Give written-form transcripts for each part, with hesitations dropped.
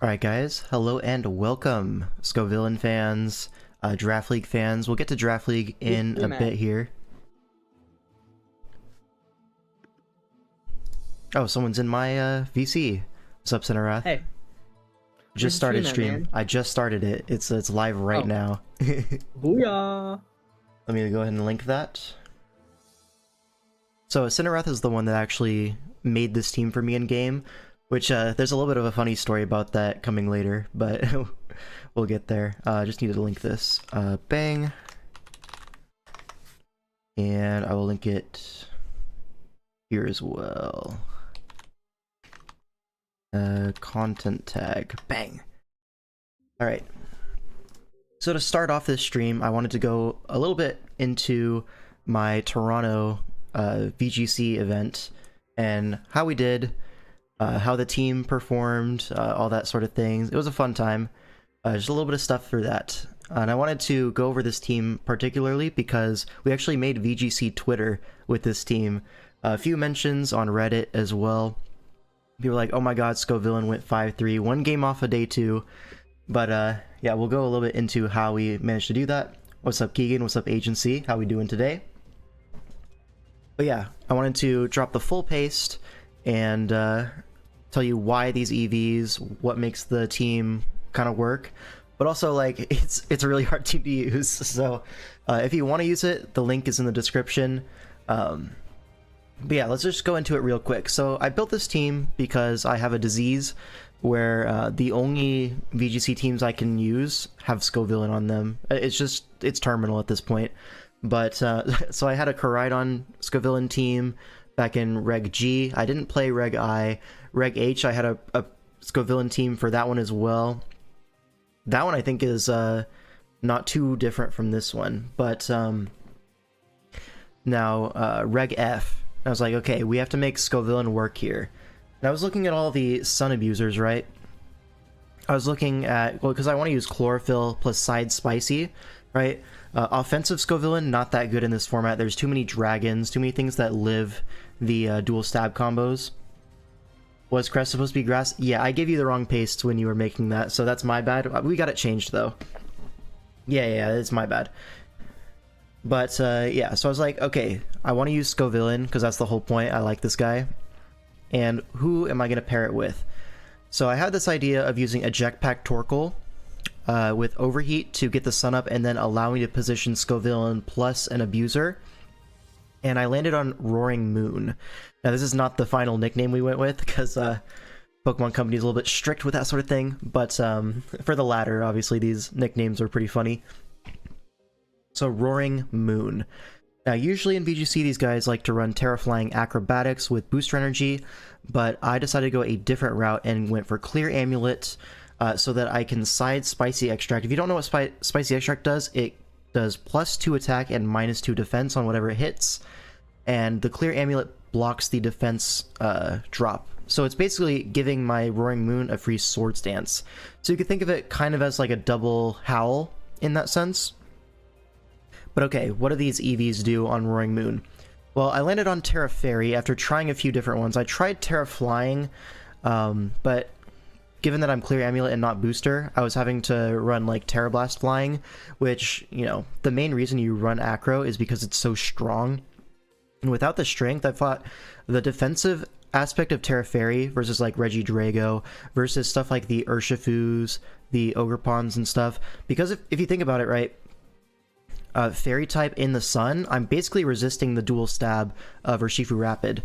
Alright guys, hello and welcome, Scovillain fans, Draft League fans. We'll get to Draft League in a bit here. Oh, someone's in my VC. What's up, Cinerath? Hey. Just started stream. I just started it. It's live right now. Booyah! Let me go ahead and link that. So Cinerath is the one that actually made this team for me in game. Which, there's a little bit of a funny story about that coming later, but we'll get there. Just need to link this. Bang. And I will link it here as well. Content tag. Bang. Alright. So to start off this stream, I wanted to go a little bit into my Toronto VGC event and how we did. How the team performed, all that sort of things. It was a fun time. Just a little bit of stuff for that. And I wanted to go over this team particularly because we actually made VGC Twitter with this team. A few mentions on Reddit as well. People were like, oh my god, Scovillain went 5-3, one game off of day 2. But yeah, we'll go a little bit into how we managed to do that. What's up, Keegan? What's up, Agency? How we doing today? But yeah, I wanted to drop the full paste and tell you why these EVs, what makes the team kind of work, but also like it's a really hard team to use. So if you want to use it, the link is in the description. But yeah, let's just go into it real quick. So I built this team because I have a disease where the only VGC teams I can use have Scovillain on them. It's terminal at this point. But so I had a Koraidon Scovillain team back in Reg G. I didn't play Reg I. Reg H, I had a Scovillain team for that one as well. That one I think is not too different from this one. But now Reg F, I was like, okay, we have to make Scovillain work here. And I was looking at all the Sun Abusers, right? I was looking at, well, because I want to use Chlorophyll plus Side Spicy, right? Offensive Scovillain, not that good in this format. There's too many dragons, too many things that live the dual stab combos. Was Crest supposed to be grass? Yeah, I gave you the wrong paste when you were making that, so that's my bad. We got it changed, though. Yeah, it's my bad. But, yeah, so I was like, okay, I want to use Scovillain, because that's the whole point. I like this guy. And who am I going to pair it with? So I had this idea of using Eject Pack Torkoal with Overheat to get the sun up and then allow me to position Scovillain plus an Abuser. And I landed on Roaring Moon. Now this is not the final nickname we went with because Pokemon Company is a little bit strict with that sort of thing. But for the latter, obviously these nicknames are pretty funny. So Roaring Moon. Now usually in VGC these guys like to run Terraflying Acrobatics with Booster Energy, but I decided to go a different route and went for Clear Amulet so that I can side Spicy Extract. If you don't know what Spicy Extract does, it does +2 attack and -2 defense on whatever it hits, and the Clear Amulet blocks the defense drop. So it's basically giving my Roaring Moon a free Swords Dance. So you could think of it kind of as like a double Howl in that sense. But okay, what do these EVs do on Roaring Moon? Well, I landed on Terra Fairy after trying a few different ones. I tried Terra Flying, but given that I'm Clear Amulet and not Booster, I was having to run like Terra Blast Flying, which, you know, the main reason you run Acro is because it's so strong. And without the strength, I thought the defensive aspect of Terra Fairy versus like Regidrago versus stuff like the Urshifus, the Ogerpons and stuff, because if you think about it, right, Fairy type in the sun, I'm basically resisting the dual stab of Urshifu Rapid,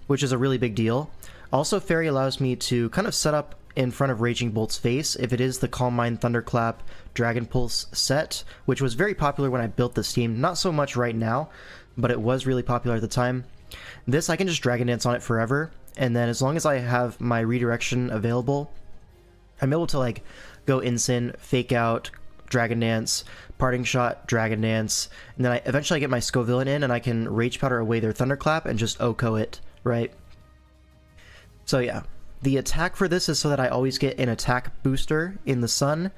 which is a really big deal. Also, Fairy allows me to kind of set up in front of Raging Bolt's face if it is the Calm Mind, Thunderclap, Dragon Pulse set, which was very popular when I built this team. Not so much right now, but it was really popular at the time. This, I can just Dragon Dance on it forever, and then as long as I have my redirection available, I'm able to like go Incin, Fake Out, Dragon Dance, Parting Shot, Dragon Dance, and then I eventually get my Scovillain in and I can Rage Powder away their Thunderclap and just OHKO it, right? So yeah, the attack for this is so that I always get an attack booster in the sun,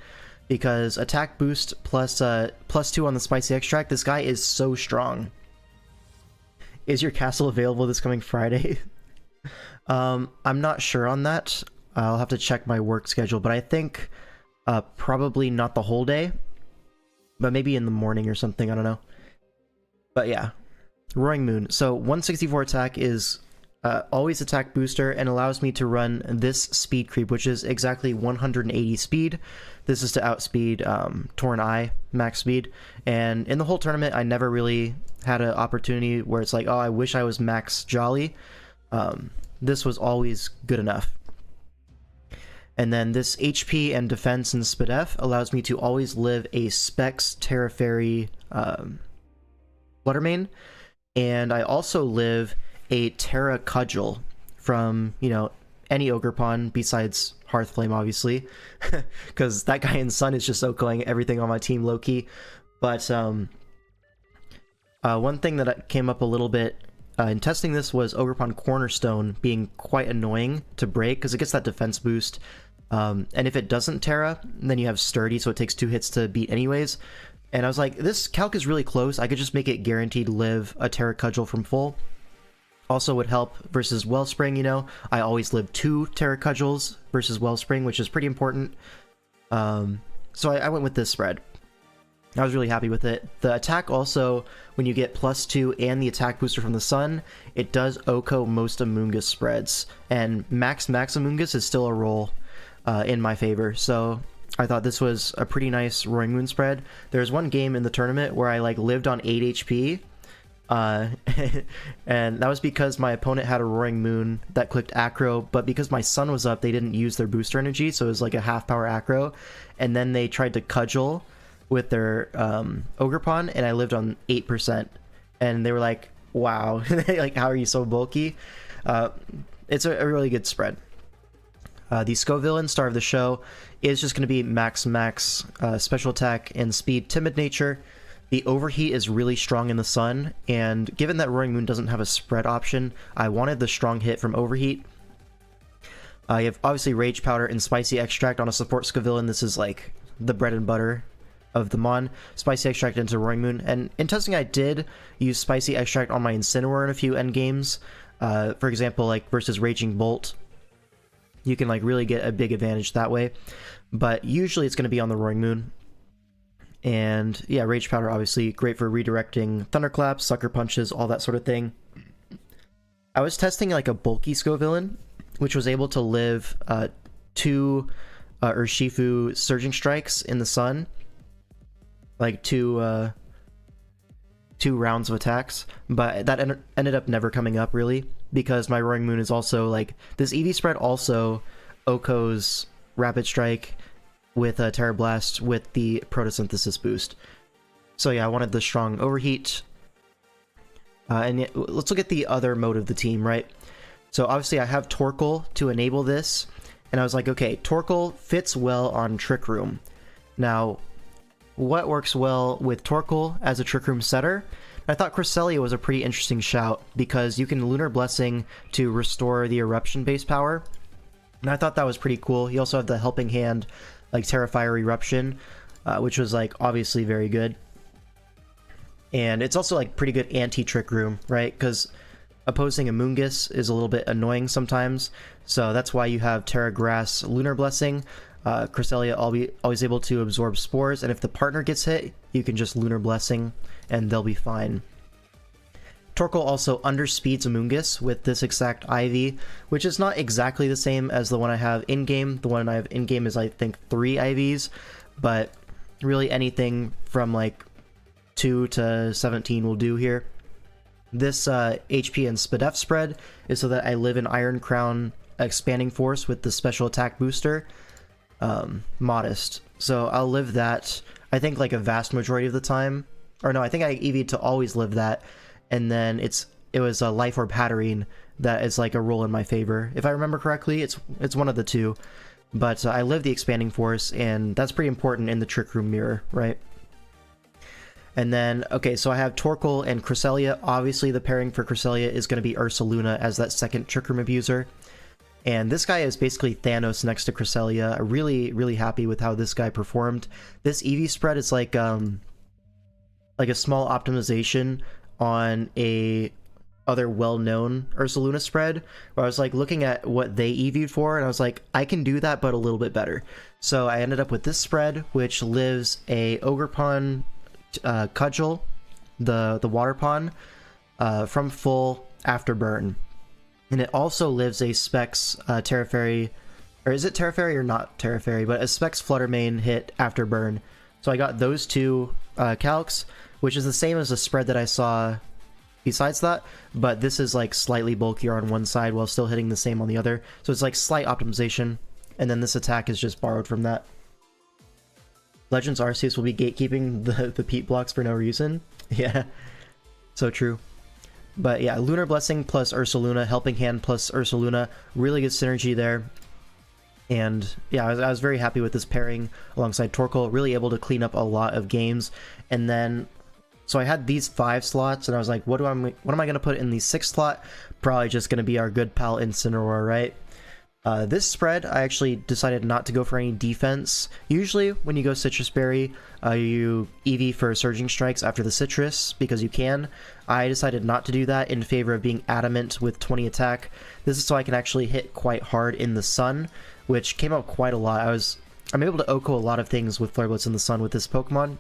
because attack boost plus +2 on the Spicy Extract, this guy is so strong. Is your castle available this coming Friday? I'm not sure on that. I'll have to check my work schedule, but I think probably not the whole day, but maybe in the morning or something, I don't know. But yeah, Roaring Moon. So 164 attack is always attack booster and allows me to run this speed creep, which is exactly 180 speed. This is to outspeed Torn Eye max speed. And in the whole tournament, I never really had an opportunity where it's like, oh, I wish I was max Jolly. This was always good enough. And then this HP and defense and SpDef allows me to always live a Specs Terra Fairy Fluttermane. And I also live a Terra Cudgel from, you know, any Ogre Pawn besides Hearthflame, obviously, because that guy in Sun is just OHKOing everything on my team low-key. But one thing that came up a little bit in testing this was Ogre Pawn Cornerstone being quite annoying to break, because it gets that defense boost. And if it doesn't Terra, then you have Sturdy, so it takes 2 hits to beat anyways. And I was like, this calc is really close. I could just make it guaranteed live a Terra Cudgel from full. Also would help versus Wellspring, you know. I always live 2 Terra Cudgels versus Wellspring, which is pretty important. So I went with this spread. I was really happy with it. The attack also, when you get +2 and the attack booster from the Sun, it does OHKO most Amoonguss spreads. And max Amoonguss is still a roll in my favor. So I thought this was a pretty nice Roaring Moon spread. There's one game in the tournament where I like lived on 8 HP. And that was because my opponent had a Roaring Moon that clicked Acro, but because my Sun was up, they didn't use their booster energy, so it was like a half power Acro. And then they tried to Cudgel with their Ogre Pawn, and I lived on 8%. And they were like, wow, like, how are you so bulky? It's a really good spread. The Scovillain, star of the show, is just going to be max special attack and speed timid nature. The Overheat is really strong in the Sun, and given that Roaring Moon doesn't have a spread option, I wanted the strong hit from Overheat. You have obviously Rage Powder and Spicy Extract on a support Scovillain. This is like the bread and butter of the Mon. Spicy Extract into Roaring Moon, and in testing I did use Spicy Extract on my Incineroar in a few endgames. For example, like versus Raging Bolt. You can like really get a big advantage that way, but usually it's going to be on the Roaring Moon. And yeah, Rage Powder obviously great for redirecting Thunderclaps, Sucker Punches, all that sort of thing. I was testing like a bulky Scovillain, which was able to live 2 Urshifu Surging Strikes in the Sun, like 2 rounds of attacks, but that ended up never coming up really, because my Roaring Moon is also like, this EV spread also OHKO's Rapid Strike with Terra Blast with the Photosynthesis boost. So yeah, I wanted the strong Overheat. And let's look at the other mode of the team, right? So obviously I have Torkoal to enable this, and I was like, okay, Torkoal fits well on Trick Room. Now, what works well with Torkoal as a Trick Room setter? I thought Cresselia was a pretty interesting shout, because you can Lunar Blessing to restore the Eruption base power. And I thought that was pretty cool. You also have the Helping Hand, like Terrifier Eruption, which was like obviously very good. And it's also like pretty good anti-Trick Room, right? Because opposing Amoonguss is a little bit annoying sometimes. So that's why you have Terra Grass Lunar Blessing. Cresselia always able to absorb spores, and if the partner gets hit, you can just Lunar Blessing and they'll be fine. Torkoal also underspeeds Amoonguss with this exact IV, which is not exactly the same as the one I have in-game. The one I have in-game is, I think, 3 IVs, but really anything from like 2 to 17 will do here. This HP and SpDef spread is so that I live in Iron Crown Expanding Force with the special attack booster. Modest. So I'll live that, I think, like a vast majority of the time. Or no, I think I EV'd to always live that. And then it was a Life Orb Hatterene that is like a roll in my favor. If I remember correctly, it's one of the two. But I live the Expanding Force, and that's pretty important in the Trick Room mirror, right? And then, okay, so I have Torkoal and Cresselia. Obviously, the pairing for Cresselia is going to be Ursaluna as that second Trick Room abuser. And this guy is basically Thanos next to Cresselia. I'm really, really happy with how this guy performed. This EV spread is like a small optimization on a other well-known Ursaluna spread, where I was like looking at what they EV'd for, and I was like, I can do that, but a little bit better. So I ended up with this spread, which lives a Ogerpon Cudgel, the water pawn, from full after burn. And it also lives a Specs Terra Fairy, or is it Terra Fairy or not Terra Fairy, but a Specs Fluttermane hit after burn. So I got those two calcs, which is the same as the spread that I saw besides that, but this is like slightly bulkier on one side while still hitting the same on the other. So it's like slight optimization, and then this attack is just borrowed from that. Legends Arceus will be gatekeeping the Peat blocks for no reason. Yeah, so true. But yeah, Lunar Blessing plus Ursaluna, Helping Hand plus Ursaluna, really good synergy there. And yeah, I was very happy with this pairing alongside Torkoal, really able to clean up a lot of games. And then, so I had these 5 slots, and I was like, what am I going to put in the 6th slot? Probably just going to be our good pal Incineroar, right? This spread, I actually decided not to go for any defense. Usually, when you go Citrus Berry, you EV for Surging Strikes after the Citrus, because you can. I decided not to do that in favor of being Adamant with 20 attack. This is so I can actually hit quite hard in the sun, which came up quite a lot. I'm able to OHKO a lot of things with Flare Blitz in the sun with this Pokemon,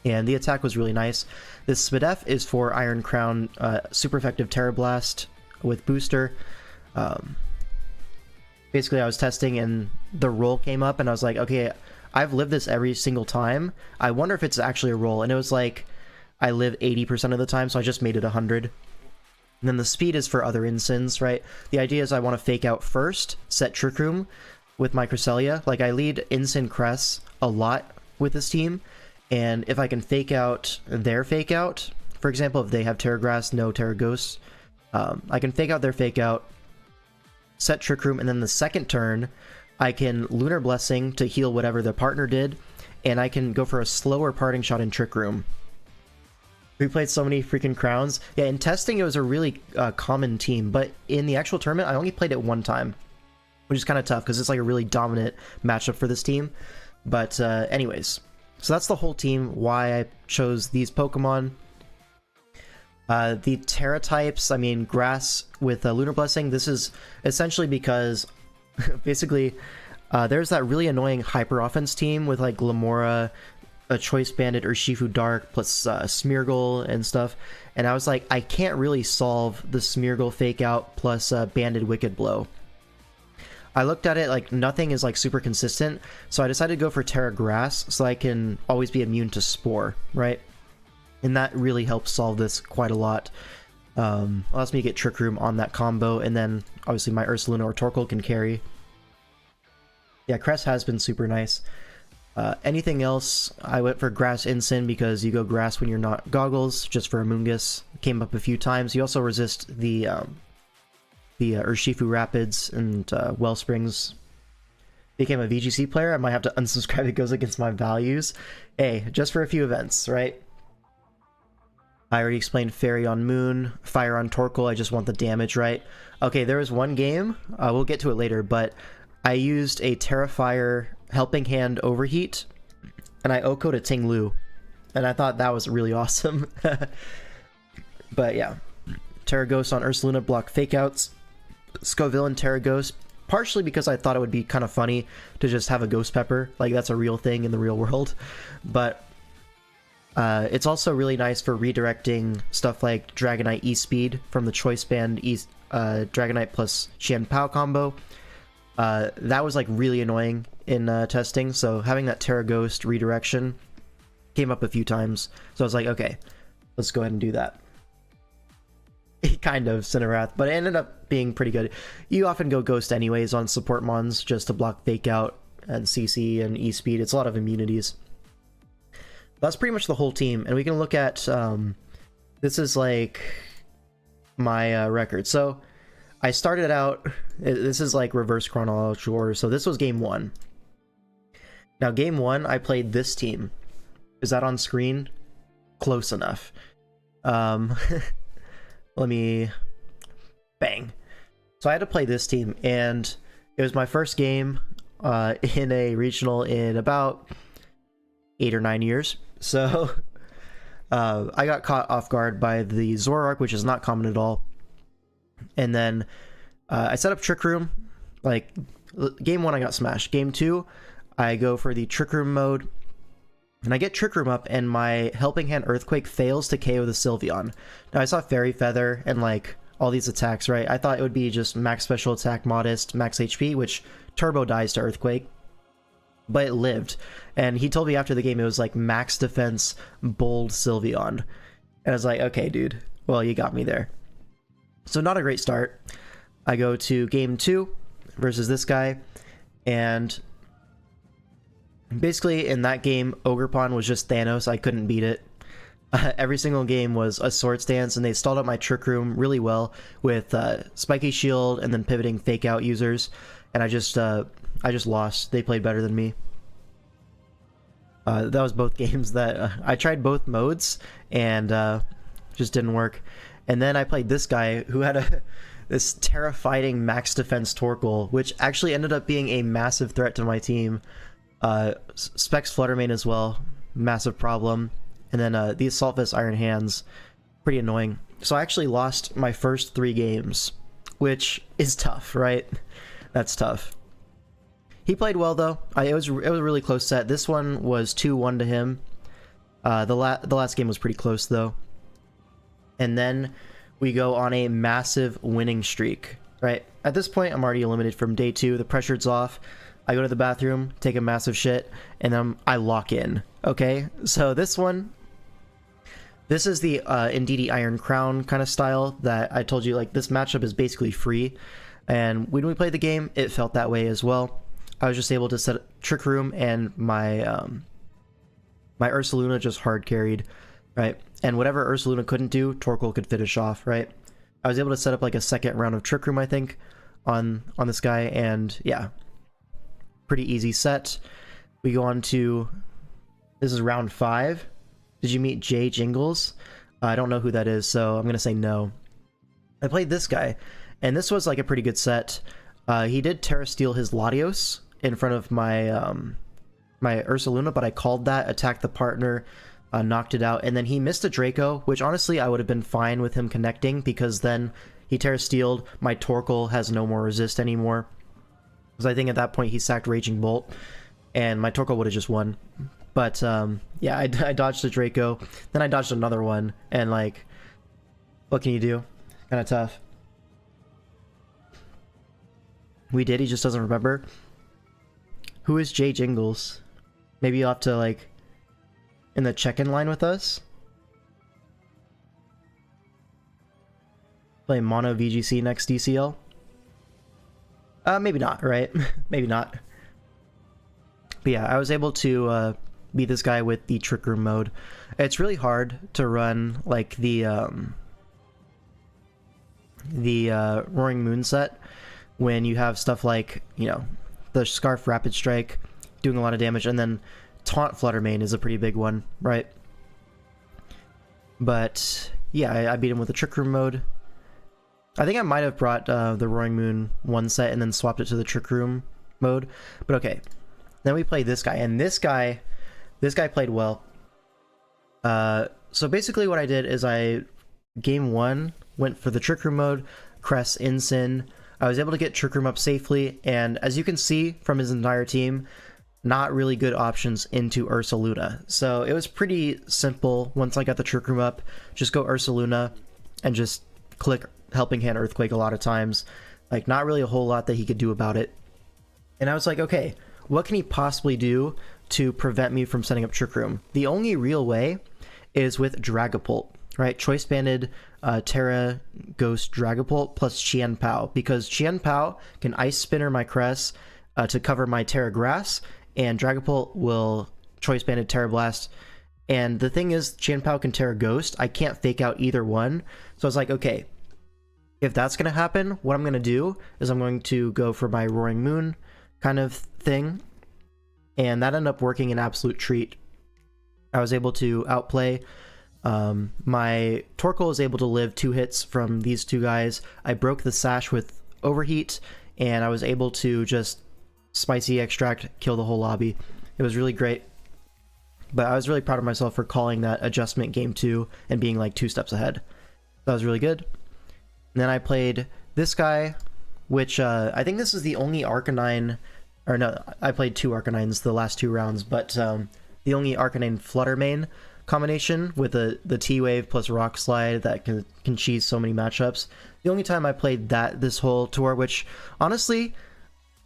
and the attack was really nice. This Spadef is for Iron Crown, super effective Terra Blast with booster. Basically, I was testing and the roll came up, and I was like, okay, I've lived this every single time. I wonder if it's actually a roll. And it was like, I live 80% of the time, so I just made it 100. And then the speed is for other Incins, right? The idea is I want to fake out first, set Trick Room with my Cresselia. Like, I lead Incin Cress a lot with this team, and if I can fake out their fake out, for example, if they have Terra Grass, no Terra Ghost, I can fake out their fake out, set Trick Room, and then the second turn, I can Lunar Blessing to heal whatever the partner did, and I can go for a slower Parting Shot in Trick Room. We played so many freaking crowns. Yeah, in testing, it was a really common team, but in the actual tournament, I only played it one time, which is kind of tough because it's like a really dominant matchup for this team. But anyways, so that's the whole team, why I chose these Pokemon. The Terra types, I mean, Grass with Lunar Blessing, this is essentially because, basically, there's that really annoying Hyper Offense team with, like, Glamora, a Choice Bandit, Urshifu Dark, plus Smeargle and stuff, and I was like, I can't really solve the Smeargle Fake Out plus Banded Wicked Blow. I looked at it, like, nothing is, like, super consistent, so I decided to go for Terra Grass, so I can always be immune to Spore, right? And that really helps solve this quite a lot. Allows me to get Trick Room on that combo, and then obviously my Ursaluna or Torkoal can carry. Yeah, Cress has been super nice. Anything else, I went for Grass Incin because you go Grass when you're not Goggles, just for Amoonguss. Came up a few times. You also resist the Urshifu Rapids and Wellsprings. Became a VGC player, I might have to unsubscribe, it goes against my values. Hey, just for a few events, right? I already explained Fairy on Moon, Fire on Torkoal, I just want the damage right. Okay, there was one game, we'll get to it later, but I used a Terrafire Helping Hand Overheat, and I OHKO'd a Ting Lu, and I thought that was really awesome. But yeah, Terra Ghost on Ursaluna, block fakeouts, Scovillain Terra Ghost, partially because I thought it would be kind of funny to just have a Ghost Pepper, like that's a real thing in the real world, but it's also really nice for redirecting stuff like Dragonite E-Speed from the Choice Band Dragonite plus Xian Pao combo. That was like really annoying in testing, so having that Terra Ghost redirection came up a few times. So I was like, okay, let's go ahead and do that. Kind of Cinerath, but it ended up being pretty good. You often go Ghost anyways on support mons just to block Fake Out and CC and E-Speed. It's a lot of immunities. That's pretty much the whole team, and we can look at, this is like my record. So I started out, this is like reverse chronological order, so this was game 1. Now game 1, I played this team. Is that on screen? Close enough. Let me, bang. So I had to play this team, and it was my first game in a regional in about 8 or 9 years. So I got caught off guard by the Zoroark, which is not common at all. And then I set up Trick Room. Like, game 1, I got smashed. Game 2, I go for the Trick Room mode. And I get Trick Room up, and my Helping Hand Earthquake fails to KO the Sylveon. Now, I saw Fairy Feather and, like, all these attacks, right? I thought it would be just max special attack, modest, max HP, which Turbo dies to Earthquake. But it lived. And he told me after the game it was, like, max defense, bold Sylveon. And I was like, okay, dude. Well, you got me there. So, not a great start. I go to game 2 versus this guy, and basically, in that game, Ogerpon was just Thanos. I couldn't beat it. Every single game was a Swords Dance, and they stalled out my Trick Room really well with Spiky Shield and then pivoting Fake Out users. And I just lost. They played better than me. That was both games that I tried both modes and just didn't work. And then I played this guy who had this terrifying max defense Torkoal, which actually ended up being a massive threat to my team. Specs Fluttermane as well, massive problem. And then the Assault Vest Iron Hands, pretty annoying. So I actually lost my first 3 games, which is tough, right? That's tough. He played well though. It was a really close set. This one was 2-1 to him. The last game was pretty close though. And then we go on a massive winning streak, right? At this point, I'm already eliminated from day 2. The pressure's off. I go to the bathroom, take a massive shit, and then I lock in. Okay, so this is the Indeedee Iron Crown kind of style that I told you, like, this matchup is basically free. And when we played the game, it felt that way as well. I was just able to set Trick Room, and my my Ursaluna just hard carried, right? And whatever Ursaluna couldn't do, Torkoal could finish off, right? I was able to set up like a second round of Trick Room, I think, on this guy, and yeah. Pretty easy set. We go on to, this is round 5. Did you meet Jay Jingles? I don't know who that is, so I'm gonna say no. I played this guy, and this was like a pretty good set. He did Terra Steel his Latios in front of my my Ursaluna, but I called that, attacked the partner, knocked it out, and then he missed a Draco, which honestly I would have been fine with him connecting, because then he Terra Steeled, my Torkoal has no more resist anymore. Because I think at that point he sacked Raging Bolt, and my Torkoal would have just won. But yeah, I dodged a Draco, then I dodged another one, and like, what can you do? Kind of tough. We did, he just doesn't remember. Who is Jay Jingles? Maybe you'll have to, like, in the check-in line with us? Play Mono VGC next DCL? Maybe not, right? Maybe not. But yeah, I was able to beat this guy with the Trick Room mode. It's really hard to run, like, the Roaring Moon set when you have stuff like, you know, the Scarf Rapid Strike doing a lot of damage, and then Taunt Fluttermane is a pretty big one, right? But yeah, I beat him with the Trick Room mode. I think I might have brought the Roaring Moon 1 set and then swapped it to the Trick Room mode. But okay, then we played this guy, and this guy played well. So basically what I did is game 1 went for the Trick Room mode, Cress, Incin. I was able to get Trick Room up safely, and as you can see from his entire team, not really good options into Ursaluna. So it was pretty simple once I got the Trick Room up. Just go Ursaluna and just click Helping Hand Earthquake a lot of times. Like, not really a whole lot that he could do about it. And I was like, okay, what can he possibly do to prevent me from setting up Trick Room? The only real way is with Dragapult, right? Choice banded Terra Ghost Dragapult plus Chien Pao, because Chien Pao can Ice Spinner my Cress to cover my Terra Grass, and Dragapult will Choice banded Terra Blast. And the thing is, Chien Pao can Terra Ghost. I can't fake out either one. So I was like, okay, if that's going to happen, what I'm going to do is I'm going to go for my Roaring Moon kind of thing. And that ended up working an absolute treat. I was able to outplay. My Torkoal was able to live 2 hits from these 2 guys. I broke the Sash with Overheat, and I was able to just Spicy Extract, kill the whole lobby. It was really great. But I was really proud of myself for calling that adjustment game 2 and being like 2 steps ahead. That was really good. And then I played this guy, which I think this is the only Arcanine, or no, I played 2 Arcanines the last 2 rounds, but the only Arcanine Flutter Mane combination with the T-Wave plus Rock Slide that can cheese so many matchups. The only time I played that this whole tour, which honestly,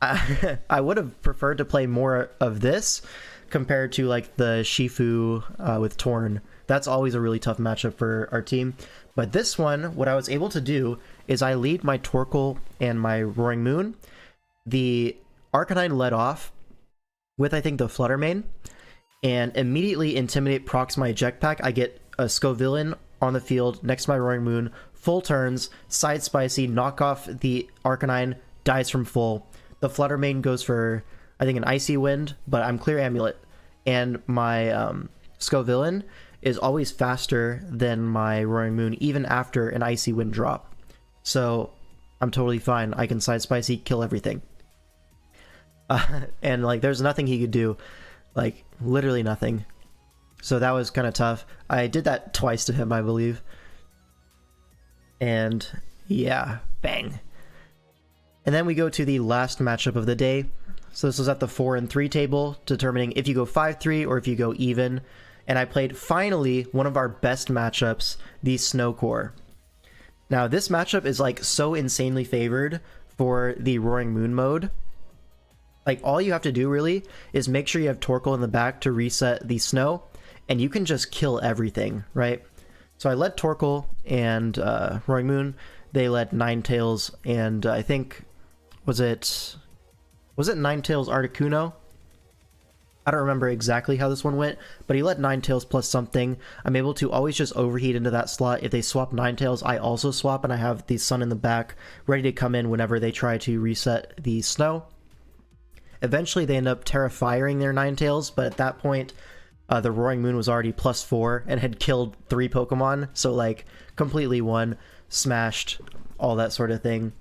I would have preferred to play more of this compared to like the Shifu with Torn. That's always a really tough matchup for our team. But this one, what I was able to do is I lead my Torkoal and my Roaring Moon. The Arcanine led off with, I think, the Flutter Mane, and immediately Intimidate procs my Eject Pack. I get a Scovillain on the field next to my Roaring Moon, full turns, Side Spicy, knock off the Arcanine, dies from full. The Flutter Mane goes for, I think, an Icy Wind, but I'm Clear Amulet. And my Scovillain is always faster than my Roaring Moon, even after an Icy Wind drop. So I'm totally fine. I can Side Spicy, kill everything. And like, there's nothing he could do. Like, literally nothing. So that was kind of tough. I did that twice to him, I believe. And yeah, bang. And then we go to the last matchup of the day. So this was at the 4 and 3 table, determining if you go 5-3 or if you go even. And I played, finally, one of our best matchups, the Snow Core. Now, this matchup is like so insanely favored for the Roaring Moon mode. Like, all you have to do really is make sure you have Torkoal in the back to reset the snow, and you can just kill everything, right? So I led Torkoal and Roaring Moon. They led Ninetales, and I think, was it Ninetales Articuno? I don't remember exactly how this one went, but he led Ninetales plus something. I'm able to always just overheat into that slot. If they swap Ninetales, I also swap, and I have the Sun in the back ready to come in whenever they try to reset the snow. Eventually, they end up Terra-Firing their Ninetales, but at that point, the Roaring Moon was already +4 and had killed 3 Pokemon, so like completely won, smashed, all that sort of thing.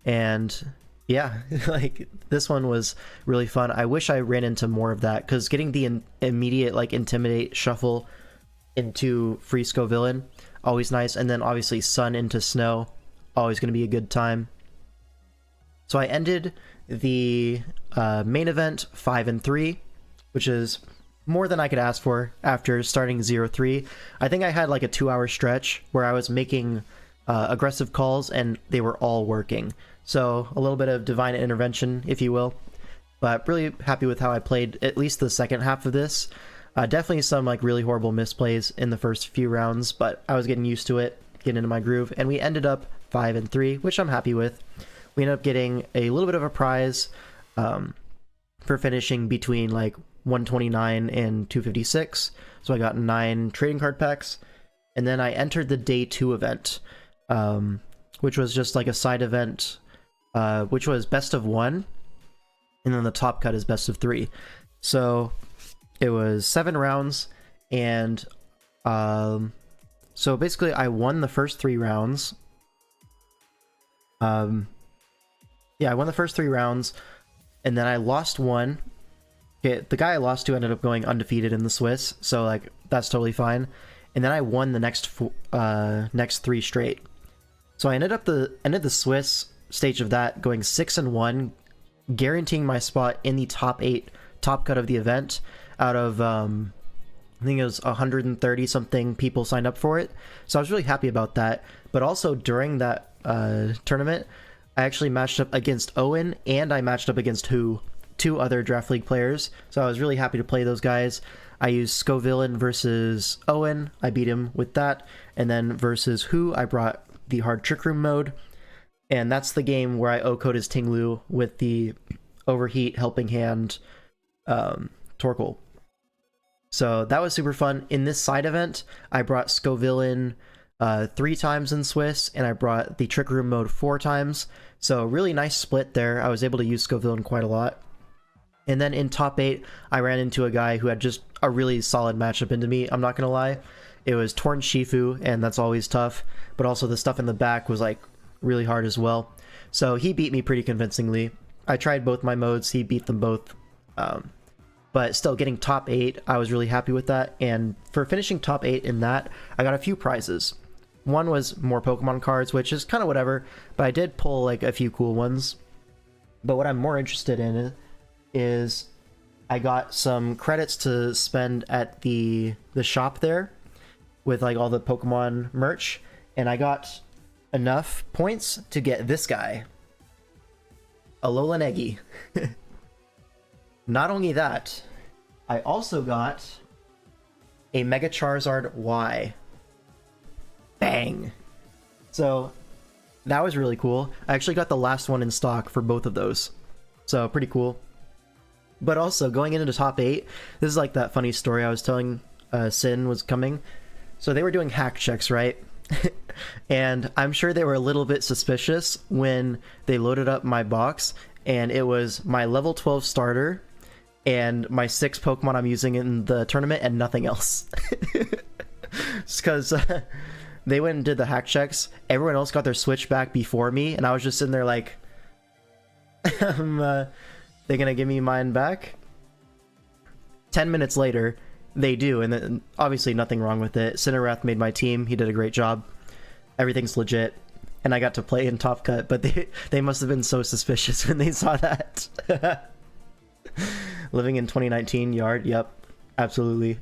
And yeah, like this one was really fun. I wish I ran into more of that, because getting the immediate like Intimidate shuffle into free Scovillain, always nice. And then obviously Sun into Snow, always going to be a good time. So I ended the main event 5 and 3, which is more than I could ask for after starting 0-3. I think I had like a 2-hour stretch where I was making aggressive calls and they were all working. So a little bit of divine intervention, if you will. But really happy with how I played at least the second half of this. Definitely some like really horrible misplays in the first few rounds, but I was getting used to it, getting into my groove, and we ended up 5 and 3, which I'm happy with. We ended up getting a little bit of a prize for finishing between like 129 and 256. So I got 9 trading card packs, and then I entered the day 2 event, which was just like a side event, which was best of 1, and then the top cut is best of 3. So it was 7 rounds, and so basically I won the first 3 rounds. Yeah, I won the first 3 rounds, and then I lost 1. Okay, the guy I lost to ended up going undefeated in the Swiss, so like that's totally fine. And then I won the next 3 straight. So I ended the Swiss stage of that going 6 and 1, guaranteeing my spot in the top 8 top cut of the event out of I think it was 130 something people signed up for it. So I was really happy about that. But also during that tournament, I actually matched up against Owen, and I matched up against Who, 2 other Draft League players. So I was really happy to play those guys. I used Scovillain versus Owen. I beat him with that. And then versus Who, I brought the hard Trick Room mode. And that's the game where I O-code his Tinglu with the Overheat Helping Hand Torkoal. So that was super fun. In this side event, I brought Scovillain 3 times in Swiss, and I brought the Trick Room mode 4 times. So really nice split there. I was able to use Scovillain quite a lot. And then in top 8, I ran into a guy who had just a really solid matchup into me, I'm not gonna lie. It was Torn Shifu, and that's always tough, but also the stuff in the back was like really hard as well. So he beat me pretty convincingly. I tried both my modes, he beat them both. But but still getting top 8, I was really happy with that. And for finishing top 8 in that, I got a few prizes. One was more Pokemon cards, which is kind of whatever, but I did pull like a few cool ones. But what I'm more interested in is I got some credits to spend at the shop there with like all the Pokemon merch, and I got enough points to get this guy, Alolan Eggy. Not only that, I also got a Mega Charizard Y. Bang! So that was really cool. I actually got the last one in stock for both of those, so pretty cool. But also going into the top 8, this is like that funny story I was telling Sin was coming. So they were doing hack checks, right? And I'm sure they were a little bit suspicious when they loaded up my box and it was my level 12 starter and my 6 Pokemon I'm using in the tournament and nothing else. Just because they went and did the hack checks. Everyone else got their Switch back before me, and I was just sitting there like, they gonna give me mine back? 10 minutes later, they do, and then obviously nothing wrong with it. Cinerath made my team. He did a great job. Everything's legit. And I got to play in Top Cut, but they must have been so suspicious when they saw that. Living in 2019 yard, yep, absolutely.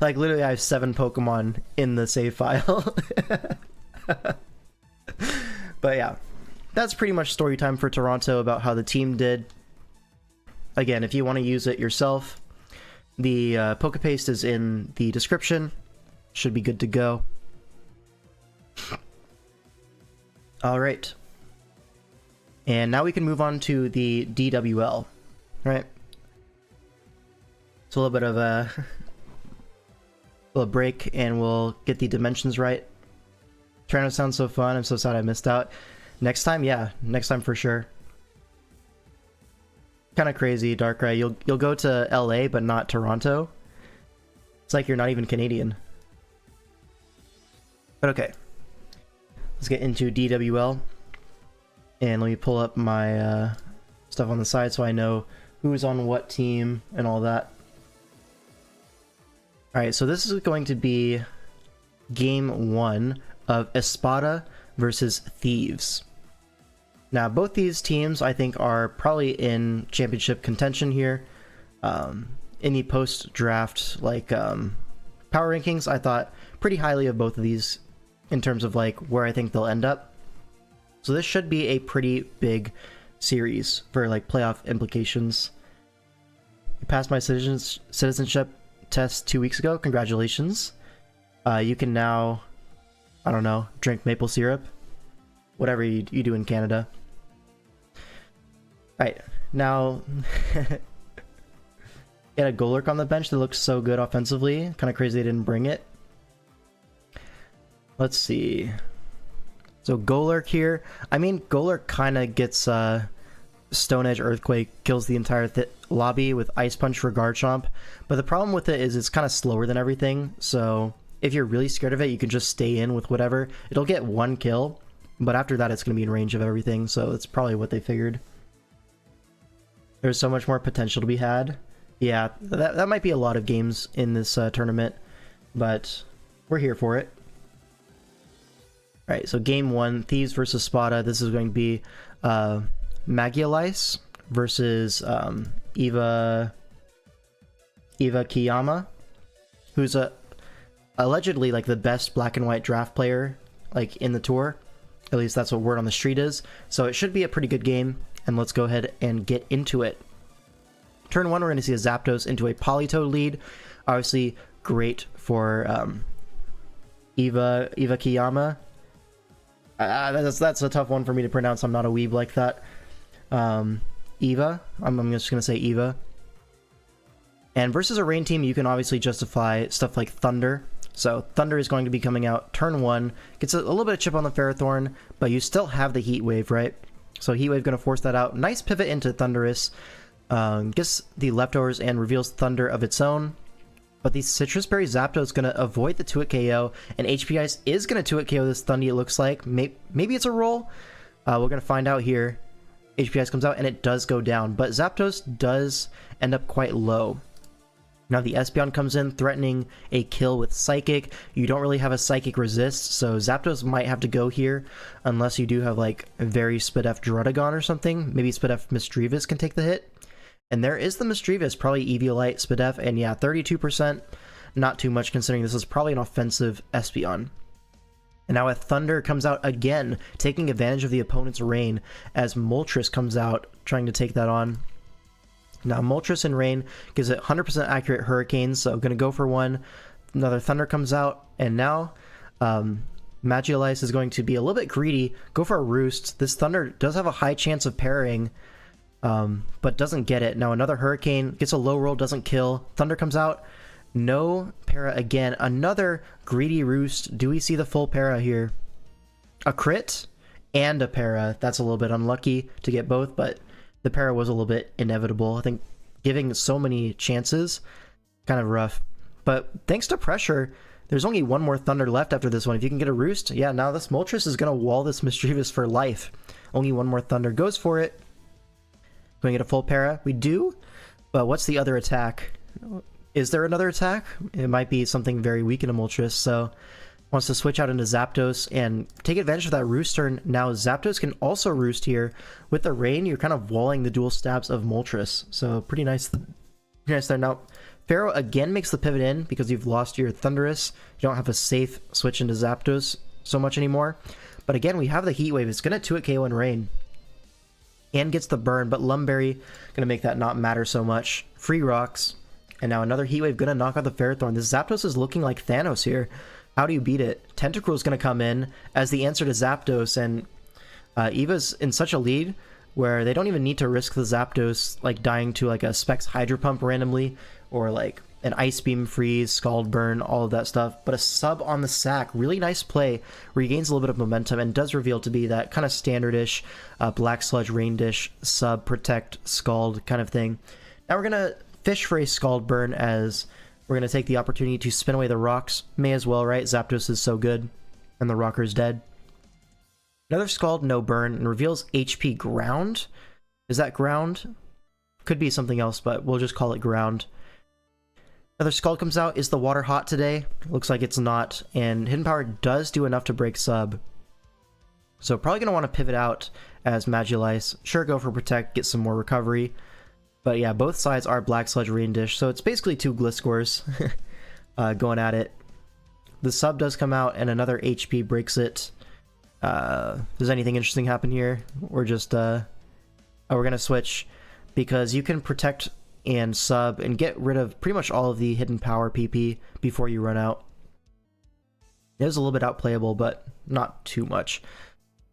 Like literally I have 7 Pokemon in the save file. But yeah, that's pretty much story time for Toronto about how the team did. Again, if you want to use it yourself, the Pokepaste is in the description. Should be good to go. Alright. And now we can move on to the DWL. Right? It's a little bit of a little break and we'll get the dimensions right. Trying to sound so fun. I'm so sad I missed out. Next time, yeah. Next time for sure. Kind of crazy, Darkrai. You'll go to LA but not Toronto. It's like you're not even Canadian. But okay. Let's get into DWL. And let me pull up my stuff on the side so I know who's on what team and all that. Alright, so this is going to be game 1 of Espada versus Thieves. Now, both these teams, I think, are probably in championship contention here. In the post-draft, like, power rankings, I thought pretty highly of both of these in terms of, like, where I think they'll end up. So this should be a pretty big series for, like, playoff implications. You passed my citizenship test 2 weeks ago. Congratulations. You can now, I don't know, drink maple syrup. Whatever you do in Canada. Right, now, get a Golurk on the bench that looks so good offensively. Kind of crazy they didn't bring it. Let's see. So Golurk here. I mean, Golurk kind of gets Stone Edge Earthquake, kills the entire lobby with Ice Punch for Garchomp. But the problem with it is it's kind of slower than everything. So if you're really scared of it, you can just stay in with whatever. It'll get 1 kill. But after that, it's going to be in range of everything, so that's probably what they figured. There's so much more potential to be had. Yeah, that might be a lot of games in this tournament, but we're here for it. Alright, so game 1, Thieves versus Spada. This is going to be Magialice versus Eva Kiyama, who's allegedly like the best black and white draft player like in the tour. At least that's what word on the street is. So it should be a pretty good game, and let's go ahead and get into it. Turn 1, we're going to see a Zapdos into a Politoed lead. Obviously, great for Eva Kiyama. That's a tough one for me to pronounce. I'm not a weeb like that. Eva. I'm just going to say Eva. And versus a rain team, you can obviously justify stuff like Thunder. So Thunder is going to be coming out turn 1. Gets a little bit of chip on the Ferrothorn, but you still have the Heat Wave, right? So Heat Wave going to force that out. Nice pivot into Thundurus. Gets the leftovers and reveals Thunder of its own. But the Citrus Berry Zapdos is going to avoid the 2-hit KO, and HP Ice is going to 2-hit KO this Thundy, it looks like. Maybe it's a roll. We're going to find out here HP Ice comes out, and it does go down, but Zapdos does end up quite low. Now the Espeon comes in, threatening a kill with Psychic. You don't really have a Psychic resist, so Zapdos might have to go here, unless you do have like a very Spadef Druddigon or something. Maybe Spadef Misdreavus can take the hit. And there is the Misdreavus, probably Eviolite, Spadef, and yeah, 32%. Not too much considering this is probably an offensive Espeon. And now a Thunder comes out again, taking advantage of the opponent's Rain, as Moltres comes out, trying to take that on. Now Moltres and Rain gives it 100% accurate Hurricanes, so gonna go for one. Another Thunder comes out, and now Magialice is going to be a little bit greedy, go for a Roost. This Thunder does have a high chance of parrying, but doesn't get it. Now another Hurricane, gets a low roll, doesn't kill. Thunder comes out, no para again. Another greedy Roost. Do we see the full para here? A crit and a para. That's a little bit unlucky to get both, but the para was a little bit inevitable. I think giving so many chances, kind of rough. But thanks to pressure, there's only one more Thunder left after this one. If you can get a Roost, yeah, now this Moltres is going to wall this Misdreavus for life. Only one more Thunder, goes for it. Going to get a full para? We do, but what's the other attack? Is there another attack? It might be something very weak in a Moltres, so wants to switch out into Zapdos and take advantage of that Roost turn. Now Zapdos can also Roost here. With the Rain, you're kind of walling the dual stabs of Moltres, so pretty nice there. Now Pharaoh again makes the pivot in because you've lost your Thundurus. You don't have a safe switch into Zapdos so much anymore. But again, we have the Heat Wave. It's going to 2-hit KO in Rain. And gets the burn, but Lumberry going to make that not matter so much. Free Rocks. And now another Heat Wave going to knock out the Ferrothorn. This Zapdos is looking like Thanos here. How do you beat it? Tentacruel is going to come in as the answer to Zapdos, and Eva's in such a lead where they don't even need to risk the Zapdos like dying to like a Specs Hydro Pump randomly, or like an Ice Beam Freeze, Scald Burn, all of that stuff. But a sub on the sack, really nice play, regains a little bit of momentum and does reveal to be that kind of standardish Black Sludge, Rain Dish, sub, protect, scald kind of thing. Now we're going to fish for a Scald Burn, as we're going to take the opportunity to spin away the rocks. May as well, right? Zapdos is so good, and the rocker's dead. Another Scald, no burn, and reveals HP Ground. Is that Ground? Could be something else, but we'll just call it Ground. Another Scald comes out. Is the water hot today? Looks like it's not, and Hidden Power does do enough to break sub. So probably going to want to pivot out as Magialice. Sure, go for Protect, get some more recovery. But yeah, both sides are Black Sludge, Rain Dish, so it's basically two Gliscors going at it. The sub does come out, and another HP breaks it. Does anything interesting happen here? We're just, oh, we're going to switch, because you can Protect and sub and get rid of pretty much all of the Hidden Power PP before you run out. It is a little bit outplayable, but not too much.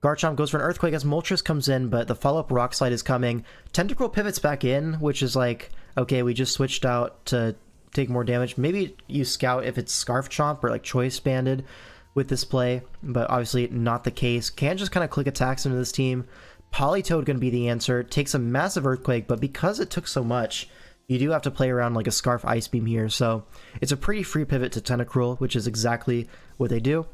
Garchomp goes for an Earthquake as Moltres comes in, but the follow-up Rock Slide is coming. Tentacruel pivots back in, which is like, okay, we just switched out to take more damage. Maybe you scout if it's Scarf Chomp or like Choice Banded with this play, but obviously not the case. Can just kind of click attacks into this team. Politoed going to be the answer. Takes a massive Earthquake, but because it took so much, you do have to play around like a Scarf Ice Beam here, so it's a pretty free pivot to Tentacruel, which is exactly what they do.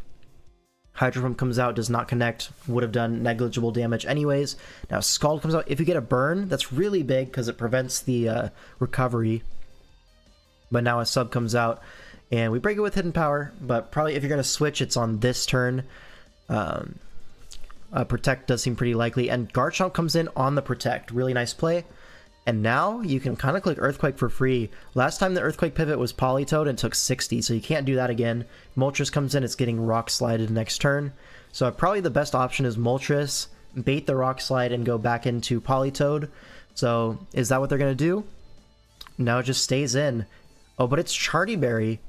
Hydro Pump comes out, does not connect, would have done negligible damage anyways. Now Scald comes out. If you get a burn, that's really big because it prevents the recovery. But now a sub comes out, and we break it with Hidden Power, but probably if you're going to switch, it's on this turn. Protect does seem pretty likely, and Garchomp comes in on the Protect. Really nice play. And now you can kind of click Earthquake for free. Last time the Earthquake pivot was Politoed and took 60, so you can't do that again. Moltres comes in, it's getting Rock Slided next turn. So probably the best option is Moltres, bait the Rock Slide, and go back into Politoed. So is that what they're going to do? No, it just stays in. Oh, but it's Charty Berry.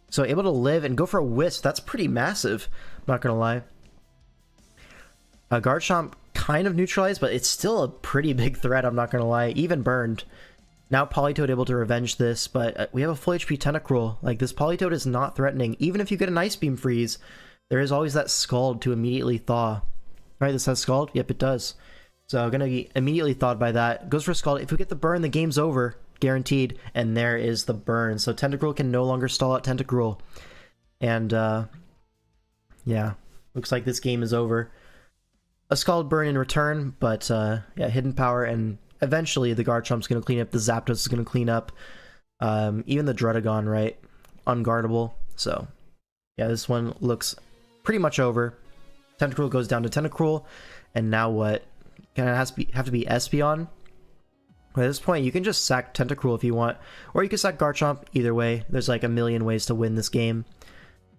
So able to live and go for a Wisp. That's pretty massive, I'm not going to lie. Garchomp kind of neutralized, but it's still a pretty big threat, I'm not gonna lie, even burned. Now Politoed able to revenge this, but we have a full HP Tentacruel. Like, this Politoed is not threatening. Even if you get an Ice Beam Freeze, there is always that Scald to immediately thaw. Right, this has Scald? Yep, it does. So gonna be immediately thawed by that. Goes for Scald. If we get the burn, the game's over. Guaranteed. And there is the burn. So Tentacruel can no longer stall out Tentacruel. And, yeah. Looks like this game is over. a Scald Burn in return, but yeah, Hidden Power, and eventually the Garchomp's going to clean up, the Zapdos is going to clean up, even the Druddigon, right? Unguardable, so yeah, this one looks pretty much over. Tentacruel goes down to Tentacruel, and now what? Gonna have to be Espeon. At this point, you can just sack Tentacruel if you want, or you can sack Garchomp. Either way, there's like a million ways to win this game.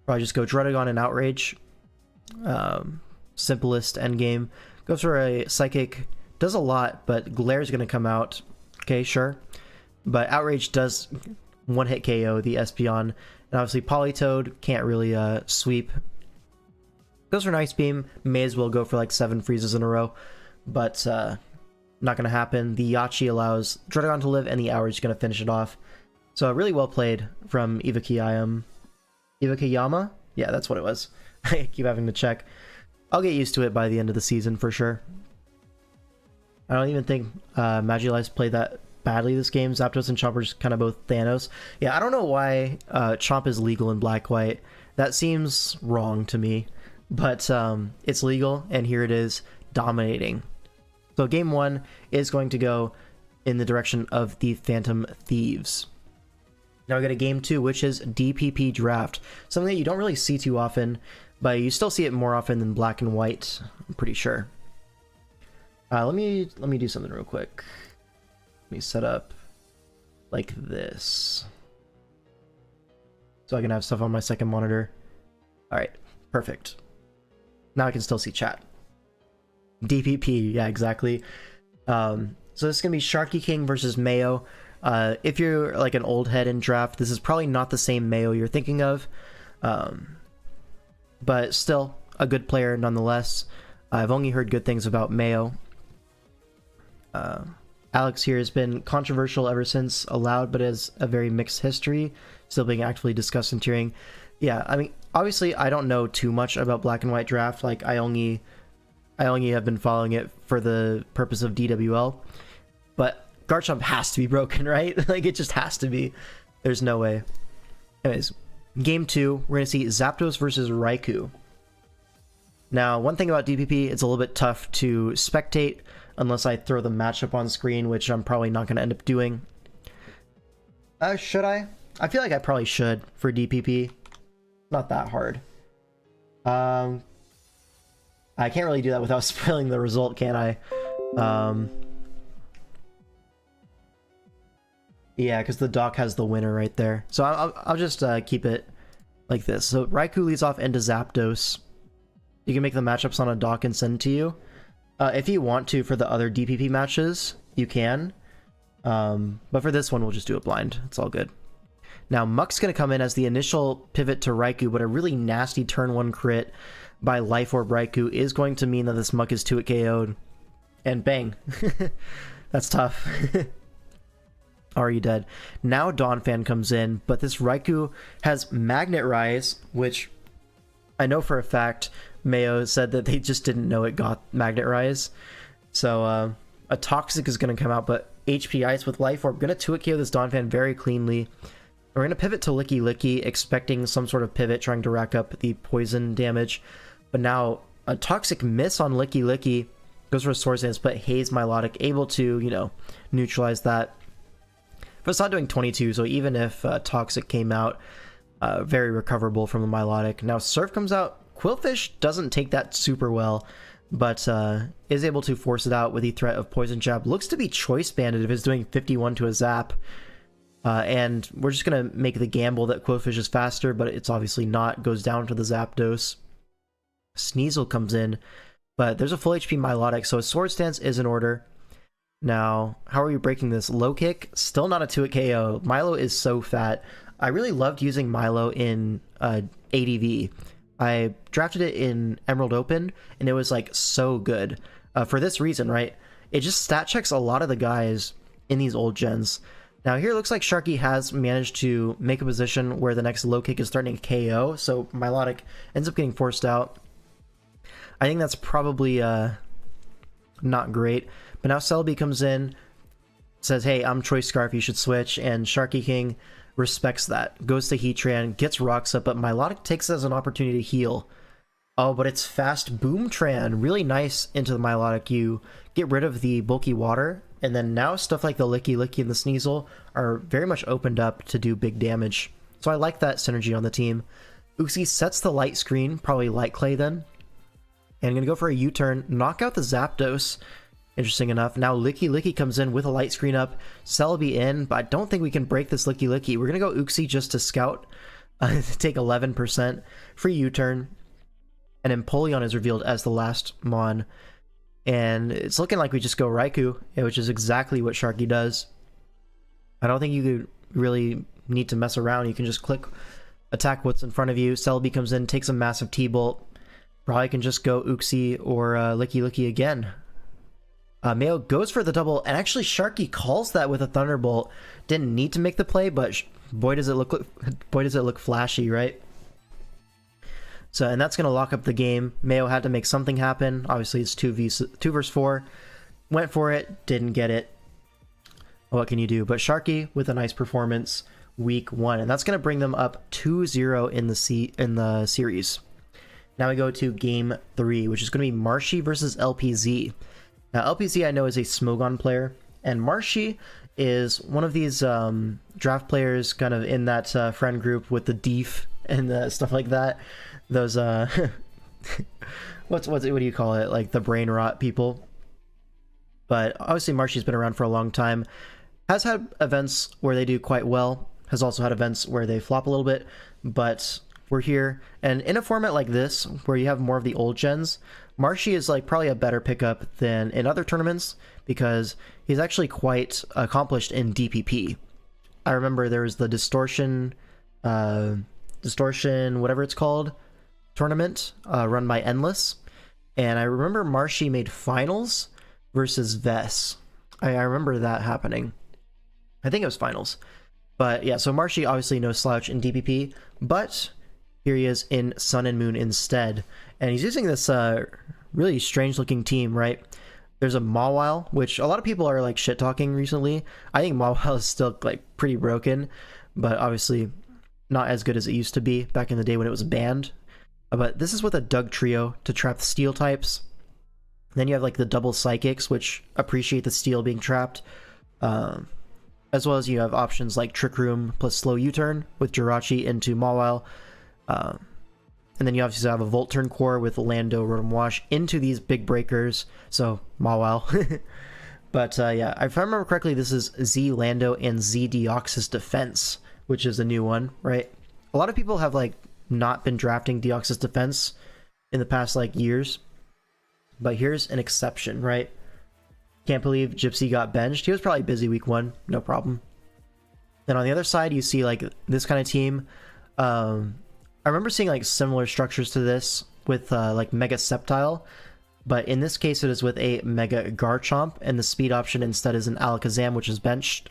Probably just go Druddigon and Outrage. Simplest endgame. Goes for a Psychic. Does a lot, but Glare's going to come out. Okay, sure. But Outrage does one-hit KO the Espeon. And obviously Politoed can't really sweep. Goes for Nice Beam. May as well go for like 7 freezes in a row. But not going to happen. The Yachi allows Druddigon to live, and the Outrage is going to finish it off. So really well played from Ivakiyama. Yeah, that's what it was. I keep having to check. I'll get used to it by the end of the season for sure. I don't even think Magikarp's played that badly this game. Zapdos and Chomp are just kind of both Thanos. Yeah, I don't know why Chomp is legal in Black-White. That seems wrong to me. But it's legal, and here it is, dominating. So game 1 is going to go in the direction of the Phantom Thieves. Now we got a game 2, which is DPP Draft. Something that you don't really see too often, but you still see it more often than Black and White, I'm pretty sure. Let me do something real quick. Let me set up like this, so I can have stuff on my second monitor. Alright, perfect. Now I can still see chat. DPP, yeah, exactly. So this is going to be Sharky King versus Mayo. If you're like an old head in draft, this is probably not the same Mayo you're thinking of. But still a good player nonetheless. I've only heard good things about Mayo. Alex here has been controversial ever since allowed, but has a very mixed history, still being actively discussed in tiering. Yeah, I mean, obviously I don't know too much about Black and White draft. Like I only have been following it for the purpose of DWL. But Garchomp has to be broken, right? Like it just has to be. There's no way. Anyways, game 2, we're gonna see Zapdos versus Raikou. Now, one thing about DPP, it's a little bit tough to spectate unless I throw the matchup on screen, which I'm probably not going to end up doing. Should I? I feel like I probably should for DPP. Not that hard. I can't really do that without spoiling the result, can I? Yeah, because the doc has the winner right there. So I'll just keep it like this. So Raikou leads off into Zapdos. You can make the matchups on a doc and send to you. If you want to for the other DPP matches, you can. But for this one, we'll just do it blind. It's all good. Now, Muck's going to come in as the initial pivot to Raikou, but a really nasty turn 1 crit by Life Orb Raikou is going to mean that this Muck is 2-hit KO'd. And bang. That's tough. Are you dead? Now Donphan comes in, but this Raikou has Magnet Rise, which I know for a fact Mayo said that they just didn't know it got Magnet Rise. So a Toxic is going to come out, but HP Ice with Life Orb. Going to 2-hit KO this Donphan very cleanly. We're going to pivot to Licky Licky, expecting some sort of pivot, trying to rack up the poison damage. But now a Toxic miss on Licky Licky. Goes for a Swords Dance, but Haze Milotic able to, you know, neutralize that. But it's not doing 22, so even if Toxic came out, very recoverable from the Milotic. Now Surf comes out. Quillfish doesn't take that super well, but is able to force it out with the threat of Poison Jab. Looks to be Choice Banded if it's doing 51 to a Zap. And we're just going to make the gamble that Quillfish is faster, but it's obviously not. Goes down to the Zapdos. Sneasel comes in, but there's a full HP Milotic, so a Sword Stance is in order. Now, how are we breaking this? Low Kick, still not a 2-hit KO. Milo is so fat. I really loved using Milo in ADV. I drafted it in Emerald Open, and it was like so good. For this reason, right? It just stat checks a lot of the guys in these old gens. Now here it looks like Sharky has managed to make a position where the next low kick is starting to KO, so Milotic ends up getting forced out. I think that's probably not great. But now Celebi comes in, says, hey, I'm Choice Scarf, you should switch, and Sharky King respects that. Goes to Heatran, gets rocks up, but Milotic takes it as an opportunity to heal. Oh, but it's fast Boomtran. Really nice into the Milotic. You get rid of the bulky water, and then now stuff like the Licky Licky and the Sneasel are very much opened up to do big damage. So I like that synergy on the team. Uxie sets the light screen, probably Light Clay then. And I'm going to go for a U-turn, knock out the Zapdos. Interesting enough. Now Licky Licky comes in with a light screen up. Celebi in, but I don't think we can break this Licky Licky. We're going to go Uxie just to scout. Take 11%. Free U-turn. And Empoleon is revealed as the last Mon. And it's looking like we just go Raikou, which is exactly what Sharky does. I don't think you really need to mess around. You can just click attack what's in front of you. Celebi comes in, takes a massive T-Bolt. Probably can just go Uxie or Licky Licky again. Mayo goes for the double, and actually Sharky calls that with a Thunderbolt. Didn't need to make the play, but boy does it look flashy, right? So, and that's going to lock up the game. Mayo had to make something happen. Obviously, it's 2 versus 4. Went for it, didn't get it. What can you do? But Sharky with a nice performance, week 1, and that's going to bring them up 2-0 in the series. Now we go to game 3, which is going to be Marshy versus LPZ. Now, LPZ I know is a Smogon player, and Marshy is one of these draft players kind of in that friend group with the Deef and stuff like that. Those what do you call it, like the brain rot people. But obviously Marshy's been around for a long time, has had events where they do quite well, has also had events where they flop a little bit, but we're here. And in a format like this where you have more of the old gens, Marshy is like probably a better pickup than in other tournaments because he's actually quite accomplished in DPP. I remember there was the distortion whatever it's called tournament run by Endless, and I remember Marshy made finals versus Vess. I remember that happening. I think it was finals. But yeah, so Marshy obviously no slouch in DPP, but here he is in Sun and Moon instead, and he's using this really strange looking team, right? There's a Mawile, which a lot of people are like shit talking recently. I think Mawile is still like pretty broken, but obviously not as good as it used to be back in the day when it was banned. But this is with a Doug Trio to trap the steel types. Then you have like the double Psychics, which appreciate the steel being trapped. As well as you have options like Trick Room plus Slow U-Turn with Jirachi into Mawile. And then you obviously have a Volt Turn Core with Lando, Rotom Wash into these big breakers. So Mawile. But yeah, if I remember correctly, this is Z Lando and Z Deoxys Defense, which is a new one, right? A lot of people have like not been drafting Deoxys Defense in the past like years, but here's an exception, right? Can't believe Gypsy got benched. He was probably busy week 1, no problem. Then on the other side, you see like this kind of team. I remember seeing like similar structures to this with like Mega Sceptile, but in this case it is with a Mega Garchomp, and the speed option instead is an Alakazam, which is benched.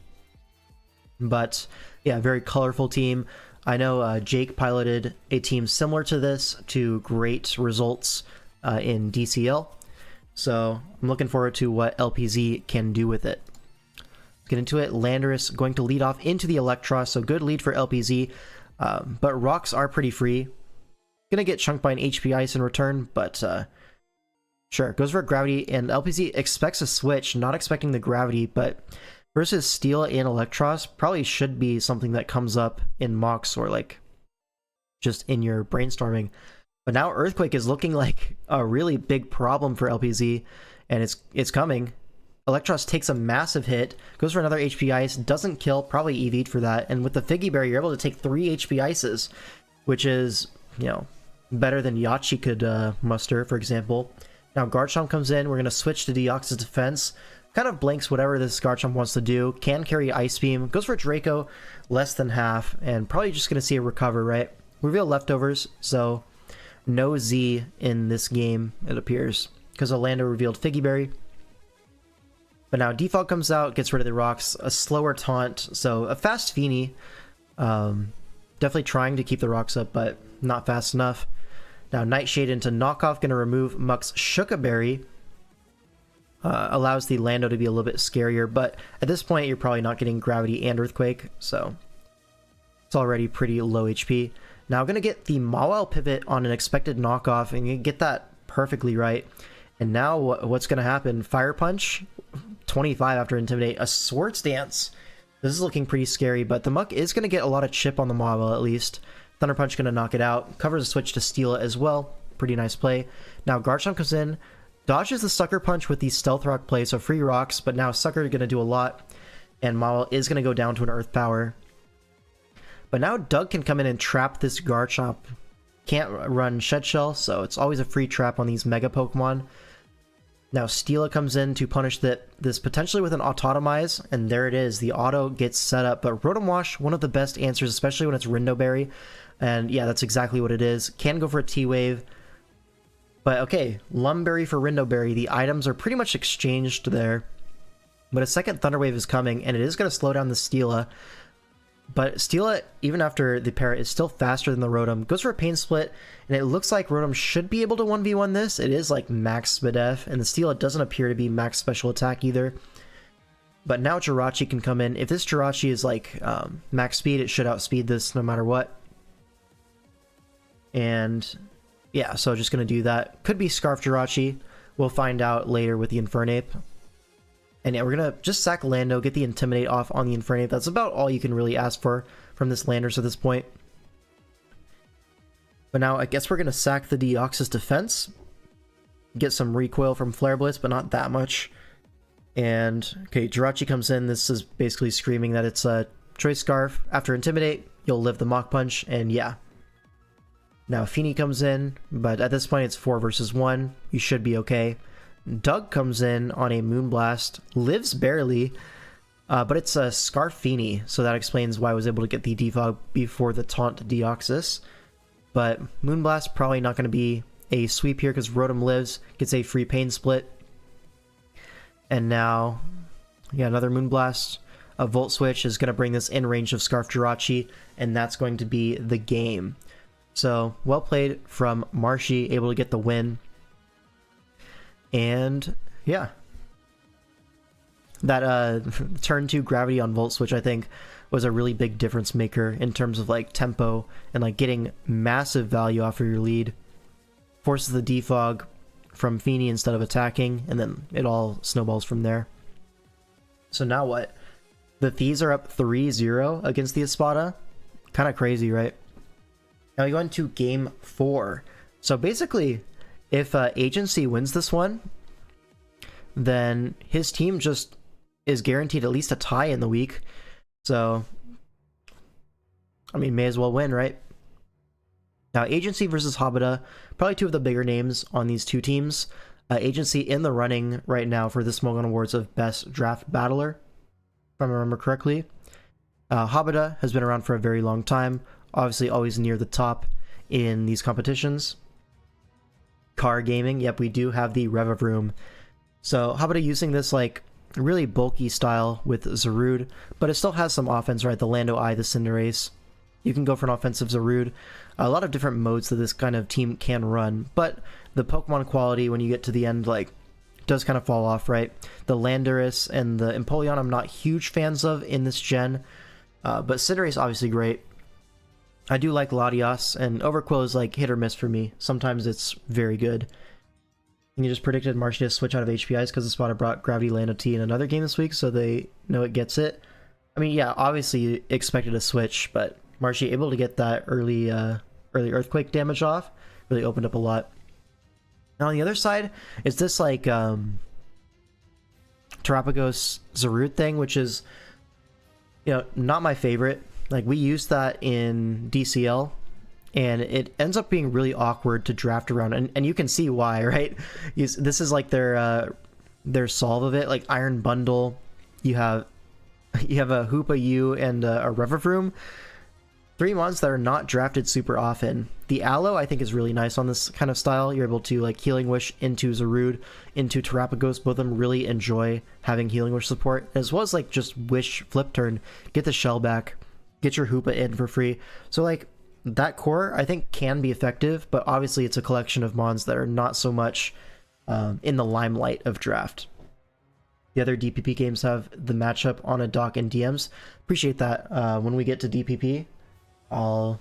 But yeah, very colorful team. I know Jake piloted a team similar to this to great results in DCL. So I'm looking forward to what LPZ can do with it. Let's get into it. Landorus going to lead off into the Electros, so good lead for LPZ. But rocks are pretty free. Gonna get chunked by an HP Ice in return, but sure. Goes for Gravity, and LPZ expects a switch, not expecting the Gravity, but versus Steel and Electros probably should be something that comes up in mocks or like just in your brainstorming. But now Earthquake is looking like a really big problem for LPZ, and it's coming. Electros takes a massive hit, goes for another HP Ice, doesn't kill, probably EV'd for that, and with the Figgy Berry, you're able to take 3 HP Ices, which is, you know, better than Yachi could muster, for example. Now Garchomp comes in, we're going to switch to Deoxys Defense, kind of blanks whatever this Garchomp wants to do, can carry Ice Beam, goes for Draco, less than half, and probably just going to see a recover, right? Reveal leftovers, so no Z in this game, it appears, because Orlando revealed Figgy Berry. But now Default comes out, gets rid of the rocks, a slower Taunt, so a fast Feeny. Definitely trying to keep the rocks up, but not fast enough. Now Nightshade into Knockoff, going to remove Muck's Shuka Berry. Allows the Lando to be a little bit scarier, but at this point you're probably not getting Gravity and Earthquake, so it's already pretty low HP. Now going to get the Mawile pivot on an expected knockoff, and you get that perfectly right. And now what's going to happen? Fire Punch, 25 after Intimidate, a Swords Dance. This is looking pretty scary, but the Muck is going to get a lot of chip on the Mawile at least. Thunder Punch going to knock it out. Covers a switch to steal it as well. Pretty nice play. Now Garchomp comes in, dodges the Sucker Punch with the Stealth Rock play, so free rocks, but now Sucker is going to do a lot, and Mawile is going to go down to an Earth Power. But now Doug can come in and trap this Garchomp. Can't run Shed Shell, so it's always a free trap on these Mega Pokemon. Now Steela comes in to punish this potentially with an Autotomize, and there it is. The auto gets set up, but Rotom Wash, one of the best answers, especially when it's Rindoberry. And yeah, that's exactly what it is. Can go for a T-Wave. But okay, Lumberry for Rindoberry. The items are pretty much exchanged there. But a second Thunder Wave is coming, and it is going to slow down the Steela. But Steela, even after the parrot, is still faster than the Rotom. Goes for a Pain Split, and it looks like Rotom should be able to 1v1 this. It is like max Spadef, and the Steela doesn't appear to be max special attack either. But now Jirachi can come in. If this Jirachi is like max speed, it should outspeed this no matter what. And yeah, so just going to do that. Could be Scarf Jirachi. We'll find out later with the Infernape. And yeah, we're going to just sack Lando, get the Intimidate off on the Infernape. That's about all you can really ask for from this Landers at this point. But now I guess we're going to sack the Deoxys Defense. Get some recoil from Flare Blitz, but not that much. And okay, Jirachi comes in. This is basically screaming that it's a Choice Scarf. After Intimidate, you'll live the Mach Punch, and yeah. Now Feeny comes in, but at this point it's 4 versus 1. You should be okay. Doug comes in on a Moonblast, lives barely, but it's a Scarf Feeny, so that explains why I was able to get the Defog before the Taunt Deoxys. But Moonblast probably not going to be a sweep here because Rotom lives, gets a free Pain Split. And now, yeah, another Moonblast. A Volt Switch is going to bring this in range of Scarf Jirachi, and that's going to be the game. So, well played from Marshy, able to get the win. And yeah, that turn 2 gravity on Volt Switch I think was a really big difference maker in terms of like tempo and like getting massive value off of your lead. Forces the defog from Feeny instead of attacking, and then it all snowballs from there. So now what? The Thieves are up 3-0 against the Espada. Kind of crazy, right? Now we go into game 4. So basically, if Agency wins this one, then his team just is guaranteed at least a tie in the week. So, I mean, may as well win, right? Now, Agency versus Habita, probably two of the bigger names on these two teams. Agency in the running right now for the Smogon Awards of Best Draft Battler, if I remember correctly. Habita has been around for a very long time, obviously always near the top in these competitions. Car Gaming, yep, we do have the Revavroom. So Habita using this like really bulky style with Zarude, but it still has some offense, right? The Lando Eye, the Cinderace. You can go for an offensive Zarude. A lot of different modes that this kind of team can run, but the Pokemon quality when you get to the end like does kind of fall off, right? The Landorus and the Empoleon I'm not huge fans of in this gen, but Cinderace obviously great. I do like Latias, and Overqwil is like hit or miss for me. Sometimes it's very good. And you just predicted Marshy to switch out of HPIs because the Spotter brought Gravity Lando T in another game this week, so they know it gets it. I mean, yeah, obviously you expected a switch, but Marshy able to get that early Earthquake damage off really opened up a lot. Now on the other side is this like Terapagos Zarude thing, which is, you know, not my favorite. Like, we used that in DCL, and it ends up being really awkward to draft around, and you can see why, right? This is like their solve of it, like Iron Bundle. You have a Hoopa U and a Revavroom. 3 mons that are not drafted super often. The Aloe I think is really nice on this kind of style. You're able to like Healing Wish into Zarude, into Terapagos. Both of them really enjoy having Healing Wish support, as well as like just Wish Flip Turn, get the shell back, get your Hoopa in for free. So like that core I think can be effective, but obviously it's a collection of mons that are not so much in the limelight of draft. The other DPP games have the matchup on a dock and DMs. Appreciate that when we get to DPP. I'll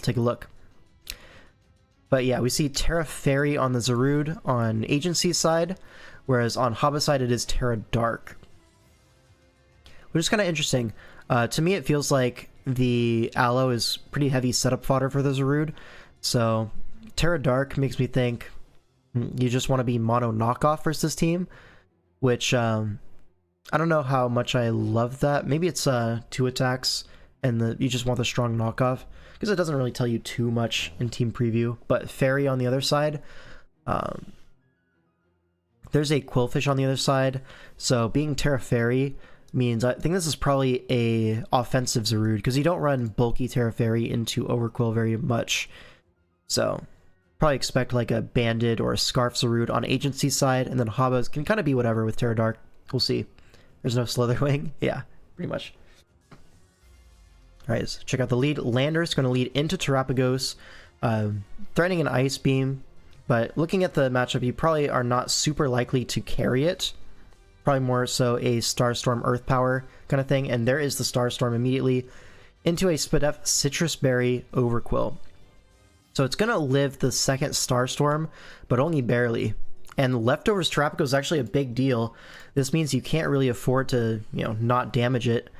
take a look. But yeah, we see Terra Fairy on the Zarude on Agency side, whereas on Haba side it is Terra Dark. Which is kind of interesting. To me it feels like the Aloe is pretty heavy setup fodder for the Zarude. So Terra Dark makes me think you just want to be mono knockoff versus this team, which I don't know how much I love that. Maybe it's 2 attacks and you just want the strong knockoff, because it doesn't really tell you too much in team preview. But Fairy on the other side, there's a Quillfish on the other side, so being Terra Fairy means I think this is probably a offensive Zarude, because you don't run bulky Terra Fairy into Overquill very much. So probably expect like a Banded or a Scarf Zarude on Agency side, and then Habas can kind of be whatever with Terra Dark. We'll see. There's no Slitherwing. Yeah, pretty much. Alright, so check out the lead. Lander's going to lead into Terrapagos, threatening an Ice Beam, but looking at the matchup, you probably are not super likely to carry it. Probably more so a Starstorm Earth Power kind of thing, and there is the Starstorm immediately into a Spadef Citrus Berry Overquill. So it's going to live the second Starstorm, but only barely. And Leftovers Terrapagos is actually a big deal. This means you can't really afford to, not damage it.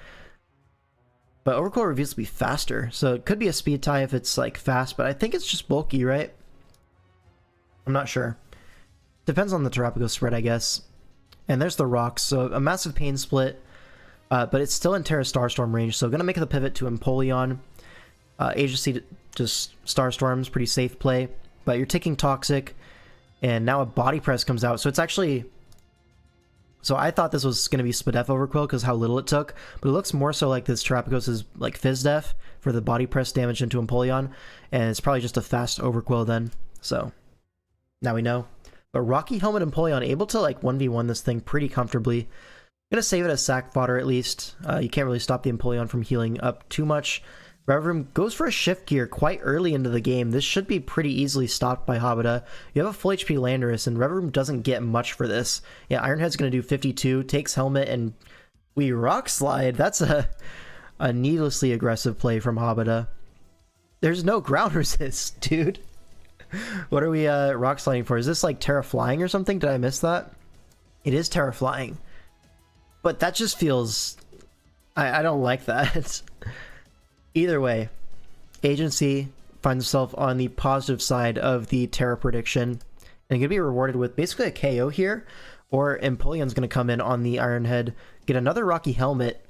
But Overquill reveals to be faster, so it could be a speed tie if it's like fast, but I think it's just bulky, right? I'm not sure. Depends on the Terrapagos spread, I guess. And there's the rocks, so a massive Pain Split, but it's still in Terra Starstorm range, so gonna make the pivot to Empoleon. Agency just Starstorm's pretty safe play, but you're taking Toxic, and now a Body Press comes out, so it's actually... So I thought this was going to be Spadef Overquill because how little it took, but it looks more so like this Terrapagos is like Fizdef for the Body Press damage into Empoleon, and it's probably just a fast Overquill then, so now we know. But Rocky Helmet Empoleon able to like 1v1 this thing pretty comfortably. Gonna save it as sack fodder at least. You can't really stop the Empoleon from healing up too much. Revroom goes for a Shift Gear quite early into the game. This should be pretty easily stopped by Habita. You have a full HP Landorus, and Revroom doesn't get much for this. Yeah, Ironhead's going to do 52, takes Helmet, and we Rock Slide. That's a needlessly aggressive play from Habita. There's no ground resist, dude. What are we Rock Sliding for? Is this like Terra Flying or something? Did I miss that? It is Terra Flying. But that just feels... I don't like that. Either way, Agency finds itself on the positive side of the Terra prediction, and going to be rewarded with basically a KO here, or Empoleon's going to come in on the Ironhead, get another Rocky Helmet.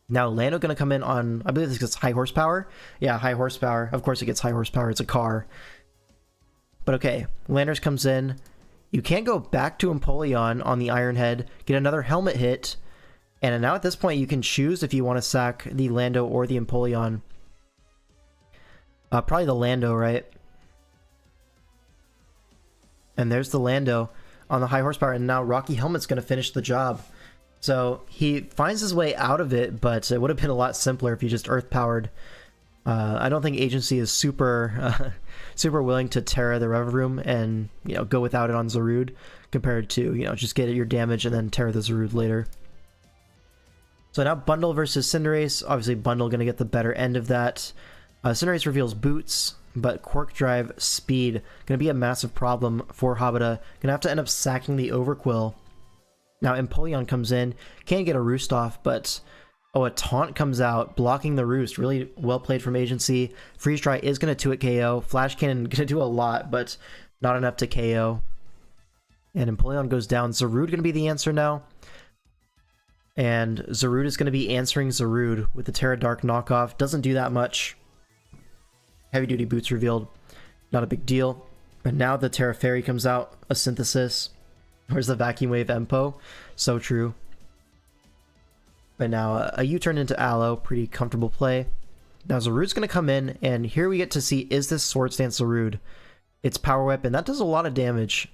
Now Lando going to come in on, I believe this gets high horsepower. Yeah, high horsepower. Of course it gets high horsepower, it's a car. But okay, Landers comes in. You can't go back to Empoleon on the Ironhead, get another helmet hit, and now at this point you can choose if you want to sack the Lando or the Empoleon. Probably the Lando, right? And there's the Lando on the high horsepower, and now Rocky Helmet's going to finish the job. So he finds his way out of it, but it would have been a lot simpler if he just Earth Powered. I don't think Agency is super super willing to Terra the Revroom and go without it on Zarude, compared to just get your damage and then Terra the Zarude later. So now Bundle versus Cinderace. Obviously Bundle going to get the better end of that. Cinderace reveals Boots, but Quark Drive Speed going to be a massive problem for Habita. Going to have to end up sacking the Overquill. Now Empoleon comes in, can't get a Roost off, but a Taunt comes out, blocking the Roost. Really well played from Agency. Freeze Dry is going to 2-hit KO. Flash Cannon going to do a lot, but not enough to KO. And Empoleon goes down. Zarude going to be the answer now. And Zarude is going to be answering Zarude with the Terra Dark knockoff. Doesn't do that much. Heavy Duty Boots revealed. Not a big deal. But now the Terra Fairy comes out. A Synthesis. Where's the Vacuum Wave Empo? So true. But now a U-turn into Aloe. Pretty comfortable play. Now Zarude's going to come in. And here we get to see, is this Swords Dance Zarude? It's Power Whip. And that does a lot of damage.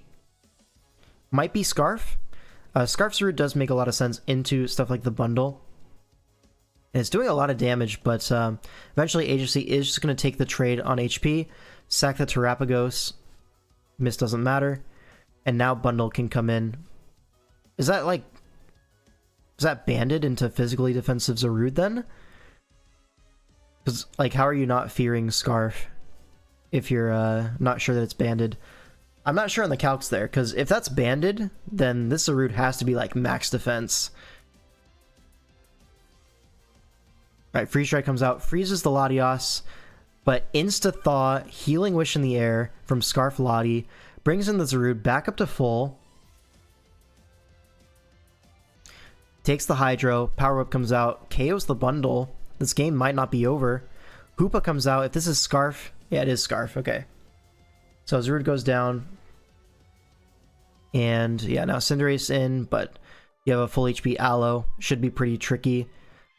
Might be Scarf. Scarf Zarude does make a lot of sense into stuff like the Bundle. And it's doing a lot of damage, but eventually Agency is just going to take the trade on HP, sack the Terrapagos. Miss doesn't matter. And now Bundle can come in. Is that banded into physically defensive Zarude then? Because, like, how are you not fearing Scarf if you're not sure that it's banded? I'm not sure on the calcs there, because if that's banded, then this Zarude has to be, like, max defense. Alright, Freeze Strike comes out, freezes the Latios, but Insta-Thaw, Healing Wish in the air from Scarf Lati, brings in the Zarude back up to full. Takes the Hydro, Power Whip comes out, KOs the bundle. This game might not be over. Hoopa comes out. If this is Scarf, yeah, it is Scarf. Okay. So Zarude goes down. And yeah, now Cinderace in, but you have a full HP Aloe. Should be pretty tricky.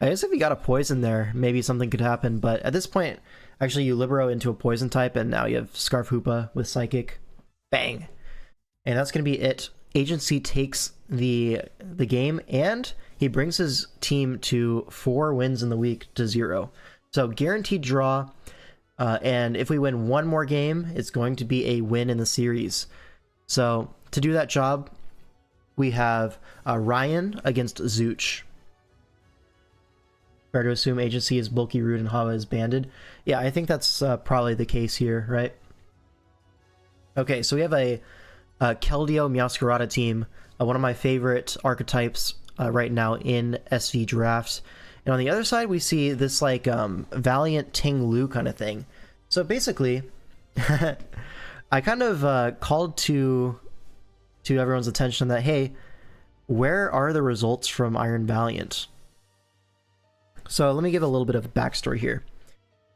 I guess if you got a Poison there, maybe something could happen. But at this point, actually you Libero into a Poison type, and now you have Scarf Hoopa with Psychic. Bang. And that's going to be it. Agency takes the game, and he brings his team to 4 wins in the week to 0. So guaranteed draw, and if we win one more game, it's going to be a win in the series. So to do that job, we have Ryan against Zooch. Fair to assume Agency is bulky, rude, and Hava is banded. Yeah, I think that's probably the case here, right? Okay, so we have a Keldeo Meowscarada team, one of my favorite archetypes right now in SV drafts. And on the other side, we see this like Valiant Ting Lu kind of thing. So basically, I kind of called to everyone's attention that, hey, where are the results from Iron Valiant? So let me give a little bit of a backstory here,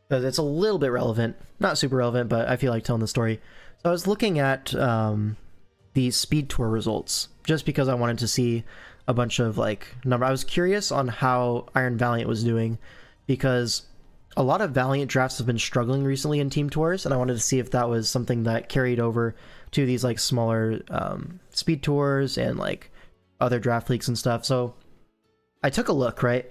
because it's a little bit relevant. Not super relevant, but I feel like telling the story. So I was looking at the Speed Tour results, just because I wanted to see a bunch of like number. I was curious on how Iron Valiant was doing, because a lot of Valiant drafts have been struggling recently in Team Tours, and I wanted to see if that was something that carried over to these like smaller Speed Tours and like other draft leagues and stuff. So I took a look, right?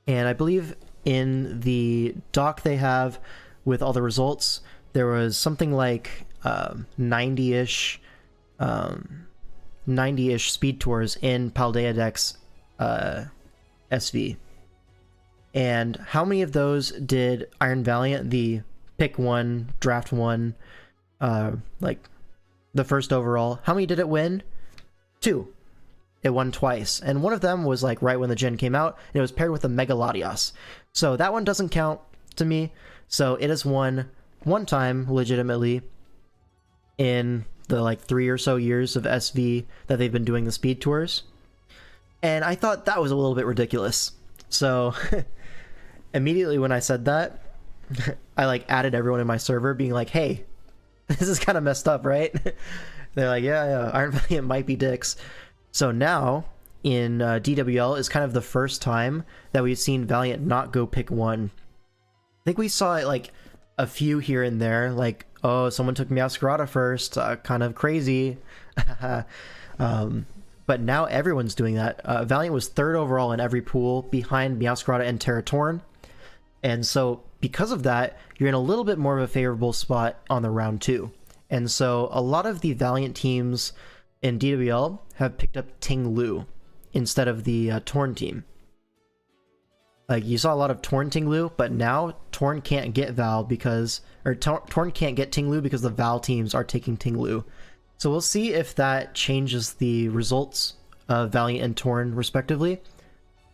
And I believe in the doc they have with all the results, there was something like 90-ish Speed Tours in Paldea Dex SV. And how many of those did Iron Valiant, the pick 1, draft 1, like the first overall, how many did it win? 2. It won twice, and one of them was like right when the gen came out, and it was paired with a Mega Latios. So that one doesn't count to me. So it has won one time legitimately in the like 3 or so years of SV that they've been doing the Speed Tours. And I thought that was a little bit ridiculous. So immediately when I said that, I like added everyone in my server being like, hey, this is kind of messed up, right? They're like, yeah, Iron Valiant might be dicks. So now in DWL is kind of the first time that we've seen Valiant not go pick 1. I think we saw it like a few here and there, like, oh, someone took Meowscarada first, kind of crazy. But now everyone's doing that. Valiant was 3rd overall in every pool, behind Meowscarada and Terratorn. And so because of that, you're in a little bit more of a favorable spot on the round 2. And so a lot of the Valiant teams in DWL have picked up Ting Lu instead of the Torn team. Like, you saw a lot of Torn Ting Lu, but now Torn can't get Val because, or Torn can't get Ting Lu because the Val teams are taking Ting Lu. So we'll see if that changes the results of Valiant and Torn respectively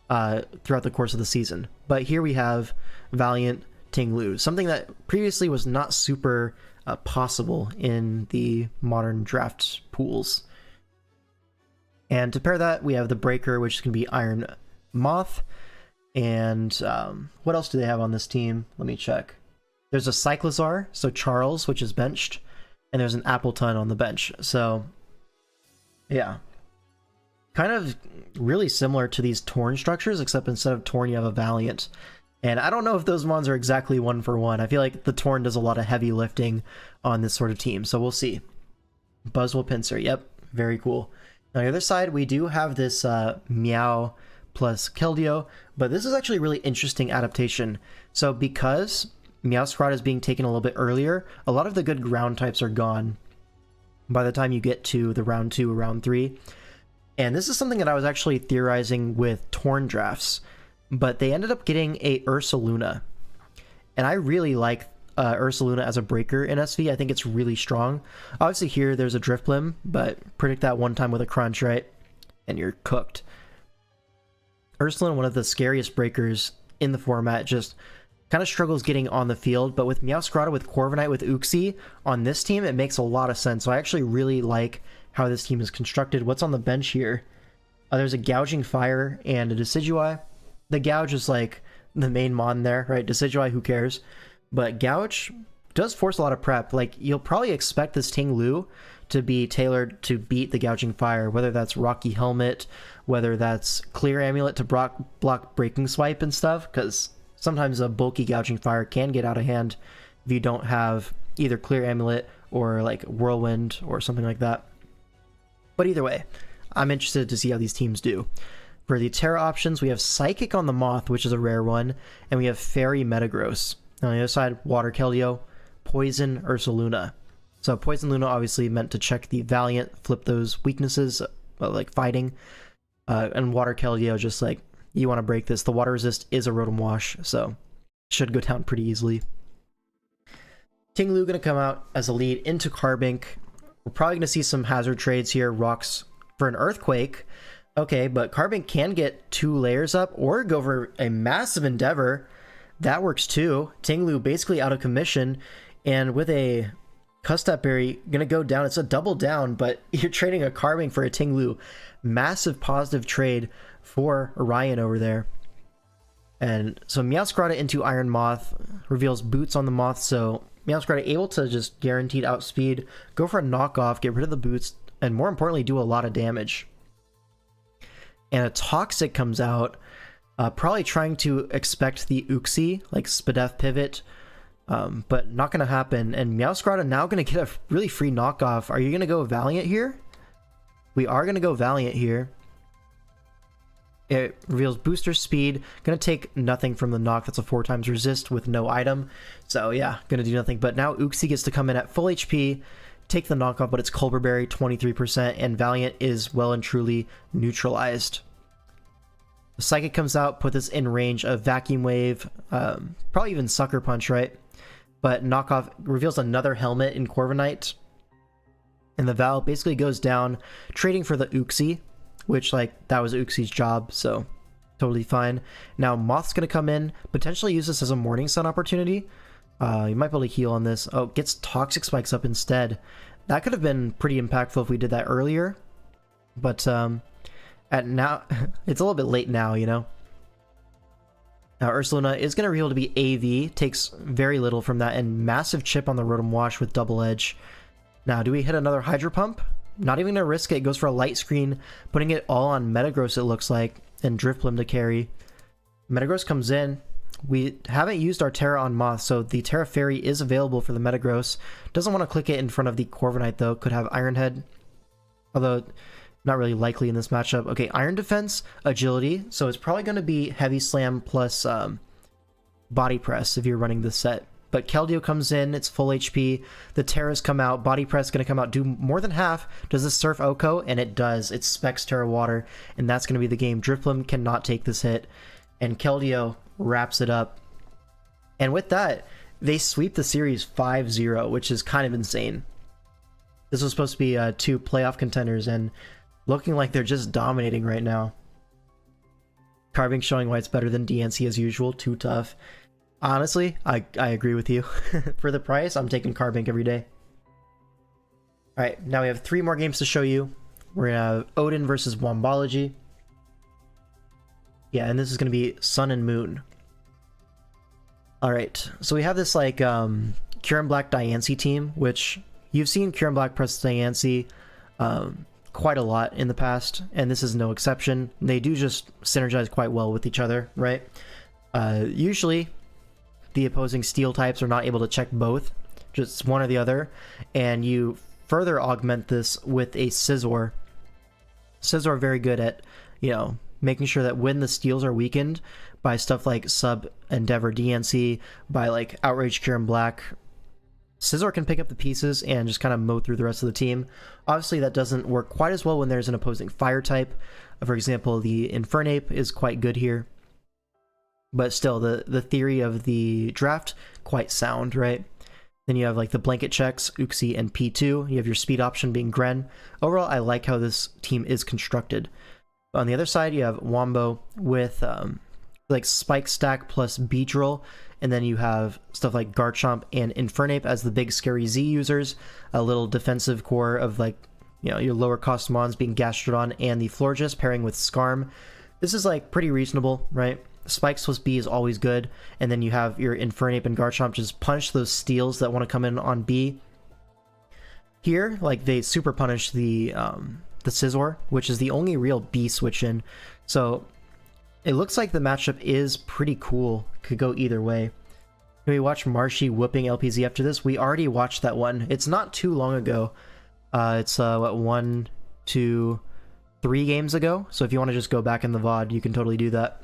throughout the course of the season. But here we have Valiant Ting Lu, something that previously was not super possible in the modern draft pools. And to pair that, we have the Breaker, which can be Iron Moth. And what else do they have on this team? Let me check. There's a Cyclizar, so Charles, which is benched. And there's an Appleton on the bench. So, yeah. Kind of really similar to these Torn structures, except instead of Torn, you have a Valiant. And I don't know if those mons are exactly 1 for 1. I feel like the Torn does a lot of heavy lifting on this sort of team. So we'll see. Buzzwole Pinsir, yep. Very cool. On the other side, we do have this Meow plus Keldeo, but this is actually a really interesting adaptation. So because Meowscarada is being taken a little bit earlier, a lot of the good ground types are gone by the time you get to the round 2 or round 3. And this is something that I was actually theorizing with Torn drafts, but they ended up getting a Ursaluna. and I really like Ursaluna as a breaker in SV. I think it's really strong. Obviously here there's a Driftblim, but predict that one time with a crunch, right? And you're cooked. Ursaluna, one of the scariest breakers in the format, just kind of struggles getting on the field, but with Meowscarada, with Corviknight, with Uxie on this team, it makes a lot of sense. So I actually really like how this team is constructed. What's on the bench here? There's a Gouging Fire and a Decidueye. The Gouge is like the main mon there, right? Decidueye, who cares? But Gouge does force a lot of prep. Like, you'll probably expect this Ting-Lu to be tailored to beat the Gouging Fire, whether that's Rocky Helmet, whether that's Clear Amulet to block Breaking Swipe and stuff, because sometimes a bulky Gouging Fire can get out of hand if you don't have either Clear Amulet or like Whirlwind or something like that. But either way, I'm interested to see how these teams do. For the Terra options, we have Psychic on the Moth, which is a rare one, and we have Fairy Metagross. On the other side, Water Keldeo, Poison Ursaluna. So Poison Luna obviously meant to check the Valiant, flip those weaknesses, like fighting, and Water Keldeo just like, you want to break this. The water resist is a Rotom Wash, so should go down pretty easily. Ting-Lu going to come out as a lead into Carbink. We're probably going to see some hazard trades here. Rocks for an Earthquake. Okay, but Carbink can get 2 layers up or go for a massive Endeavor. That works too. Ting-Lu basically out of commission, and with a Custap Berry going to go down. It's a double down, but you're trading a Carbink for a Ting-Lu. Massive positive trade for Orion over there. And so Meowscarada into Iron Moth reveals Boots on the Moth, so Meowscarada able to just guaranteed outspeed, go for a knockoff, get rid of the Boots, and more importantly do a lot of damage. And a Toxic comes out, probably trying to expect the Uxie, like Spadef pivot, but not going to happen. And Meowscarada now going to get a really free knockoff. Are you going to go Valiant here? We are going to go Valiant here. It reveals booster speed. Gonna take nothing from the knock. That's a 4x resist with no item. So yeah, gonna do nothing. But now Uxie gets to come in at full HP, take the knockoff, but it's Colbur Berry, 23%, and Valiant is well and truly neutralized. The Psychic comes out, put this in range of Vacuum Wave, probably even Sucker Punch, right? But knockoff reveals another helmet in Corviknight. And the Val basically goes down, trading for the Uxie, which, like, that was Uxie's job, so totally fine. Now Moth's gonna come in, potentially use this as a Morning Sun opportunity. You might be able to heal on this. Oh, gets Toxic Spikes up instead. That could have been pretty impactful if we did that earlier, but at now it's a little bit late now, you know. Now Ursaluna is gonna reveal to be AV, takes very little from that, and massive chip on the Rotom Wash with Double Edge. Now, do we hit another Hydro Pump? Not even gonna risk it. Goes for a Light Screen, putting it all on Metagross, it looks like, and Driftblim to carry. Metagross comes in. We haven't used our Terra on Moth, so the Terra Fairy is available for the Metagross. Doesn't want to click it in front of the Corviknight though. Could have Iron Head, although not really likely in this matchup. Okay, Iron Defense, Agility, so it's probably going to be Heavy Slam plus Body Press if you're running this set. But Keldeo comes in, it's full HP, the Terras come out, Body Press going to come out, do more than half. Does this Surf Oko? And it does. It specs Terra Water, and that's going to be the game. Driftblim cannot take this hit, and Keldeo wraps it up. And with that, they sweep the series 5-0, which is kind of insane. This was supposed to be 2 playoff contenders, and looking like they're just dominating right now. Carbink showing why it's better than DNC as usual, too tough. Honestly, I agree with you. For the price, I'm taking Carbink every day. Alright, now we have 3 more games to show you. We're gonna have Odin versus Wombology. Yeah, and this is gonna be Sun and Moon. Alright, so we have this like Kyurem Black Diancie team, which you've seen Kyurem Black press Diancie quite a lot in the past, and this is no exception. They do just synergize quite well with each other, right? Usually the opposing steel types are not able to check both, just one or the other, and you further augment this with a Scizor. Scizor are very good at, you know, making sure that when the steels are weakened by stuff like Sub Endeavor DNC, by like Outrage Kyurem Black, Scizor can pick up the pieces and just kind of mow through the rest of the team. Obviously that doesn't work quite as well when there's an opposing fire type. For example, the Infernape is quite good here. But still, the theory of the draft, quite sound, right? Then you have like the blanket checks, Uxie and P2. You have your speed option being Gren. Overall, I like how this team is constructed. On the other side, you have Wombo with like Spike Stack plus Beedrill, and then you have stuff like Garchomp and Infernape as the big scary Z users. A little defensive core of like, you know, your lower cost mons being Gastrodon and the Florges pairing with Skarm. This is like pretty reasonable, right? Spikes plus B is always good, and then you have your Infernape and Garchomp just punish those steals that want to come in on B. Here, like they super punish the Scizor, which is the only real B switch in. So it looks like the matchup is pretty cool. Could go either way. Can we watch Marshy whooping LPZ after this? We already watched that one. It's not too long ago. It's what, 1, 2, 3 games ago. So if you want to just go back in the VOD, you can totally do that.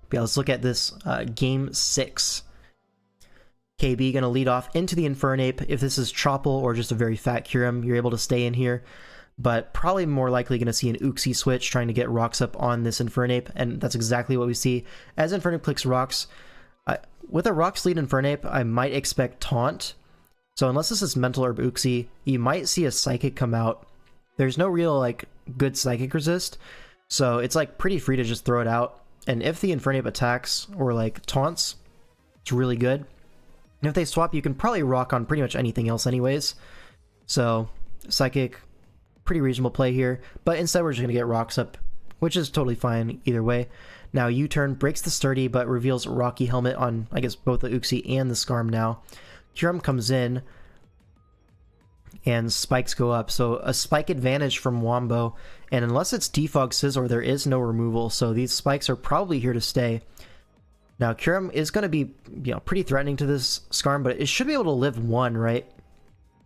Yeah, let's look at this game 6. KB gonna lead off into the Infernape. If this is Chople or just a very fat Kyurem, you're able to stay in here. But probably more likely gonna see an Uxie switch trying to get rocks up on this Infernape, and that's exactly what we see. As Infernape clicks rocks, with a rocks lead Infernape, I might expect Taunt. So unless this is Mental Herb Uxie, you might see a Psychic come out. There's no real like good Psychic resist, so it's like pretty free to just throw it out. And if the Infernape attacks or like taunts, it's really good. And if they swap, you can probably rock on pretty much anything else anyways. So Psychic, pretty reasonable play here. But instead we're just going to get rocks up, which is totally fine either way. Now U-turn breaks the Sturdy, but reveals Rocky Helmet on, I guess, both the Uxie and the Skarm now. Kyurem comes in, and spikes go up. So a spike advantage from Wombo, and unless it's Defog Scizor, there is no removal, so these spikes are probably here to stay. Now Kyurem is going to be, you know, pretty threatening to this Skarm, but it should be able to live 1, right?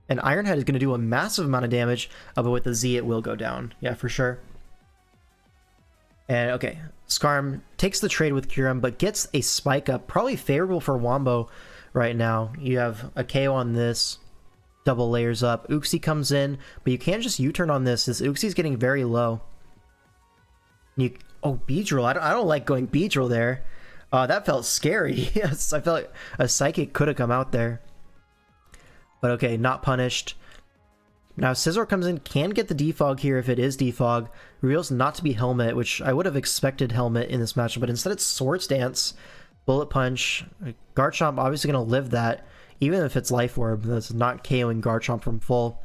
And Iron Head is going to do a massive amount of damage, but with the Z it will go down. Yeah, for sure. And okay, Skarm takes the trade with Kyurem, but gets a spike up, probably favorable for Wombo right now. You have a KO on this, double layers up. Uxie comes in, but you can't just U-turn on this. This Uxie's getting very low. Oh, Beedrill. I don't like going Beedrill there. That felt scary. Yes, I felt like a Psychic could have come out there. But okay, not punished. Now Scizor comes in, can get the defog here if it is defog. Reveals not to be Helmet, which I would have expected Helmet in this matchup, but instead it's Swords Dance, Bullet Punch. Garchomp obviously going to live that, even if it's Life Orb. That's not KOing Garchomp from full.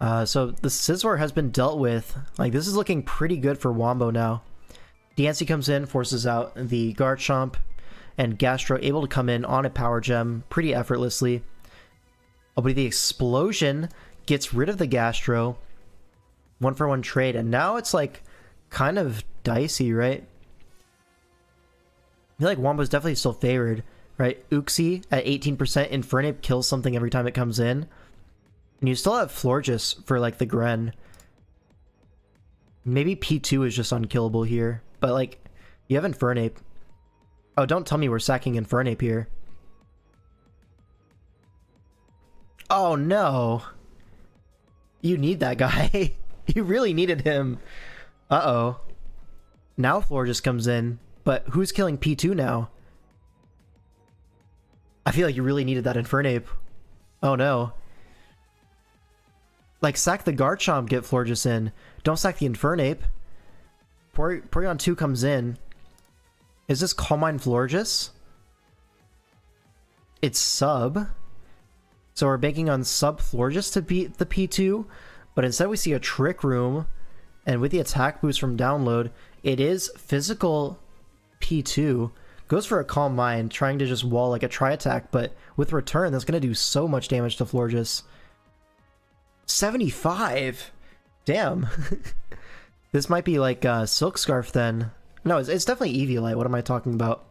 So the Scizor has been dealt with. Like, this is looking pretty good for Wombo now. Diancie comes in, forces out the Garchomp, and Gastro able to come in on a Power Gem pretty effortlessly. Oh, but the Explosion gets rid of the Gastro. 1-for-1 trade, and now it's like kind of dicey, right? I feel like Wombo's definitely still favored, right? Uxie at 18%, Infernape kills something every time it comes in. And you still have Florges for like the Gren. Maybe P2 is just unkillable here, but like you have Infernape. Oh, don't tell me we're sacking Infernape here. Oh no. You need that guy. You really needed him. Uh-oh. Now Florges comes in, but who's killing P2 now? I feel like you really needed that Infernape. Oh no. Like, sack the Garchomp, get Florges in. Don't sack the Infernape. Porygon 2 comes in. Is this Calm Mind Florges? It's sub. So we're banking on sub Florges to beat the P2, but instead we see a Trick Room, and with the attack boost from download, it is physical P2. Goes for a Calm Mind, trying to just wall like a Tri-Attack, but with return, that's going to do so much damage to Florges. 75? Damn. This might be like Silk Scarf then. No, it's definitely Eviolite. What am I talking about?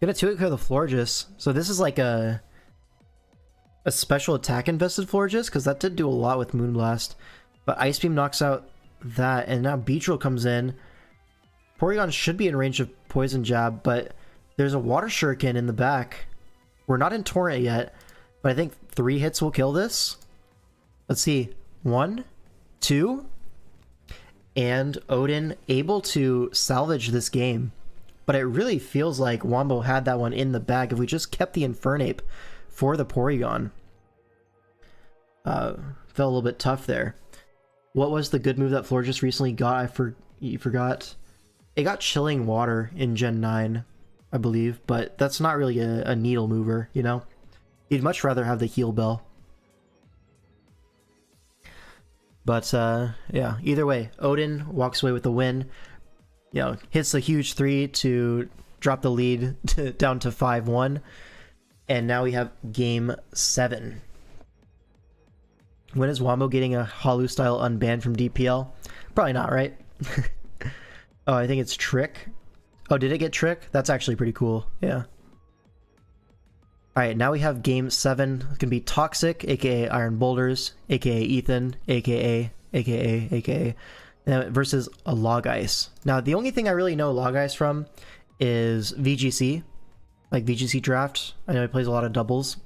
Gonna 2-hit the Florges. So this is like a special attack invested Florges, because that did do a lot with Moonblast. But Ice Beam knocks out that, and now Beedrill comes in. Porygon should be in range of Poison Jab, but there's a Water Shuriken in the back. We're not in Torrent yet, but I think 3 hits will kill this. Let's see. 1, 2. and Odin able to salvage this game. But it really feels like Wombo had that one in the bag if we just kept the Infernape for the Porygon. Felt a little bit tough there. What was the good move that Floor just recently got? You forgot. It got Chilling Water in Gen 9, I believe, but that's not really a needle mover, you know? You'd much rather have the Heal Bell. But, yeah, either way, Odin walks away with the win. You know, hits a huge 3 to drop the lead down to 5-1. And now we have Game 7. When is Wombo getting a Halu style unbanned from DPL? Probably not, right? Oh, I think it's Trick. Oh, did it get Trick? That's actually pretty cool. Yeah. Alright, now we have Game 7. It's going to be Toxic, aka Iron Boulders, aka Ethan, aka versus a Log Ice. Now, the only thing I really know Log Ice from is VGC, like VGC Draft. I know he plays a lot of doubles.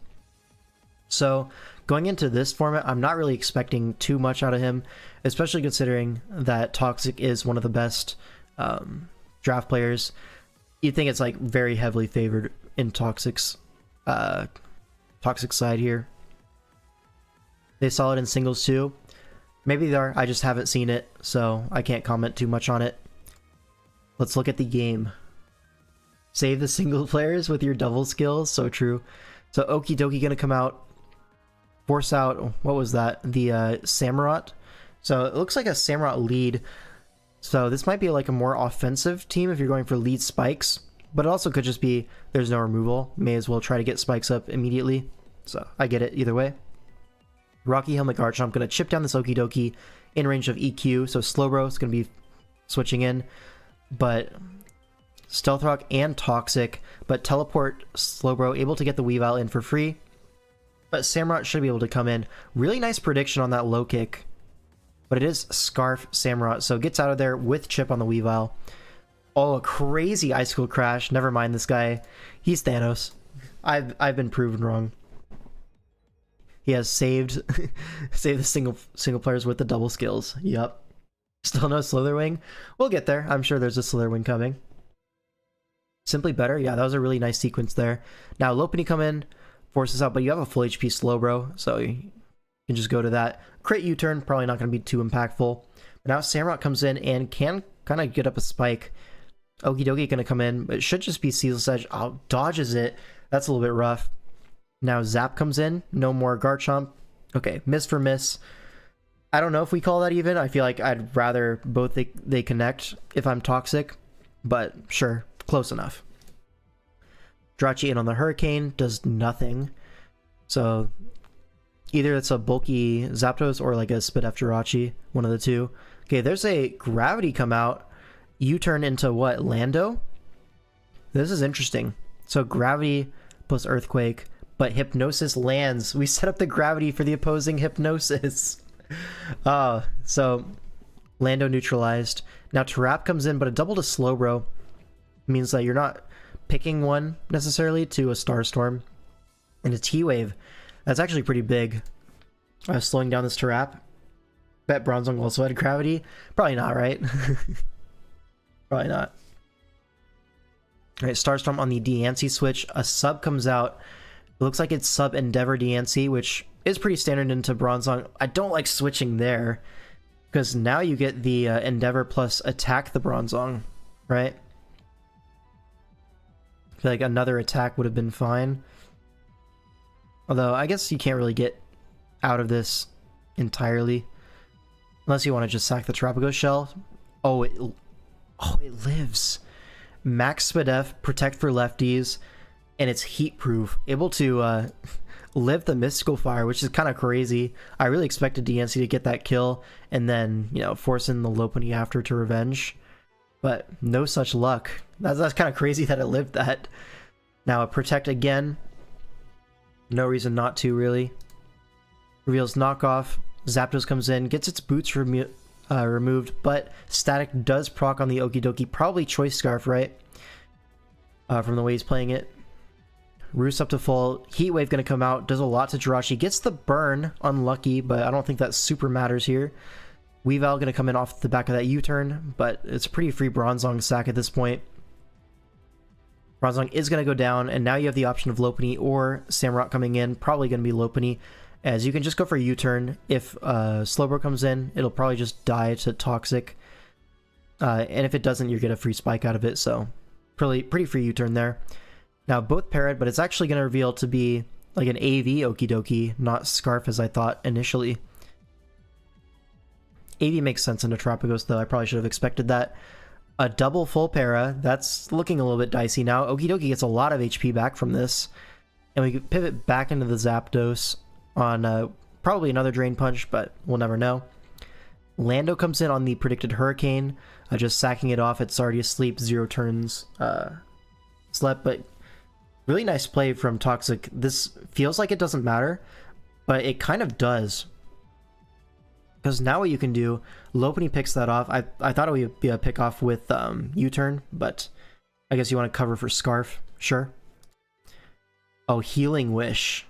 So, going into this format, I'm not really expecting too much out of him, especially considering that Toxic is one of the best draft players. You'd think it's like very heavily favored in Toxic's side here. They saw it in singles too. Maybe they are, I just haven't seen it, so I can't comment too much on it. Let's look at the game. Save the single players with your double skills, so true. So Okie Dokie gonna come out, force out, what was that? The Samurott. So it looks like a Samurott lead. So this might be like a more offensive team if you're going for lead spikes, but it also could just be there's no removal. May as well try to get spikes up immediately. So I get it either way. Rocky Helmet Garchomp going to chip down this Okie Dokie in range of EQ, so Slowbro is going to be switching in, but Stealth Rock and Toxic, but Teleport Slowbro able to get the Weavile in for free, but Samurott should be able to come in. Really nice prediction on that low kick, but it is Scarf Samurott, so gets out of there with Chip on the Weavile. Oh, a crazy Icicle Crash. Never mind this guy. He's Thanos. I've been proven wrong. He has saved the single players with the double skills. Yup. Still no Slitherwing? We'll get there. I'm sure there's a Slitherwing coming. Simply Better? Yeah, that was a really nice sequence there. Now Lopunny come in, forces out, but you have a full HP Slowbro, so you can just go to that. Crit U-turn, probably not going to be too impactful. But now Samurott comes in and can kind of get up a spike. Okie Dokie going to come in, but it should just be Ceaseless Edge. Oh, dodges it. That's a little bit rough. Now Zap comes in. No more Garchomp. Okay, miss for miss. I don't know if we call that even. I feel like I'd rather both they connect if I'm Toxic, but sure, close enough. Jirachi in on the Hurricane, does nothing. So either it's a bulky Zapdos or like a Spit F Jirachi, one of the two. Okay, there's a Gravity come out. U-turn into what? Lando? This is interesting. So Gravity plus Earthquake, but Hypnosis lands. We set up the Gravity for the opposing Hypnosis. So Lando neutralized. Now Trap comes in, but a double to Slowbro means that you're not picking one necessarily to a Starstorm. And a T-Wave. That's actually pretty big. Slowing down this Trap. Bet Bronzong also had Gravity. Probably not, right? Probably not. Alright, Starstorm on the Diancie switch. A sub comes out. It looks like it's sub Endeavor Diancie, which is pretty standard into Bronzong. I don't like switching there, because now you get the Endeavor plus attack the Bronzong, right? I feel like another attack would have been fine. Although, I guess you can't really get out of this entirely. Unless you want to just sack the Tropico Shell. Oh, it lives. Max Spadef, Protect for Lefties, and it's heat proof. Able to live the Mystical Fire, which is kind of crazy. I really expected DNC to get that kill and then, you know, force in the Lopunny after to revenge. But no such luck. That's kind of crazy that it lived that. Now a Protect again. No reason not to, really. Reveals Knockoff. Zapdos comes in, gets its boots removed, but Static does proc on the Okie Dokie. Probably Choice Scarf, right? From the way he's playing it. Roost up to full. Heat Wave gonna come out. Does a lot to Jirachi. Gets the burn. Unlucky, but I don't think that super matters here. Weavile gonna come in off the back of that U-turn, but it's a pretty free Bronzong sack at this point. Bronzong is gonna go down, and now you have the option of Lopunny or Samurott coming in. Probably gonna be Lopunny, as you can just go for a U-turn. If Slowbro comes in, it'll probably just die to Toxic. And if it doesn't, you get a free Spike out of it, so pretty free U-turn there. Now, both Parrot, but it's actually going to reveal to be like an AV Okie Dokie, not Scarf as I thought initially. AV makes sense into Tropicos, though. I probably should have expected that. A double full Para, that's looking a little bit dicey now. Okie Dokie gets a lot of HP back from this. And we could pivot back into the Zapdos on probably another Drain Punch, but we'll never know. Lando comes in on the predicted Hurricane, just sacking it off. It's already asleep, 0 turns slept, but really nice play from Toxic. This feels like it doesn't matter, but it kind of does. Because now what you can do, Lopunny picks that off. I thought it would be a pick off with U-turn, but I guess you want to cover for Scarf. Sure. Oh, Healing Wish.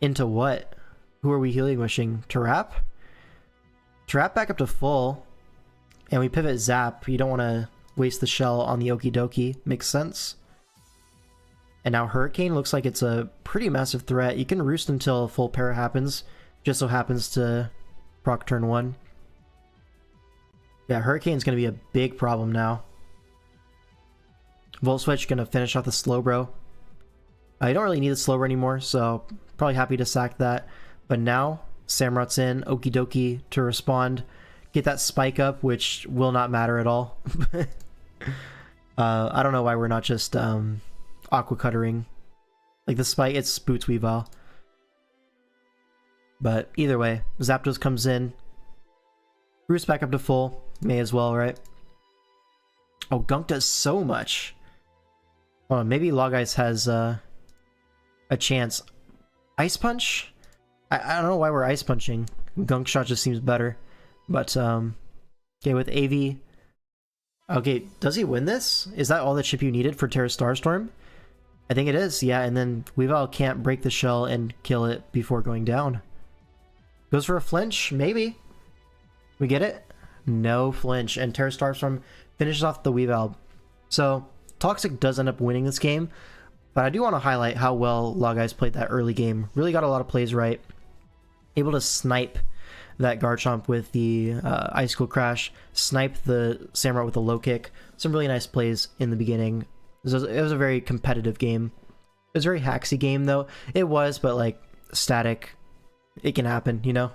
Into what? Who are we Healing Wishing? Tarap? Tarap back up to full, and we pivot Zap. You don't want to waste the shell on the Okie Dokie. Makes sense. And now Hurricane looks like it's a pretty massive threat. You can roost until full Para happens. Just so happens to proc turn 1. Yeah, Hurricane's going to be a big problem now. Volt Switch going to finish off the Slowbro. You don't really need the Slowbro anymore, so probably happy to sack that. But now Samurott's in, Okie Dokie to respond, get that Spike up, which will not matter at all. I don't know why we're not just Aqua Cuttering. Like the Spike, it's Boots Weavile. But either way, Zapdos comes in, Roost back up to full, may as well, right? Oh, Gunk does so much. Oh, maybe Logice has a chance. Ice Punch? I don't know why we're Ice Punching. Gunk Shot just seems better. But, okay, with AV... Okay, does he win this? Is that all the chip you needed for Terra Starstorm? I think it is, yeah, and then Weavile can't break the shell and kill it before going down. Goes for a flinch? Maybe. We get it? No flinch, and Terra Starstorm finishes off the Weavile. So, Toxic does end up winning this game, but I do want to highlight how well Logice played that early game. Really got a lot of plays right. Able to snipe that Garchomp with the Icicle Crash, snipe the Samurott with the low kick. Some really nice plays in the beginning. It was a very competitive game. It was a very hacksy game, though. It was, but like, static. It can happen, you know?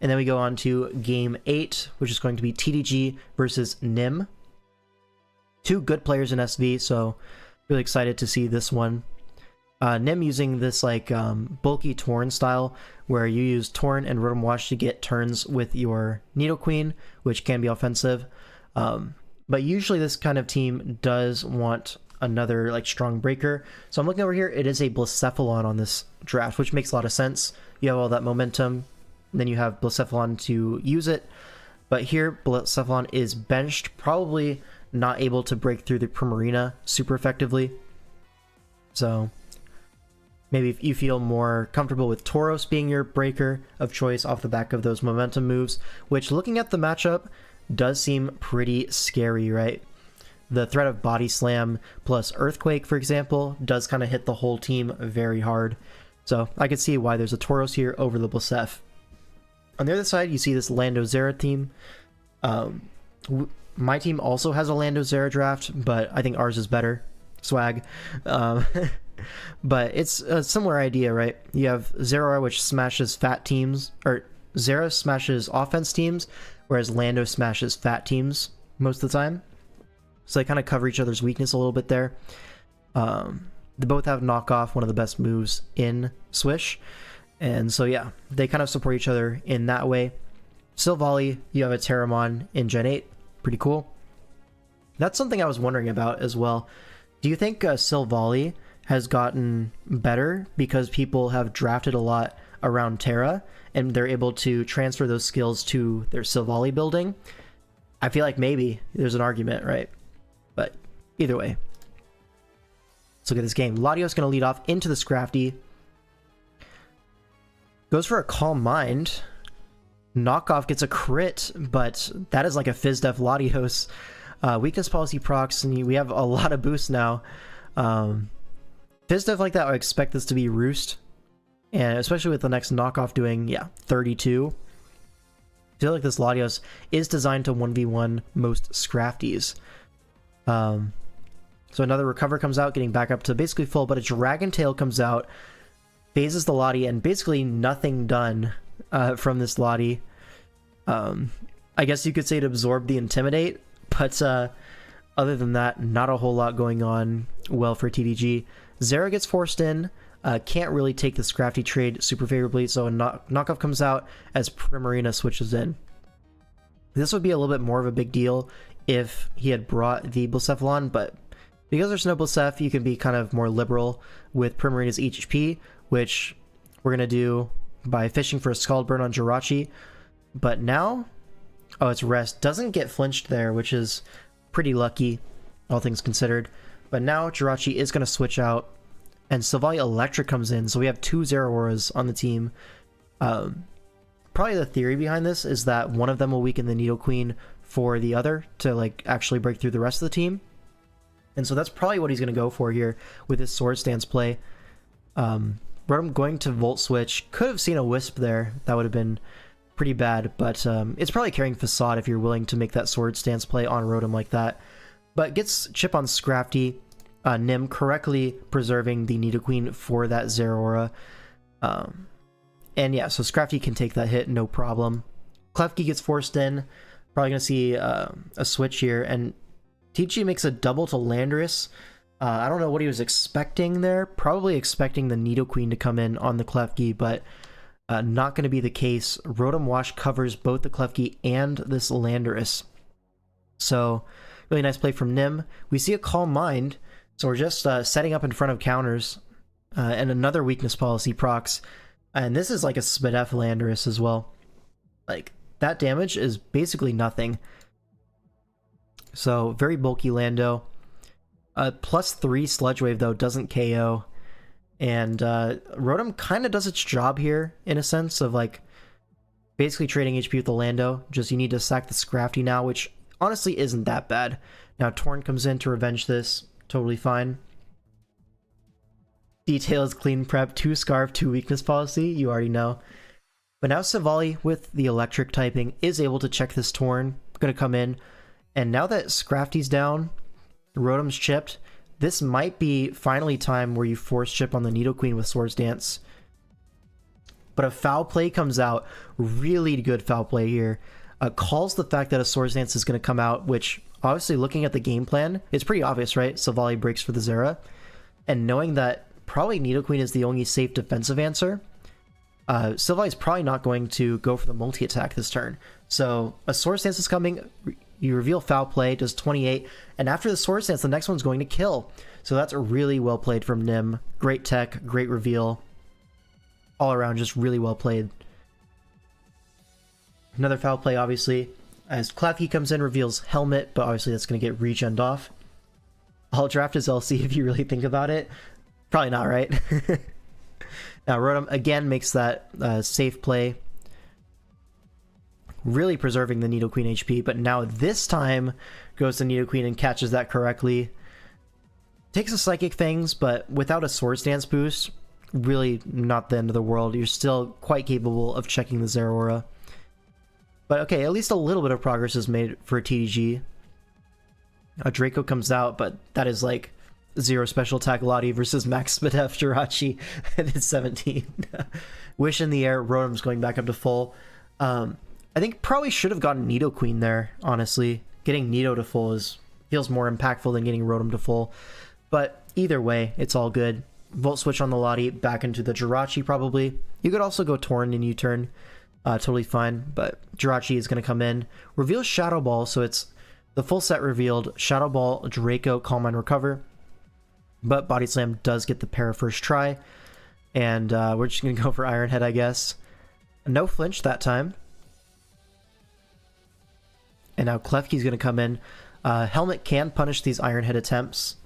And then we go on to Game 8, which is going to be TDG versus Nim. Two good players in SV, so really excited to see this one. Nim using this like bulky Torn style, where you use Torn and Rotom Wash to get turns with your Nidoqueen, which can be offensive. But usually this kind of team does want another like strong breaker. So I'm looking over here, it is a Blacephalon on this draft, which makes a lot of sense. You have all that momentum, then you have Blacephalon to use it. But here, Blacephalon is benched, probably not able to break through the Primarina super effectively. So maybe if you feel more comfortable with Tauros being your breaker of choice off the back of those momentum moves, which looking at the matchup does seem pretty scary, right? The threat of Body Slam plus Earthquake, for example, does kind of hit the whole team very hard. So I could see why there's a Tauros here over the Blacef. On the other side, you see this Lando Zera team. My team also has a Lando Zera draft, but I think ours is better. Swag. But it's a similar idea, right? You have Zeraora, which smashes fat teams, or Zera smashes offense teams, whereas Lando smashes fat teams most of the time. So they kind of cover each other's weakness a little bit there. They both have knockoff, one of the best moves in Swish. And so yeah, they kind of support each other in that way. Silvally, you have a Terramon in Gen 8. Pretty cool. That's something I was wondering about as well. Do you think Silvally has gotten better because people have drafted a lot around Terra and they're able to transfer those skills to their Silvally building? I feel like maybe there's an argument, right? But either way, let's look at this game. Latios going to lead off into the Scrafty. Goes for a Calm Mind. Knockoff gets a crit, but that is like a Fizdef Latios. Weakness policy procs, and we have a lot of boosts now. Fizdef like that, I expect this to be Roost. And especially with the next knockoff doing, yeah, 32. I feel like this Latios is designed to 1v1 most Scrafties. So another Recover comes out, getting back up to basically full, but a Dragon Tail comes out, phases the Lottie, and basically nothing done from this Lottie. I guess you could say to absorb the Intimidate, but other than that, not a whole lot going on well for TDG. Zera gets forced in, can't really take the Scrafty trade super favorably, so a knockoff comes out as Primarina switches in. This would be a little bit more of a big deal if he had brought the Blacephalon, but because there's no Blacef, you can be kind of more liberal with Primarina's HP, which we're going to do by fishing for a Scald Burn on Jirachi. But now, oh, it's Rest. Doesn't get flinched there, which is pretty lucky, all things considered. But now Jirachi is going to switch out, and Sylvalia Electric comes in, so we have 2 Zeraoras on the team. Probably the theory behind this is that one of them will weaken the Nidoqueen for the other to like actually break through the rest of the team. And so that's probably what he's going to go for here with his Sword Stance play. Rotom going to Volt Switch. Could have seen a Wisp there. That would have been pretty bad, but it's probably carrying Facade if you're willing to make that Sword Stance play on Rotom like that. But gets Chip on Scrafty. Nim correctly preserving the Nidoqueen for that Zeraora. And yeah, so Scrafty can take that hit, no problem. Klefki gets forced in. Probably going to see a switch here. And TG makes a double to Landorus. I don't know what he was expecting there. Probably expecting the Nidoqueen to come in on the Klefki, but not going to be the case. Rotom Wash covers both the Klefki and this Landorus. So, really nice play from Nim. We see a Calm Mind, so we're just setting up in front of counters. And another Weakness Policy procs. And this is like a Spadef Landorus as well. Like, that damage is basically nothing. So, very bulky Lando. +3 Sludge Wave, though, doesn't KO. And Rotom kind of does its job here, in a sense, of like basically trading HP with the Lando. Just you need to sack the Scrafty now, which honestly isn't that bad. Now Torn comes in to revenge this. Totally fine. Details, clean prep, 2 Scarf, 2 Weakness Policy. You already know. But now Savali, with the electric typing, is able to check this Torn. Going to come in. And now that Scrafty's down, Rotom's chipped, this might be finally time where you force chip on the Nidoqueen with Swords Dance. But a Foul Play comes out. Really good Foul Play here. Calls the fact that a Swords Dance is going to come out, which, obviously, looking at the game plan, it's pretty obvious, right? Savali breaks for the Zera. And knowing that probably Nidoqueen is the only safe defensive answer, Sylvie's probably not going to go for the multi-attack this turn. So a Swords Dance is coming, you reveal Foul Play, does 28, and after the Swords Dance, the next one's going to kill. So that's really well played from Nim. Great tech, great reveal. All around, just really well played. Another Foul Play, obviously, as Klefki comes in, reveals Helmet, but obviously that's going to get regened off. I'll draft his LC if you really think about it. Probably not, right? Now Rotom again makes that safe play, really preserving the Nidoqueen HP, but now this time goes to Nidoqueen and catches that correctly. Takes a Psychic Fangs, but without a Swords Dance boost, really not the end of the world. You're still quite capable of checking the Zeraora. But okay, at least a little bit of progress is made for TDG. A Draco comes out, but that is like 0 special attack Lottie versus Max Spadef Jirachi at 17. Wish in the air, Rotom's going back up to full. I think probably should have gotten Nidoqueen there, honestly. Getting Nido to full feels more impactful than getting Rotom to full. But either way, it's all good. Volt Switch on the Lottie, back into the Jirachi probably. You could also go Torn and U-turn. Totally fine, but Jirachi is going to come in. Reveal Shadow Ball, so it's the full set revealed. Shadow Ball, Draco, Calm Mind, Recover. But Body Slam does get the para first try. And we're just going to go for Iron Head, I guess. No flinch that time. And now Klefki's going to come in. Helmet can punish these Iron Head attempts.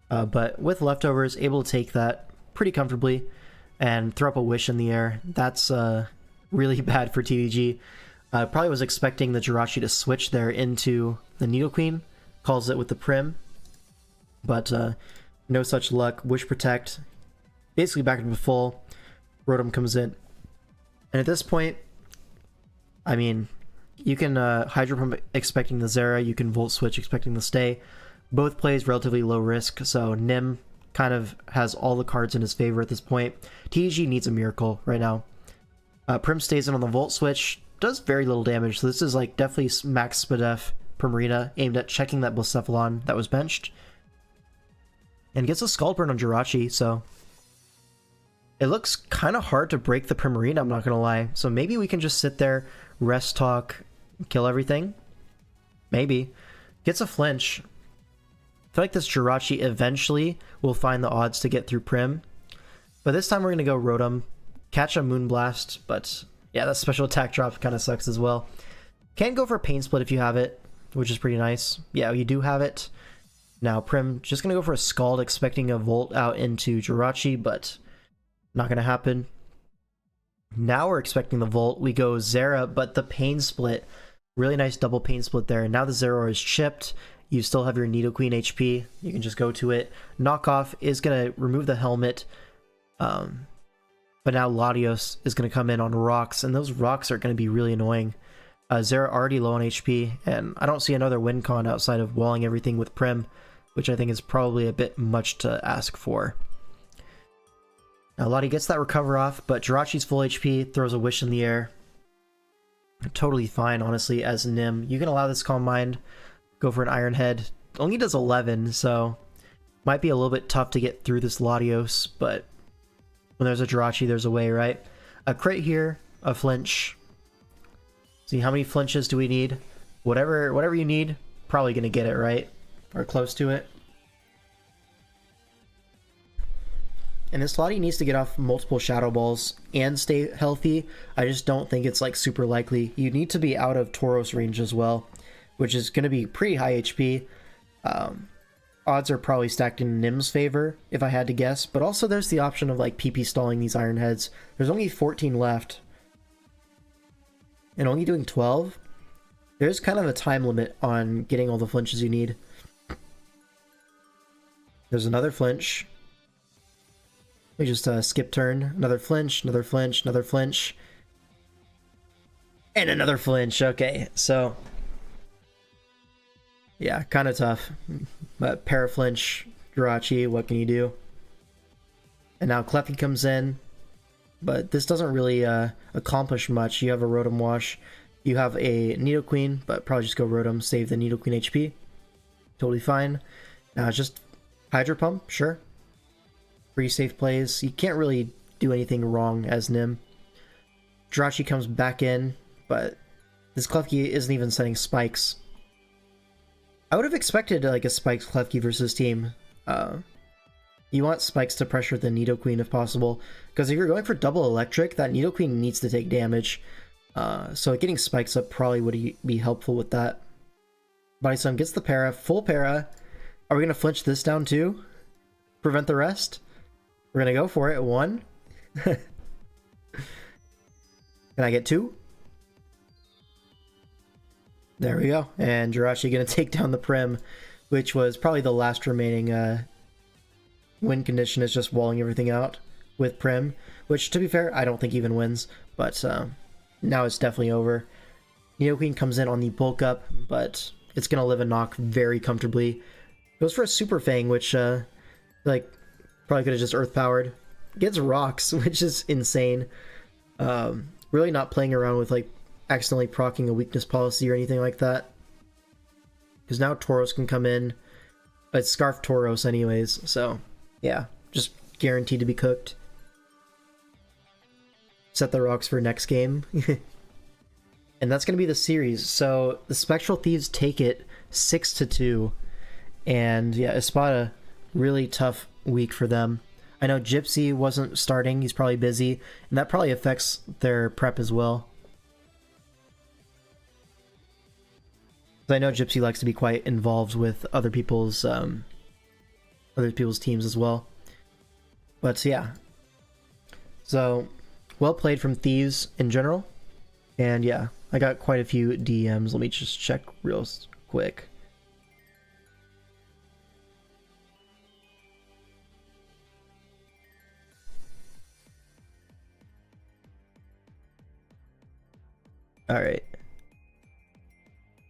But with leftovers, able to take that pretty comfortably. And throw up a Wish in the air. That's really bad for TDG. Probably was expecting the Jirachi to switch there into the Nidoqueen, calls it with the Prim, but no such luck. Wish Protect, basically back into full. Rotom comes in, and at this point, I mean, you can Hydro Pump expecting the Zera, you can Volt Switch expecting the Stay. Both plays relatively low risk, so Nim kind of has all the cards in his favor at this point. TDG needs a miracle right now. Prim stays in on the Volt Switch, does very little damage, so this is like definitely max Spadef Primarina aimed at checking that Blacephalon that was benched. And gets a Scald Burn on Jirachi, so it looks kind of hard to break the Primarina, I'm not going to lie. So maybe we can just sit there, rest talk, kill everything. Maybe. Gets a flinch. I feel like this Jirachi eventually will find the odds to get through Prim. But this time we're going to go Rotom, catch a Moonblast, but yeah, that special attack drop kind of sucks as well. Can go for Pain Split if you have it, which is pretty nice. Yeah, you do have it. Now Prim just going to go for a Scald, expecting a Volt out into Jirachi, but not going to happen. Now we're expecting the Volt. We go Zera, but the Pain Split. Really nice double Pain Split there. Now the Zeraora is chipped. You still have your Nidoqueen HP. You can just go to it. Knockoff is going to remove the helmet. But now Latios is going to come in on rocks, and those rocks are going to be really annoying. Zera already low on HP, and I don't see another win con outside of walling everything with Prim, which I think is probably a bit much to ask for. Now Lottie gets that recover off, but Jirachi's full HP, throws a Wish in the air. Totally fine, honestly, as Nim. You can allow this Calm Mind, go for an Iron Head. Only does 11, so might be a little bit tough to get through this Latios, but when there's a Jirachi, there's a way, right? A crit here, a flinch. See, how many flinches do we need? Whatever you need, probably gonna get it, right? Or close to it. And this Lottie needs to get off multiple Shadow Balls and stay healthy. I just don't think it's like super likely. You need to be out of Tauros range as well, which is going to be pretty high HP. Odds are probably stacked in Nim's favor, if I had to guess. But also there's the option of like PP stalling these Iron Heads. There's only 14 left. And only doing 12? There's kind of a time limit on getting all the flinches you need. There's another flinch. We just skip turn. Another flinch, another flinch, another flinch. And another flinch. Okay, so yeah, kind of tough. But Paraflinch, Jirachi, what can you do? And now Clefty comes in. But this doesn't really accomplish much. You have a Rotom Wash. You have a Nidoqueen, but probably just go Rotom, save the Nidoqueen HP. Totally fine. Now it's just Hydro Pump, sure. Pretty safe plays. You can't really do anything wrong as Nim. Jirachi comes back in, but this Klefki isn't even setting spikes. I would have expected like a Spikes Klefki versus team. You want spikes to pressure the Nidoqueen if possible, because if you're going for double electric, that Nidoqueen needs to take damage. So getting spikes up probably would be helpful with that. Body Slam gets the para, full para. Are we going to flinch this down too? Prevent the rest? We're going to go for it. 1. Can I get 2? There we go. And Jirachi going to take down the Prim, which was probably the last remaining win condition, is just walling everything out with Prim, which, to be fair, I don't think even wins, but now it's definitely over. Nidoqueen comes in on the bulk up, but it's going to live a knock very comfortably. Goes for a Super Fang, which like probably could have just Earth Powered. Gets rocks, which is insane. Really not playing around with like accidentally proccing a weakness policy or anything like that, because now Tauros can come in. It's Scarf Tauros anyways, so yeah, just guaranteed to be cooked. Set the rocks for next game. And that's going to be the series. So the Spectral Thieves take it 6-2. And yeah, Espada, really tough week for them. I know Gypsy wasn't starting, he's probably busy, and that probably affects their prep as well. I know Gypsy likes to be quite involved with other people's teams as well. But yeah. So well played from Thieves in general. And yeah, I got quite a few DMs. Let me just check real quick. Alright.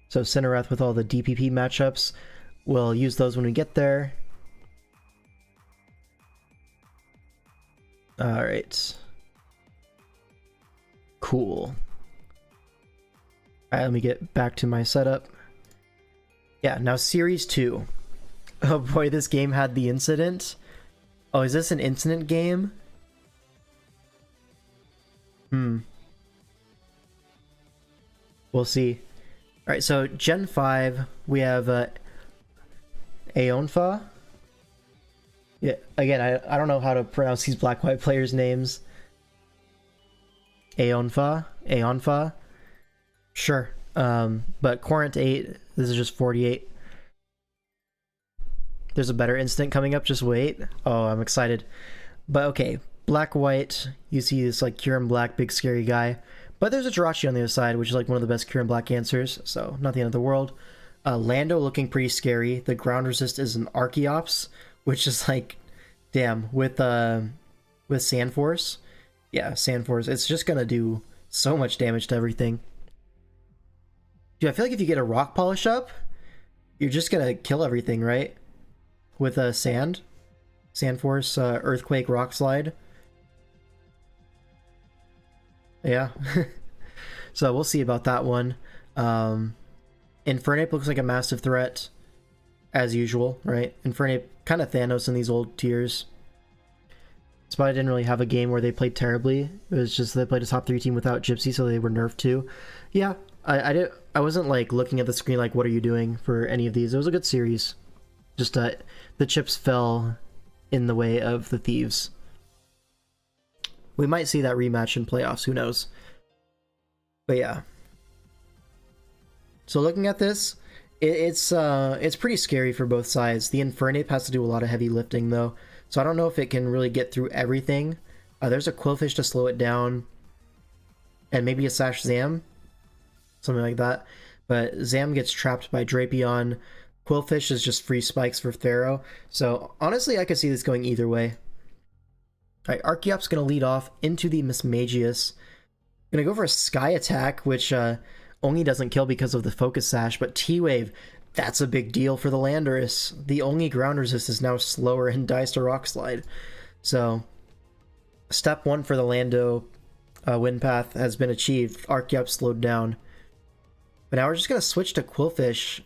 So Cinerath with all the DPP matchups. We'll use those when we get there. Alright. Cool. Alright, let me get back to my setup. Yeah, now Series 2. Oh boy, this game had the incident. Oh, is this an incident game? We'll see. Alright, so Gen 5, we have Aeonfa. Yeah, again, I don't know how to pronounce these black-white players' names. Aeonfa. Sure. But Quarant 8, this is just 48. There's a better instant coming up, just wait. Oh, I'm excited. But okay, black-white, you see this like Kieran Black, big scary guy. But there's a Jirachi on the other side, which is like one of the best Kieran Black answers, so not the end of the world. Lando looking pretty scary. The ground resist is an Archeops, which is like, damn, with Sandforce. Yeah, Sandforce, it's just gonna do so much damage to everything. Dude, I feel like if you get a Rock Polish up, you're just gonna kill everything, right? With Sandforce, Earthquake, Rock Slide. Yeah. So we'll see about that one. Infernape looks like a massive threat, as usual, right? Infernape, kind of Thanos in these old tiers. That's why I didn't really have a game where they played terribly. It was just they played a top 3 team without Gypsy, so they were nerfed too. Yeah, I wasn't like looking at the screen like, what are you doing for any of these? It was a good series. Just the chips fell in the way of the Thieves. We might see that rematch in playoffs, who knows? But yeah. So looking at this, it's pretty scary for both sides. The Infernape has to do a lot of heavy lifting though, so I don't know if it can really get through everything. There's a Quillfish to slow it down, and maybe a Sash Zam, something like that. But Zam gets trapped by Drapion. Quillfish is just free spikes for Pharaoh. So honestly, I could see this going either way. Alright, Archeop's gonna lead off into the Mismagius. Gonna go for a Sky Attack, which only doesn't kill because of the Focus Sash, but T-Wave, that's a big deal for the Landorus. The only ground resist is now slower and dies to Rock Slide. So, step 1 for the Lando wind path has been achieved. Archeop slowed down. But now we're just gonna switch to Quillfish,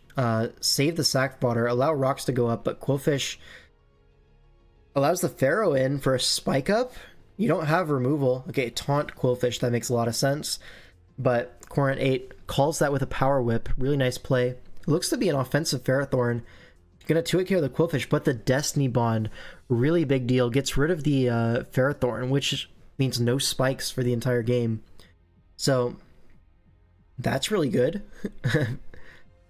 save the Sack Fodder, allow rocks to go up, but Quillfish allows the Pharaoh in for a spike up. You don't have removal. Okay, taunt Quillfish, that makes a lot of sense. But Quarant 8 calls that with a Power Whip. Really nice play. It looks to be an offensive Ferrothorn. Gonna 2-hit KO the Quillfish, but the Destiny Bond, really big deal. Gets rid of the Ferrothorn, which means no spikes for the entire game. So, that's really good.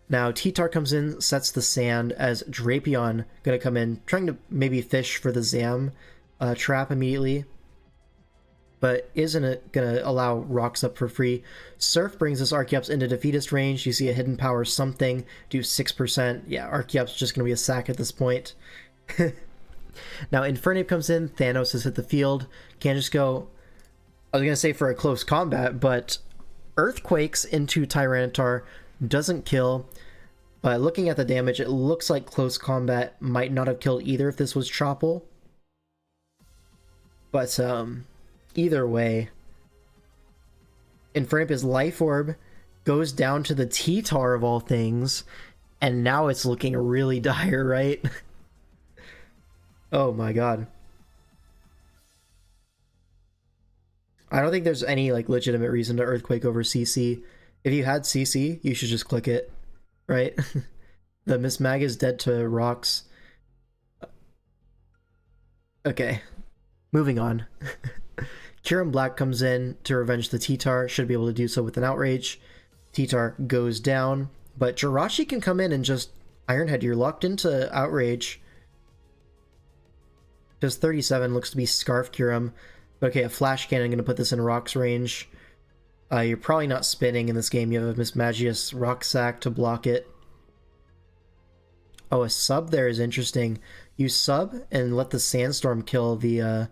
Now, T-Tar comes in, sets the sand as Drapion gonna come in, trying to maybe fish for the Zam trap immediately, but isn't gonna allow rocks up for free. Surf brings this Archeops into defeatist range. You see a hidden power something, do 6%. Yeah, Archeops just gonna be a sack at this point. Now, Infernape comes in, Thanos has hit the field. Can't just go, I was gonna say for a close combat, but Earthquakes into Tyranitar doesn't kill. But looking at the damage, it looks like close combat might not have killed either if this was Choppel. But either way, Infernape's Life Orb goes down to the T-Tar of all things, and now it's looking really dire, right? Oh my god. I don't think there's any like legitimate reason to Earthquake over CC. If you had CC, you should just click it, right? The Miss Mag is dead to rocks. Okay, moving on. Kieran Black comes in to revenge the T-Tar, should be able to do so with an Outrage. T-Tar goes down, but Jirachi can come in and just Ironhead. You're locked into Outrage. Just 37 looks to be Scarf Kyurem. Okay, a flash cannon, gonna put this in rocks range. You're probably not spinning in this game. You have a Mismagius rock sack to block it. Oh, a sub there is interesting. You sub and let the sandstorm kill the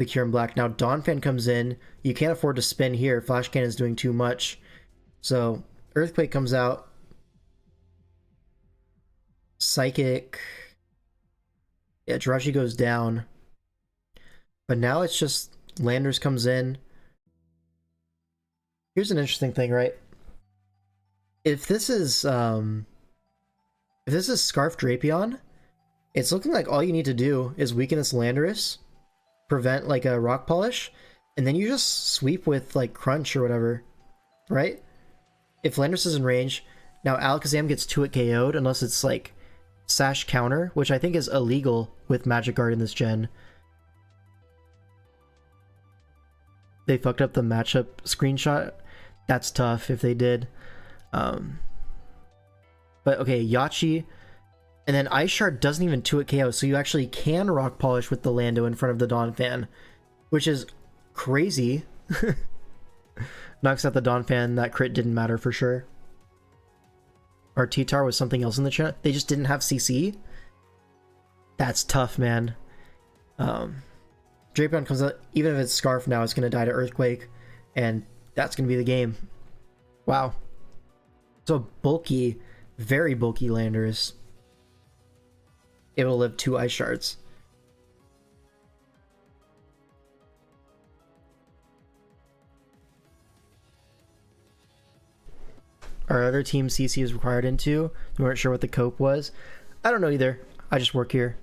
Cure in Black. Now Dawnfan comes in. You can't afford to spin here. Flash cannon is doing too much. So Earthquake comes out. Psychic. Yeah, Jirachi goes down. But now it's just Landers comes in. Here's an interesting thing, right? If this is Scarf Drapion, it's looking like all you need to do is weaken this Landorus, prevent like a Rock Polish, and then you just sweep with like Crunch or whatever, right? If Landorus is in range, now Alakazam gets 2-hit KO'd unless it's like Sash Counter, which I think is illegal with Magic Guard in this gen. They fucked up the matchup screenshot. That's tough if they did. But okay, Yachi. And then Ice Shard doesn't even 2-hit KO, so you actually can Rock Polish with the Lando in front of the Dawnfan, which is crazy. Knocks out the Dawnfan. That crit didn't matter for sure. Or T-Tar was something else in the chat. They just didn't have CC? That's tough, man. Drapion comes out, even if it's Scarf now, it's going to die to Earthquake, and that's going to be the game. Wow. So bulky, very bulky Landers. Able to live 2 Ice Shards. Our other team CC is required into. You weren't sure what the cope was. I don't know either. I just work here.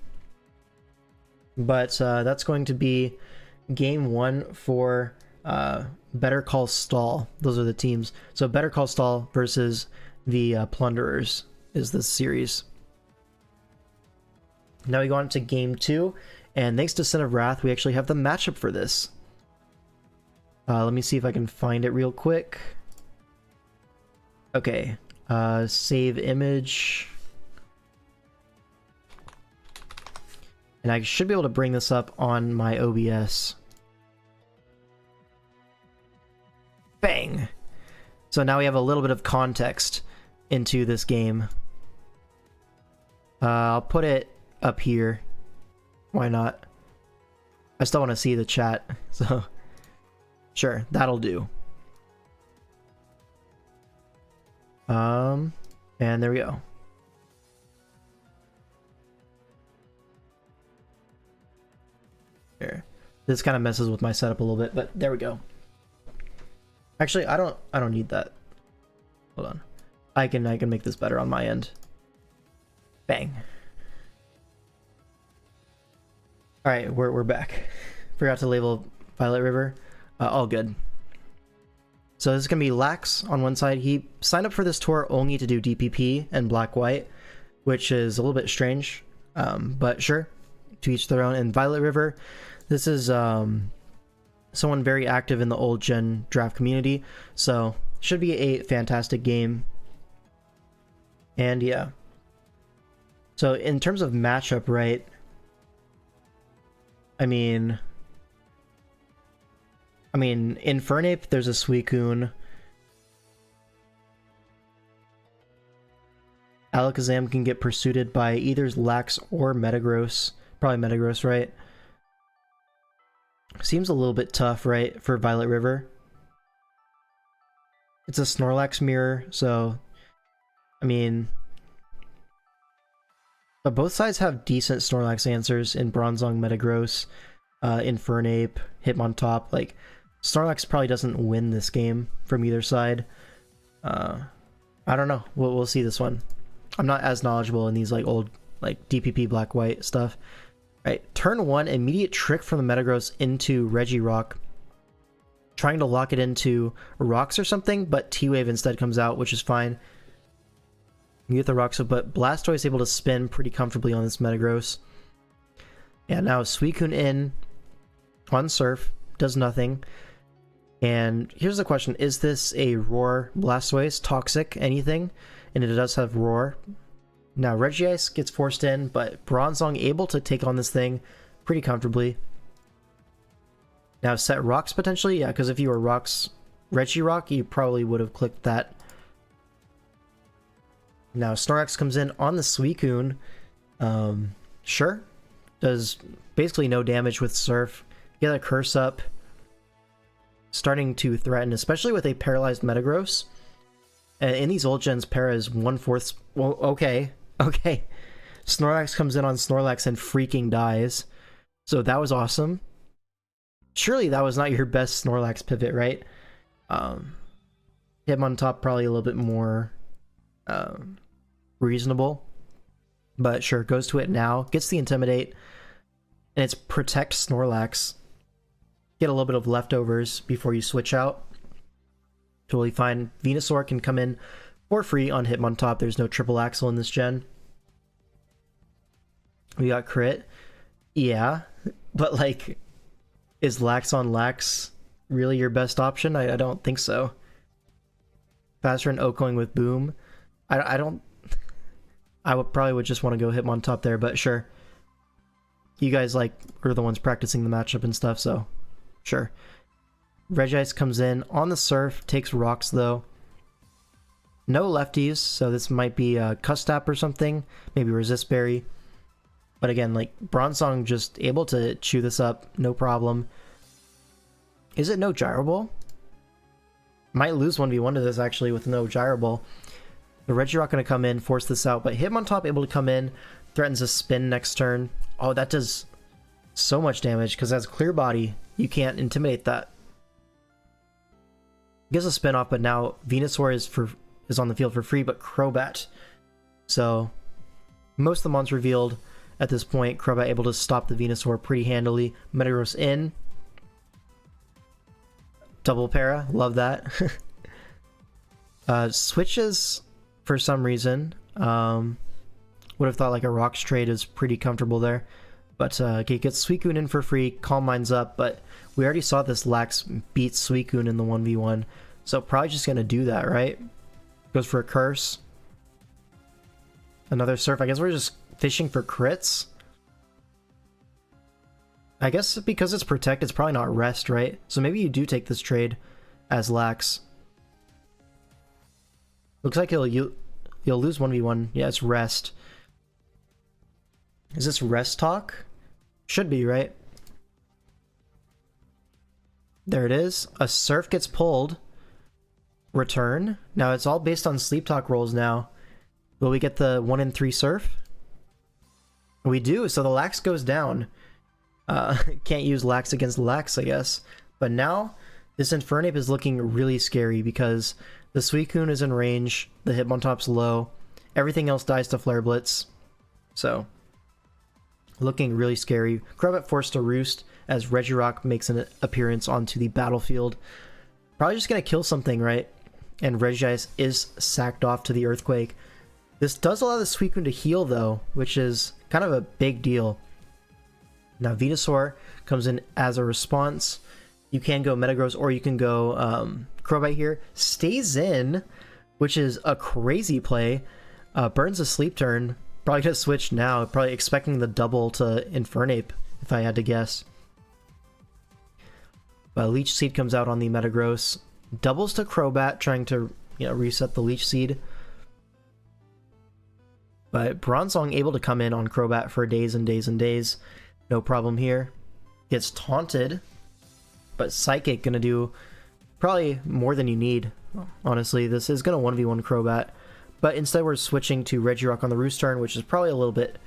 But that's going to be game 1 for Better Call Stall. Those are the teams. So Better Call Stall versus the Plunderers is this series. Now we go on to game 2, and thanks to Sin of Wrath, we actually have the matchup for this. Let me see if I can find it real quick. Okay, save image. And I should be able to bring this up on my OBS. Bang! So now we have a little bit of context into this game. I'll put it up here. Why not? I still want to see the chat, so sure, that'll do. And there we go. There. This kind of messes with my setup a little bit, but there we go. Actually, I don't need that. Hold on. I can make this better on my end. Bang. All right, we're back. Forgot to label Violet River. All good. So this is gonna be Lax on one side. He signed up for this tour only to do DPP and Black-White, which is a little bit strange, but sure, to each their own. And Violet River, this is someone very active in the old gen draft community, so should be a fantastic game. And yeah, so in terms of matchup, right? I mean, Infernape, there's a Suicune. Alakazam can get pursued by either Lax or Metagross. Probably Metagross, right? Seems a little bit tough, right, for Violet River. It's a Snorlax mirror, so I mean, but both sides have decent Snorlax answers in Bronzong, Metagross, Infernape, Hitmontop. Like, Snorlax probably doesn't win this game from either side. I don't know. We'll see this one. I'm not as knowledgeable in these like old like DPP Black-White stuff. Right, turn 1, immediate trick from the Metagross into Regirock. Trying to lock it into rocks or something, but T-Wave instead comes out, which is fine. You get the rocks, but Blastoise able to spin pretty comfortably on this Metagross. Yeah, now Suicune in on Surf, does nothing. And here's the question, is this a Roar Blastoise? Toxic, anything? And it does have Roar. Now Regice gets forced in, but Bronzong able to take on this thing pretty comfortably. Now set rocks potentially, yeah, because if you were rocks Regirock, you probably would have clicked that. Now Snorlax comes in on the Suicune. Sure. Does basically no damage with Surf. Get a curse up. Starting to threaten, especially with a paralyzed Metagross. And in these old gens, Para is 1/4. Well, okay. Okay. Snorlax comes in on Snorlax and freaking dies. So that was awesome. Surely that was not your best Snorlax pivot, right? Hitmontop probably a little bit more reasonable. But sure, goes to it now. Gets the Intimidate. And it's Protect Snorlax. Get a little bit of leftovers before you switch out. Totally fine. Venusaur can come in for free on Hitmontop. There's no triple axle in this gen. We got crit. Yeah. But like, is Lax on Lax really your best option? I don't think so. Faster and Oaking with Boom. I don't... I probably would just want to go Hitmontop there, but sure. You guys like are the ones practicing the matchup and stuff, so sure. Regice comes in on the Surf, takes rocks though. No lefties, so this might be a Custap or something. Maybe Resist Berry. But again, like, Bronzong just able to chew this up, no problem. Is it no Gyro Ball? Might lose 1v1 to this actually with no Gyro Ball. The Regirock gonna come in, force this out, but Hitmontop able to come in, threatens a spin next turn. Oh, that does so much damage, because as Clear Body, you can't intimidate that. Gives a spin off, but now Venusaur is on the field for free, but Crobat. So, most of the mons revealed at this point. Crobat able to stop the Venusaur pretty handily. Metagross in. Double para, love that. Switches for some reason. Would have thought like a Rocks trade is pretty comfortable there. But okay, gets Suicune in for free, Calm Mind's up, but we already saw this Lax beat Suicune in the 1v1. So probably just gonna do that, right? Goes for a Curse. Another Surf. I guess we're just fishing for crits. I guess because it's Protect, it's probably not Rest, right? So maybe you do take this trade as Lax. Looks like you'll lose 1v1. Yeah, it's Rest. Is this Rest Talk? Should be, right? There it is. A Surf gets pulled. Return. Now it's all based on Sleep Talk rolls now. Will we get the 1 in 3 Surf? We do, so the Lax goes down. Can't use Lax against Lax, I guess. But now, this Infernape is looking really scary because the Suicune is in range, the Hitmontop's low, everything else dies to Flare Blitz. So, looking really scary. Crobat forced to roost as Regirock makes an appearance onto the battlefield. Probably just gonna kill something, right? And Regice is sacked off to the Earthquake. This does allow the Suicune to heal though, which is kind of a big deal. Now Venusaur comes in as a response. You can go Metagross or you can go Crobat here. Stays in, which is a crazy play. Burns a Sleep Turn. Probably gonna switch now. Probably expecting the double to Infernape, if I had to guess. But Leech Seed comes out on the Metagross. Doubles to Crobat, trying to reset the Leech Seed. But Bronzong able to come in on Crobat for days and days and days. No problem here. Gets taunted. But Psychic gonna do probably more than you need. Honestly, this is gonna 1v1 Crobat. But instead we're switching to Regirock on the Roost turn, which is probably a little bit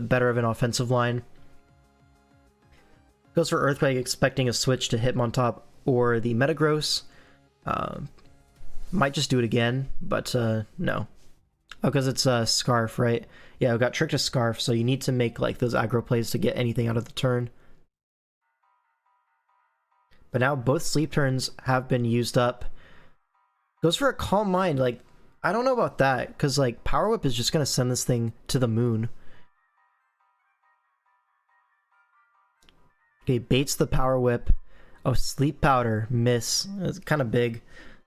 better of an offensive line. Goes for Earthquake, expecting a switch to Hitmontop or the Metagross. Might just do it again, but no. Oh, because it's a Scarf, right? Yeah, we got tricked to Scarf, so you need to make like those aggro plays to get anything out of the turn. But now both Sleep Turns have been used up. Goes for a Calm Mind. Like, I don't know about that, because like Power Whip is just going to send this thing to the moon. Okay, baits the Power Whip. Oh, Sleep Powder. Miss. It's kind of big.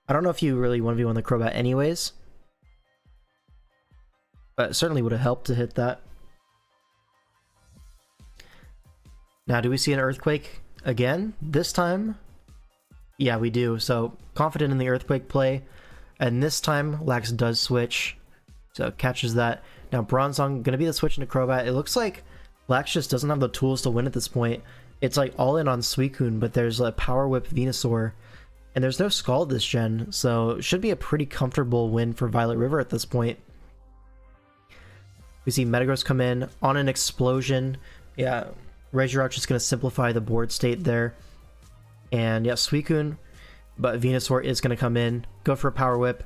I don't know if you really 1v1 the Crobat anyways. But it certainly would have helped to hit that. Now, do we see an Earthquake? again, this time, yeah, we do. So confident in the Earthquake play, and this time Lax does switch, so catches that. Now Bronzong gonna be the switch into Crobat. It looks like Lax just doesn't have the tools to win at this point. It's like all in on Suicune, but there's a Power Whip Venusaur, and there's no Scald this gen, so it should be a pretty comfortable win for Violet River at this point. We see Metagross come in on an explosion. Yeah, Regirock just going to simplify the board state there. And yeah, Suicune, but Venusaur is going to come in, go for a Power Whip.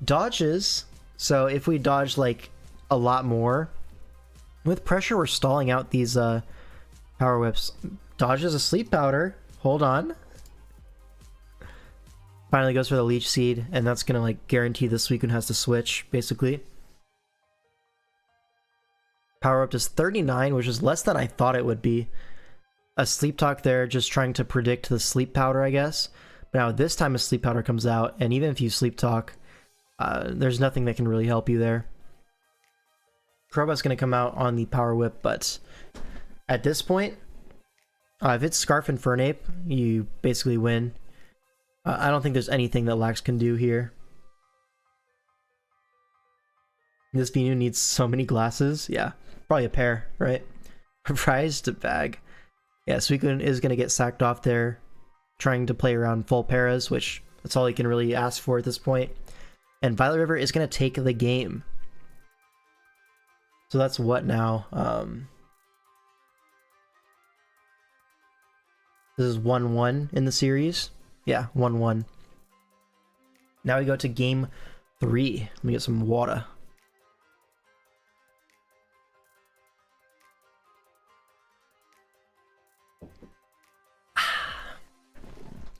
Dodges, so if we dodge like a lot more, with pressure we're stalling out these Power Whips. Dodges a Sleep Powder, hold on. Finally goes for the Leech Seed, and that's going to like guarantee the Suicune has to switch, basically. Power up to 39, which is less than I thought it would be. A Sleep Talk there, just trying to predict the Sleep Powder, I guess. But now this time a Sleep Powder comes out, and even if you Sleep Talk, there's nothing that can really help you there. Crobat's going to come out on the Power Whip, but at this point, if it's Scarf and Fernape, you basically win. I don't think there's anything that Lax can do here. This Venu needs so many glasses. Yeah, probably a pair, right? Prized bag. Yeah, Suicune is going to get sacked off there, trying to play around full paras, which that's all he can really ask for at this point. And Violet River is going to take the game. So that's what now? This is 1-1 in the series. Yeah, 1-1. Now we go to game 3. Let me get some water.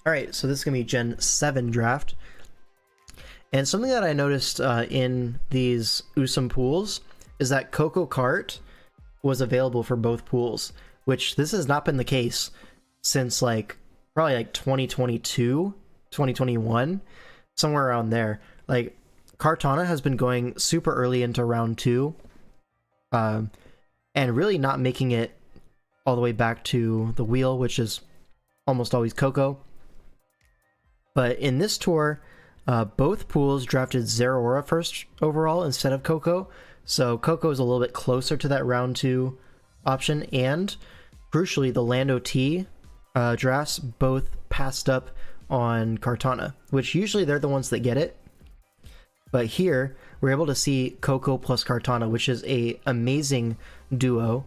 Alright, so this is going to be Gen 7 draft. And something that I noticed in these Usum pools is that Coco Cart was available for both pools, which this has not been the case since like probably like 2022, 2021, somewhere around there. Like Kartana has been going super early into round 2, and really not making it all the way back to the wheel, which is almost always Coco. But in this tour, both pools drafted Zeraora first overall instead of Coco, so Coco is a little bit closer to that round 2 option, and crucially the Lando T drafts both passed up on Kartana, which usually they're the ones that get it. But here, we're able to see Coco plus Kartana, which is a amazing duo,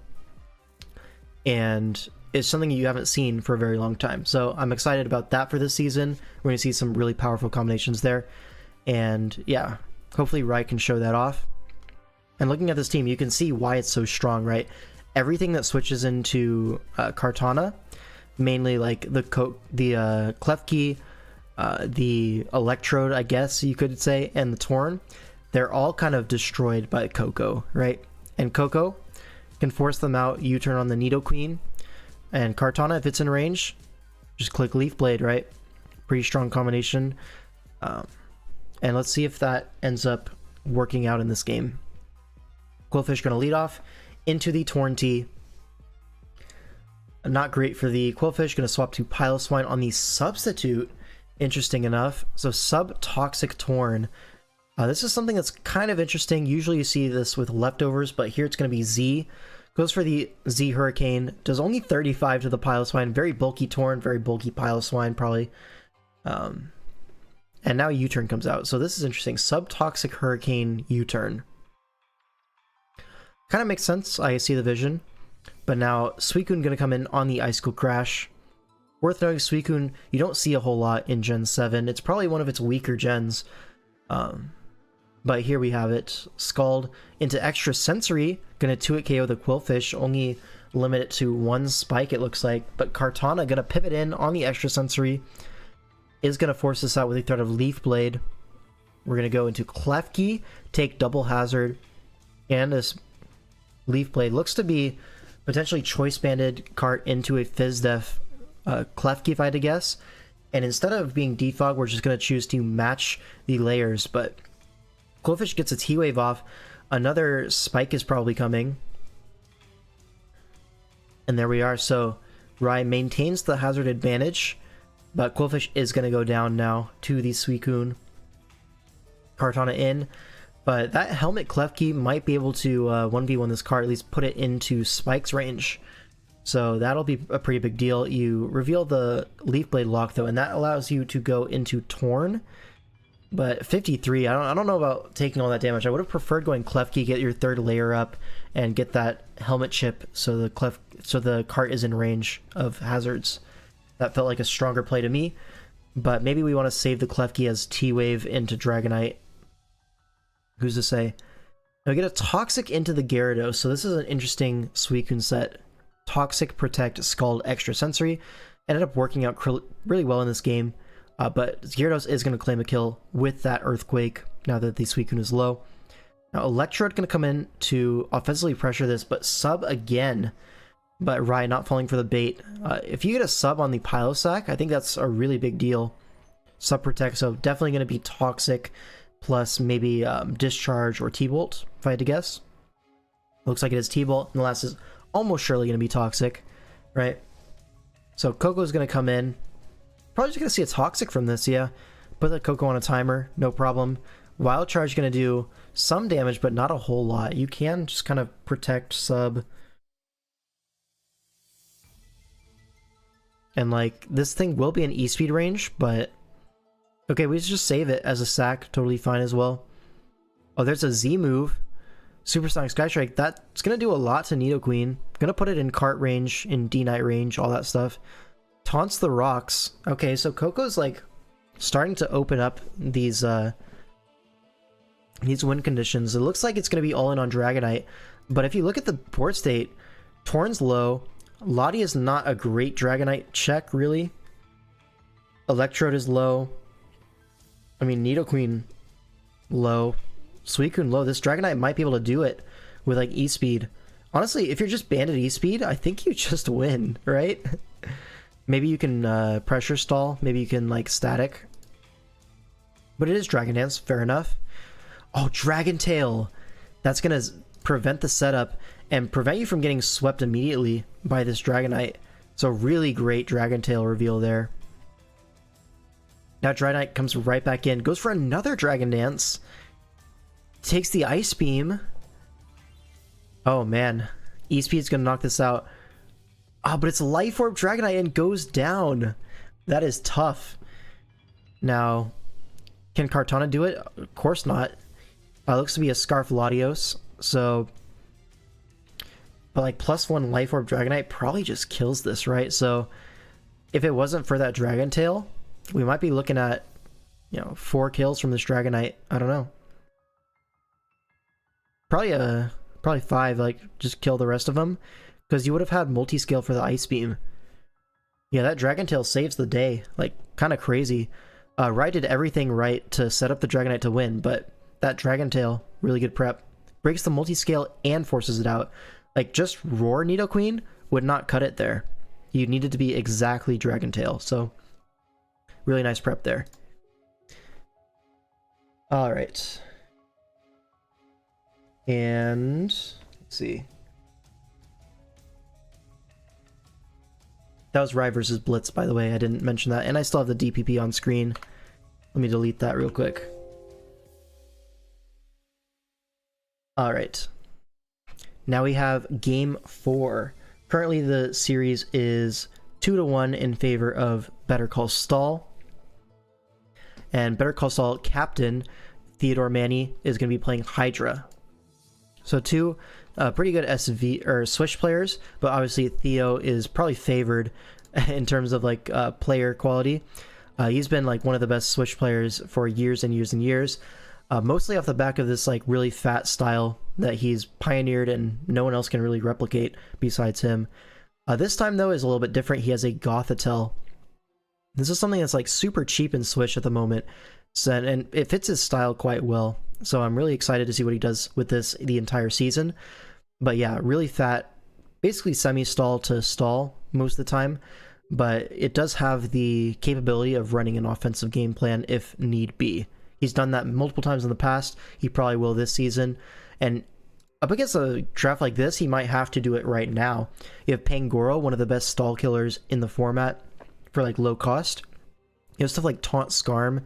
and it's something you haven't seen for a very long time. So I'm excited about that for this season. We're going to see some really powerful combinations there. And yeah, hopefully Rai can show that off. And looking at this team, you can see why it's so strong, right? Everything that switches into Kartana, mainly like the Klefki, the Electrode, I guess you could say, and the Torn, they're all kind of destroyed by Coco, right? And Coco can force them out. U-turn on the Nidoqueen, and Kartana, if it's in range, just click Leaf Blade, right? Pretty strong combination. And let's see if that ends up working out in this game. Qwilfish going to lead off into the Torn T. Not great for the Qwilfish. Going to swap to Piloswine on the substitute. Interesting enough. So sub-toxic Torn. This is something that's kind of interesting. Usually you see this with leftovers, but here it's going to be Z. Goes for the Z Hurricane. Does only 35 to the Piloswine. Very bulky Torn, very bulky Piloswine probably. And now U-turn comes out. So this is interesting. Sub-toxic Hurricane U-turn. Kind of makes sense. I see the vision. But now Suicune going to come in on the Icicle Crash. Worth noting, Suicune, you don't see a whole lot in Gen 7. It's probably one of its weaker gens. But here we have it. Scald into Extra Sensory. Going to 2-hit KO the Qwilfish. Only limit it to 1 spike, it looks like. But Kartana going to pivot in on the Extra Sensory. Is going to force this out with a threat of Leaf Blade. We're going to go into Klefki. Take Double Hazard. And this Leaf Blade looks to be potentially Choice Banded Cart into a Fizdef Klefki, if I had to guess. And instead of being Defog, we're just going to choose to match the layers. But Qwilfish gets its Heat-Wave off. Another Spike is probably coming. And there we are. So Rai maintains the hazard advantage, but Quillfish is going to go down now to the Suicune. Kartana in, but that Helmet Klefki might be able to 1v1 this card, at least put it into Spike's range. So that'll be a pretty big deal. You reveal the Leaf Blade lock though, and that allows you to go into Torn. But 53, I don't know about taking all that damage. I would have preferred going Klefki, get your third layer up, and get that helmet chip so the cart is in range of hazards. That felt like a stronger play to me. But maybe we want to save the Klefki as T-Wave into Dragonite. Who's to say? Now we get a Toxic into the Gyarados, so this is an interesting Suicune set. Toxic, Protect, Scald, Extra Sensory. Ended up working out really well in this game. But Gyarados is going to claim a kill with that Earthquake now that the Suicune is low. Now Electrode going to come in to offensively pressure this, but sub again. But Rai not falling for the bait. If you get a sub on the Pilosack, I think that's a really big deal. Sub Protect, so definitely going to be Toxic, plus maybe Discharge or T-Bolt, if I had to guess. Looks like it is T-Bolt, and the last is almost surely going to be Toxic, right? So Coco's going to come in. Probably just going to see a Toxic from this, yeah. Put the Coco on a timer, no problem. Wild Charge going to do some damage, but not a whole lot. You can just kind of protect sub. And like, this thing will be an E-Speed range, but... Okay, we just save it as a sack, totally fine as well. Oh, there's a Z move. Supersonic Sky Strike, that's going to do a lot to Nidoqueen. Going to put it in cart range, in D-Knight range, all that stuff. Taunts the rocks. Okay, so Coco's like starting to open up these win conditions. It looks like it's going to be all in on Dragonite, but if you look at the board state, Torn's low. Lottie is not a great Dragonite check, really. Electrode is low. I mean, Nidoqueen low. Suicune low. This Dragonite might be able to do it with like E-Speed. Honestly, if you're just Bandit E-Speed, I think you just win, right? Maybe you can pressure stall. Maybe you can like static. But it is Dragon Dance, fair enough. Oh, Dragon Tail. That's going to prevent the setup and prevent you from getting swept immediately by this Dragonite. So really great Dragon Tail reveal there. Now Dragonite comes right back in. Goes for another Dragon Dance. Takes the Ice Beam. Oh man. E-Speed's going to knock this out. Ah, but it's Life Orb Dragonite and goes down. That is tough. Now, can Kartana do it? Of course not. Looks to be a Scarf Latios. So, but like +1 Life Orb Dragonite probably just kills this, right? So, if it wasn't for that Dragon Tail, we might be looking at, 4 kills from this Dragonite. I don't know. Probably 5. Like, just kill the rest of them. Because you would have had multi-scale for the Ice Beam. Yeah, that Dragon Tail saves the day. Like, kind of crazy. Rai did everything right to set up the Dragonite to win, but that Dragon Tail, really good prep. Breaks the multi-scale and forces it out. Like, just Roar Nidoqueen would not cut it there. You needed to be exactly Dragon Tail, so really nice prep there. Alright. And let's see. That was Rai versus Blitz, by the way. I didn't mention that. And I still have the DPP on screen. Let me delete that real quick. Alright. Now we have Game 4. Currently the series is 2-1 in favor of Better Call Saul. And Better Call Saul captain, Theodore Manny, is going to be playing Hydra. So two pretty good SV or Switch players, but obviously Theo is probably favored in terms of like player quality. He's been like one of the best Switch players for years and years and years, mostly off the back of this like really fat style that he's pioneered and no one else can really replicate besides him. This time though is a little bit different. He has a Gothitelle. This is something that's like super cheap in Switch at the moment, so, and it fits his style quite well. So I'm really excited to see what he does with this the entire season. But yeah, really fat, basically semi-stall to stall most of the time, but it does have the capability of running an offensive game plan if need be. He's done that multiple times in the past. He probably will this season. And up against a draft like this, he might have to do it right now. You have Pangoro, one of the best stall killers in the format for like low cost. You have stuff like Taunt Scarm,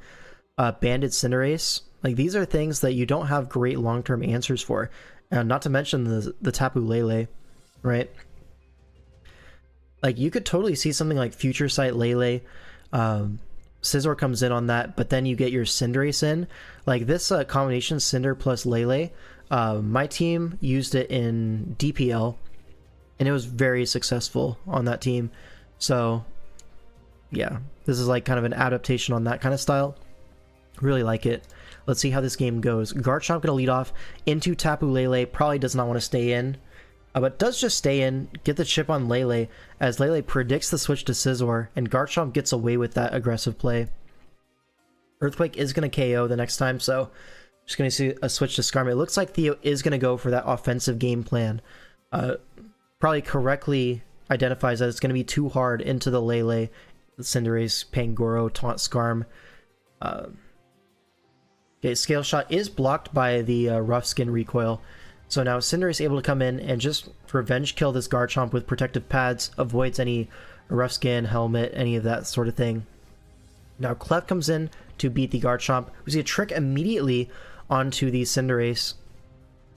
Banded Cinderace. Like these are things that you don't have great long-term answers for. Not to mention the Tapu Lele, right? Like you could totally see something like Future Sight Lele. Scizor comes in on that, but then you get your Cinderace in. Like this combination Cinder plus Lele, my team used it in DPL, and it was very successful on that team. So yeah, this is like kind of an adaptation on that kind of style. Really like it. Let's see how this game goes. Garchomp gonna lead off into Tapu Lele. Probably does not want to stay in, but does just stay in, get the chip on Lele, as Lele predicts the switch to Scizor, and Garchomp gets away with that aggressive play. Earthquake is going to KO the next time, so just going to see a switch to Skarm. It looks like Theo is going to go for that offensive game plan. Probably correctly identifies that it's going to be too hard into the Lele, Cinderace, Pangoro, Taunt Skarm. Okay, Scale Shot is blocked by the Rough Skin recoil. So now Cinderace able to come in and just revenge kill this Garchomp with protective pads, avoids any Rough Skin, Helmet, any of that sort of thing. Now Clef comes in to beat the Garchomp. We see a trick immediately onto the Cinderace.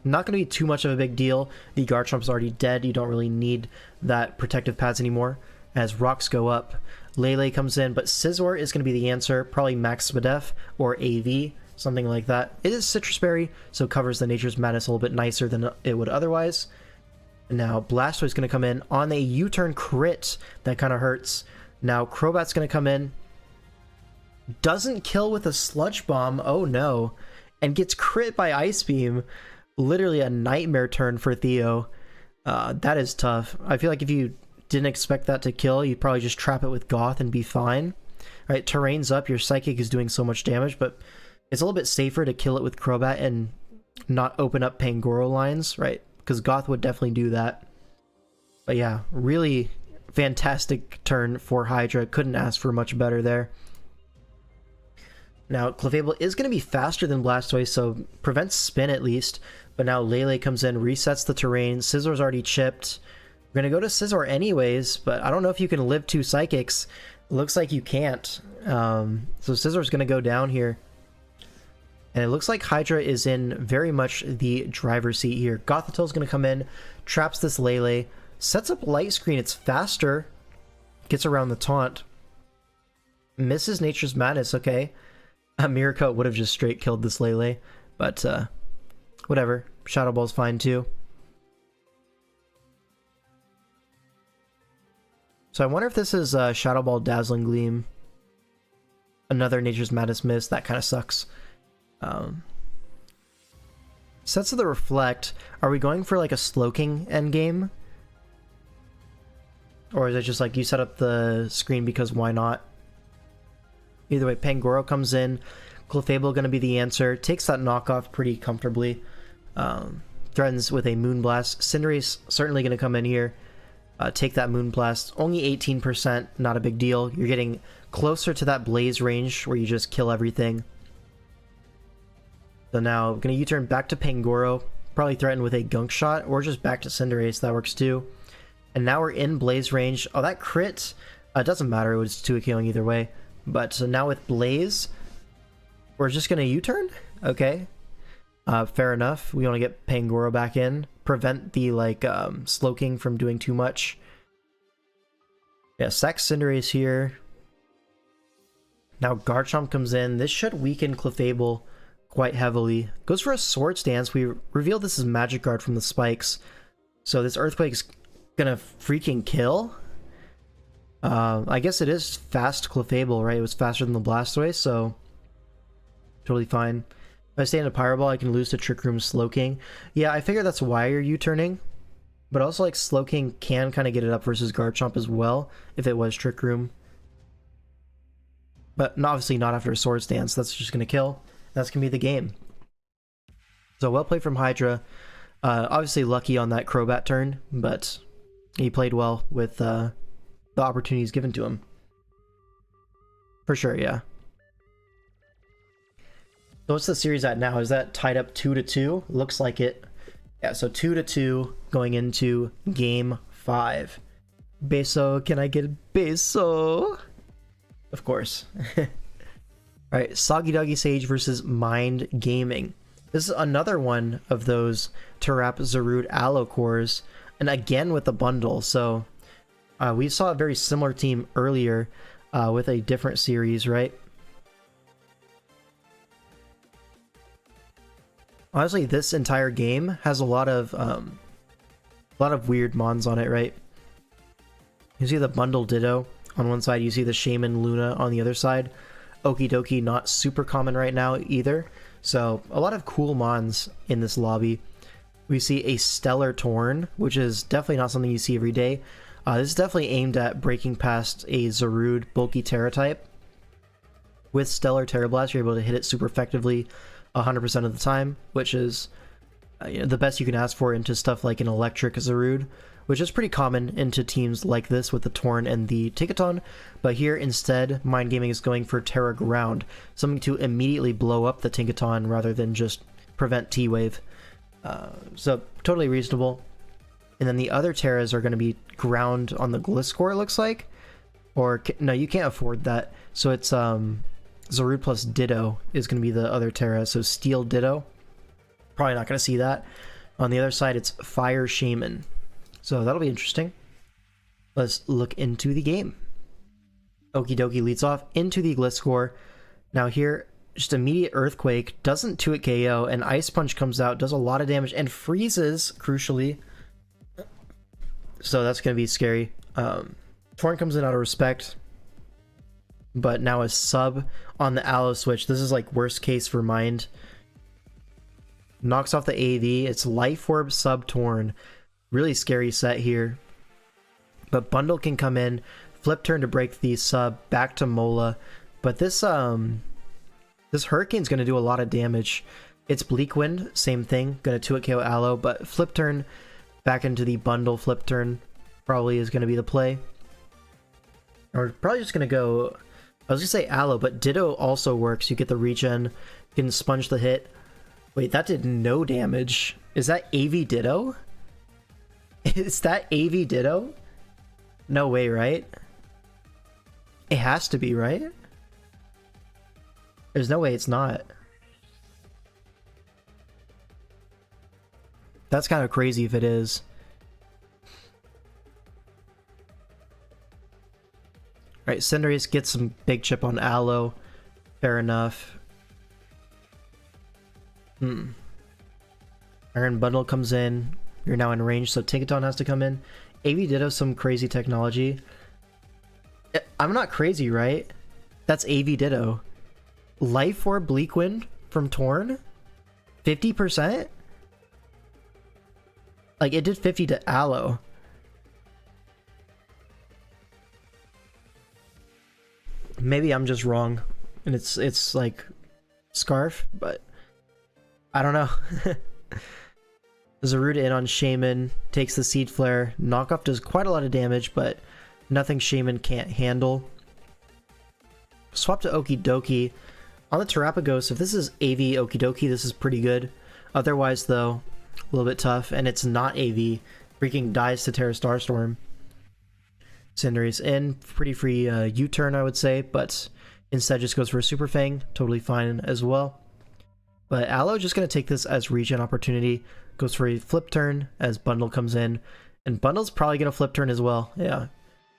Not going to be too much of a big deal. The Garchomp's already dead. You don't really need that protective pads anymore as rocks go up. Lele comes in, but Scizor is going to be the answer. Probably Max Spadef or AV. Something like that. It is Citrus Berry, so covers the Nature's Madness a little bit nicer than it would otherwise. And now Blastoise is going to come in on a U-turn crit. That kind of hurts. Now Crobat's going to come in. Doesn't kill with a Sludge Bomb. Oh no. And gets crit by Ice Beam. Literally a nightmare turn for Theo. That is tough. I feel like if you didn't expect that to kill, you'd probably just trap it with Goth and be fine. All right, Terrain's up. Your Psychic is doing so much damage, but it's a little bit safer to kill it with Crobat and not open up Pangoro lines, right? Because Goth would definitely do that. But yeah, really fantastic turn for Hydra. Couldn't ask for much better there. Now, Clefable is going to be faster than Blastoise, so prevents spin at least. But now Lele comes in, resets the terrain. Scissor's already chipped. We're going to go to Scizor anyways, but I don't know if you can live two Psychics. Looks like you can't. So Scissor's going to go down here. And it looks like Hydra is in very much the driver's seat here. Gothitell's going to come in, traps this Lele, sets up Light Screen. It's faster. Gets around the taunt. Misses Nature's Madness, okay. Mirror Coat would have just straight killed this Lele, but whatever. Shadow Ball's fine too. So I wonder if this is Shadow Ball Dazzling Gleam. Another Nature's Madness miss. That kind of sucks. Sets of the Reflect. Are we going for like a Slowking endgame? Or is it just like you set up the screen because why not? Either way, Pangoro comes in. Clefable going to be the answer. Takes that knockoff pretty comfortably. Threatens with a Moonblast. Cinderace certainly going to come in here. Take that Moonblast. Only 18%, not a big deal. You're getting closer to that Blaze range where you just kill everything. So now, going to U-turn back to Pangoro. Probably threaten with a Gunk Shot, or just back to Cinderace. That works too. And now we're in Blaze range. Oh, that crit! It doesn't matter. It was 2 killing either way. But so now with Blaze, we're just going to U-turn? Okay. Fair enough. We want to get Pangoro back in. Prevent the, like, Slowking from doing too much. Yeah, sack Cinderace here. Now Garchomp comes in. This should weaken Clefable quite heavily. Goes for a Swords Dance. We revealed this is Magic Guard from the spikes. So this Earthquake's gonna freaking kill? I guess it is fast Clefable, right? It was faster than the Blastoise, so totally fine. If I stay in a Pyro Ball, I can lose to Trick Room Slowking. Yeah, I figure that's why you're U-turning. But also, like, Slowking can kind of get it up versus Garchomp as well, if it was Trick Room. But obviously not after a Swords Dance. That's just going to kill. That's going to be the game. So, well played from Hydra. Obviously lucky on that Crobat turn, but he played well with the opportunities given to him. For sure, yeah. So what's the series at now? Is that tied up 2-2? Looks like it. Yeah, so 2-2 going into game 5. Beso, can I get a beso? Of course. Alright, Soggy Doggy Sage versus Mind Gaming. This is another one of those Tarap Zarud Allo cores, and again with the bundle. So we saw a very similar team earlier with a different series, right? Honestly, this entire game has a lot of weird mons on it, right? You see the bundle Ditto on one side, you see the Shaman Luna on the other side. Okie dokie, not super common right now either. So a lot of cool mons in this lobby. We see a Stellar Torn, which is definitely not something you see every day. This is definitely aimed at breaking past a Zarud bulky Terra type. With Stellar Terra Blast, you're able to hit it super effectively 100% of the time, which is the best you can ask for into stuff like an Electric Zarud, which is pretty common into teams like this with the Torn and the Tinkaton. But here instead, Mind Gaming is going for Terra Ground, something to immediately blow up the Tinkaton rather than just prevent T-Wave. So totally reasonable. And then the other Terras are going to be Ground on the Gliscor, it looks like. Or, no, you can't afford that. So it's Zarud plus Ditto is going to be the other Terra. So Steel Ditto. Probably not going to see that. On the other side, it's Fire Shaman. So that'll be interesting. Let's look into the game. Okie dokie leads off into the Gliscor. Now here, just immediate Earthquake, doesn't 2-hit KO, and Ice Punch comes out, does a lot of damage, and freezes, crucially. So that's going to be scary. Torn comes in out of respect. But now a sub on the Allo switch. This is like worst case for Mind. Knocks off the AV. It's Life Orb sub Torn. Really scary set here. But Bundle can come in, flip turn to break the sub, back to Mola. But this this Hurricane's going to do a lot of damage. It's Bleak Wind, same thing, going to 2-hit KO Allo, but flip turn back into the Bundle flip turn probably is going to be the play. Or probably just going to go, I was going to say Allo, but Ditto also works. You get the regen, you can sponge the hit. Wait, that did no damage. Is that AV Ditto? Is that AV Ditto? No way, right? It has to be, right? There's no way it's not. That's kind of crazy if it is. Alright, Cinderace gets some big chip on Allo. Fair enough. Iron Bundle comes in. You're now in range, so Tinkaton has to come in. AV Ditto some crazy technology. I'm not crazy, right? That's AV Ditto. Life Orb Bleak Wind from Torn? 50%? Like, it did 50 to Allo. Maybe I'm just wrong. And it's like Scarf, but I don't know. Zarud in on Shaman, takes the Seed Flare. Knockoff does quite a lot of damage, but nothing Shaman can't handle. Swap to Okie Dokie. On the Terapagos, if this is AV Okie Dokie, this is pretty good. Otherwise, though, a little bit tough, and it's not AV. Freaking dies to Terra Starstorm. Cinderace in, pretty free U-turn, I would say, but instead just goes for a Super Fang. Totally fine as well. But Allo just going to take this as regen opportunity. Goes for a flip turn as Bundle comes in. And Bundle's probably going to flip turn as well. Yeah.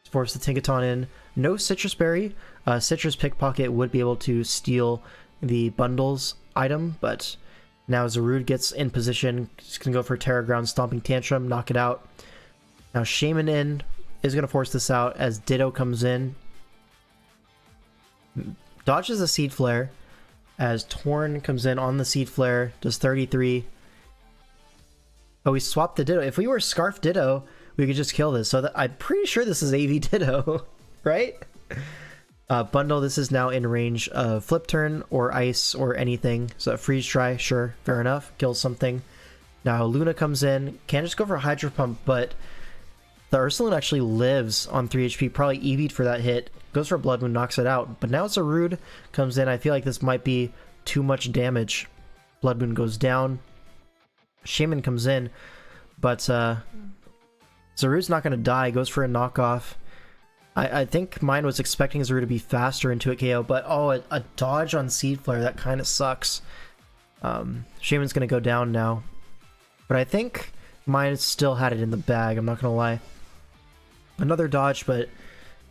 Force the Tinkaton in. No Citrus Berry. Citrus Pickpocket would be able to steal the Bundle's item, but now Zarud gets in position. Just going to go for Terra Ground, Stomping Tantrum, knock it out. Now Shaman in is going to force this out as Ditto comes in. Dodges a Seed Flare as Torn comes in on the Seed Flare, does 33. Oh, we swapped the Ditto. If we were Scarf Ditto, we could just kill this. So I'm pretty sure this is AV Ditto, right? Bundle, this is now in range of Flip Turn or Ice or anything. So Freeze Dry, sure, fair enough. Kills something. Now Luna comes in. Can't just go for a Hydro Pump, but the Ursaline actually lives on 3 HP. Probably EV'd for that hit. Goes for Blood Moon, knocks it out. But now it's a Rude comes in. I feel like this might be too much damage. Blood Moon goes down. Shaman comes in, but Zaru's not going to die, goes for a knockoff. I think mine was expecting Zaru to be faster into a KO, but oh, a dodge on Seed Flare, that kind of sucks. Shaman's going to go down now. But I think mine still had it in the bag, I'm not going to lie. Another dodge, but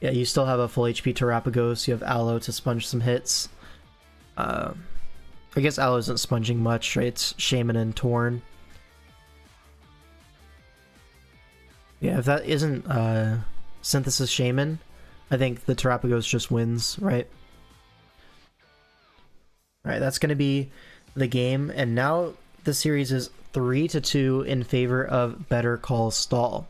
yeah, you still have a full HP Terapagos, you have Aloe to sponge some hits. I guess Aloe isn't sponging much, right? It's Shaman and Torn. Yeah, if that isn't Synthesis Shaman, I think the Terapagos just wins, right? Alright, that's going to be the game, and now the series is 3-2 in favor of Better Call Saul.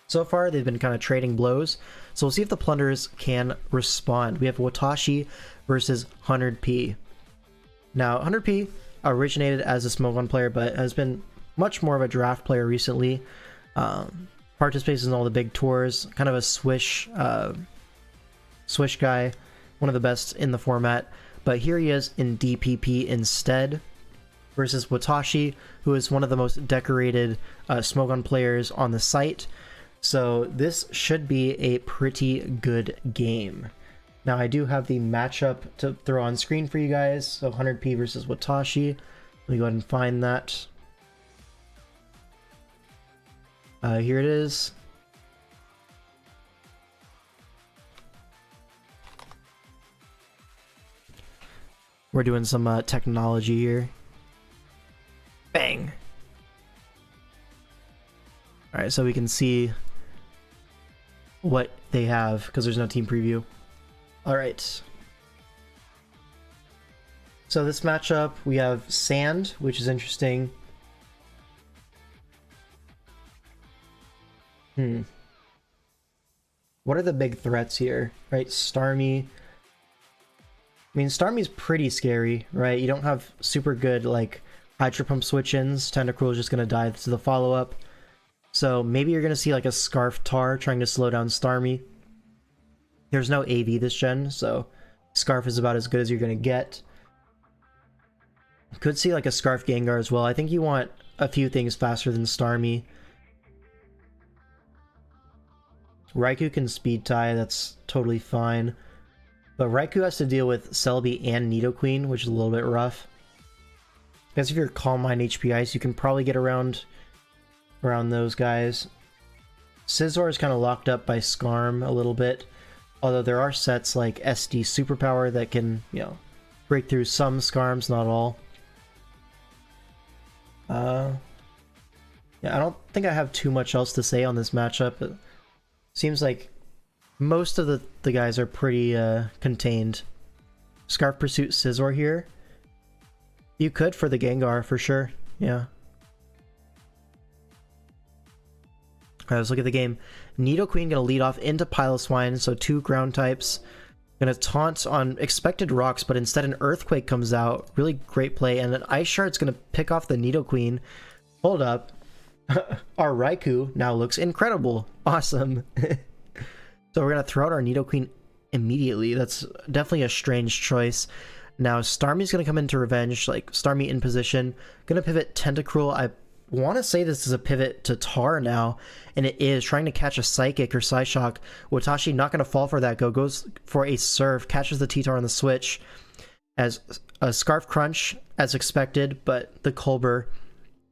So far, they've been kind of trading blows, so we'll see if the Plunderers can respond. We have Watashi versus 100p. Now, 100p originated as a Smogon player, but has been much more of a draft player recently. Participates in all the big tours, kind of a swish guy, one of the best in the format. But here he is in DPP instead, versus Watashi, who is one of the most decorated Smogon players on the site. So this should be a pretty good game. Now I do have the matchup to throw on screen for you guys. So 100p versus Watashi. Let me go ahead and find that. Here it is. We're doing some technology here. Bang! Alright, so we can see what they have, because there's no team preview. Alright. So this matchup, we have Sand, which is interesting. What are the big threats here, right? Starmie. I mean, Starmie's pretty scary, right? You don't have super good, like, Hydro Pump switch-ins. Tentacruel is just going to die to the follow-up. So maybe you're going to see, like, a Scarf Tar trying to slow down Starmie. There's no AV this gen, so Scarf is about as good as you're going to get. Could see, like, a Scarf Gengar as well. I think you want a few things faster than Starmie. Raikou can speed tie, that's totally fine. But Raikou has to deal with Celebi and Nidoqueen, which is a little bit rough. Because if you're Calm Mind HP Ice, you can probably get around those guys. Scizor is kind of locked up by Skarm a little bit. Although there are sets like SD Superpower that can, you know, break through some Skarms, not all. Yeah, I don't think I have too much else to say on this matchup. It seems like most of the guys are pretty contained. Scarf Pursuit Scizor here. You could for the Gengar, for sure. Yeah. Alright, let's look at the game. Nidoqueen gonna lead off into Piloswine, so 2 ground types. Gonna taunt on expected rocks, but instead an Earthquake comes out. Really great play, and an Ice Shard's gonna pick off the Nidoqueen. Hold up. Our Raikou now looks incredible. Awesome. So we're gonna throw out our Nidoqueen immediately. That's definitely a strange choice. Now Starmie's gonna come into revenge, like Starmie in position. Gonna pivot Tentacruel. I want to say this is a pivot to Tar now, and it is trying to catch a Psychic or Psyshock. Watashi not gonna fall for that. Goes for a Surf, catches the T-Tar on the switch. As a Scarf Crunch as expected, but the Colbur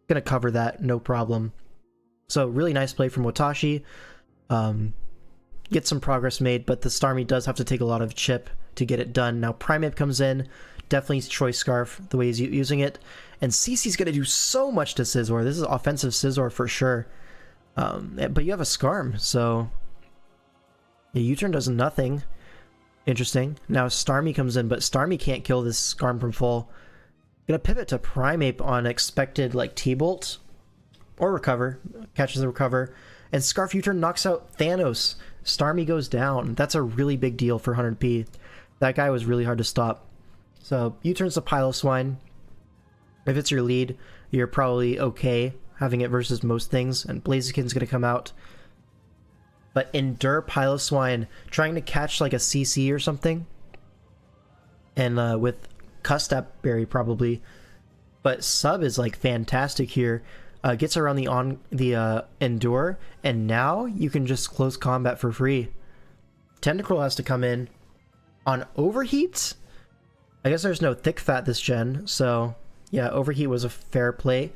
gonna cover that, no problem. So really nice play from Watashi. Get some progress made, but the Starmie does have to take a lot of chip to get it done. Now Primeape comes in, definitely Choice Scarf the way he's using it, and CC's gonna do so much to Scizor. This is offensive Scizor for sure. But you have a Skarm, so yeah, U-turn does nothing. Interesting. Now Starmie comes in, but Starmie can't kill this Skarm from full. Gonna pivot to Primeape on expected like T-Bolt or Recover, catches the Recover, and Scarf U-turn knocks out Thanos. Starmie goes down. That's a really big deal for 100p. That guy was really hard to stop. So U-turns to Piloswine. If it's your lead, you're probably okay having it versus most things, and Blaziken's gonna come out. But Endure Piloswine, trying to catch like a CC or something, and with Custap Berry probably, but sub is like fantastic here. Gets around the endure, and now you can just close combat for free. Tentacruel has to come in on overheat. I guess there's no thick fat this gen, so yeah, overheat was a fair play.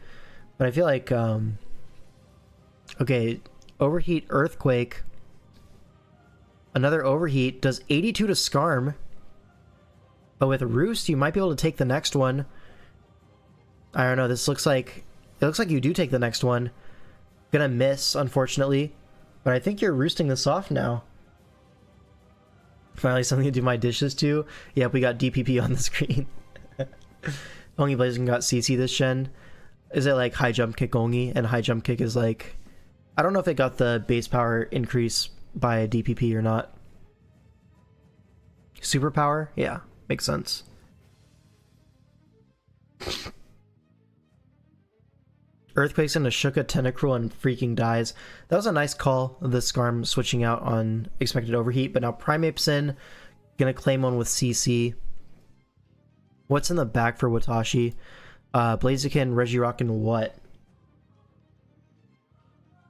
But I feel like okay, overheat earthquake. Another overheat does 82 to Scarm. But with Roost, you might be able to take the next one. I don't know, this looks like... It looks like you do take the next one. Gonna miss, unfortunately. But I think you're roosting this off now. Finally something to do my dishes to. Yep, we got DPP on the screen. Only Blazing got CC this gen. Is it like high jump kick only? And high jump kick is like... I don't know if it got the base power increase by DPP or not. Superpower? Yeah, makes sense. Earthquakes into Shuka, Tentacruel, and freaking dies. That was a nice call, the Scarm switching out on expected overheat, but now Primeape's in. Gonna claim one with CC. What's in the back for Watashi? Blaziken, Regirock, and what?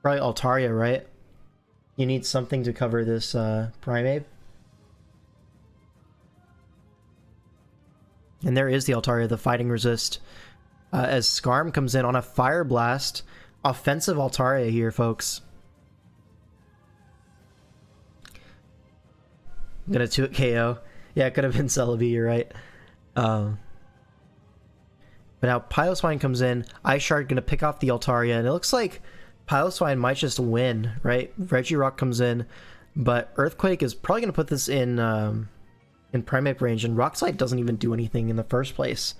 Probably Altaria, right? You need something to cover this Primeape. And there is the Altaria, the Fighting Resist. As Scarm comes in on a Fire Blast. Offensive Altaria here, folks. I'm gonna 2-hit KO. Yeah, it could have been Celebi, you're right. But now Piloswine comes in. Ice Shard gonna pick off the Altaria, and it looks like Piloswine might just win, right? Regirock comes in, but Earthquake is probably gonna put this in Primeape range, and Rock Slide doesn't even do anything in the first place.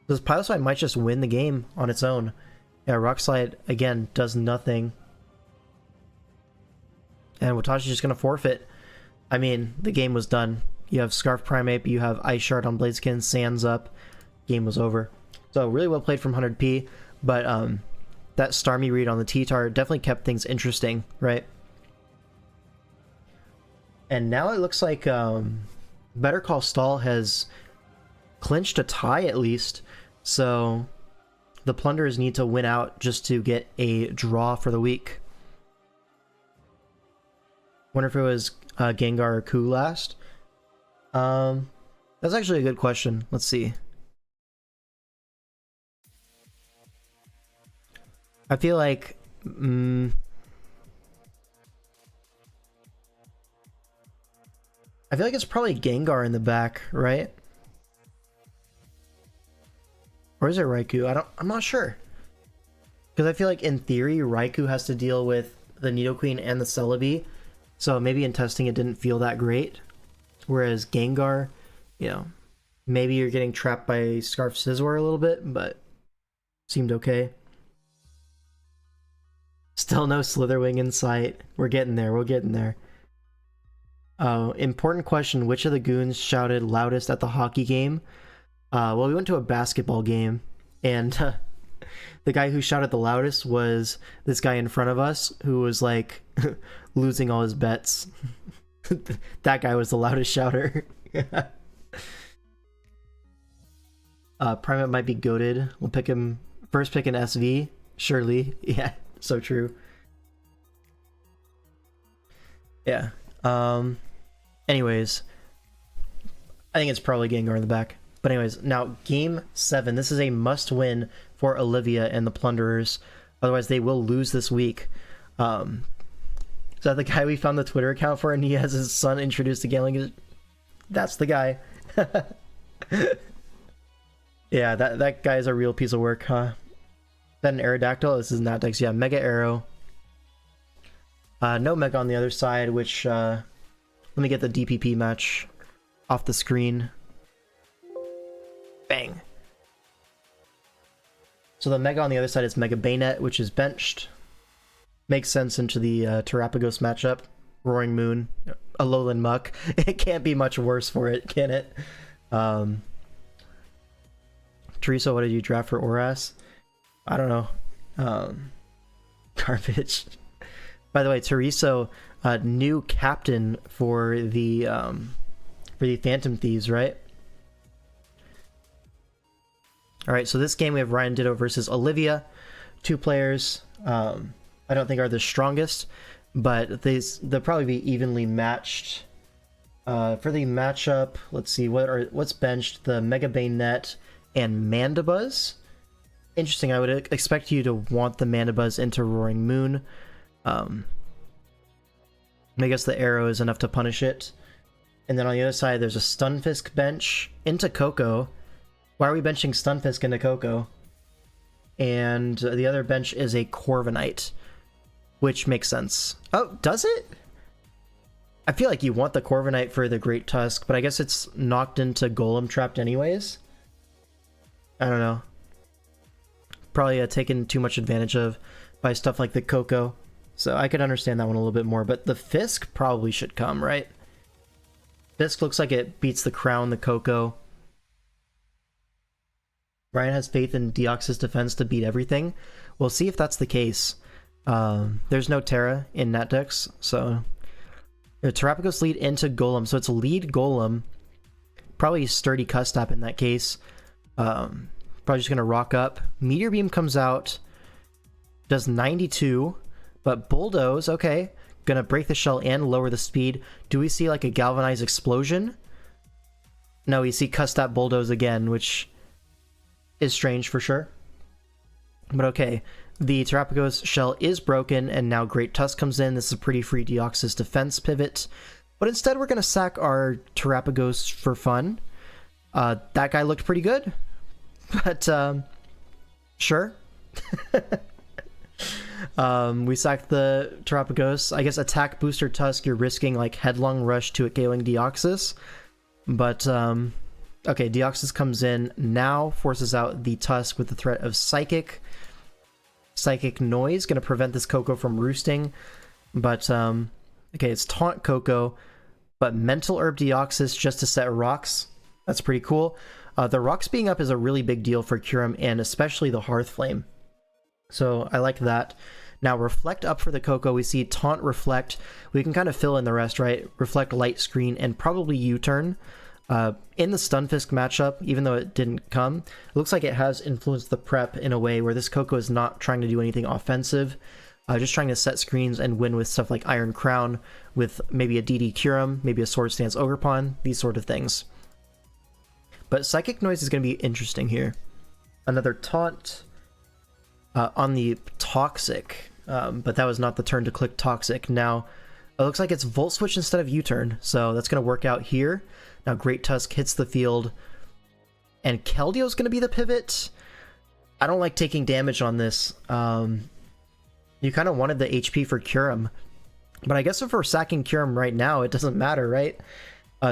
This Piloswine might just win the game on its own. Yeah, Rock Slide, again, does nothing. And Watashi's just going to forfeit. I mean, the game was done. You have Scarf Primeape, you have Ice Shard on Blaziken, Sands up. Game was over. So, really well played from 100p, but that Starmie read on the T-Tar definitely kept things interesting, right? And now it looks like Better Call Stall has clinched a tie at least, so the Plunderers need to win out just to get a draw for the week. Wonder if it was Gengar or Ku last. That's actually a good question. Let's see. I feel like it's probably Gengar in the back, right? Or is it Raikou? I'm not sure. Because I feel like in theory, Raikou has to deal with the Nidoqueen and the Celebi. So maybe in testing it didn't feel that great. Whereas Gengar, you know, maybe you're getting trapped by Scarf Scizor a little bit, but seemed okay. Still no Slitherwing in sight. We're getting there, we're getting there. Oh, important question. Which of the goons shouted loudest at the hockey game? Well, we went to a basketball game, and the guy who shouted the loudest was this guy in front of us who was like losing all his bets. That guy was the loudest shouter. Primeape might be goated. We'll pick him first. Pick an SV, surely. Yeah, so true. Yeah. Anyways, I think it's probably Gengar in the back. But anyways, now Game 7. This is a must-win for Olivia and the Plunderers. Otherwise, they will lose this week. Is that the guy we found the Twitter account for and he has his son introduced to gambling? That's the guy. Yeah, that guy is a real piece of work, huh? Is that an Aerodactyl? This is Natex. Yeah, Mega Arrow. No Mega on the other side, which... let me get the DPP match off the screen. Bang. So the Mega on the other side is Mega Bayonet, which is benched. Makes sense into the Terapagos matchup. Roaring Moon, Alolan Muck. It can't be much worse for it, can it? Teresa, what did you draft for Oras? I don't know. Garbage. By the way, Teresa, new captain for the Phantom Thieves, right? Alright, so this game we have Ryan Ditto versus Olivia. 2 players. I don't think are the strongest, but they'll probably be evenly matched. For the matchup, let's see, what's benched? The Mega Bayonet and Mandibuzz. Interesting, I would expect you to want the Mandibuzz into Roaring Moon. I guess the arrow is enough to punish it. And then on the other side, there's a Stunfisk bench into Coco. Why are we benching Stunfisk into Coco? And the other bench is a Corviknight, which makes sense. Oh, does it? I feel like you want the Corviknight for the Great Tusk, but I guess it's knocked into Golem trapped anyways. I don't know. Probably taken too much advantage of by stuff like the Coco. So I could understand that one a little bit more, but the Fisk probably should come, right? Fisk looks like it beats the Crown, the Coco. Ryan has faith in Deoxys defense to beat everything. We'll see if that's the case. There's no Terra in Nat decks, so the Terapagos lead into Golem, so it's lead Golem. Probably sturdy Custap in that case. Probably just gonna rock up. Meteor Beam comes out, does 92, but Bulldoze, okay. Gonna break the shell and lower the speed. Do we see like a Galvanize Explosion? No, we see Custap Bulldoze again, which is strange for sure. But okay, the Terapagos shell is broken, and now Great Tusk comes in. This is a pretty free Deoxys defense pivot. But instead, we're going to sack our Terapagos for fun. That guy looked pretty good. But, sure. We sacked the Terapagos. I guess attack booster Tusk, you're risking like Headlong Rush to a KOing Deoxys. But, okay, Deoxys comes in now, forces out the Tusk with the threat of Psychic. Psychic Noise, gonna prevent this Coco from roosting. But, okay, it's Taunt Coco, but Mental Herb Deoxys just to set rocks. That's pretty cool. The rocks being up is a really big deal for Kyurem, and especially the Hearth Flame. So I like that. Now Reflect up for the Coco. We see Taunt, Reflect. We can kind of fill in the rest, right? Reflect, Light Screen, and probably U-Turn. In the Stunfisk matchup, even though it didn't come, it looks like it has influenced the prep in a way where this Coco is not trying to do anything offensive, just trying to set screens and win with stuff like Iron Crown, with maybe a DD Kyurem, maybe a Sword Stance Ogerpon, these sort of things. But Psychic Noise is going to be interesting here. Another Taunt on the Toxic, but that was not the turn to click Toxic. Now, it looks like it's Volt Switch instead of U-Turn, so that's going to work out here. Now Great Tusk hits the field, and Keldeo is going to be the pivot. I don't like taking damage on this. You kind of wanted the HP for Kyurem, but I guess if we're sacking Kyurem right now, it doesn't matter, right?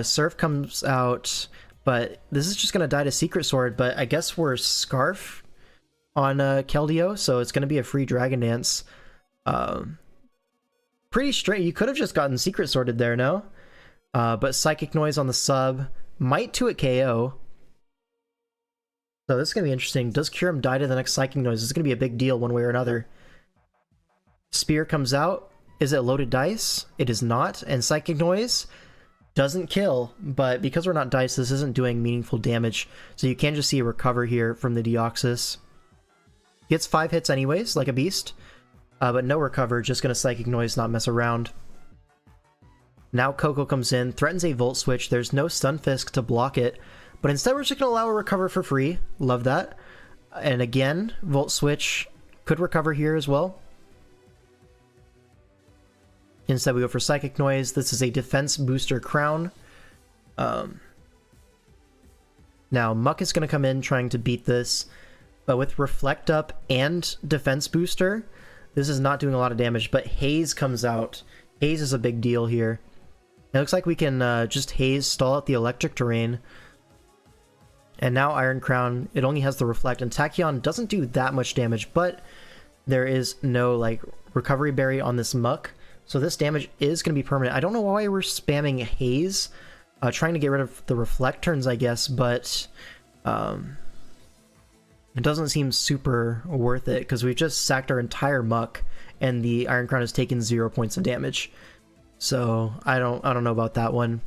Surf comes out, but this is just going to die to Secret Sword, but I guess we're Scarf on Keldeo, so it's going to be a free Dragon Dance. Pretty straight. You could have just gotten Secret Sworded there, no? But Psychic Noise on the sub might 2-hit KO. So this is going to be interesting. Does Kyurem die to the next Psychic Noise? This is going to be a big deal one way or another. Spear comes out. Is it loaded dice? It is not. And Psychic Noise doesn't kill. But because we're not dice, this isn't doing meaningful damage. So you can just see a recover here from the Deoxys. Gets 5 hits anyways, like a beast. But no recover. Just going to Psychic Noise, not mess around. Now Coco comes in, threatens a Volt Switch. There's no Stunfisk to block it, but instead we're just going to allow a recover for free. Love that. And again, Volt Switch could recover here as well. Instead we go for Psychic Noise. This is a defense booster Crown. Now Muck is going to come in trying to beat this, but with Reflect up and defense booster, this is not doing a lot of damage, but Haze comes out. Haze is a big deal here. It looks like we can just Haze, stall out the electric terrain. And now Iron Crown, it only has the Reflect, and Tachyon doesn't do that much damage, but there is no like Recovery Berry on this Muck, so this damage is going to be permanent. I don't know why we're spamming Haze, trying to get rid of the Reflect turns, I guess, but it doesn't seem super worth it, because we've just sacked our entire Muck, and the Iron Crown has taken 0 points of damage. So I don't know about that one.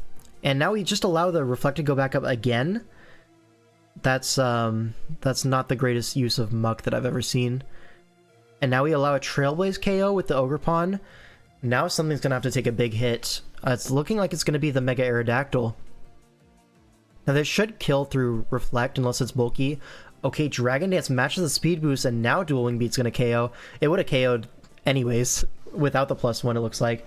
And now we just allow the Reflect to go back up again. That's not the greatest use of Muck that I've ever seen. And now we allow a Trailblaze KO with the Ogre Pawn. Now something's gonna have to take a big hit. It's looking like it's gonna be the Mega Aerodactyl. Now this should kill through Reflect unless it's bulky. Okay, Dragon Dance matches the speed boost, and now Dual Wing Beat's gonna KO. It would have KO'd anyways without the +1, it looks like.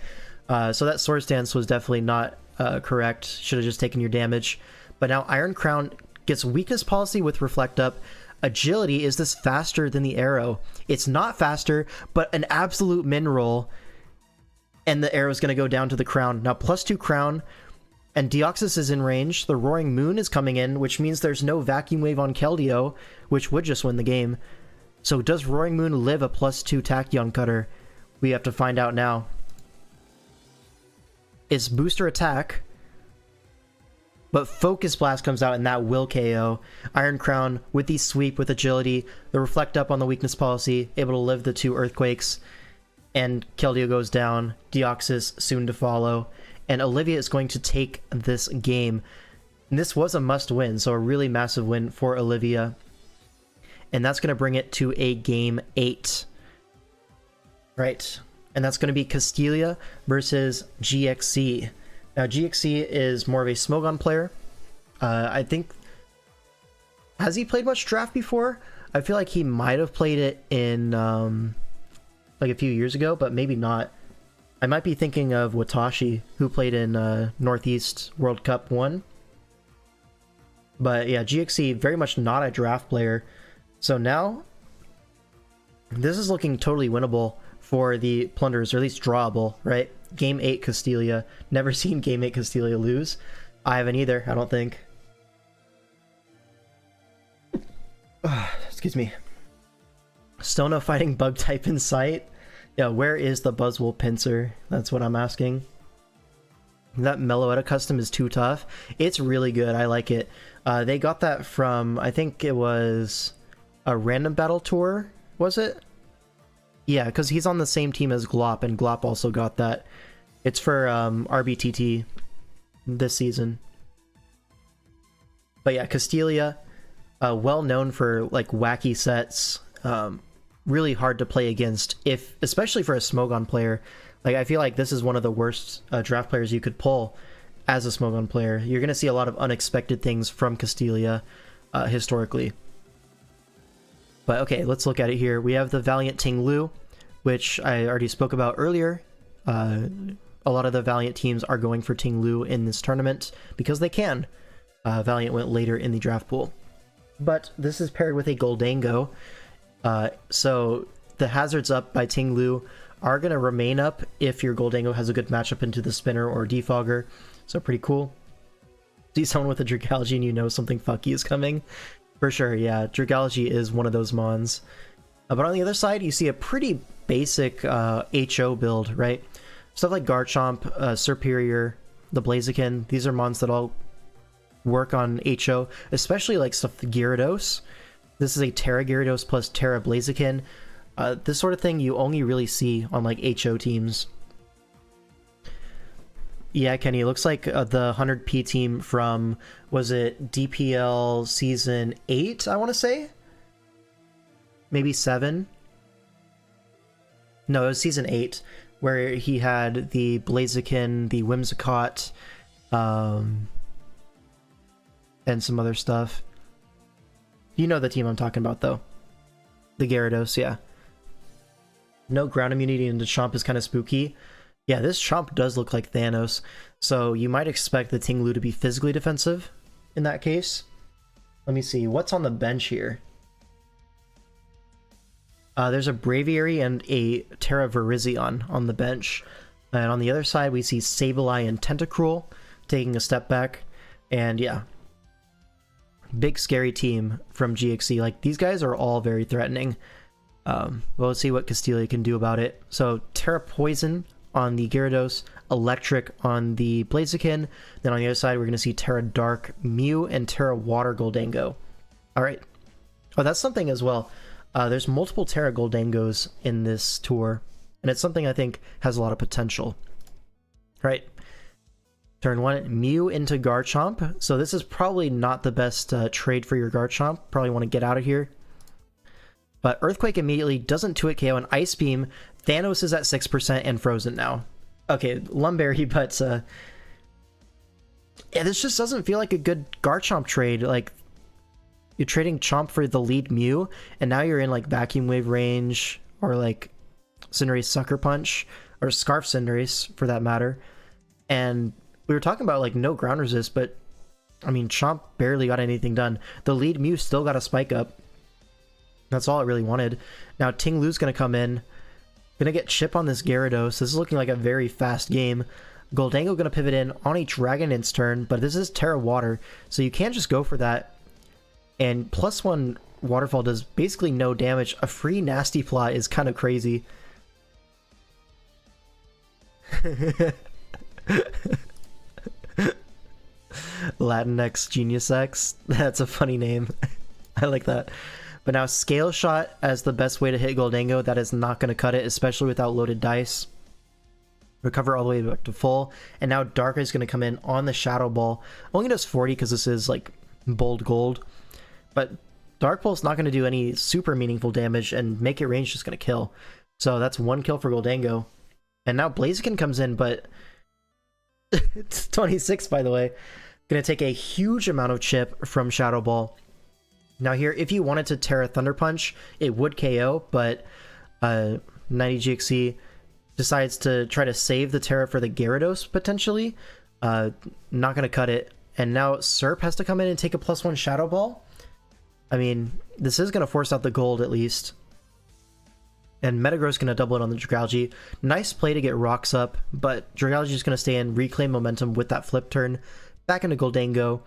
So that Swords Dance was definitely not correct. Should have just taken your damage. But now Iron Crown gets weakness policy with Reflect Up. Agility, is this faster than the arrow? It's not faster, but an absolute min roll. And the arrow's going to go down to the crown. Now +2 crown, and Deoxys is in range. The Roaring Moon is coming in, which means there's no Vacuum Wave on Keldeo, which would just win the game. So does Roaring Moon live a +2 Tachyon Cutter? We have to find out now. It's booster attack, but Focus Blast comes out and that will KO. Iron Crown with the sweep with agility, the Reflect Up on the weakness policy, able to live the 2 earthquakes, and Keldeo goes down. Deoxys soon to follow, and Olivia is going to take this game. And this was a must win, so a really massive win for Olivia. And that's going to bring it to a game 8. Right. And that's going to be Castelia versus GXC. Now, GXC is more of a Smogon player. I think... Has he played much draft before? I feel like he might have played it in, like a few years ago, but maybe not. I might be thinking of Watashi, who played in Northeast World Cup 1. But yeah, GXC, very much not a draft player. So now, this is looking totally winnable for the Plunderers, or at least drawable, right? Game 8 Castelia. Never seen Game 8 Castelia lose. I haven't either, I don't think. Excuse me. Stona fighting Bug type in sight. Yeah, where is the Buzzwole Pincer? That's what I'm asking. That Meloetta custom is too tough. It's really good, I like it. They got that from, I think it was a Random Battle Tour, was it? Yeah, because he's on the same team as Glop, and Glop also got that. It's for RBTT this season. But yeah, Castelia, well known for like wacky sets, really hard to play against, if especially for a Smogon player. Like, I feel like this is one of the worst draft players you could pull as a Smogon player. You're going to see a lot of unexpected things from Castelia historically. But okay, let's look at it here. We have the Valiant Ting Lu, which I already spoke about earlier. A lot of the Valiant teams are going for Ting Lu in this tournament because they can. Valiant went later in the draft pool. But this is paired with a Goldango. So the hazards up by Ting Lu are going to remain up if your Goldango has a good matchup into the Spinner or Defogger. So pretty cool. See someone with a Dragology and you know something fucky is coming. For sure, yeah. Dragology is one of those mons. But on the other side, you see a pretty basic HO build, right? Stuff like Garchomp, Superior, the Blaziken. These are mons that all work on HO, especially like stuff like Gyarados. This is a Terra Gyarados plus Terra Blaziken. This sort of thing you only really see on like HO teams. Yeah, Kenny, it looks like the 100p team from, was it DPL Season 8, I want to say? Maybe 7? No, it was Season 8, where he had the Blaziken, the Whimsicott, and some other stuff. You know the team I'm talking about, though. The Gyarados, yeah. No ground immunity into Chomp is kind of spooky. Yeah, this Chomp does look like Thanos, so you might expect the Ting Lu to be physically defensive in that case. Let me see, what's on the bench here? There's a Braviary and a Terra Virizion on the bench. And on the other side, we see Sableye and Tentacruel taking a step back. And yeah, big scary team from GXC. Like, these guys are all very threatening. Well, let's see what Castelia can do about it. So Terra Poison on the Gyarados, Electric on the Blaziken. Then on the other side, we're going to see Terra Dark Mew and Terra Water Goldango. All right. Oh, that's something as well. There's multiple Terra Goldangos in this tour, and it's something I think has a lot of potential. Right. Turn 1, Mew into Garchomp. So this is probably not the best trade for your Garchomp. Probably want to get out of here. But Earthquake immediately doesn't 2-hit KO, and Ice Beam. Thanos is at 6% and frozen now. Okay, Lumberry, but yeah, this just doesn't feel like a good Garchomp trade. Like, you're trading Chomp for the lead Mew, and now you're in like Vacuum Wave range, or like Cinderace Sucker Punch, or Scarf Cinderace for that matter. And we were talking about like no ground resist, but I mean, Chomp barely got anything done. The lead Mew still got a spike up. That's all it really wanted. Now Ting Lu's gonna come in. Gonna get Chip on this Gyarados. This is looking like a very fast game. Goldango gonna pivot in on a Dragonite's turn, but this is Terra Water, so you can't just go for that. And +1 Waterfall does basically no damage. A free Nasty Plot is kind of crazy. Latinx Genius X. That's a funny name. I like that. But now Scale Shot as the best way to hit Goldango. That is not going to cut it, especially without loaded dice. Recover all the way back to full. And now Dark is going to come in on the Shadow Ball. Only does 40 because this is like bold gold. But Dark Pulse not going to do any super meaningful damage, and Make It Range just going to kill. So that's 1 kill for Goldango. And now Blaziken comes in, but it's 26 by the way. Going to take a huge amount of chip from Shadow Ball. Now here, if you wanted to Terra Thunder Punch, it would KO, but 90GXC decides to try to save the Terra for the Gyarados, potentially. Not going to cut it. And now Serp has to come in and take a +1 Shadow Ball. I mean, this is going to force out the gold at least. And Metagross going to double it on the Dragalge. Nice play to get rocks up, but Dragalge is going to stay in, reclaim momentum with that flip turn. Back into Goldango.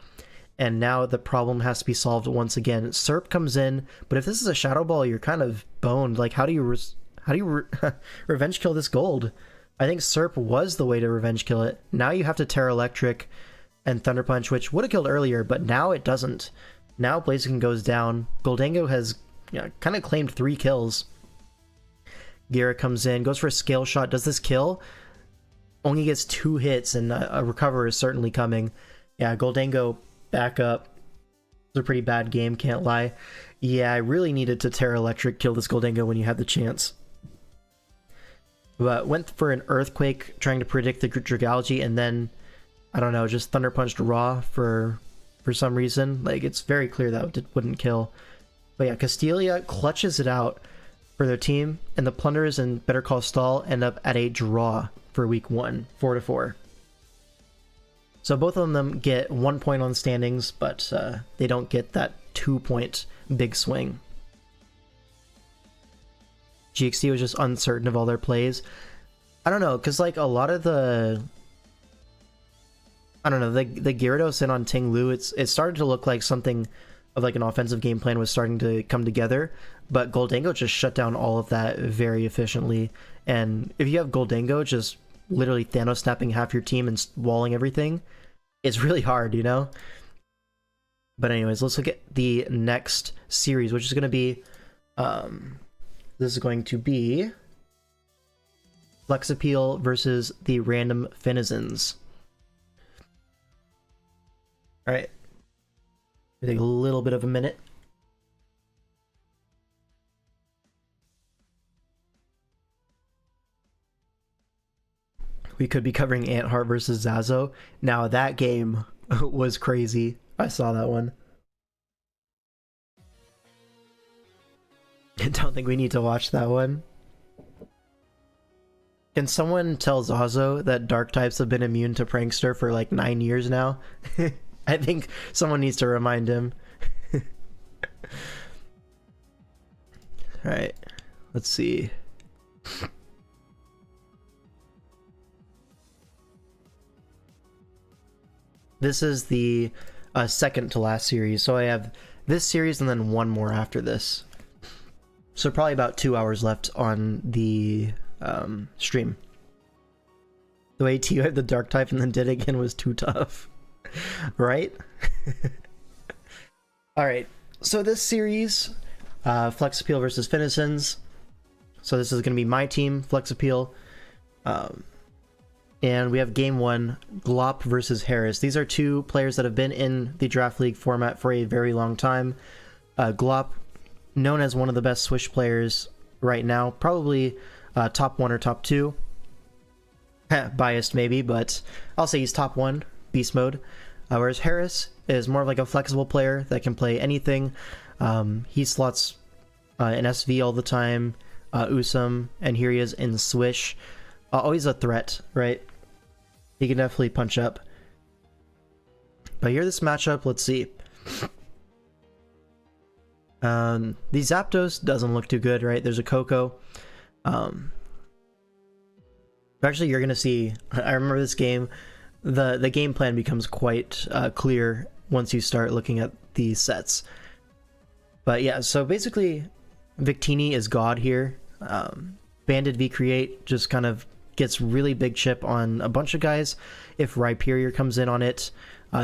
And now the problem has to be solved once again. Serp comes in, but if this is a Shadow Ball, you're kind of boned. Like, how do you revenge kill this gold? I think Serp was the way to revenge kill it. Now you have to Terra Electric and Thunder Punch, which would have killed earlier, but now it doesn't. Now Blaziken goes down. Goldango has kind of claimed 3 kills. Gyara comes in, goes for a Scale Shot. Does this kill? Only gets 2 hits, and a recover is certainly coming. Yeah, Goldango back up. It's a pretty bad game, can't lie. Yeah, I really needed to Terra Electric kill this Goldango when you had the chance. But went for an Earthquake, trying to predict the Dragalge, and then, I don't know, just Thunder Punched Raw for some reason. Like, it's very clear that it wouldn't kill. But yeah, Castelia clutches it out for their team, and the Plunderers and Better Call Stall end up at a draw for week 1, 4-4. So both of them get 1 point on standings, but they don't get that 2-point big swing. GXT was just uncertain of all their plays. I don't know, because like a lot of the... I don't know, the Gyarados in on Ting Lu, it started to look like something of like an offensive game plan was starting to come together, but Goldango just shut down all of that very efficiently. And if you have Goldango just literally Thanos snapping half your team and walling everything, it's really hard, you know? But anyways, let's look at the next series, which is going to be, this is going to be Flex Appeal versus the Random Finizens. Alright. Take a little bit of a minute. We could be covering Antheart versus Zazo. Now that game was crazy. I saw that one. I don't think we need to watch that one. Can someone tell Zazo that dark types have been immune to Prankster for like 9 years now? I think someone needs to remind him. Alright, let's see. This is the second to last series, so I have this series and then one more after this. So probably about 2 hours left on the stream. The way Tio had the dark type and then did it again was too tough. Right? Alright, so this series, Flex Appeal versus Finizens. So this is going to be my team, Flex Appeal. and we have game one, Glop versus Harris. These are two players that have been in the Draft League format for a very long time. Glop, known as one of the best Swish players right now, probably top 1 or top 2. Biased maybe, but I'll say he's top 1, beast mode. Whereas Harris is more of like a flexible player that can play anything. He slots in SV all the time, Usum, and here he is in Swish. Always a threat, right? He can definitely punch up. But here this matchup, let's see. The Zapdos doesn't look too good, right? There's a Coco. Actually, you're gonna see, I remember this game, the game plan becomes quite clear once you start looking at these sets. But yeah, so basically Victini is God here. Banded V-Create just kind of gets really big chip on a bunch of guys. If Rhyperior comes in on it,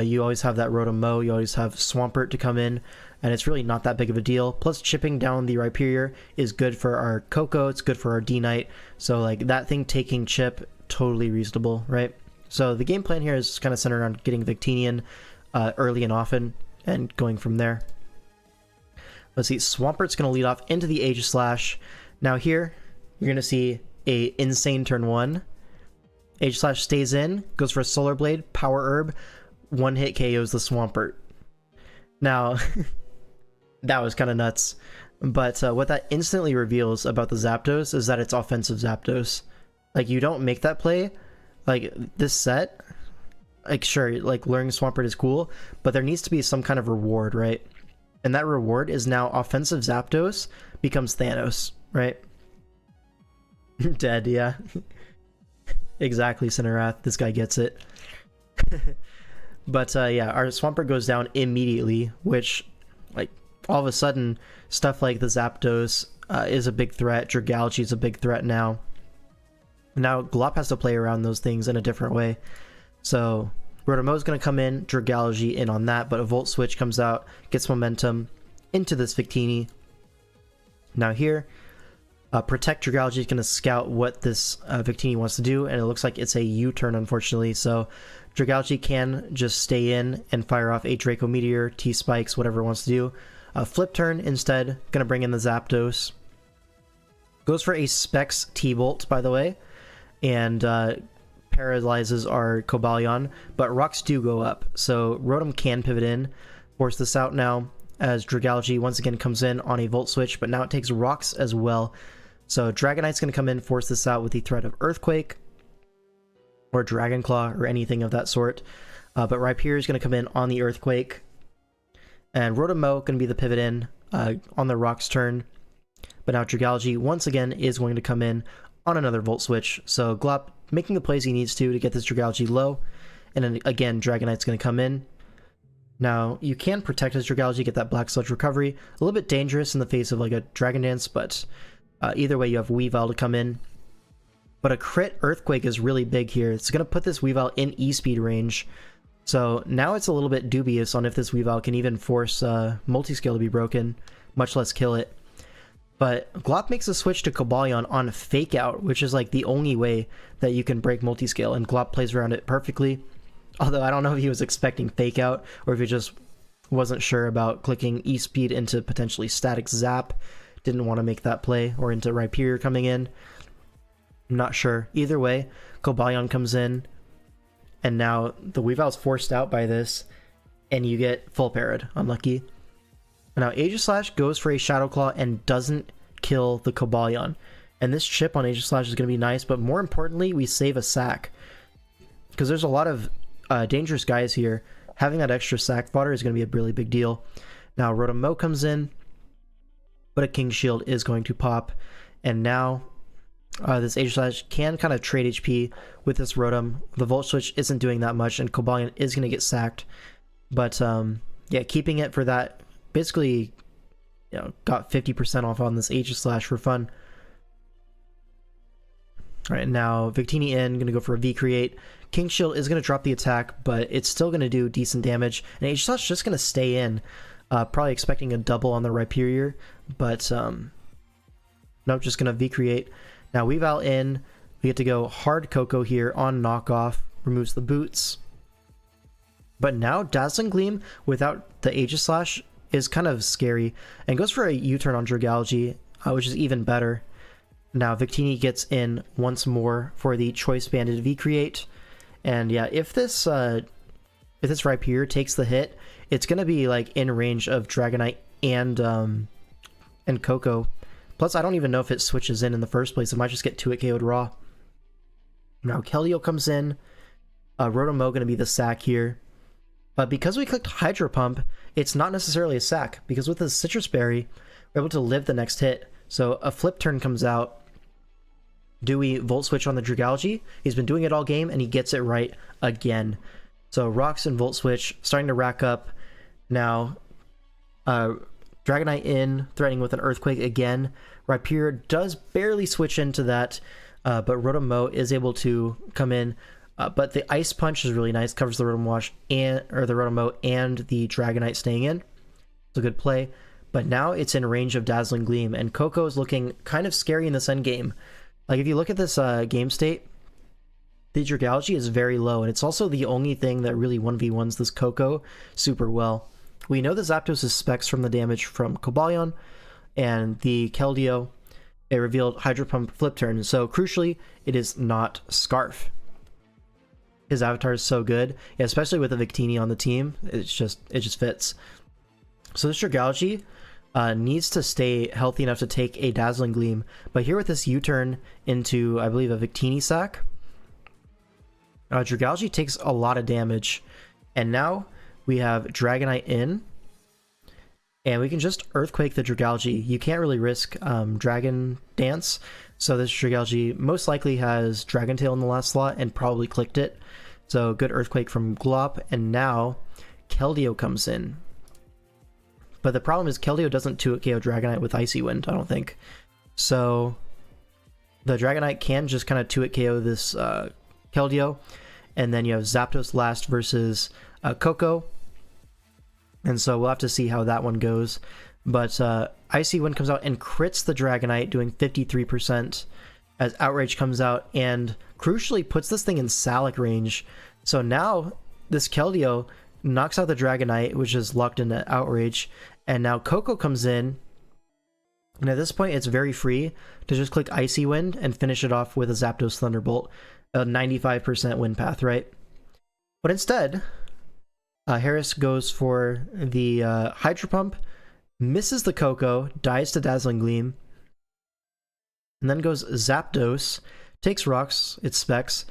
you always have that Rotom-Mow, you always have Swampert to come in, and it's really not that big of a deal. Plus, chipping down the Rhyperior is good for our Coco, it's good for our D-Knight, so like that thing taking chip, totally reasonable, right? So the game plan here is kind of centered on getting Victinian early and often, and going from there. Let's see, Swampert's going to lead off into the Aegislash. Now here, you're going to see a insane turn 1. Aegislash stays in, goes for a Solar Blade, Power Herb, one hit KOs the Swampert. Now, that was kind of nuts. But what that instantly reveals about the Zapdos is that it's offensive Zapdos. Like, you don't make that play. Like, this set, like, sure, like, learning Swampert is cool, but there needs to be some kind of reward, right? And that reward is now offensive Zapdos becomes Thanos, right? Dead, yeah. Exactly, Cinerath. This guy gets it. But yeah, our Swampert goes down immediately, which, like, all of a sudden, stuff like the Zapdos is a big threat. Dragalge is a big threat now. Now, Glop has to play around those things in a different way. So, Rotom-Mow going to come in, Dragalge in on that, but a Volt Switch comes out, gets momentum into this Victini. Now here, Protect Dragalge is going to scout what this Victini wants to do, and it looks like it's a U-turn, unfortunately. So Dragalge can just stay in and fire off a Draco Meteor, T-Spikes, whatever it wants to do. Flip turn instead, going to bring in the Zapdos. Goes for a Specs T-Bolt, by the way, and paralyzes our Cobalion, but rocks do go up. So Rotom can pivot in, force this out now, as Dragalge once again comes in on a Volt Switch, but now it takes rocks as well. So Dragonite's going to come in, force this out with the threat of Earthquake, or Dragon Claw, or anything of that sort. But Rhyperior is going to come in on the Earthquake, and Rotom-Mow going to be the pivot in on the Rocks turn. But now Dragalge once again is going to come in on another Volt Switch. So Glop making the plays he needs to get this Dragalge low, and then again Dragonite's going to come in. Now you can protect his Dragalge, get that Black Sludge recovery. A little bit dangerous in the face of like a Dragon Dance, but either way you have Weavile to come in. But a crit Earthquake is really big here. It's going to put this Weavile in E-Speed range. So now it's a little bit dubious on if this Weavile can even force Multiscale to be broken, much less kill it. But Glop makes a switch to Cobalion on Fake Out, which is like the only way that you can break Multiscale, and Glop plays around it perfectly. Although I don't know if he was expecting Fake Out, or if he just wasn't sure about clicking E-Speed into potentially Static Zap. Didn't want to make that play, or into Rhyperior coming in. I'm not sure. Either way, Cobalion comes in, and now the Weavile's forced out by this, and you get full parried. Unlucky. Now Aegislash goes for a Shadow Claw and doesn't kill the Cobalion. And this chip on Aegislash is going to be nice, but more importantly, we save a sack. Because there's a lot of dangerous guys here. Having that extra sack fodder is going to be a really big deal. Now Rotom-Mow comes in, but a King Shield is going to pop. And now this Aegislash can kind of trade HP with this Rotom. The Volt Switch isn't doing that much, and Cobalion is going to get sacked. But yeah, keeping it for that, basically, you know, got 50% off on this Aegislash for fun. Alright, now Victini in, going to go for a V-Create. King Shield is going to drop the attack, but it's still going to do decent damage. And Aegislash just going to stay in, probably expecting a double on the Rhyperior, but nope, just going to V-Create. Now Weavile in, We get to go hard Coco here on knockoff, removes the boots. But now Dazzling Gleam without the Aegislash is kind of scary, and goes for a U-turn on Dragalge, which is even better. Now Victini gets in once more for the Choice Banded V-Create, and yeah, if this Rhyperior takes the hit, it's gonna be like in range of Dragonite and Coco. Plus, I don't even know if it switches in the first place. It might just get 2-hit KO'd raw. Now Keldeo comes in. Rotom-Mow gonna be the sack here. But because we clicked Hydro Pump, it's not necessarily a sack, because with the Citrus Berry, we're able to live the next hit. So a flip turn comes out. Do we Volt Switch on the Dragalge? He's been doing it all game, and he gets it right again. So Rocks and Volt Switch starting to rack up. Now, Dragonite in, threatening with an Earthquake again. Rhyperior does barely switch into that, but Rotom-Mow is able to come in. But the Ice Punch is really nice, covers the Rotom-Mow and the Dragonite staying in. It's a good play. But now it's in range of Dazzling Gleam, and Coco is looking kind of scary in this endgame. Like, if you look at this game state, the Dragalge is very low, and it's also the only thing that really 1v1s this Coco super well. We know the Zapdos is specs from the damage from Cobalion, and the Keldeo, it revealed Hydro Pump Flip Turn, so crucially, it is not Scarf. His avatar is so good, yeah, especially with a Victini on the team, it just fits. So this Dragalge needs to stay healthy enough to take a Dazzling Gleam, but here with this U-turn into, I believe, a Victini sack, Dragalge takes a lot of damage, and now we have Dragonite in, and we can just Earthquake the Dragalge. You can't really risk Dragon Dance, so this Dragalge most likely has Dragon Tail in the last slot and probably clicked it. So good Earthquake from Glop, and now Keldeo comes in. But the problem is Keldeo doesn't 2-hit KO Dragonite with Icy Wind, I don't think. So the Dragonite can just kind of 2-hit KO this Keldeo, and then you have Zapdos last versus Coco, and so we'll have to see how that one goes. But Icy Wind comes out and crits the Dragonite, doing 53%, as Outrage comes out and crucially puts this thing in Salic range. So now this Keldeo knocks out the Dragonite, which is locked into Outrage, and now Coco comes in, and at this point it's very free to just click Icy Wind and finish it off with a Zapdos Thunderbolt, a 95% win path, right? But instead, Harris goes for the Hydro Pump, misses the Coco, dies to Dazzling Gleam, and then goes Zapdos, takes Rocks, its specs,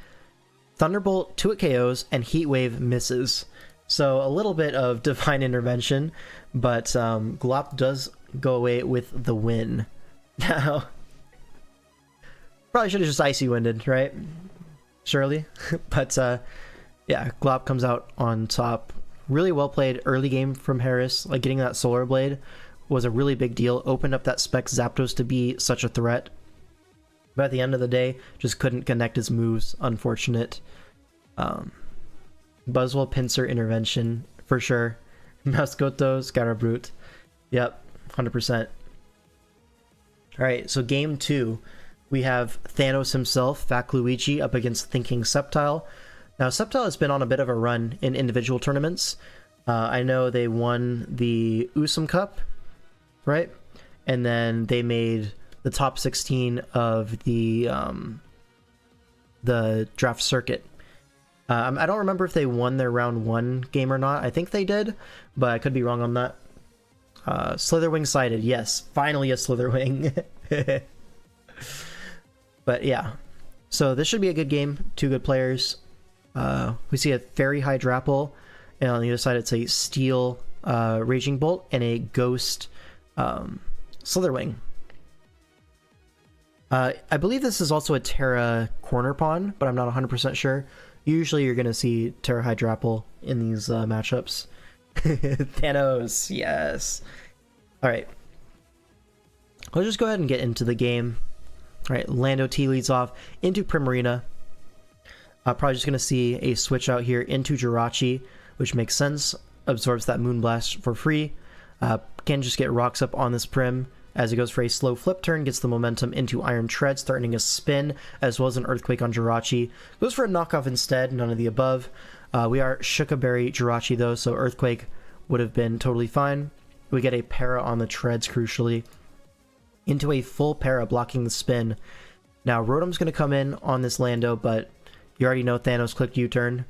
Thunderbolt, 2-hit KOs, and Heat Wave misses. So a little bit of divine intervention, but Glop does go away with the win. Now, probably should have just Icy Winded, right? Surely. But yeah, Glop comes out on top. Really well played early game from Harris. Like, getting that Solar Blade was a really big deal. Opened up that spec Zapdos to be such a threat. But at the end of the day, just couldn't connect his moves. Unfortunate. Buzzwole Pinsir intervention for sure. Mascoto, Scarabrute. Yep, 100%. Alright, so game 2. We have Thanos himself, Fat Luigi, up against Thinking Sceptile. Now, Sceptile has been on a bit of a run in individual tournaments. I know they won the Usum Cup, right? And then they made the top 16 of the draft circuit. I don't remember if they won their round 1 game or not. I think they did, but I could be wrong on that. Slitherwing sighted. Yes, finally a Slitherwing. But yeah, so this should be a good game. Two good players. We see a Fairy Hydrapple, and on the other side it's a Steel Raging Bolt and a Ghost Slitherwing. I believe this is also a Terra Corner Pawn, but I'm not 100% sure. Usually you're going to see Terra Hydrapple in these matchups. Thanos, yes. Alright. Let's just go ahead and get into the game. Alright, Lando T leads off into Primarina. Probably just going to see a switch out here into Jirachi, which makes sense. Absorbs that Moonblast for free. Can just get rocks up on this Prim. as he goes for a slow flip turn, gets the momentum into Iron Treads, threatening a spin, as well as an Earthquake on Jirachi. Goes for a knockoff instead, none of the above. We are Shukaberry Jirachi though, so Earthquake would have been totally fine. We get a para on the Treads, crucially, into a full para, blocking the spin. Now, Rotom's going to come in on this Lando, but you already know Thanos clicked U-turn.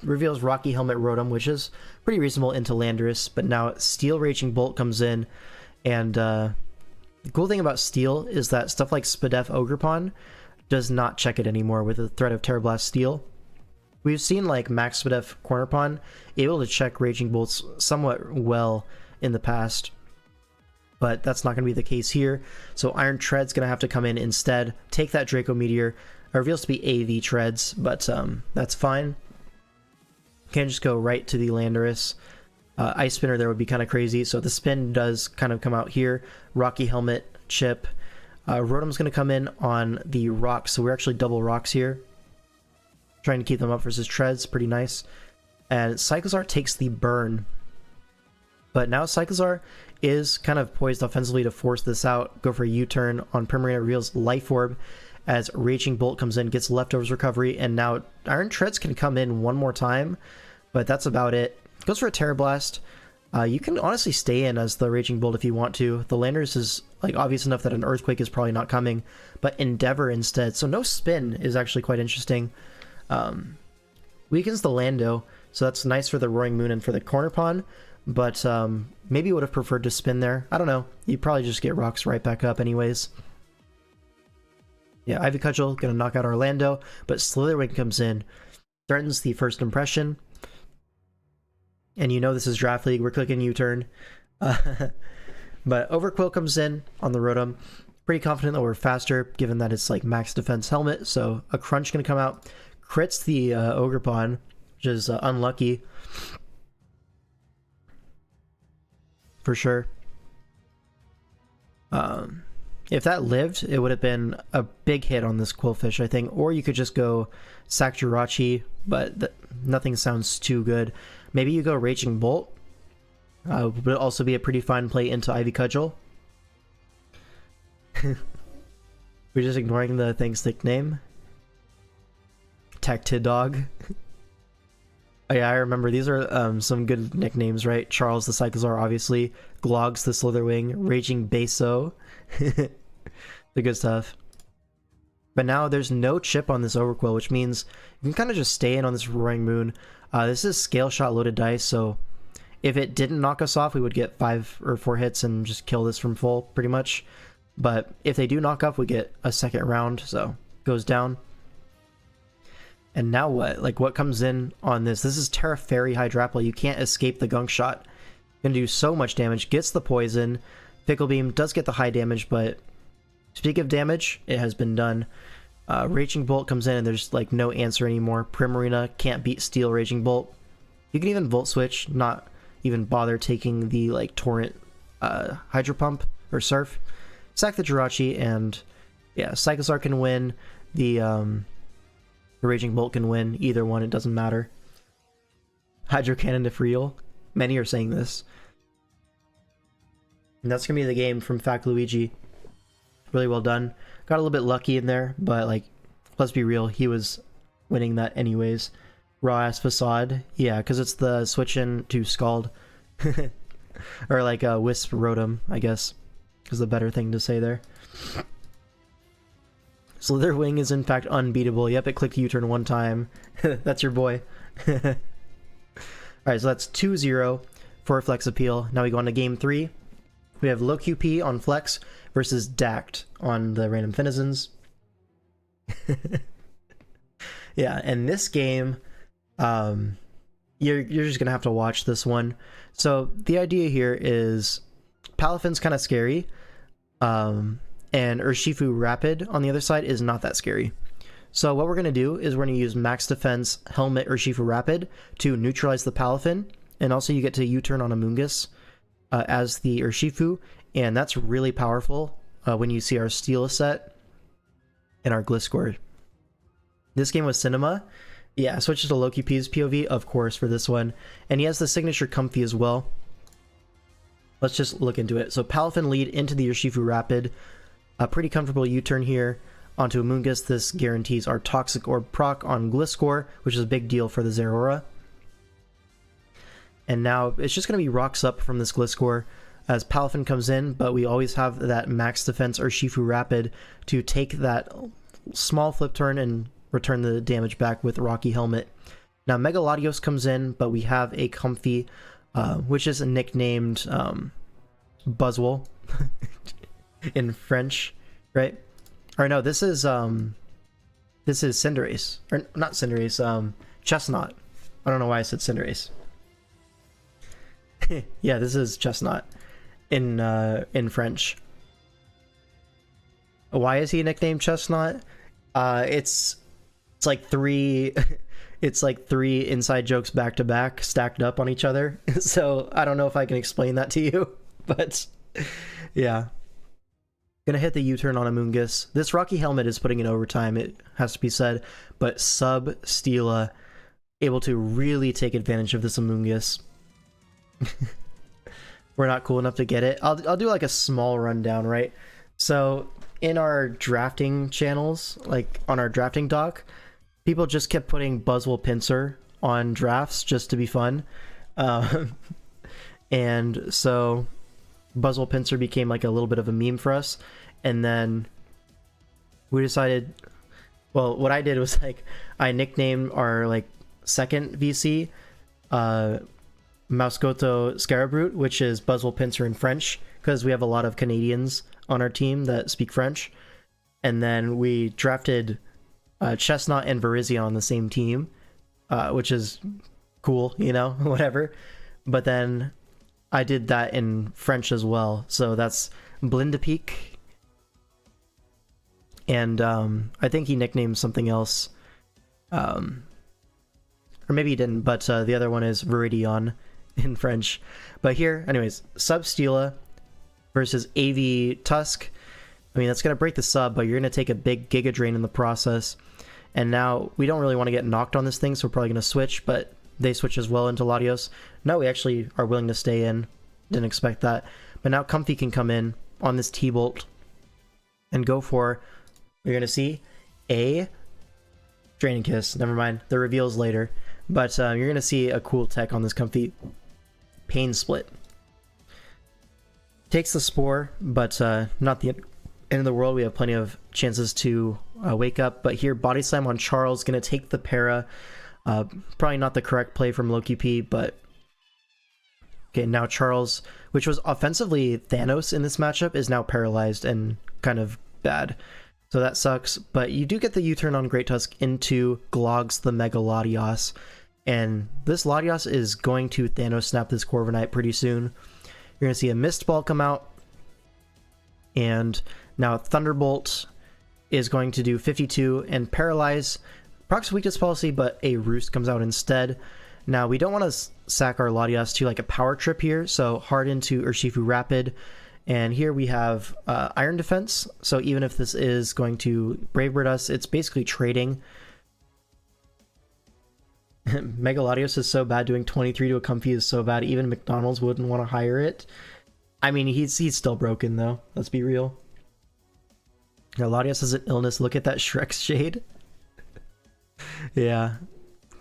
Reveals Rocky Helmet Rotom, which is pretty reasonable into Landorus, but now Steel Raging Bolt comes in, and the cool thing about Steel is that stuff like Spadef Ogerpon does not check it anymore with the threat of Terra Blast Steel. We've seen like Max Spadef Cornerpon able to check Raging Bolts somewhat well in the past, but that's not going to be the case here. So Iron Tread's going to have to come in instead, take that Draco Meteor. It reveals to be AV Treads, but that's fine. Can't just go right to the Landorus. Ice Spinner there would be kind of crazy, so the spin does kind of come out here. Rocky Helmet, Chip. Rotom's going to come in on the Rocks, so we're actually double Rocks here. Trying to keep them up versus Treads, pretty nice. And Cyclizar takes the burn. But now Cyclizar is kind of poised offensively to force this out, go for a U-turn on Primarina, reveals Life Orb as Raging Bolt comes in, gets Leftovers recovery, and now Iron Treads can come in one more time, but that's about it. Goes for a Terra Blast. You can honestly stay in as the Raging Bolt if you want to. The Landorus is like obvious enough that an Earthquake is probably not coming, but Endeavor instead. So no spin is actually quite interesting. Weakens the Lando, so that's nice for the Roaring Moon and for the Corner Pond, but maybe would have preferred to spin there. I don't know. You probably just get Rocks right back up anyways. Yeah, Ivy Cudgel gonna knock out Orlando, but Slitherwing comes in, threatens the first impression. And you know this is Draft League, we're clicking U-turn. But Overquill comes in on the Rotom. Pretty confident that we're faster, given that it's like max defense helmet, so a Crunch gonna come out. Crits the Ogerpon, which is unlucky. For sure. If that lived, it would have been a big hit on this Quillfish, I think. Or you could just go sack Jirachi, but nothing sounds too good. Maybe you go Raging Bolt. Would also be a pretty fine play into Ivy Cudgel. We're just ignoring the thing's nickname. Tactidog. Oh yeah, I remember. These are some good nicknames, right? Charles the Cyclizar, obviously. Glogs the Slitherwing. Raging Beso. The good stuff. But now there's no chip on this Overquill, which means you can kind of just stay in on this Roaring Moon. This is Scale Shot loaded dice, so if it didn't knock us off, we would get 5 or 4 hits and just kill this from full, pretty much. But if they do knock up, we get a second round, so goes down. And now what? Like, what comes in on this? This is Terra Fairy Hydrapla. You can't escape the Gunk Shot. Gonna do so much damage. Gets the poison. Fickle Beam does get the high damage, but speak of damage, it has been done. Raging Bolt comes in and there's like no answer anymore. Primarina can't beat Steel Raging Bolt. You can even Volt Switch, not even bother taking the like Torrent Hydro Pump or Surf. Sack the Jirachi, and yeah, Cyclizar can win. The Raging Bolt can win. Either one, it doesn't matter. Hydro Cannon if real. Many are saying this. And that's gonna be the game from Fact Luigi. Really well done. Got a little bit lucky in there, but like, let's be real, he was winning that anyways. Raw ass Facade, yeah, because it's the switch in to Scald. Or like a Wisp Rotom, I guess, is the better thing to say there. Slitherwing is in fact unbeatable. Yep, it clicked U-turn one time. That's your boy. Alright, so that's 2-0 for Flex Appeal. Now we go on to game 3. We have Low QP on Flex versus Dact on the Random Finizens. Yeah, and this game, you're just gonna have to watch this one. So the idea here is Palafin's kind of scary, and Urshifu Rapid on the other side is not that scary. So what we're gonna do is we're gonna use Max Defense Helmet Urshifu Rapid to neutralize the Palafin, and also you get to U-turn on Amoonguss as the Urshifu, and that's really powerful when you see our Steel set and our Gliscor. This game was Cinema. Yeah, switches to Loki P's POV, of course, for this one. And he has the signature Comfy as well. let's just look into it. So Palafin lead into the Urshifu Rapid. A pretty comfortable U-turn here onto Amoonguss. This guarantees our Toxic Orb proc on Gliscor, which is a big deal for the Zeraora. And now it's just going to be rocks up from this Gliscor as Palafin comes in, but we always have that max defense Urshifu Rapid to take that small flip turn and return the damage back with Rocky Helmet. Now Mega Latios comes in, but we have a Comfy, which is nicknamed Buzzwole in French, right? Or no, this is Cinderace, or not Cinderace, Chestnut. I don't know why I said Cinderace. Yeah, this is Chestnut in French. Why is he nicknamed Chestnut? It's like three it's like three inside jokes back to back stacked up on each other. So I don't know if I can explain that to you, but yeah. Gonna hit the U-turn on Amoonguss. This Rocky Helmet is putting in overtime, it has to be said, but Sub Stila able to really take advantage of this Amoonguss. We're not cool enough to get it. I'll do like a small rundown, right? So in our drafting channels, like on our drafting doc, people just kept putting Buzzwole Pinsir on drafts just to be fun. And so Buzzwole Pinsir became like a little bit of a meme for us. And then we decided, well, what I did was like, I nicknamed our like second VC, Mausgoto Scarabrute, which is Buzzwole Pinsir in French, because we have a lot of Canadians on our team that speak French. And then we drafted Chestnut and Virizion on the same team, which is cool, you know, whatever. But then I did that in French as well, so that's Blindapeak. And I think he nicknamed something else. Or maybe he didn't, but the other one is Viridion in French. But here, anyways, Sub Stila versus AV Tusk. I mean, that's going to break the sub, but you're going to take a big Giga Drain in the process. And now we don't really want to get knocked on this thing, so we're probably going to switch, but they switch as well into Latios. No, we actually are willing to stay in. Didn't expect that. But now Comfy can come in on this T-Bolt and go for, you're going to see, a Draining Kiss. Never mind, the reveal's later. But you're going to see a cool tech on this Comfy. Pain Split. Takes the Spore, but not the end of the world. We have plenty of chances to wake up. But here, Body Slam on Charles, going to take the para. Probably not the correct play from Loki P, but okay, now Charles, which was offensively Thanos in this matchup, is now paralyzed and kind of bad. So that sucks, but you do get the U-turn on Great Tusk into Glogs the Mega Latios, and this Latios is going to Thanos snap this Corviknight pretty soon. You're going to see a Mist Ball come out, and now Thunderbolt is going to do 52 and paralyze. Procs Weakness Policy, but a Roost comes out instead. Now, we don't want to sack our Latios to like a Power Trip here, so hard into Urshifu Rapid. And here we have Iron Defense, so even if this is going to Brave Bird us, it's basically trading. Mega Latios is so bad, doing 23 to a Comfy is so bad, even McDonald's wouldn't want to hire it. I mean, he's still broken though, let's be real. Now, Latios has an illness, look at that Shrek's Shade. Yeah,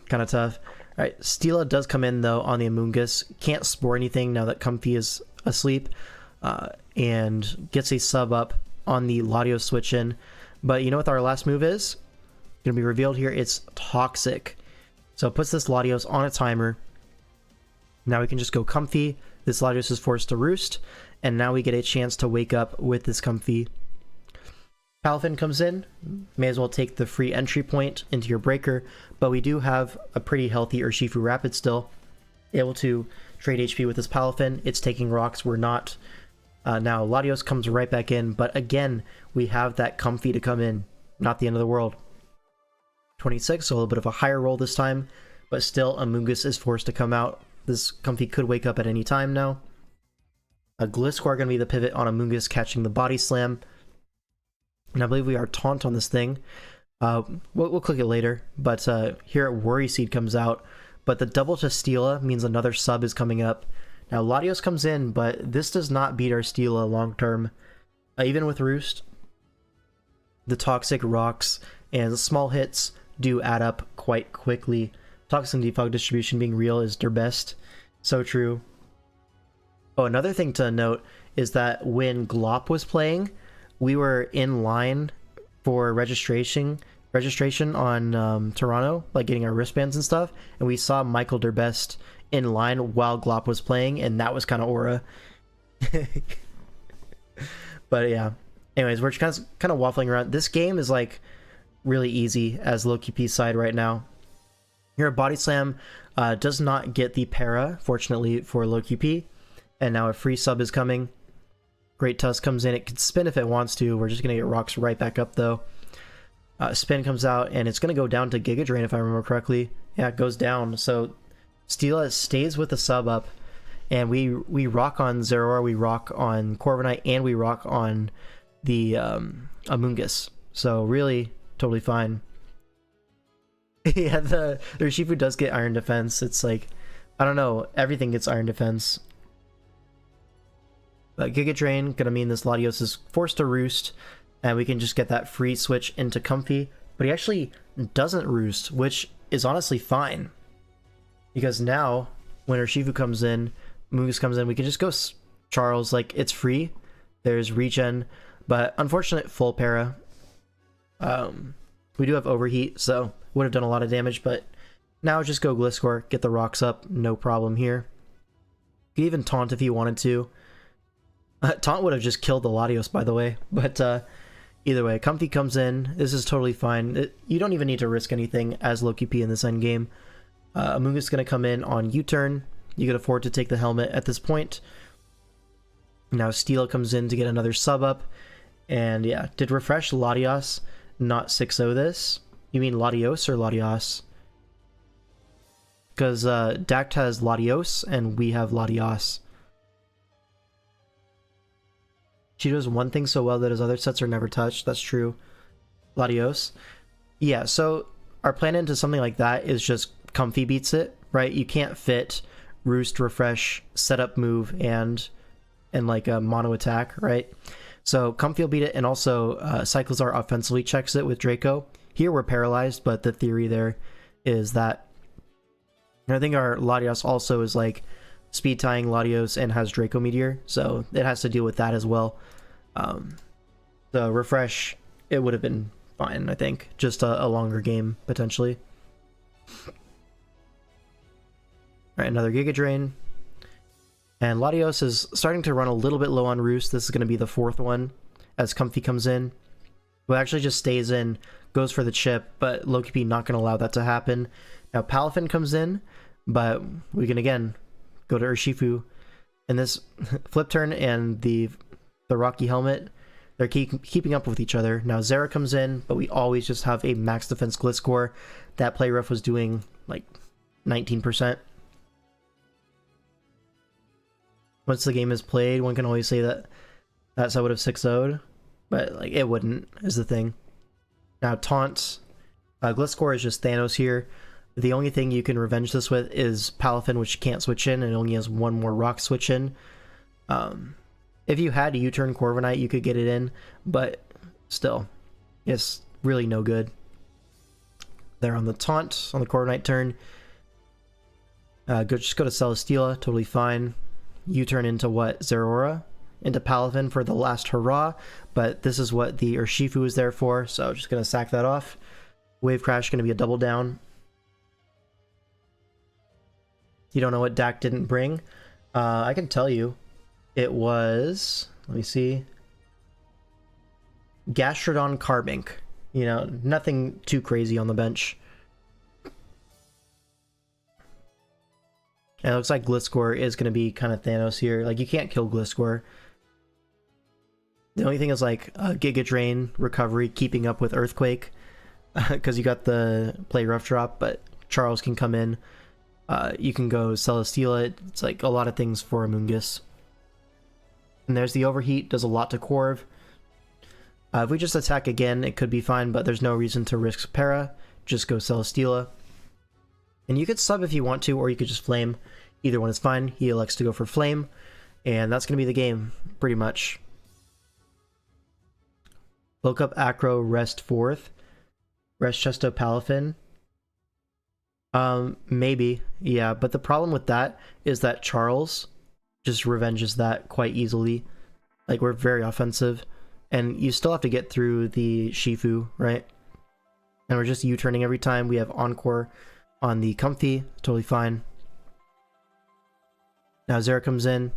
kind of tough. Alright, Stila does come in though on the Amoonguss. Can't Spore anything now that Comfy is asleep. And gets a sub up on the Latios switch in. But you know what our last move is? Going to be revealed here. It's Toxic. So it puts this Latios on a timer. Now we can just go Comfy. This Latios is forced to roost. And now we get a chance to wake up with this Comfy. Palafin comes in. May as well take the free entry point into your breaker. But we do have a pretty healthy Urshifu Rapid still. Able to trade HP with this Palafin. It's taking rocks. We're not. Now Latios comes right back in. But again, we have that Comfy to come in. Not the end of the world. 26, so a little bit of a higher roll this time. But still, Amoonguss is forced to come out. This Comfy could wake up at any time now. A Gliscor going to be the pivot on Amoonguss catching the Body Slam. And I believe we are Taunt on this thing. We'll click it later. But here Worry Seed comes out. But the double to Stila means another sub is coming up. Now Latios comes in, but this does not beat our Stila long term. Even with Roost, the toxic rocks and the small hits do add up quite quickly. Toxic defog distribution being real is their best. So true. Oh, another thing to note is that when Glop was playing, we were in line for registration on Toronto, like getting our wristbands and stuff, and we saw Michael Derbest in line while Glop was playing, and that was kind of aura. But yeah, anyways, we're kind of waffling around. This game is like really easy as low QP side right now. Here, Body Slam does not get the para, fortunately for low QP, and now a free sub is coming. Great Tusk comes in. It can spin if it wants to. We're just gonna get rocks right back up though. Spin comes out, and it's gonna go down to Giga Drain if I remember correctly. Yeah, it goes down. So Stila stays with the sub up, and we rock on Zeraora, we rock on Corviknight, and we rock on the Amoonguss. So really, totally fine. Yeah, the Urshifu does get Iron Defense. It's like, I don't know, everything gets Iron Defense. But Giga Drain gonna mean this Latios is forced to roost, and we can just get that free switch into Comfy. But he actually doesn't roost, which is honestly fine. Because now, when Urshifu comes in, Moose comes in, we can just go Charles, like, it's free. There's regen, but unfortunate full para. We do have overheat, so would have done a lot of damage, but now just go Gliscor, get the rocks up, no problem here. You could even taunt if you wanted to. Taunt would have just killed the Latios, by the way, but either way, Comfy comes in. This is totally fine. You don't even need to risk anything as low QP in this endgame. Amoonguss is going to come in on U-turn. You can afford to take the helmet at this point. Now Stila comes in to get another sub up. And yeah, did refresh Latios not 6-0 this? You mean Latios or Latios? Because Dact has Latios and we have Latios. She does one thing so well that his other sets are never touched. That's true. Latios. Yeah, so our plan into something like that is just Comfy beats it, right? You can't fit Roost, Refresh, Setup Move, and like a mono attack, right? So Comfy will beat it, and also Cyclizar offensively checks it with Draco. Here we're paralyzed, but the theory there is that... And I think our Latios also is like speed tying Latios and has Draco Meteor, so it has to deal with that as well. So Refresh, it would have been fine, I think. Just a longer game, potentially. Alright, another Giga Drain. And Latios is starting to run a little bit low on Roost. This is going to be the fourth one as Comfy comes in. Well, actually just stays in, goes for the chip, but Loki not going to allow that to happen. Now Palafin comes in, but we can again go to Urshifu. And this flip turn and the Rocky Helmet, they're keeping up with each other. Now Zera comes in, but we always just have a max defense Gliscor. That play rough was doing like 19%. Once the game is played, one can always say that that's how I would have 6-0'd, but like it wouldn't, is the thing. Now Taunt, Gliscor is just Thanos here. The only thing you can revenge this with is Palafin, which can't switch in, and it only has one more rock switch in. If you had a U-turn Corviknight, you could get it in, but still, it's really no good. There on the Taunt, on the Corviknight turn. Just go to Celesteela, totally fine. U-turn into what? Zeraora? Into Palafin for the last hurrah, but this is what the Urshifu is there for, so just gonna sack that off. Wave Crash gonna be a double down. You don't know what Dak didn't bring? I can tell you. It was... let me see. Gastrodon Carbink. You know, nothing too crazy on the bench. And it looks like Gliscor is going to be kind of Thanos here. Like, you can't kill Gliscor. The only thing is, like, Giga Drain, Recovery, keeping up with Earthquake. Because you got the play rough drop, but Charles can come in. You can go Celesteela. It's like a lot of things for Amoonguss. And there's the Overheat. Does a lot to Corv. If we just attack again, it could be fine, but there's no reason to risk Para. Just go Celesteela. And you could sub if you want to, or you could just Flame. Either one is fine. He elects to go for Flame, and that's going to be the game, pretty much. Look up Acro, rest 4th. Rest Chesto Palafin. Maybe, yeah, but the problem with that is that Charles just revenges that quite easily. Like, we're very offensive, and you still have to get through the Shifu, right? And we're just U-turning every time. We have Encore on the Comfy, totally fine. Now Zera comes in,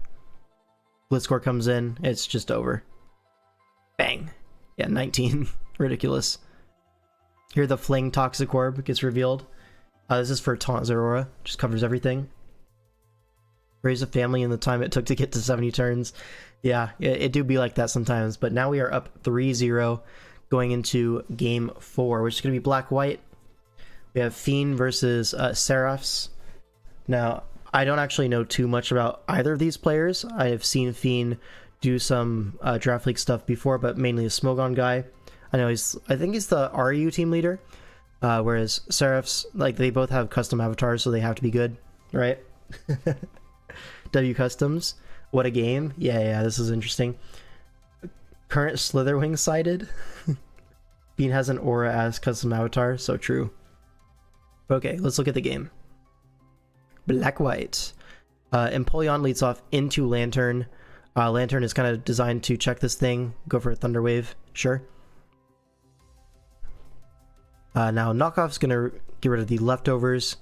Blitzcore comes in, it's just over. Bang. Yeah, 19. Ridiculous. Here the Fling Toxic Orb gets revealed. This is for Taunt Zeraora, just covers everything. Raise a family in the time it took to get to 70 turns. Yeah, it do be like that sometimes, but now we are up 3-0 going into game 4, which is going to be black-white. We have Fiend versus Seraphs. Now, I don't actually know too much about either of these players. I have seen Fiend do some Draft League stuff before, but mainly a Smogon guy. I think he's the RU team leader. Whereas Seraphs, like, they both have custom avatars, so they have to be good, right? W Customs. What a game. Yeah, this is interesting. Current Slitherwing sighted. Bean has an aura as custom avatar, so true. Okay, let's look at the game. Black-white. Empoleon leads off into Lantern. Lantern is kind of designed to check this thing. Go for a Thunder Wave, sure. Now Knockoff's gonna get rid of the leftovers,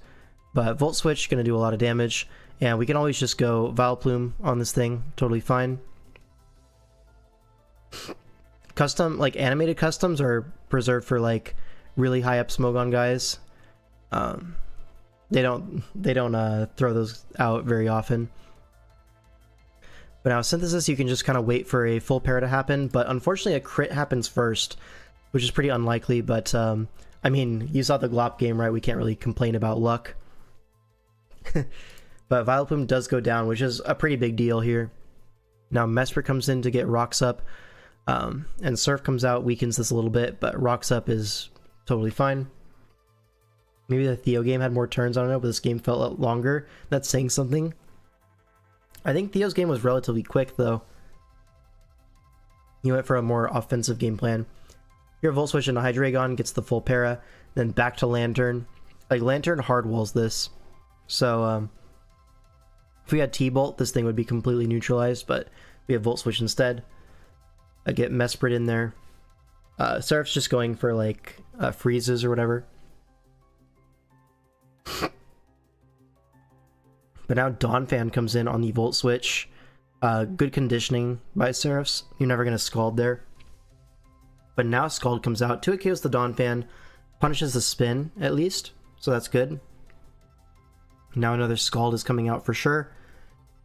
but Volt Switch gonna do a lot of damage, and we can always just go Vileplume on this thing, totally fine. Custom, like animated customs, are preserved for like really high up Smogon guys. They don't throw those out very often. But now Synthesis, you can just kind of wait for a full pair to happen, but unfortunately a crit happens first, which is pretty unlikely, but I mean, you saw the Glop game, right? We can't really complain about luck. But Vileplume does go down, which is a pretty big deal here. Now Mesprit comes in to get Rocks Up, and Surf comes out, weakens this a little bit, but Rocks Up is totally fine. Maybe the Theo game had more turns, I don't know, but this game felt longer. That's saying something. I think Theo's game was relatively quick, though. He went for a more offensive game plan. Here, Volt Switch into Hydreigon, gets the full para, then back to Lantern. Like, Lantern hard walls this. So, if we had T-Bolt, this thing would be completely neutralized, but we have Volt Switch instead. I get Mesprit in there. Seraph's just going for, like, freezes or whatever. But now Donphan comes in on the Volt Switch. Good conditioning by Seraphs. You're never going to Scald there. But now Scald comes out. 2 KOs the Donphan. Punishes the spin, at least. So that's good. Now another Scald is coming out for sure.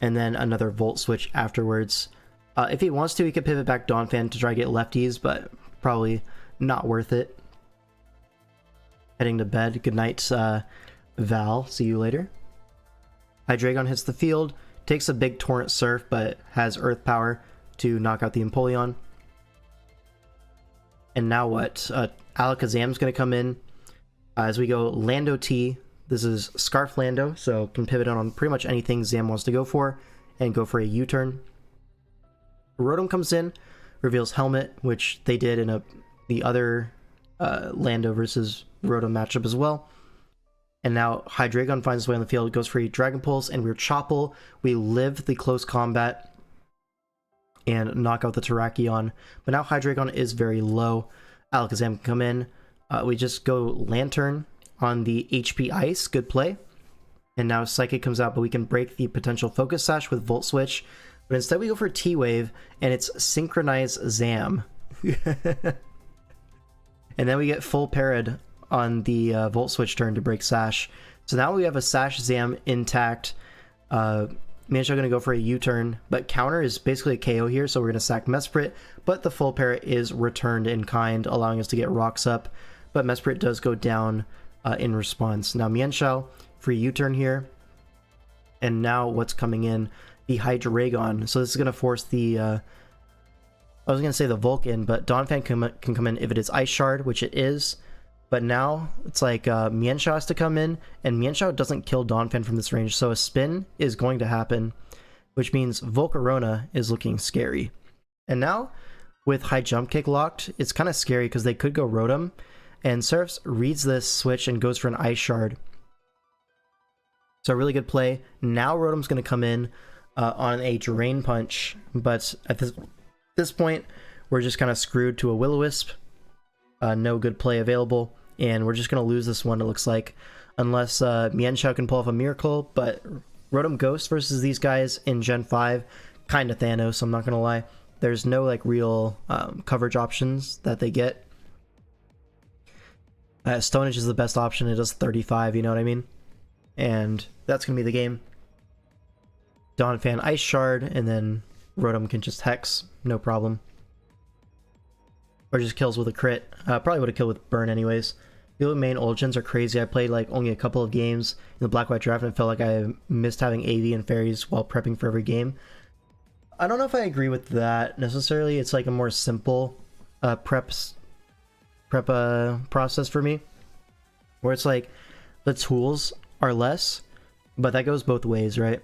And then another Volt Switch afterwards. If he wants to, he could pivot back Donphan to try to get lefties, but probably not worth it. Heading to bed. Good night, Val. See you later. Hydreigon hits the field. Takes a big Torrent Surf, but has Earth Power to knock out the Empoleon. And now what? Alakazam's going to come in as we go Lando T. This is Scarf Lando, so can pivot on pretty much anything Zam wants to go for and go for a U-turn. Rotom comes in, reveals Helmet, which they did in the other Lando versus Rotom matchup as well. And now Hydreigon finds his way on the field, goes for a Dragon Pulse, and we're Chople. We live the close combat and knock out the Terrakion. But now Hydreigon is very low. Alakazam can come in. We just go Lantern on the HP Ice. Good play. And now Psychic comes out, but we can break the potential Focus Sash with Volt Switch. But instead we go for T-Wave, and it's Synchronize Zam. And then we get full parried on the Volt Switch turn to break Sash. So now we have a Sash Zam intact. Mancho going to go for a U-turn, but counter is basically a KO here, so we're going to sack Mesprit, but the full pair is returned in kind, allowing us to get Rocks Up, but Mesprit does go down in response. Now Mienshao, free U-turn here, and now what's coming in? The Hydreigon. So this is going to force the, I was going to say the Vulcan, but Donphan can come in if it is Ice Shard, which it is, But now it's like Mienshao has to come in, and Mienshao doesn't kill Donphan from this range, so a spin is going to happen, which means Volcarona is looking scary. And now, with high jump kick locked, it's kind of scary because they could go Rotom, and Seraphs reads this switch and goes for an Ice Shard. So a really good play. Now Rotom's going to come in on a Drain Punch, but at this point, we're just kind of screwed to a Will-O-Wisp. No good play available, and we're just going to lose this one, it looks like, unless Mienshao can pull off a miracle. But Rotom Ghost versus these guys in Gen 5, kind of Thanos, I'm not going to lie. There's no like real coverage options that they get. Stone Edge is the best option. It does 35, you know what I mean? And that's going to be the game. Donphan Ice Shard, and then Rotom can just Hex, no problem. Or just kills with a crit. Probably would have killed with Burn anyways. The main old gens are crazy. I played like only a couple of games in the Black-White Draft and felt like I missed having AV and Fairies while prepping for every game. I don't know if I agree with that necessarily. It's like a more simple prep process for me, where it's like the tools are less, but that goes both ways, right?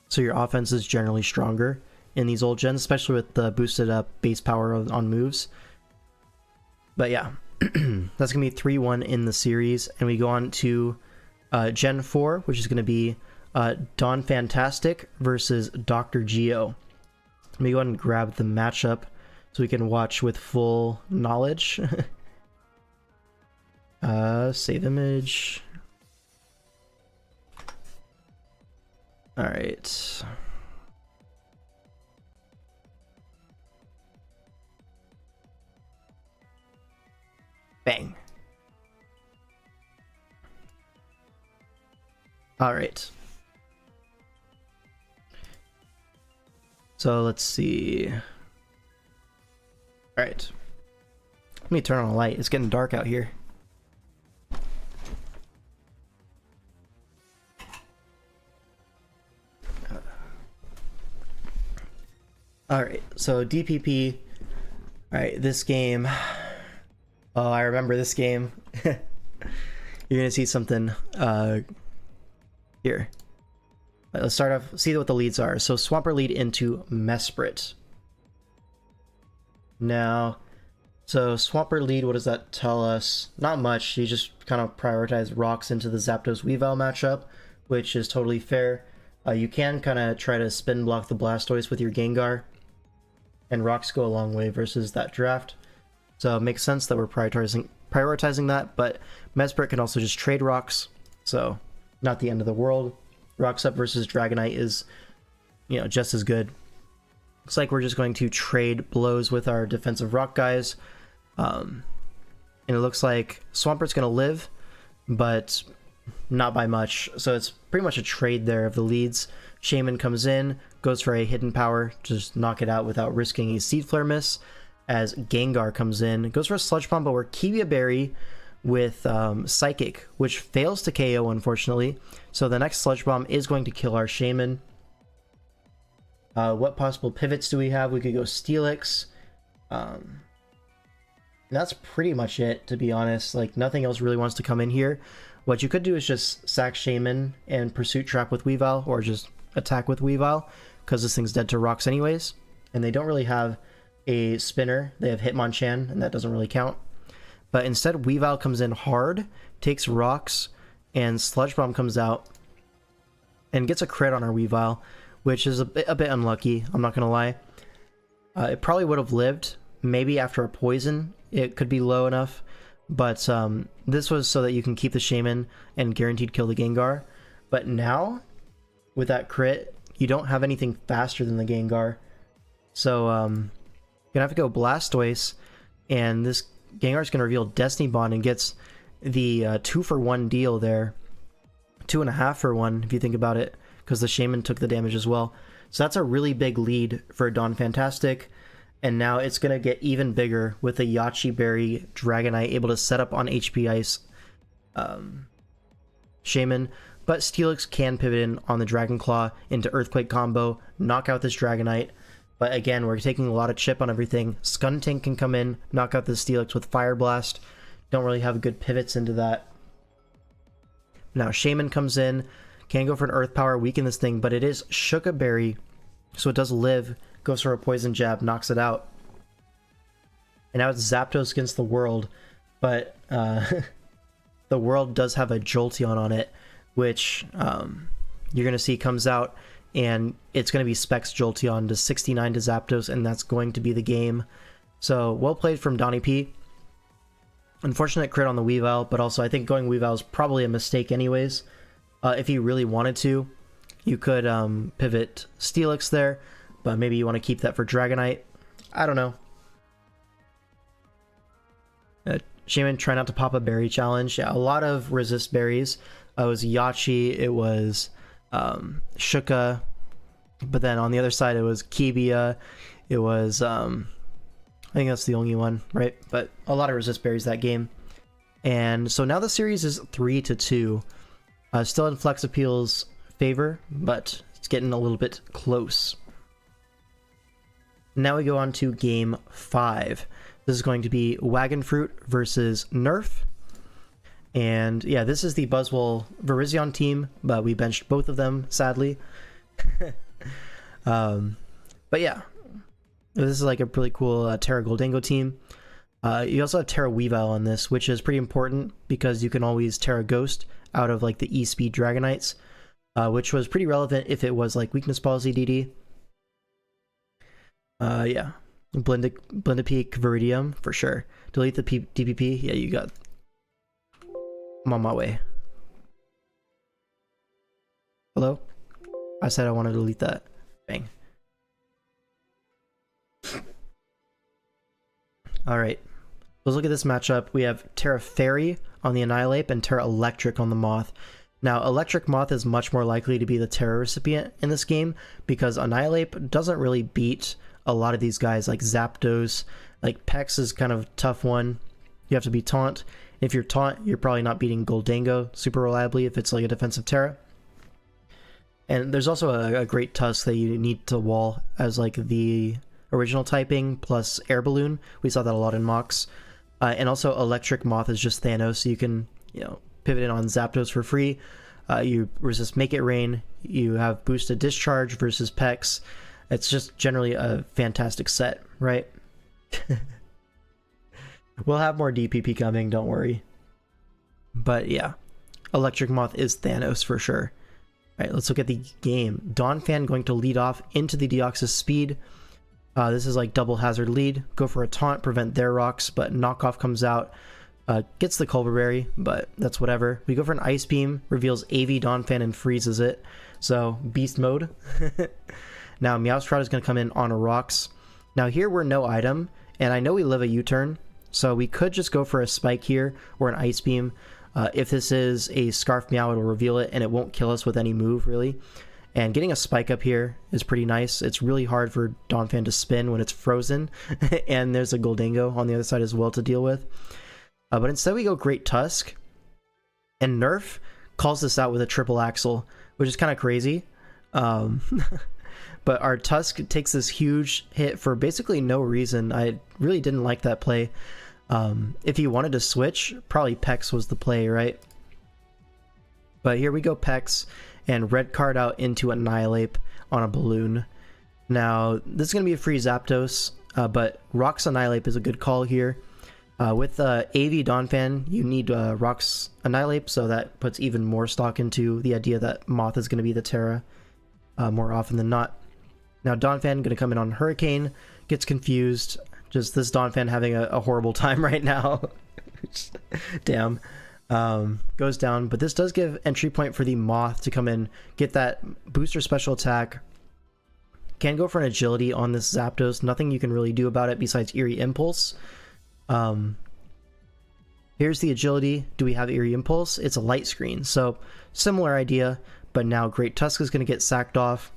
So your offense is generally stronger in these old gens, especially with the boosted up base power on moves. But yeah, that's gonna be 3-1 in the series, and we go on to Gen 4, which is gonna be Don Fantastic versus Dr. Geo. Let me go ahead and grab the matchup so we can watch with full knowledge. Save image. Alright. Bang. Alright. So let's see. Alright. Let me turn on a light. It's getting dark out here. Alright, so DPP. Alright, this game. Oh, I remember this game. You're gonna see something here. Let's start off, see what the leads are. So Swampert lead into Mesprit. Now, so Swampert lead, what does that tell us? Not much. You just kind of prioritize rocks into the Zapdos Weavile matchup, which is totally fair. You can kind of try to spin block the Blastoise with your Gengar, and rocks go a long way versus that draft. So it makes sense that we're prioritizing that, but Mesprit can also just trade rocks, so not the end of the world. Rocks up versus Dragonite is, you know, just as good. Looks like we're just going to trade blows with our defensive rock guys. And it looks like Swampert's going to live, but not by much. So it's pretty much a trade there of the leads. Shaman comes in, goes for a hidden power, just knock it out without risking a Seed Flare miss. As Gengar comes in, goes for a Sludge Bomb, but we're Kiwia Berry with Psychic, which fails to KO, unfortunately. So the next Sludge Bomb is going to kill our Shaman. What possible pivots do we have? We could go Steelix. That's pretty much it, to be honest. Like, nothing else really wants to come in here. What you could do is just sack Shaman and Pursuit Trap with Weavile, or just attack with Weavile, because this thing's dead to rocks anyways. And they don't really have a spinner. They have Hitmonchan, and that doesn't really count. But instead, Weavile comes in hard, takes rocks, and Sludge Bomb comes out and gets a crit on our Weavile, which is a bit unlucky, I'm not gonna lie. It probably would have lived, maybe after a poison, it could be low enough, but this was so that you can keep the Shaman and guaranteed kill the Gengar. But now, with that crit, you don't have anything faster than the Gengar. So, you're gonna have to go Blastoise, and this Gengar's gonna reveal Destiny Bond and gets the 2-for-1 deal there. 2.5 for 1, if you think about it, because the Shaman took the damage as well. So that's a really big lead for Don Fantastic, and now it's gonna get even bigger with the Yachi Berry Dragonite able to set up on HP Ice Shaman, but Steelix can pivot in on the Dragon Claw into Earthquake combo, knock out this Dragonite. But again, we're taking a lot of chip on everything. Skuntank can come in, knock out the Steelix with Fire Blast, Don't really have good pivots into that. Now Shaman comes in, can go for an Earth Power, weaken this thing, but it is Shuka Berry, so it does live, goes for a Poison Jab, knocks it out. And now it's Zapdos against the World, but the World does have a Jolteon on it, which you're going to see comes out, and it's going to be Specs Jolteon to 69 to Zapdos, and that's going to be the game. So, well played from Donnie P. Unfortunate crit on the Weavile, but also I think going Weavile is probably a mistake anyways. If you really wanted to, you could pivot Steelix there, but maybe you want to keep that for Dragonite. I don't know. Shaman, try not to pop a berry challenge. Yeah, a lot of resist berries. It was Yachi, it was Shuka, but then on the other side it was Kibia, it was I think that's the only one, right? But a lot of resist berries that game. And so now the series is 3-2. Still in Flex Appeal's favor, but it's getting a little bit close. Now we go on to game 5. This is going to be Wagon Fruit versus Nerf. And yeah, this is the Buzzwole Virizion team, but we benched both of them, sadly. But yeah, this is like a really cool Terra Goldango team. You also have Terra Weavile on this, which is pretty important because you can always Terra Ghost out of like the E-Speed Dragonites, which was pretty relevant if it was like Weakness Policy DD. Yeah. Blendipeak Viridium, for sure. Delete the DPP. Yeah, you got... I'm on my way. Hello? I said I want to delete that. Bang. Alright. Let's look at this matchup. We have Terra Fairy on the Annihilate and Terra Electric on the Moth. Now, Electric Moth is much more likely to be the Terra recipient in this game because Annihilate doesn't really beat a lot of these guys like Zapdos. Like Pex is kind of a tough one. You have to be Taunt. If you're Taunt, you're probably not beating Goldango super reliably if it's like a defensive Terra. And there's also a great Tusk that you need to wall as like the original typing plus Air Balloon. We saw that a lot in Mox. And also Electric Moth is just Thanos, so you can, you know, pivot it on Zapdos for free. You resist Make It Rain. You have boosted Discharge versus Pex. It's just generally a fantastic set, right? We'll have more DPP coming, don't worry. But yeah, Electric Moth is Thanos for sure. Alright, let's look at the game. Donphan going to lead off into the Deoxys Speed. This is like double hazard lead. Go for a taunt, prevent their rocks, but knockoff comes out. Gets the Culver Berry, but that's whatever. We go for an Ice Beam, reveals AV Donphan and freezes it. So, beast mode. Now, Meowstrout is going to come in on rocks. Now, here we're no item, and I know we live a U-turn, so we could just go for a Spike here or an Ice Beam. If this is a Scarf Meow, it'll reveal it, and it won't kill us with any move, really. And getting a Spike up here is pretty nice. It's really hard for Donphan to spin when it's frozen, and there's a Goldango on the other side as well to deal with. But instead we go Great Tusk, and Nerf calls this out with a triple axle, which is kind of crazy. But our Tusk takes this huge hit for basically no reason. I really didn't like that play. If you wanted to switch, probably Pex was the play, right? But here we go Pex, and red card out into Annihilate on a balloon. Now, this is going to be a free Zapdos, but Rocks Annihilate is a good call here. With AV Donphan, you need Rocks Annihilate, so that puts even more stock into the idea that Moth is going to be the Terra more often than not. Now Donphan going to come in on Hurricane, gets confused. Just this Donphan having a horrible time right now. Damn. Goes down, but this does give entry point for the Moth to come in, get that booster special attack. Can go for an agility on this Zapdos. Nothing you can really do about it besides Eerie Impulse. Here's the agility. Do we have Eerie Impulse? It's a light screen, so similar idea, but now Great Tusk is going to get sacked off.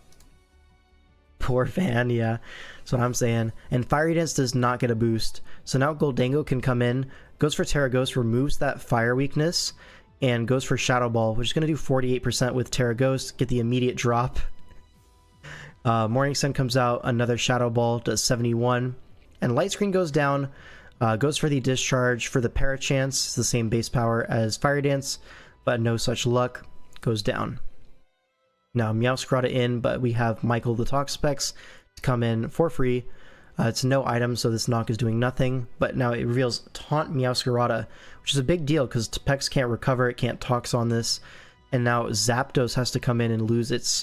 Poor Fan, yeah, that's what I'm saying. And Fiery Dance does not get a boost, so now Goldango can come in, goes for Terra Ghost, removes that fire weakness, and goes for Shadow Ball, which is going to do 48% with Terra Ghost, get the immediate drop. Morning Sun comes out, another Shadow Ball does 71, and Light Screen goes down. Goes for the discharge for the Parachance. It's the same base power as Fire Dance, but no such luck. Goes down. Now Meowscarada in, but we have Michael the Toxapex to come in for free. It's no item, so this knock is doing nothing, but now it reveals Taunt Meowscarada, which is a big deal because Pex can't recover, it can't Tox on this, and now Zapdos has to come in and lose its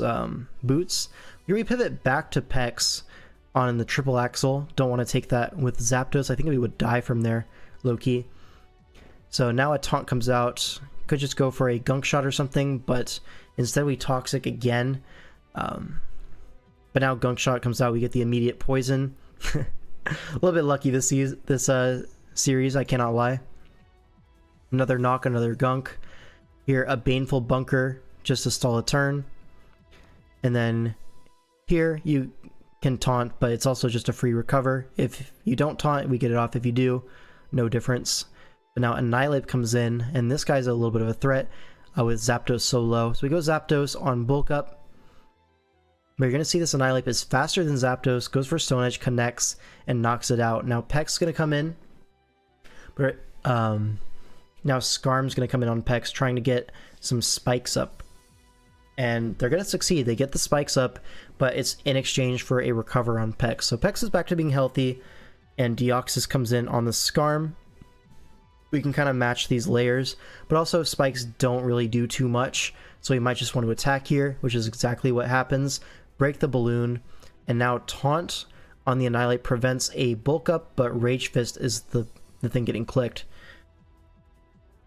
boots. Here we pivot back to Pex on the triple axle. Don't want to take that with Zapdos. I think we would die from there, low-key. So now a Taunt comes out. Could just go for a Gunk Shot or something, but instead we Toxic again. But now Gunk Shot comes out, we get the immediate poison. A little bit lucky this series, I cannot lie. Another knock, another gunk. Here, a Baneful Bunker just to stall a turn. And then here, you can taunt, but it's also just a free recover. If you don't taunt, we get it off. If you do, no difference. But now Annihilate comes in, and this guy's a little bit of a threat with Zapdos so low. So we go Zapdos on Bulk Up. But you're going to see this Annihilate is faster than Zapdos, goes for Stone Edge, connects, and knocks it out. Now Peck's going to come in, but now Scarm's going to come in on Pex, trying to get some spikes up. And they're going to succeed. They get the spikes up, but it's in exchange for a recover on Pex. So Pex is back to being healthy, and Deoxys comes in on the Scarm. We can kind of match these layers, but also spikes don't really do too much. So we might just want to attack here, which is exactly what happens. Break the balloon, and now Taunt on the Annihilate prevents a bulk up, but Rage Fist is the thing getting clicked.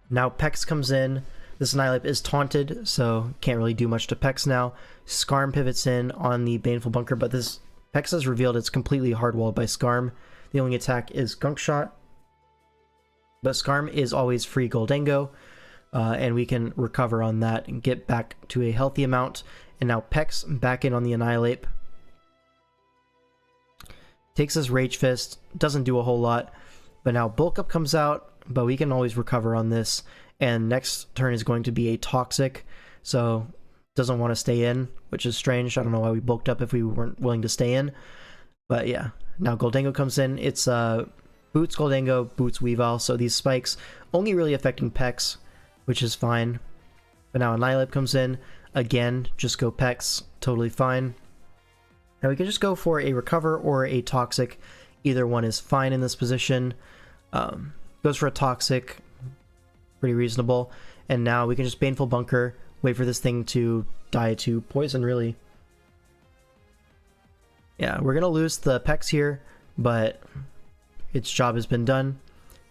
Now Pex comes in. This Annihilate is taunted, so can't really do much to Pex now. Scarm pivots in on the Baneful Bunker, but this Pex has revealed it's completely hardwalled by Scarm. The only attack is Gunk Shot, but Scarm is always free Goldengo, and we can recover on that and get back to a healthy amount. And now Pex back in on the Annihilate. Takes his Rage Fist, doesn't do a whole lot, but now Bulk Up comes out, but we can always recover on this. And next turn is going to be a Toxic, so doesn't want to stay in, which is strange. I don't know why we bulked up if we weren't willing to stay in. But yeah, now Goldengo comes in. It's Boots Goldengo, Boots Weavile, so these spikes only really affecting Pex, which is fine. But now Annihilate comes in. Again, just go Pex, totally fine. Now we can just go for a Recover or a Toxic. Either one is fine in this position. Goes for a Toxic, pretty reasonable. And now we can just Baneful Bunker, wait for this thing to die to poison, really. Yeah, we're going to lose the Pex here, but its job has been done.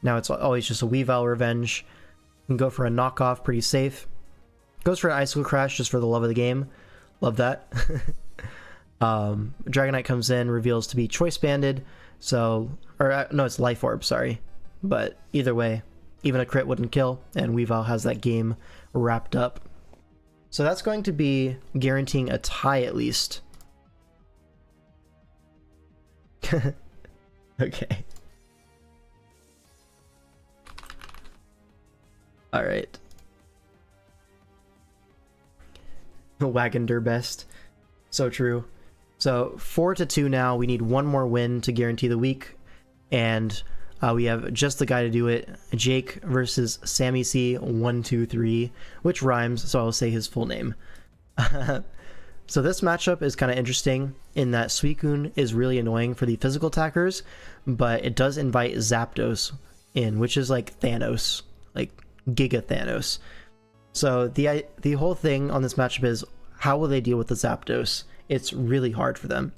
Now it's always just a Weavile Revenge. We can go for a knockoff, pretty safe. Goes for an Icicle Crash just for the love of the game. Love that. Dragonite comes in, reveals to be Choice Banded. So, or no, it's Life Orb, sorry. But either way, even a crit wouldn't kill, and Weavile has that game wrapped up. So that's going to be guaranteeing a tie at least. Okay. Alright. Wagonder best. So true. So 4-2 now. We need one more win to guarantee the week. And we have just the guy to do it. Jake versus Sammy C 123, which rhymes, so I'll say his full name. So this matchup is kind of interesting in that Suicune is really annoying for the physical attackers, but it does invite Zapdos in, which is like Thanos, like Giga Thanos. So the whole thing on this matchup is how will they deal with the Zapdos? It's really hard for them.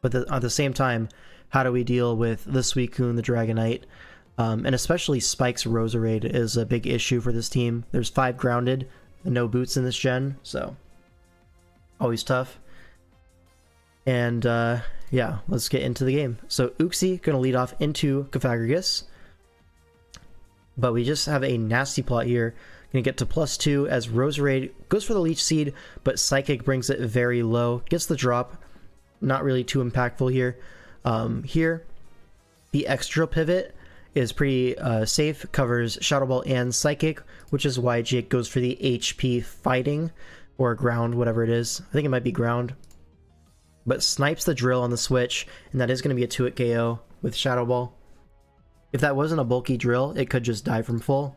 But at the same time, how do we deal with the Suicune, the Dragonite, and especially Spike's Roserade is a big issue for this team. There's 5 grounded and no boots in this gen, so always tough. And yeah, let's get into the game. So Uxie gonna lead off into Cofagrigus, but we just have a nasty plot here. Gonna get to +2 as Roserade goes for the Leech Seed, but Psychic brings it very low, gets the drop. Not really too impactful here. Here, the extra pivot is pretty safe, covers Shadow Ball and Psychic, which is why Jake goes for the HP Fighting, or Ground, whatever it is. I think it might be Ground. But snipes the Drill on the switch, and that is going to be a 2-hit KO with Shadow Ball. If that wasn't a bulky drill, it could just die from full.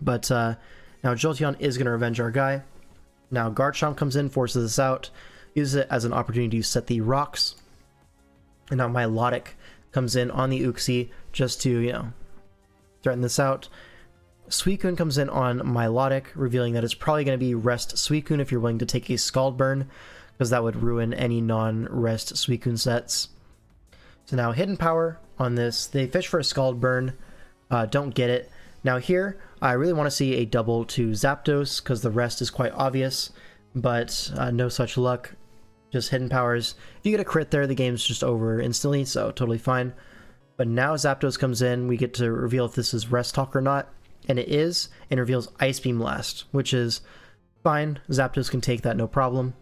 But now Jolteon is going to revenge our guy. Now Garchomp comes in, forces us out, uses it as an opportunity to set the rocks. And now Milotic comes in on the Uxie just to, you know, threaten this out. Suicune comes in on Milotic, revealing that it's probably going to be Rest Suicune if you're willing to take a Scald Burn, because that would ruin any non-Rest Suicune sets. So now Hidden Power on this. They fish for a Scald Burn, don't get it. Now here, I really want to see a double to Zapdos, because the rest is quite obvious, but no such luck. Just Hidden Powers. If you get a crit there, the game's just over instantly, so totally fine. But now Zapdos comes in, we get to reveal if this is Rest Talk or not. And it is, and reveals Ice Beam Blast, which is fine. Zapdos can take that no problem.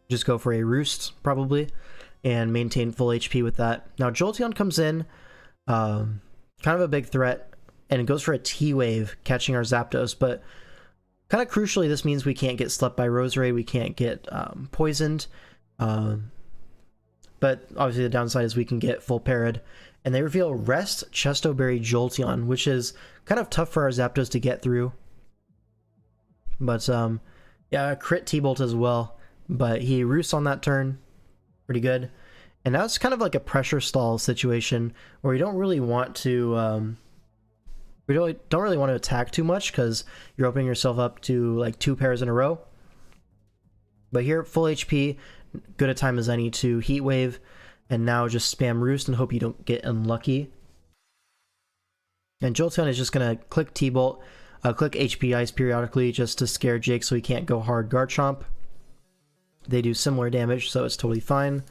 Just go for a Roost, probably, and maintain full HP with that. Now Jolteon comes in, kind of a big threat, and it goes for a T-Wave, catching our Zapdos, but kind of crucially, this means we can't get slept by Roserade, we can't get poisoned, but obviously the downside is we can get full parried. And they reveal Rest Chesto Berry Jolteon, which is kind of tough for our Zapdos to get through. But yeah, crit T-Bolt as well, but he roosts on that turn, pretty good. And now it's kind of like a pressure stall situation where we don't really want to don't really want to attack too much because you're opening yourself up to like 2 pairs in a row. But here, full HP, good a time as any to Heat Wave. And now just spam Roost and hope you don't get unlucky. And Jolteon is just going to click T-Bolt, click HP Ice periodically just to scare Jake so he can't go hard Garchomp. They do similar damage, so it's totally fine.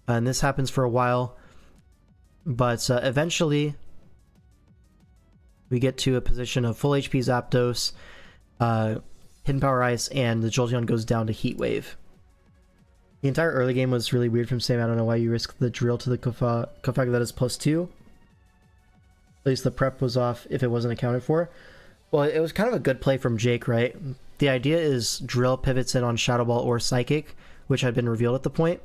And this happens for a while. But eventually, we get to a position of full HP Zapdos, Hidden Power Ice, and the Jolteon goes down to Heat Wave. The entire early game was really weird from Sam. I don't know why you risked the drill to the Kofaga that is +2. At least the prep was off if it wasn't accounted for. Well, it was kind of a good play from Jake, right? The idea is drill pivots in on Shadow Ball or Psychic, which had been revealed at the point.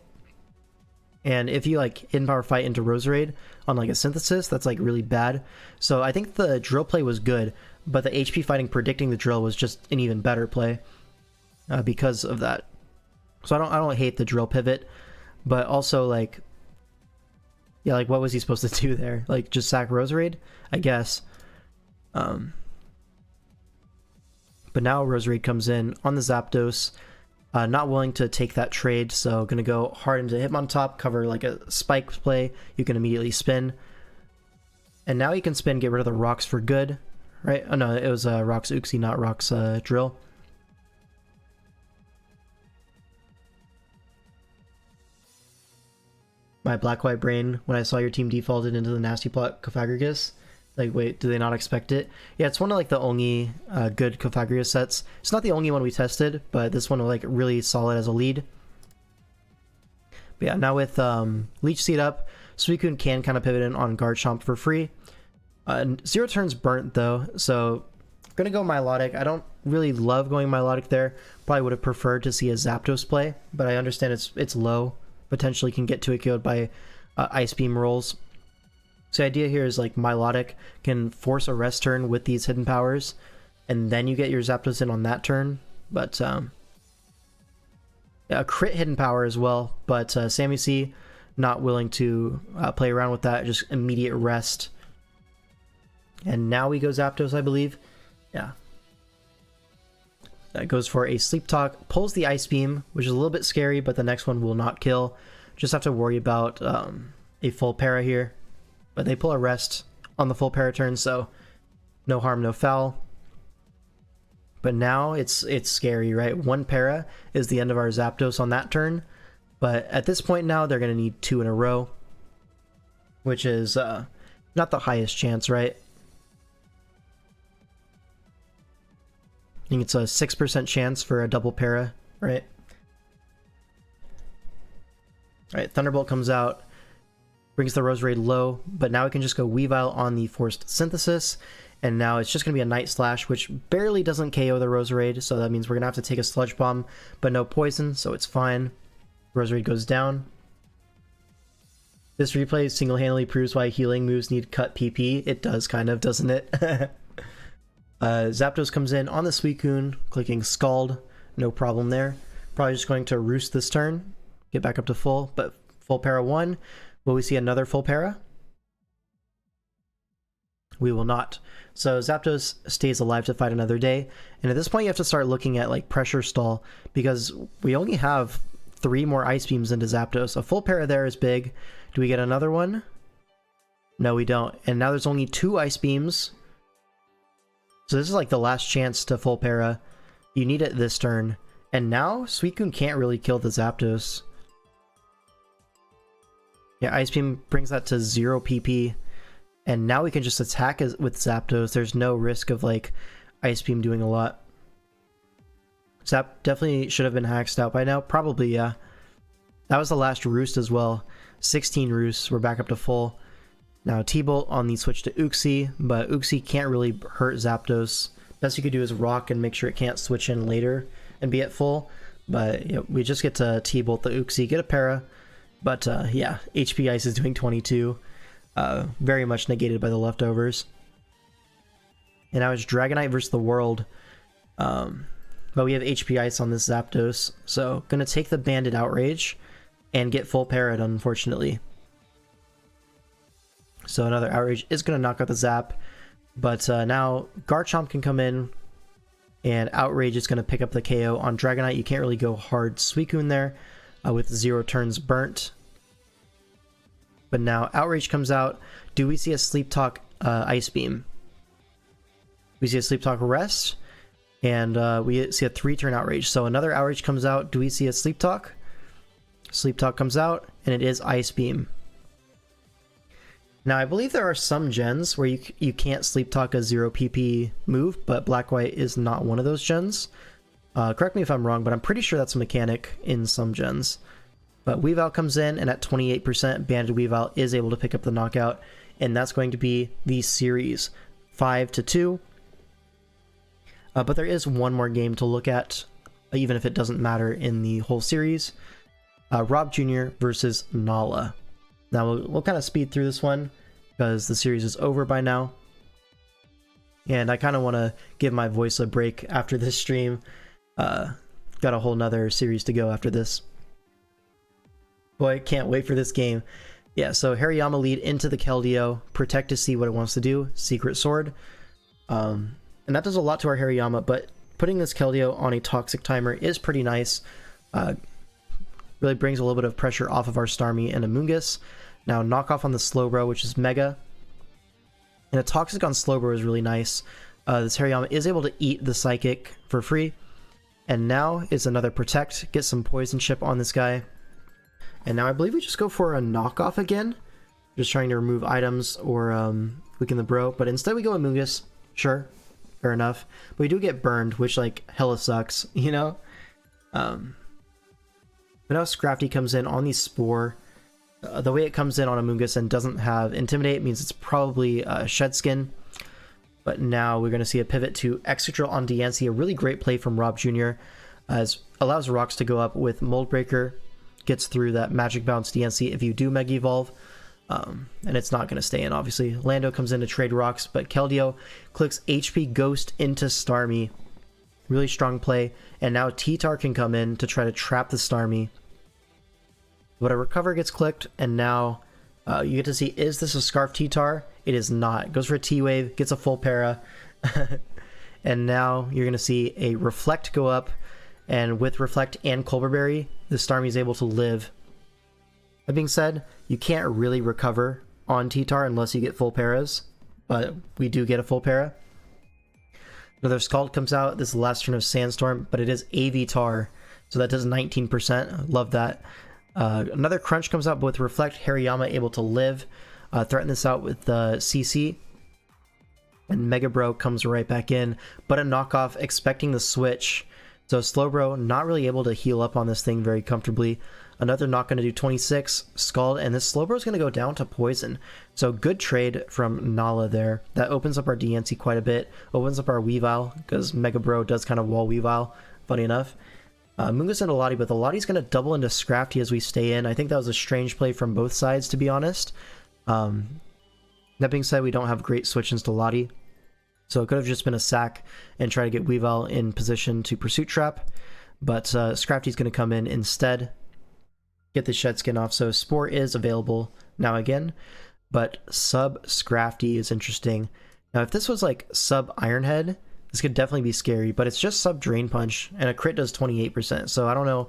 And if you like Hidden Power Fight into Roserade on like a Synthesis, that's like really bad. So I think the drill play was good, but the HP fighting predicting the drill was just an even better play because of that. So I don't hate the drill pivot, but also like, yeah, like what was he supposed to do there? Like just sack Roserade, I guess. But now Roserade comes in on the Zapdos, not willing to take that trade, so gonna go hard into Hitmontop, cover like a spike play. You can immediately spin, and now you can spin, get rid of the rocks for good, right? Oh no, it was Rocks Uxie, not Rocks Drill. My black-white brain, when I saw your team defaulted into the Nasty Plot Cofagrigus, like, wait, do they not expect it? Yeah, it's one of, like, the only good Cofagrigus sets. It's not the only one we tested, but this one was, like, really solid as a lead. But yeah, now with Leech Seed up, Suicune can kind of pivot in on Garchomp for free. 0 turns burnt, though, so I'm going to go Milotic. I don't really love going Milotic there. Probably would have preferred to see a Zapdos play, but I understand it's low. Potentially can get to it killed by Ice Beam rolls. So the idea here is like Milotic can force a rest turn with these hidden powers, and then you get your Zapdos in on that turn. But yeah, a crit hidden power as well, but Sammy C not willing to play around with that, just immediate rest. And now we go Zapdos, I believe. Yeah. That goes for a Sleep Talk, pulls the Ice Beam, which is a little bit scary, but the next one will not kill. Just have to worry about a full para here. But they pull a rest on the full para turn, so no harm, no foul. But now it's scary, right? 1 para is the end of our Zapdos on that turn. But at this point now, they're going to need 2 in a row, which is not the highest chance, right? I think it's a 6% chance for a double para, right? Alright, Thunderbolt comes out, brings the Roserade low, but now we can just go Weavile on the Forced Synthesis, and now it's just going to be a Night Slash, which barely doesn't KO the Roserade, so that means we're going to have to take a Sludge Bomb, but no poison, so it's fine. Roserade goes down. This replay single-handedly proves why healing moves need cut PP. It does, kind of, doesn't it? Zapdos comes in on the Suicune, clicking Scald. No problem there. Probably just going to Roost this turn. Get back up to full, but full para 1. Will we see another full para? We will not. So Zapdos stays alive to fight another day. And at this point you have to start looking at like pressure stall, because we only have 3 more Ice Beams into Zapdos. A full para there is big. Do we get another one? No, we don't. And now there's only 2 Ice Beams. So this is like the last chance to full para. You need it this turn. And now Suicune can't really kill the Zapdos. Yeah, Ice Beam brings that to 0 PP. And now we can just attack with Zapdos. There's no risk of like Ice Beam doing a lot. Zap definitely should have been hacked out by now. Probably, yeah. That was the last Roost as well. 16 Roosts. We're back up to full. Now T-Bolt on the switch to Uxie, but Uxie can't really hurt Zapdos. Best you could do is Rock and make sure it can't switch in later and be at full. But yeah, we just get to T-Bolt the Uxie, get a para. But yeah, HP Ice is doing 22. Very much negated by the leftovers. And now it's Dragonite versus the World. But we have HP Ice on this Zapdos, so gonna take the Banded Outrage and get full parried, unfortunately. So another Outrage is gonna knock out the Zap, but now Garchomp can come in, and Outrage is gonna pick up the KO on Dragonite. You can't really go hard Suicune there with 0 turns burnt. But now Outrage comes out. Do we see a Sleep Talk Ice Beam? We see a Sleep Talk Rest. And we see a 3-turn Outrage. So another Outrage comes out. Do we see a Sleep Talk? Sleep Talk comes out, and it is Ice Beam. Now, I believe there are some gens where you can't Sleep Talk a 0 PP move, but Black-White is not one of those gens. Correct me if I'm wrong, but I'm pretty sure that's a mechanic in some gens. But Weavile comes in, and at 28%, Banded Weavile is able to pick up the knockout, and that's going to be the series 5-2. But there is one more game to look at, even if it doesn't matter in the whole series. Rob Jr. versus Nala. Now we'll kind of speed through this one because the series is over by now. And I kind of want to give my voice a break after this stream. Got a whole nother series to go after this. Boy, can't wait for this game. Yeah, so Hariyama lead into the Keldeo, protect to see what it wants to do, Secret Sword. And that does a lot to our Hariyama, but putting this Keldeo on a Toxic Timer is pretty nice. Really brings a little bit of pressure off of our Starmie and Amoonguss. Now knockoff on the Slowbro, which is Mega. And a Toxic on Slowbro is really nice. This Hariyama is able to eat the Psychic for free. And now is another Protect, get some Poison Chip on this guy. And now I believe we just go for a knockoff again. Just trying to remove items or weaken the Bro. But instead we go Amoonguss. Sure. Fair enough. But we do get burned, which like hella sucks, you know? But now Scrafty comes in on the Spore. The way it comes in on Amoonguss and doesn't have Intimidate means it's probably Shed Skin. But now we're going to see a pivot to Excadrill on Diancie. A really great play from Rob Jr. As allows rocks to go up with Mold Breaker. Gets through that Magic Bounce Diancie if you do Mega Evolve. And it's not going to stay in, obviously. Lando comes in to trade rocks, but Keldeo clicks HP Ghost into Starmie. Really strong play. And now T-Tar can come in to try to trap the Starmie. But a Recover gets clicked, and now you get to see, is this a Scarf T-Tar? It is not. Goes for a T-Wave, gets a full para. And now you're going to see a Reflect go up. And with Reflect and Colbur Berry, the Starmie is able to live. That being said, you can't really recover on T-Tar unless you get full paras, but we do get a full para. Another Scald comes out. This is the last turn of Sandstorm, but it is AV-Tar, so that does 19%. Love that. Another Crunch comes out, but with Reflect, Hariyama able to live. Threaten this out with the CC. And Mega Bro comes right back in, but a knockoff, expecting the switch. So Slowbro not really able to heal up on this thing very comfortably. Another knock going to do 26, Scald, and this Slowbro is going to go down to Poison. So good trade from Nala there. That opens up our DNC quite a bit. Opens up our Weavile, because Mega Bro does kind of wall Weavile, funny enough. Mungus into Lottie, but the Lottie's going to double into Scrafty as we stay in. I think that was a strange play from both sides, to be honest. That being said, we don't have great switch-ins to Lottie, so it could have just been a sack and try to get Weavile in position to Pursuit Trap, but Scrafty's going to come in instead, get the Shed Skin off, so Spore is available now again, but sub Scrafty is interesting. Now, if this was like sub Ironhead, this could definitely be scary, but it's just sub Drain Punch, and a crit does 28%, so I don't know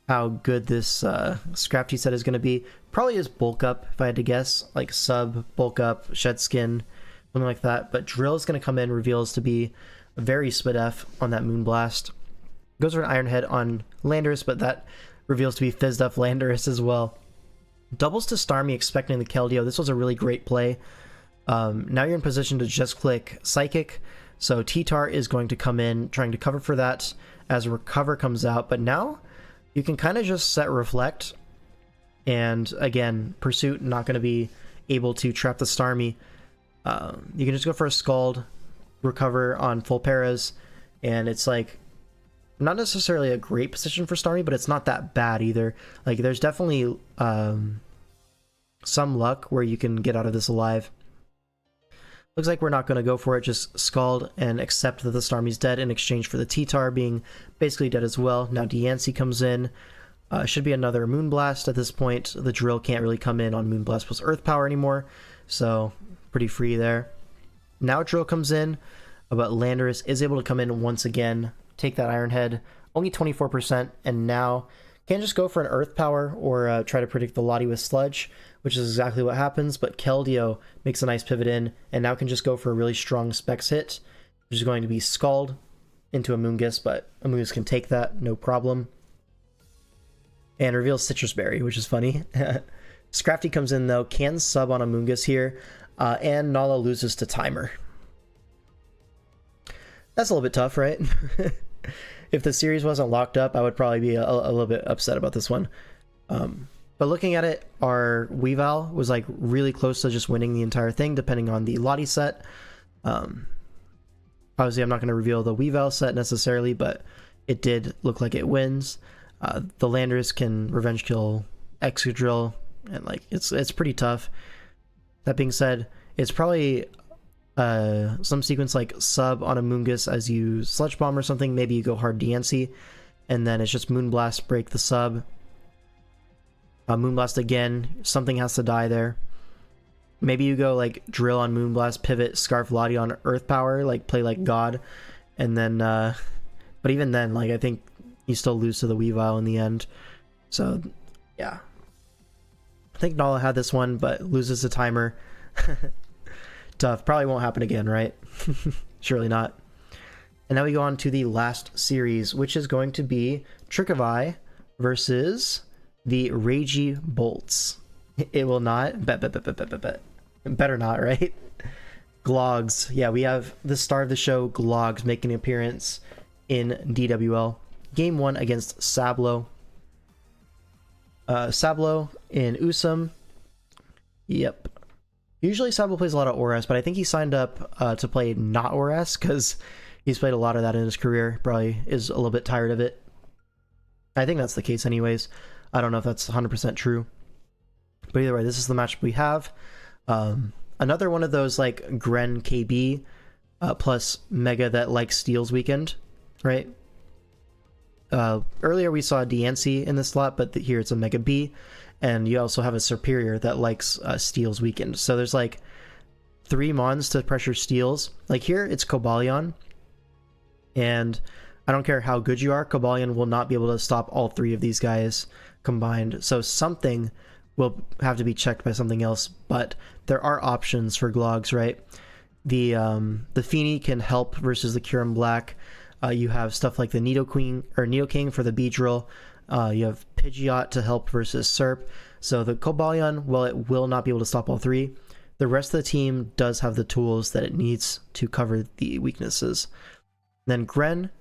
how good this Scrafty set is going to be. Probably is Bulk Up, if I had to guess, like sub, Bulk Up, Shed Skin, something like that, but Drill is going to come in, reveals to be a very split F on that Moonblast. Goes for an Ironhead on Landorus, but that reveals to be Fizzed Up Landorus as well. Doubles to Starmie, expecting the Keldeo. This was a really great play. Now you're in position to just click Psychic, so T-Tar is going to come in, trying to cover for that as Recover comes out, but now you can kind of just set Reflect, and again, Pursuit not going to be able to trap the Starmie. You can just go for a Scald, Recover on full paras, and it's like not necessarily a great position for Starmie, but it's not that bad either. Like, there's definitely some luck where you can get out of this alive. Looks like we're not going to go for it, just Scald and accept that the Starmie's dead in exchange for the T-Tar being basically dead as well. Now Diancie comes in. Should be another Moonblast at this point. The Drill can't really come in on Moonblast plus Earth Power anymore, so pretty free there. Now Drill comes in, but Landorus is able to come in once again, take that Ironhead, only 24%, and now can just go for an Earth Power or try to predict the Lottie with Sludge, which is exactly what happens, but Keldeo makes a nice pivot in, and now can just go for a really strong Specs hit, which is going to be Scald into a Moongus, but a Moongus can take that, no problem. And reveals Citrus Berry, which is funny. Scrafty comes in though, can sub on a Moongus here, and Nala loses to Timer. That's a little bit tough, right? If the series wasn't locked up, I would probably be a little bit upset about this one. But looking at it, our Weavile was like really close to just winning the entire thing, depending on the Lottie set. Obviously, I'm not going to reveal the Weavile set necessarily, but it did look like it wins. The Landorus can revenge kill Excadrill, and like it's pretty tough. That being said, it's probably some sequence like sub on a Moongus as you Sludge Bomb or something. Maybe you go hard Diancie, and then it's just Moonblast, break the sub. Moonblast again, something has to die there. Maybe you go like Drill on Moonblast, pivot, Scarf Lottie on Earth Power, like play like God, and then but even then, like, I think you still lose to the Weavile in the end. So yeah, I think Nala had this one, but loses the Timer. Tough. Probably won't happen again, right? Surely not. And now we go on to the last series, which is going to be Trick of Eye versus the Ragey Bolts. It will not. Better not, right? Glogs. Yeah, we have the star of the show, Glogs, making an appearance in DWL. Game 1 against Sablo. Sablo in Usum. Yep. Usually Sablo plays a lot of ORS, but I think he signed up to play not ORS because he's played a lot of that in his career. Probably is a little bit tired of it. I think that's the case anyways. I don't know if that's 100% true. But either way, this is the matchup we have. Another one of those like Gren KB plus Mega that likes Steals Weekend, right? Earlier we saw Diancie in this slot, but here it's a Mega B. And you also have a Superior that likes Steals Weekend. So there's like 3 mons to pressure Steals. Like here, it's Cobalion. And I don't care how good you are, Cobalion will not be able to stop all 3 of these guys combined. So something will have to be checked by something else. But there are options for Glogs, right? The Feeny can help versus the Kyurem Black. You have stuff like the Nidoking for the Beedrill. You have Pidgeot to help versus Serp. So the Cobalion, well, it will not be able to stop all 3. The rest of the team does have the tools that it needs to cover the weaknesses. Then Gren,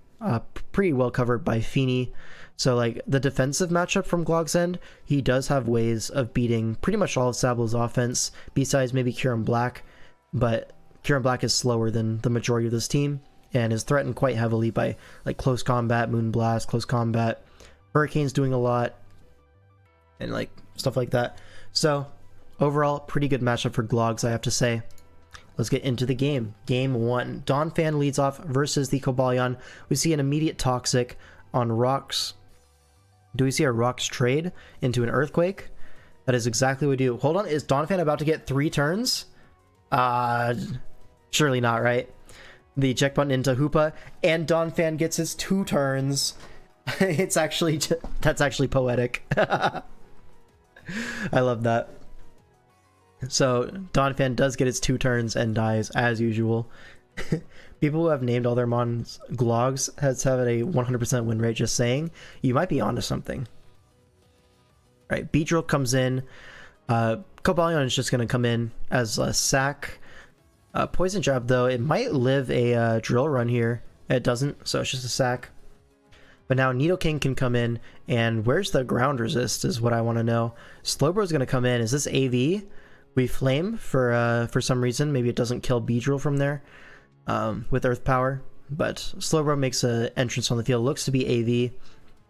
pretty well covered by Feeny. So like the defensive matchup from Glog's end, he does have ways of beating pretty much all of Sablo's offense, besides maybe Kyurem Black. But Kyurem Black is slower than the majority of this team. and is threatened quite heavily by like close combat, Moonblast, close combat. Hurricane's doing a lot, and like stuff like that. So overall, pretty good matchup for Glogs, I have to say. Let's get into the game. Game 1. Donphan leads off versus the Scovillain. We see an immediate Toxic on Rocks. Do we see a Rocks trade into an Earthquake? That is exactly what we do. Hold on, is Donphan about to get 3 turns? Surely not, right? The check button into Hoopa, and Donphan gets his 2 turns. It's actually, that's actually poetic. I love that. So Donphan does get its 2 turns and dies as usual. People who have named all their mons Glogs have a 100% win rate. Just saying, you might be onto something. Right, Beedrill comes in. Scovillain is just going to come in as a sack. Poison Jab, though, it might live a drill run here. It doesn't, so it's just a sack. But now Nidoking can come in, and where's the ground resist is what I want to know. Slowbro's going to come in. Is this AV? We Flame for some reason. Maybe it doesn't kill Beedrill from there with Earth Power. But Slowbro makes an entrance on the field. Looks to be AV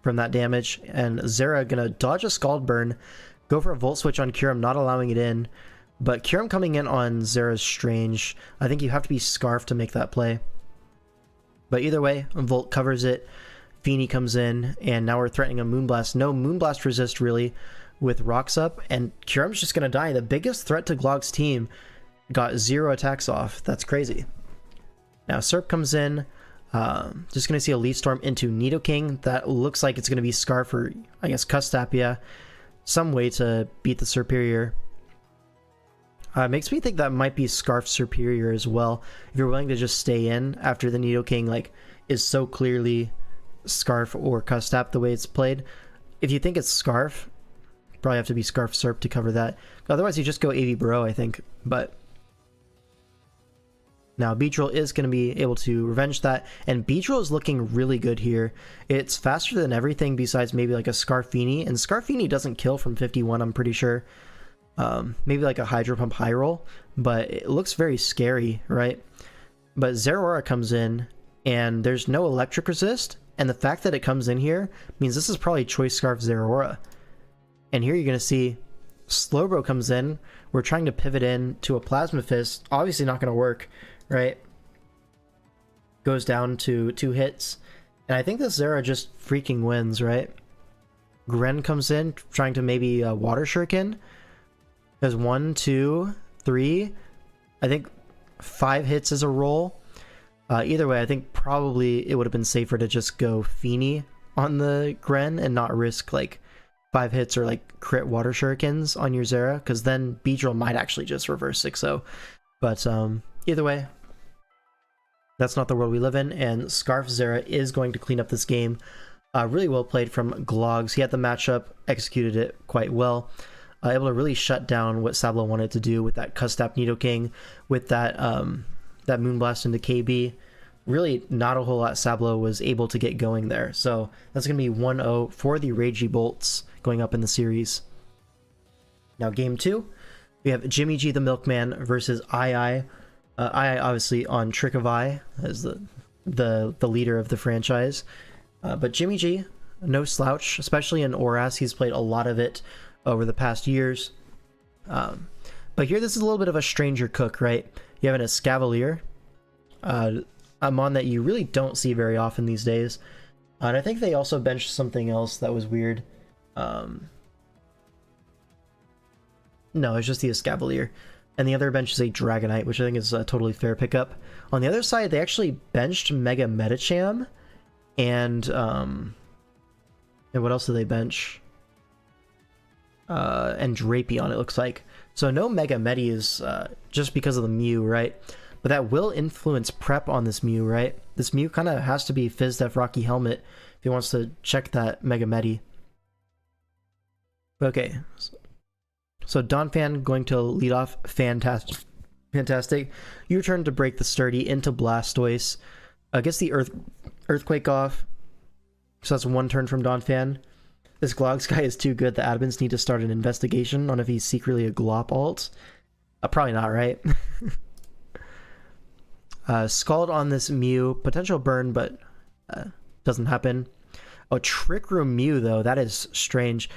from that damage. And Zera going to dodge a Scald Burn, go for a Volt Switch on Kyurem, not allowing it in. But Kyurem coming in on Zera's strange. I think you have to be Scarf to make that play. But either way, Volt covers it. Feeny comes in, and now we're threatening a Moonblast. No Moonblast resist, really, with Rocks up, and Kyurem's just going to die. The biggest threat to Glog's team got 0 attacks off. That's crazy. Now Serp comes in. Just going to see a Leaf Storm into Nidoking. That looks like it's going to be Scarf or, I guess, Custapia. Some way to beat the Serperior. Makes me think that might be Scarf Superior as well. If you're willing to just stay in after the Nidoking like is so clearly Scarf or Custap the way it's played. If you think it's Scarf, probably have to be Scarf Serp to cover that. Otherwise, you just go AV Burrow, I think. But now Beedrill is going to be able to revenge that, and Beedrill is looking really good here. It's faster than everything besides maybe like a Scarfini, and Scarfini doesn't kill from 51, I'm pretty sure. Maybe like a Hydro Pump High Roll, but it looks very scary, right? But Zeraora comes in, and there's no electric resist, and the fact that it comes in here means this is probably Choice Scarf Zeraora. And here you're going to see Slowbro comes in. We're trying to pivot in to a Plasma Fist. Obviously not going to work, right? Goes down to 2 hits. And I think this Zera just freaking wins, right? Gren comes in, trying to maybe Water Shuriken. There's 1, 2, 3. I think 5 hits as a roll. Either way, I think probably it would have been safer to just go Feeny on the Gren and not risk like 5 hits or like crit Water Shurikens on your Zera, because then Beedrill might actually just reverse 6-0. But either way, that's not the world we live in, and Scarf Zera is going to clean up this game. Really well played from Glogs. He had the matchup, executed it quite well. Able to really shut down what Sablo wanted to do with that Custap Nidoking, with that that Moonblast into KB. Really not a whole lot Sablo was able to get going there. So that's going to be 1-0 for the Ragey Bolts going up in the series. Now game 2, we have Jimmy G the Milkman versus II. II obviously on Trick of Eye as the leader of the franchise. But Jimmy G, no slouch, especially in ORAS. He's played a lot of it over the past years. But here, this is a little bit of a stranger cook, right? You have an Escavalier, a mon that you really don't see very often these days. And I think they also benched something else that was weird. No, it's just the Escavalier. And the other bench is a Dragonite, which I think is a totally fair pickup. On the other side, they actually benched Mega Medicham. And what else did they bench? And Drapion, it looks like. So no Mega Medi is just because of the Mew, right? But that will influence prep on this Mew, right? This Mew kind of has to be FizzDef Rocky Helmet if he wants to check that Mega Medi. Okay. So Donphan going to lead off. Fantastic. U-turn to break the Sturdy into Blastoise. Gets the Earthquake off. So that's 1 turn from Donphan. This Glogs guy is too good. The admins need to start an investigation on if he's secretly a Glop alt. Probably not, right? Scald on this Mew, potential burn, but doesn't happen. Oh, Trick Room Mew though, that is strange.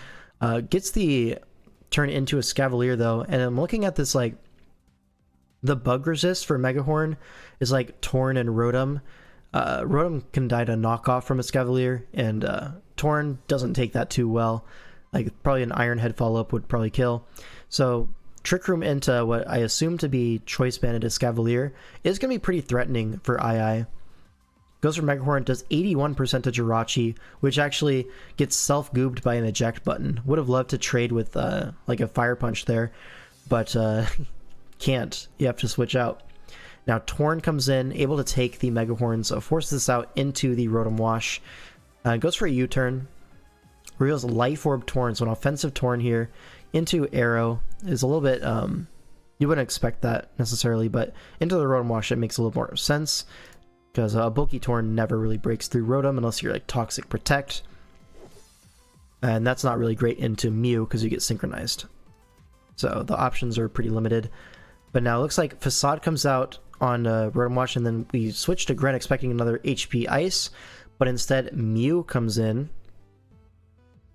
Gets the turn into a Scavalier though, and I'm looking at this like the bug resist for Megahorn is like Torn and Rotom. Rotom can die to knockoff from a Scavalier, and Torn doesn't take that too well. Like probably an Iron Head follow up would probably kill. So Trick Room into what I assume to be Choice Banded Escavalier is going to be pretty threatening for II. Goes for Megahorn, does 81% to Jirachi, which actually gets self-goobed by an eject button. Would have loved to trade with like a Fire Punch there, but can't. You have to switch out. Now Torn comes in, able to take the Megahorn, so forces this out into the Rotom Wash. Goes for a U-turn. Reveals Life Orb Torn, so an offensive Torn here into Arrow is a little bit, you wouldn't expect that necessarily, but into the Rotom Wash it makes a little more sense, because a bulky Torn never really breaks through Rotom unless you're like Toxic Protect, and that's not really great into Mew because you get synchronized. So the options are pretty limited. But now it looks like Facade comes out on Rotom Wash, and then we switch to Gren expecting another HP Ice, but instead Mew comes in,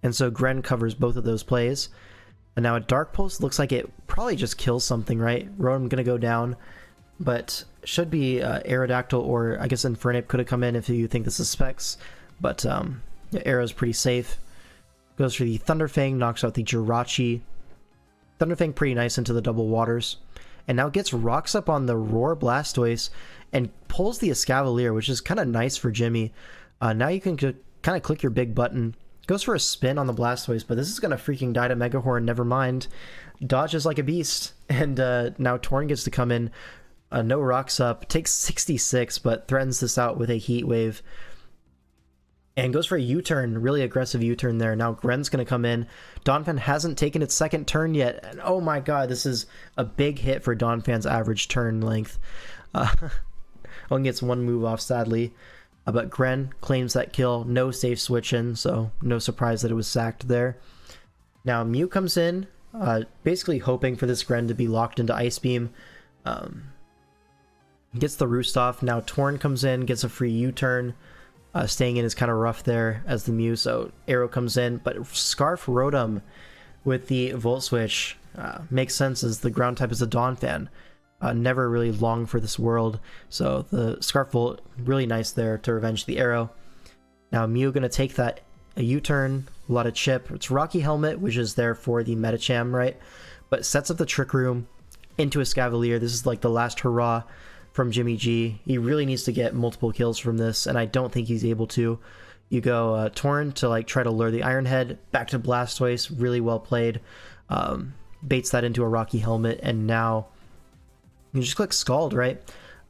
and so Gren covers both of those plays. And now a Dark Pulse looks like it probably just kills something, right? Rotom gonna go down, but should be Aerodactyl, or I guess Infernape could have come in if you think this is Specs, but yeah, Arrow's pretty safe. Goes for the Thunderfang, knocks out the Jirachi. Thunderfang pretty nice into the double waters, and now gets rocks up on the Roar Blastoise and pulls the Escavalier, which is kind of nice for Jimmy. Now you can kind of click your big button. Goes for a spin on the Blastoise, but this is going to freaking die to Megahorn, never mind. Dodges like a beast, and now Torn gets to come in. No rocks up, takes 66, but threatens this out with a Heat Wave. And goes for a U-turn, really aggressive U-turn there. Now Gren's going to come in. Donphan hasn't taken its second turn yet, and oh my god, this is a big hit for Donphan's average turn length. Only gets one move off, sadly. But Gren claims that kill, no safe switch in, so no surprise that it was sacked there. Now Mew comes in, basically hoping for this Gren to be locked into Ice Beam. Gets the Roost off. Now Torn comes in, gets a free U-turn. Staying in is kind of rough there as the Mew, so Arrow comes in. But Scarf Rotom with the Volt Switch makes sense, as the ground type is a Donphan. Never really long for this world, so the Scarf Volt really nice there to revenge the Arrow. Now Mew gonna take that a U-turn, a lot of chip. It's Rocky Helmet, which is there for the Medicham, right? But sets up the Trick Room into a Scavalier. This is like the last hurrah from Jimmy G. He really needs to get multiple kills from this, and I don't think he's able to. You go Torn to like try to lure the Iron Head, back to Blastoise, really well played. Baits that into a Rocky Helmet, and now you just click Scald, right?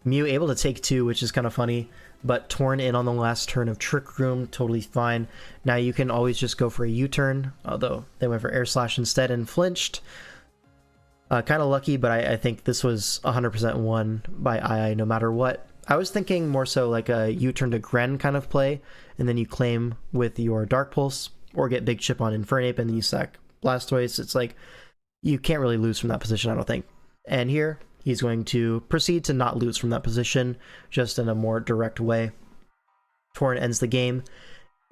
Mew able to take two, which is kind of funny, but Torn in on the last turn of Trick Room, totally fine. Now you can always just go for a U-turn, although they went for Air Slash instead and flinched. Kind of lucky, but I think this was 100% won by II no matter what. I was thinking more so like a U-turn to Gren kind of play, and then you claim with your Dark Pulse, or get Big Chip on Infernape, and then you sack Blastoise. It's like, you can't really lose from that position, I don't think. And here, he's going to proceed to not lose from that position, just in a more direct way. Torn ends the game,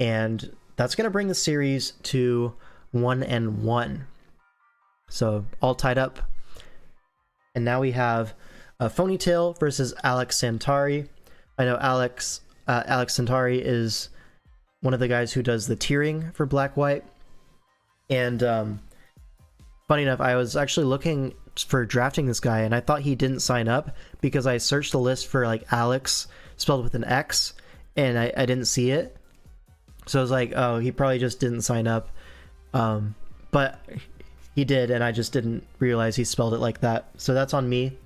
and that's going to bring the series to 1-1. So, all tied up. And now we have Ponytail versus Alex Santari. I know Alex Santari is one of the guys who does the tiering for Black-White. And funny enough, I was actually looking for drafting this guy, and I thought he didn't sign up because I searched the list for like Alex spelled with an X, and I didn't see it. So I was like, oh, he probably just didn't sign up. But he did, and I just didn't realize he spelled it like that. So that's on me.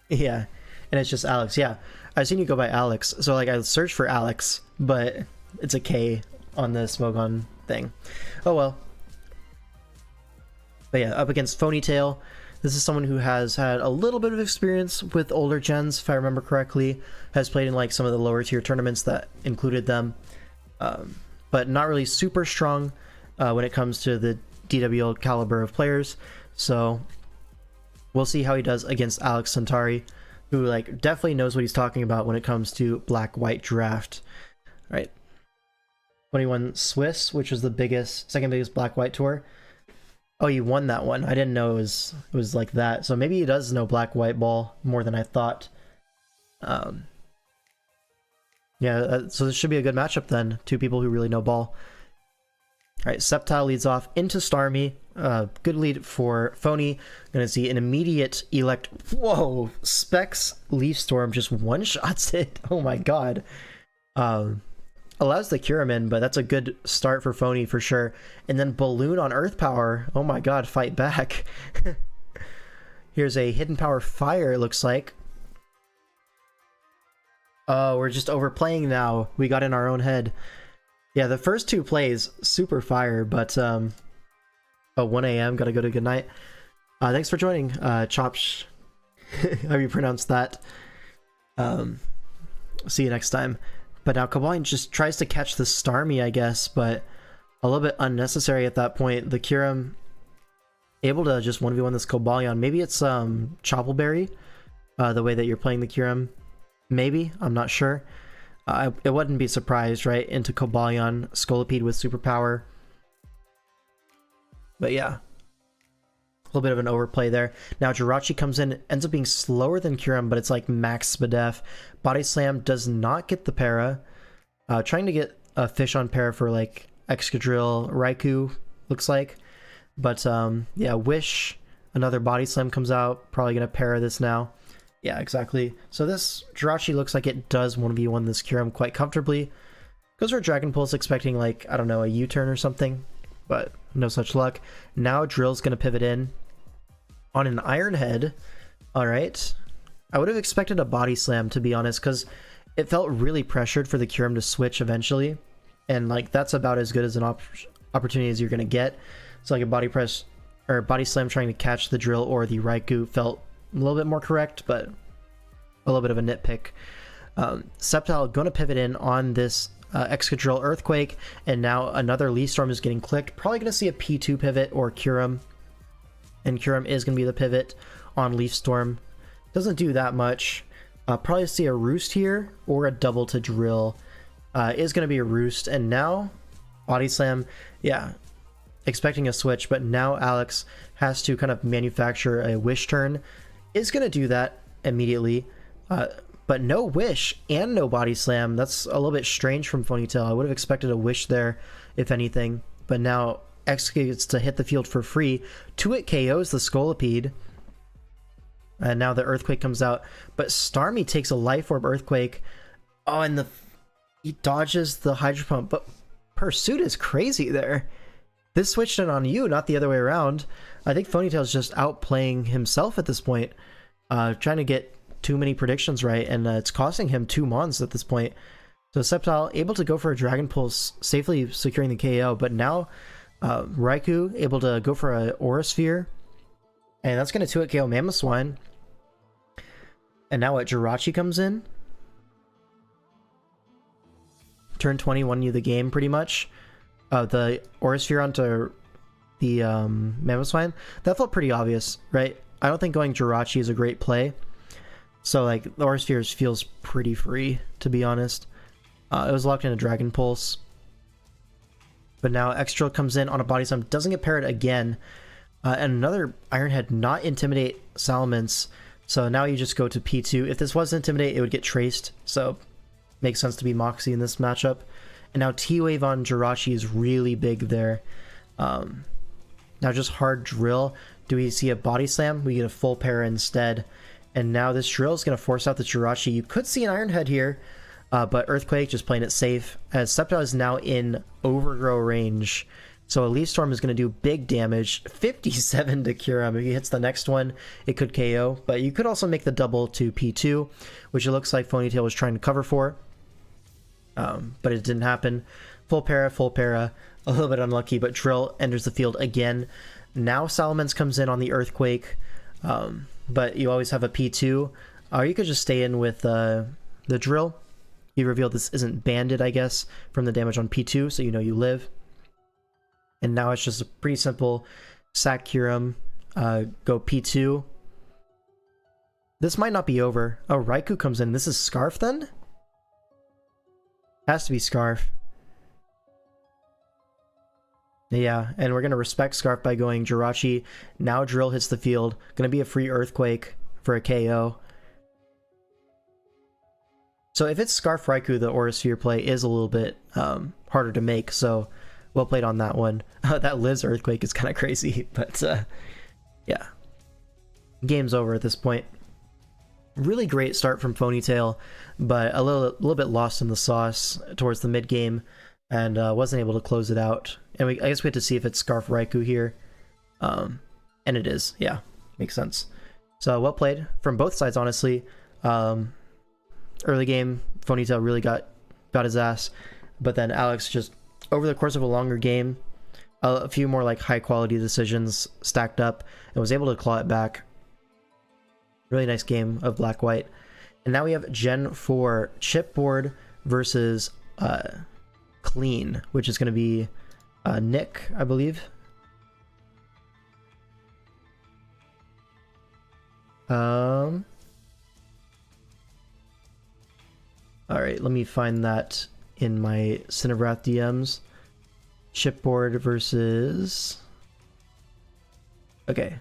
Yeah, and it's just Alex. Yeah, I've seen you go by Alex. So like I searched for Alex, but it's a K on the Smogon thing. Oh well. But yeah, up against Ponytail. This is someone who has had a little bit of experience with older gens, if I remember correctly. Has played in like some of the lower tier tournaments that included them. But not really super strong when it comes to the DWL caliber of players. So We'll see how he does against Alex Centauri, who like definitely knows what he's talking about when it comes to black-white draft. All right. 21 Swiss, which was the second biggest black-white tour. Oh, he won that one. I didn't know it was like that. So maybe he does know black-white ball more than I thought. Yeah, so this should be a good matchup then. Two people who really know ball. All right, Sceptile leads off into Starmie. Good lead for Phony. Gonna see an immediate elect. Whoa! Specs Leaf Storm just one-shots it. Oh my god. Allows the Curamin, but that's a good start for Phony for sure. And then Balloon on Earth Power. Oh my god, fight back. Here's a Hidden Power Fire, it looks like. Oh, we're just overplaying now. We got in our own head. Yeah, the first two plays, super fire, but, oh, 1 a.m., gotta go to good night. Thanks for joining, Chopsh. How you pronounce that? See you next time. But now Cobalion just tries to catch the Starmie, I guess, but a little bit unnecessary at that point. The Kyurem able to just 1v1 this Cobalion. Maybe it's Choppleberry, the way that you're playing the Kyurem. Maybe, I'm not sure. It wouldn't be surprised, right? Into Cobalion, Scolipede with superpower. But yeah, a little bit of an overplay there. Now Jirachi comes in, ends up being slower than Kyurem, but it's like max Spadef. Body Slam does not get the para. Trying to get a fish on para for like Excadrill, Raikou, looks like. But yeah, Wish, another Body Slam comes out. Probably gonna para this now. Yeah, exactly. So this Jirachi looks like it does 1v1 this Kyurem quite comfortably. Goes for Dragon Pulse expecting like, I don't know, a U-turn or something. But no such luck. Now Drill's gonna pivot in on an Iron Head. Alright. I would have expected a Body Slam, to be honest, because it felt really pressured for the Kyurem to switch eventually. And like that's about as good as an opportunity as you're gonna get. So like a Body Press or Body Slam trying to catch the Drill or the Raikou felt a little bit more correct, but a little bit of a nitpick. Sceptile going to pivot in on this Excadrill Earthquake, and now another Leaf Storm is getting clicked. Probably going to see a P2 pivot or Kyurem, and Kyurem is going to be the pivot on Leaf Storm. Doesn't do that much. Probably see a Roost here or a double to Drill. Is going to be a Roost, and now Body Slam. Yeah, expecting a switch, but now Alex has to kind of manufacture a Wish turn. Is going to do that immediately, but no Wish and no Body Slam. That's a little bit strange from Ponytail. I would have expected a Wish there, if anything, but now X gets to hit the field for free. 2-hit KOs the Scolipede, and now the Earthquake comes out, but Starmie takes a Life Orb Earthquake. Oh, and he dodges the Hydro Pump, but Pursuit is crazy there. This switched it on you, not the other way around. I think Ponytail's just outplaying himself at this point, trying to get too many predictions right, and it's costing him 2 Mons at this point. So Sceptile able to go for a Dragon Pulse, safely securing the KO, but now Raikou able to go for a Aura Sphere, and that's going to 2-hit KO Mamoswine. And now what, Jirachi comes in? Turn 20 won you the game pretty much. The Aura Sphere onto the Mamoswine, that felt pretty obvious, right? I don't think going Jirachi is a great play. So like the Aura Sphere feels pretty free, to be honest. It was locked in a Dragon Pulse. But now Excadrill comes in on a Body Slam, doesn't get parried again. And another Iron Head not Intimidate Salamence. So now you just go to P2. If this was Intimidate, it would get traced. So makes sense to be Moxie in this matchup. And now T-Wave on Jirachi is really big there. Now just hard Drill. Do we see a Body Slam? We get a full para instead. And now this Drill is going to force out the Jirachi. You could see an Iron Head here, but Earthquake just playing it safe. As Sceptile is now in Overgrow range. So a Leaf Storm is going to do big damage. 57 to Kyurem. If he hits the next one, it could KO. But you could also make the double to P2, which it looks like Ponytail was trying to cover for. But it didn't happen. Full para, a little bit unlucky, but Drill enters the field again. Now Salamence comes in on the Earthquake, but you always have a P2, or you could just stay in with the Drill. You revealed this isn't banded, I guess, from the damage on P2, so you know you live. And now it's just a pretty simple sack Kyurem, go P2, This might not be over. Oh, Raikou comes in. This is Scarf then? Has to be Scarf. Yeah, and we're going to respect Scarf by going Jirachi. Now Drill hits the field. Going to be a free Earthquake for a KO. So if it's Scarf Raikou, the Aura Sphere play is a little bit harder to make, so well played on that one. That Liz Earthquake is kind of crazy, but yeah. Game's over at this point. Really great start from Ponytail, but a little bit lost in the sauce towards the mid game, and wasn't able to close it out. And I guess we have to see if it's Scarf Raikou here, and it is. Yeah, makes sense. So well played from both sides, honestly. Early game, Ponytail really got his ass, but then Alex just over the course of a longer game, a few more like high quality decisions stacked up, and was able to claw it back. Really nice game of Black White. And now we have Gen 4 Chipboard versus Clean, which is going to be Nick, I believe. Alright, let me find that in my Cinevrath DMs. Chipboard versus... Okay.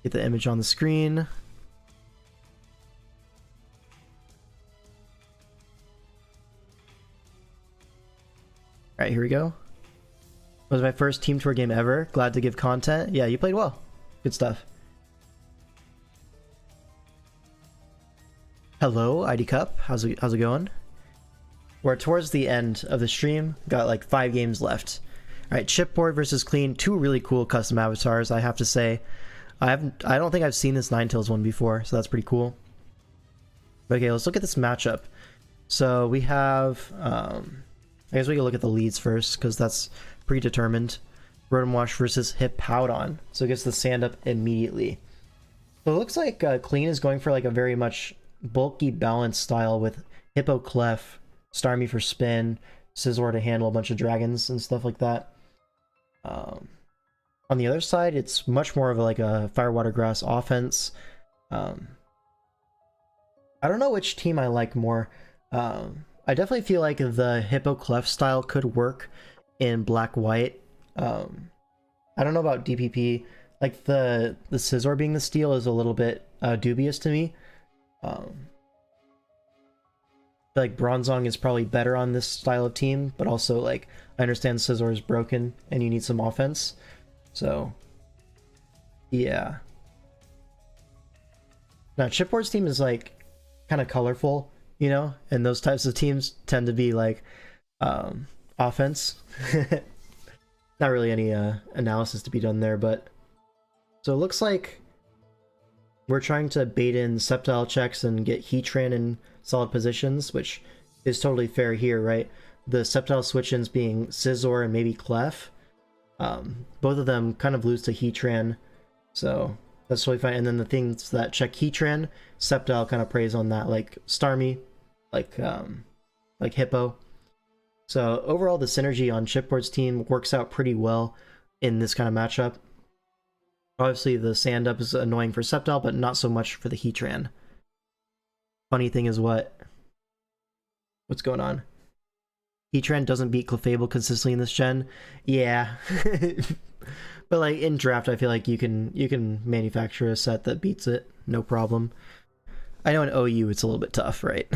Get the image on the screen. Alright, here we go. Was my first Team Tour game ever. Glad to give content. Yeah, you played well. Good stuff. Hello, ID Cup. How's it going? We're towards the end of the stream. Got like 5 games left. Alright, Chipboard versus Clean. 2 really cool custom avatars, I have to say. I don't think I've seen this Ninetales one before, so that's pretty cool. Okay, let's look at this matchup. So we have, I guess we can look at the leads first, because that's predetermined. Rotom Wash versus Hippowdon. So it gets the sand up immediately. So it looks like Clean is going for like a very much bulky balanced style with Hippo Clef, Starmie for spin, Scizor to handle a bunch of dragons and stuff like that. On the other side, it's much more of like a Fire Water Grass offense. I don't know which team I like more. I definitely feel like the Hippo Clef style could work in Black White. I don't know about DPP. Like the Scizor being the steal is a little bit dubious to me. I feel like Bronzong is probably better on this style of team, but also like I understand Scizor is broken and you need some offense. So yeah. Now Chipboard's team is like kind of colorful, you know, and those types of teams tend to be like offense. Not really any analysis to be done there, but so it looks like we're trying to bait in Sceptile checks and get Heatran in solid positions, which is totally fair here, right? The Sceptile switch-ins being Scizor and maybe Clef. Both of them kind of lose to Heatran, so that's totally fine. And then the things that check Heatran, Sceptile kind of preys on that, like Starmie, like Hippo. So overall, the synergy on Chipboard's team works out pretty well in this kind of matchup. Obviously, the sand up is annoying for Sceptile, but not so much for the Heatran. Funny thing is what's going on? Heatran doesn't beat Clefable consistently in this gen. Yeah. But like in draft, I feel like you can manufacture a set that beats it, no problem. I know in OU it's a little bit tough, right?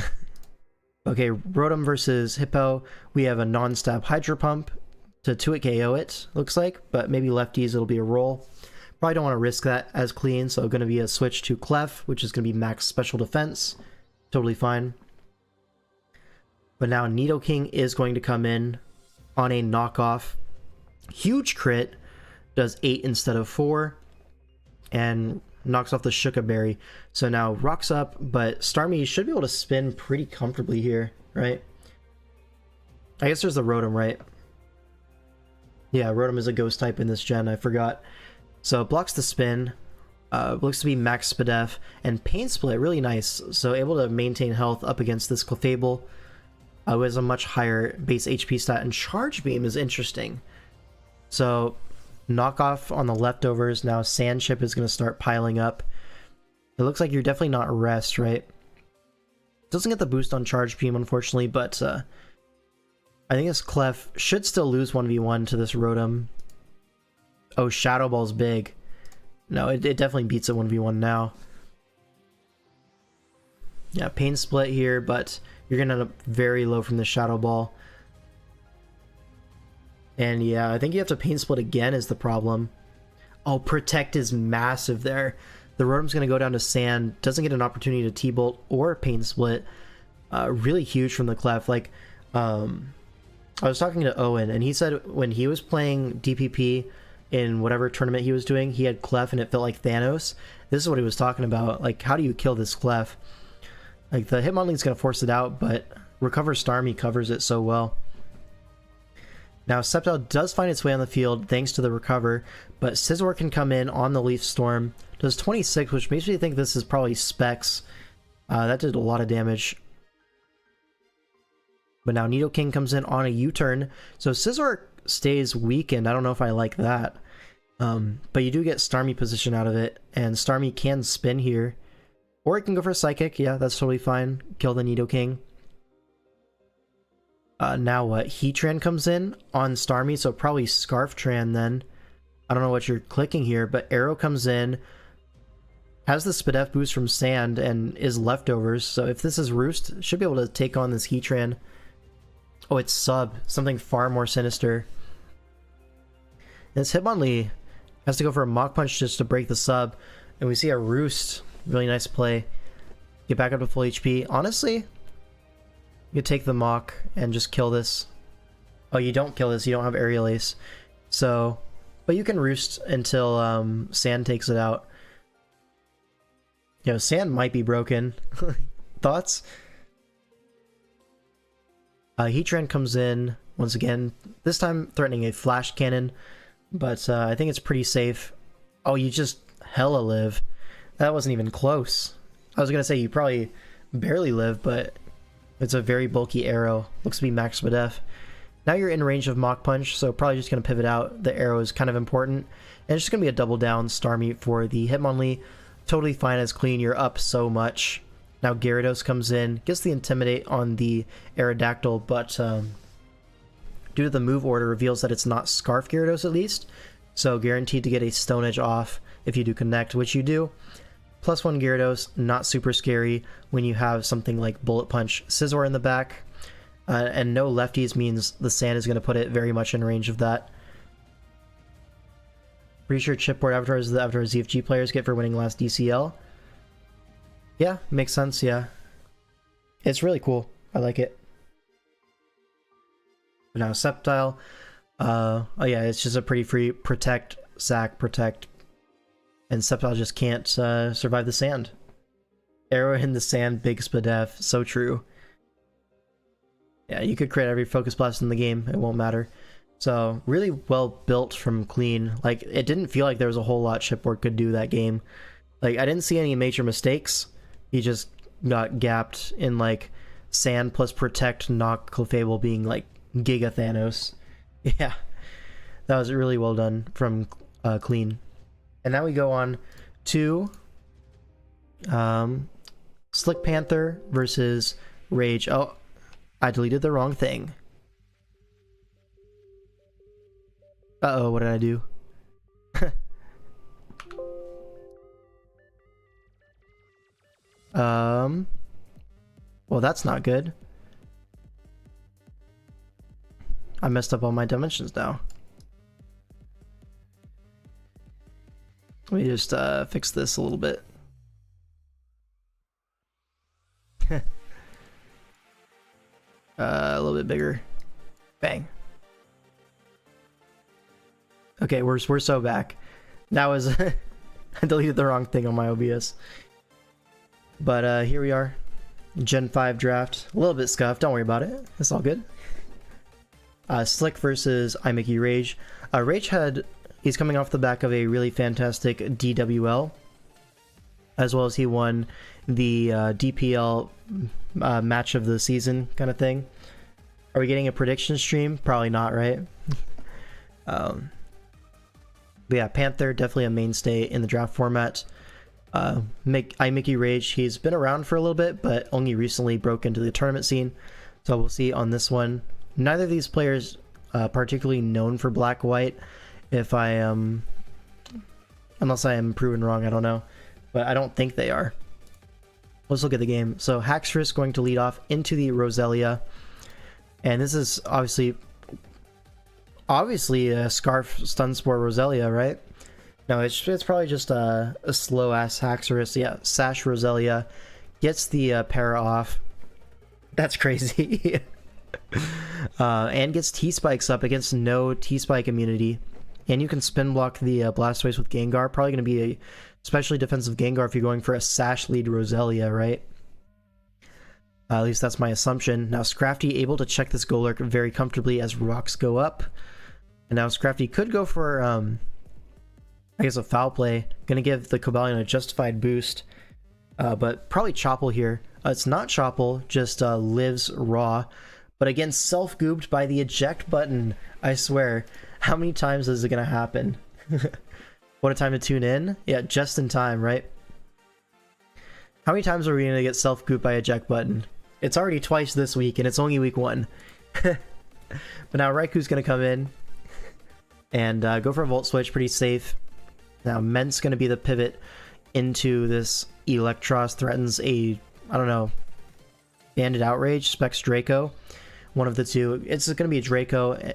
Okay, Rotom versus Hippo. We have a non-stab Hydro Pump to 2-hit KO it, looks like, but maybe lefties it'll be a roll. Probably don't want to risk that as Clean, so going to be a switch to Clef, which is going to be max special defense. Totally fine. But now Nidoking is going to come in on a knockoff. Huge crit, does 8 instead of 4, and knocks off the Shuka Berry. So now rocks up, but Starmie should be able to spin pretty comfortably here, right? I guess there's the Rotom, right? Yeah, Rotom is a ghost type in this gen, I forgot. So it blocks the spin, looks to be max Spadef, and Pain Split, really nice. So able to maintain health up against this Clefable. Who has a much higher base HP stat, and Charge Beam is interesting. So knockoff on the leftovers. Now Sand Chip is going to start piling up. It looks like you're definitely not rest, right? Doesn't get the boost on charge beam, unfortunately, but I think this Clef should still lose 1v1 to this Rotom. Oh, Shadow Ball's big. No, it definitely beats it 1v1 now. Yeah, Pain Split here, but you're gonna end up very low from the Shadow Ball. And yeah, I think you have to Pain Split again is the problem. Oh, Protect is massive there. The Rotom's gonna go down to Sand, doesn't get an opportunity to T-Bolt or Pain Split. Really huge from the Clef. Like, I was talking to Owen, and he said when he was playing DPP in whatever tournament he was doing, he had Clef and it felt like Thanos. This is what he was talking about. Like, how do you kill this Clef? Like, the Hitmonlee's gonna force it out, but Recover Starmie covers it so well. Now, Sceptile does find its way on the field thanks to the Recover, but Scizor can come in on the Leaf Storm. Does 26, which makes me think this is probably Specs. That did a lot of damage. But now Nidoking comes in on a U-turn, so Scizor stays weakened. I don't know if I like that. But you do get Starmie position out of it, and Starmie can spin here. Or it can go for a Psychic, yeah, that's totally fine. Kill the Nidoking. Now what? Heatran comes in on Starmie, so probably Scarftran then. I don't know what you're clicking here, but Arrow comes in, has the Spadef boost from Sand, and is Leftovers, so if this is Roost, should be able to take on this Heatran. Oh, it's Sub, something far more sinister. This Hitmonlee has to go for a Mach Punch just to break the Sub, and we see a Roost. Really nice play. Get back up to full HP. Honestly, you take the Mach and just kill this. Oh, you don't kill this, you don't have Aerial Ace. So, but you can Roost until Sand takes it out. You know, Sand might be broken. Thoughts? Heatran comes in, once again, this time threatening a Flash Cannon, but I think it's pretty safe. Oh, you just hella live. That wasn't even close. I was gonna say you probably barely live, but it's a very bulky arrow. Looks to be max Spadef. Now you're in range of Mach Punch, so probably just gonna pivot out. The arrow is kind of important. And it's just gonna be a double down Starmie for the Hitmonlee. Totally fine as clean, you're up so much. Now Gyarados comes in, gets the Intimidate on the Aerodactyl, but due to the move order reveals that it's not Scarf Gyarados at least. So guaranteed to get a Stone Edge off if you do connect, which you do. +1 Gyarados, not super scary when you have something like Bullet Punch Scizor in the back. And no lefties means the Sand is going to put it very much in range of that. Pretty sure chipboard avatars the avatar ZFG players get for winning last DCL. Yeah, makes sense, yeah. It's really cool. I like it. But now Sceptile. Oh yeah, it's just a pretty free Protect, Sack, Protect. And Sceptile just can't survive the Sand. Arrow in the Sand, big Spadef. So true. Yeah, you could create every Focus Blast in the game. It won't matter. So, really well built from Clean. Like, it didn't feel like there was a whole lot Chipboard could do that game. Like, I didn't see any major mistakes. He just got gapped in, like, Sand plus Protect, knock Clefable being, like, Giga Thanos. Yeah. That was really well done from Clean. And now we go on to Slick Panther versus Rage. Oh, I deleted the wrong thing. Uh-oh, what did I do? Well, that's not good. I messed up all my dimensions now. Let me just fix this a little bit. A little bit bigger. Bang. Okay, we're so back. That was I deleted the wrong thing on my OBS. But here we are. Gen 5 draft. A little bit scuffed, don't worry about it. It's all good. Slick versus iMickey Rage. Rage he's coming off the back of a really fantastic DWL, as well as he won the DPL match of the season kind of thing. Are we getting a prediction stream? Probably not, right? But yeah, Panther, definitely a mainstay in the draft format. Mickey Rage. He's been around for a little bit, but only recently broke into the tournament scene. So we'll see on this one. Neither of these players particularly known for black-white. If I am... unless I am proven wrong, I don't know. But I don't think they are. Let's look at the game. So Haxorus going to lead off into the Roselia. And this is obviously a Scarf Stun Spore Roselia, right? No, it's probably just a slow-ass Haxorus. Yeah, Sash Roselia gets the para off. That's crazy. And gets T-Spikes up against no T-Spike immunity. And you can spin block the Blastoise with Gengar. Probably going to be a especially defensive Gengar if you're going for a Sash lead Roselia, right? At least that's my assumption. Now Scrafty able to check this Golurk very comfortably as rocks go up. And now Scrafty could go for, I guess, a foul play. Gonna give the Cobalion a justified boost. But probably Chople here. It's not Chople, just lives raw. But again, self-gooped by the eject button. I swear. How many times is it gonna happen? What a time to tune in. Yeah, just in time, right? How many times are we gonna get self-gooped by eject button? It's already twice this week, and it's only week 1. But now Raikou's gonna come in and go for a Volt Switch, pretty safe. Now Ment's gonna be the pivot into this Electros, threatens a, I don't know, Banded Outrage, Specs Draco. One of the two. It's gonna be a Draco.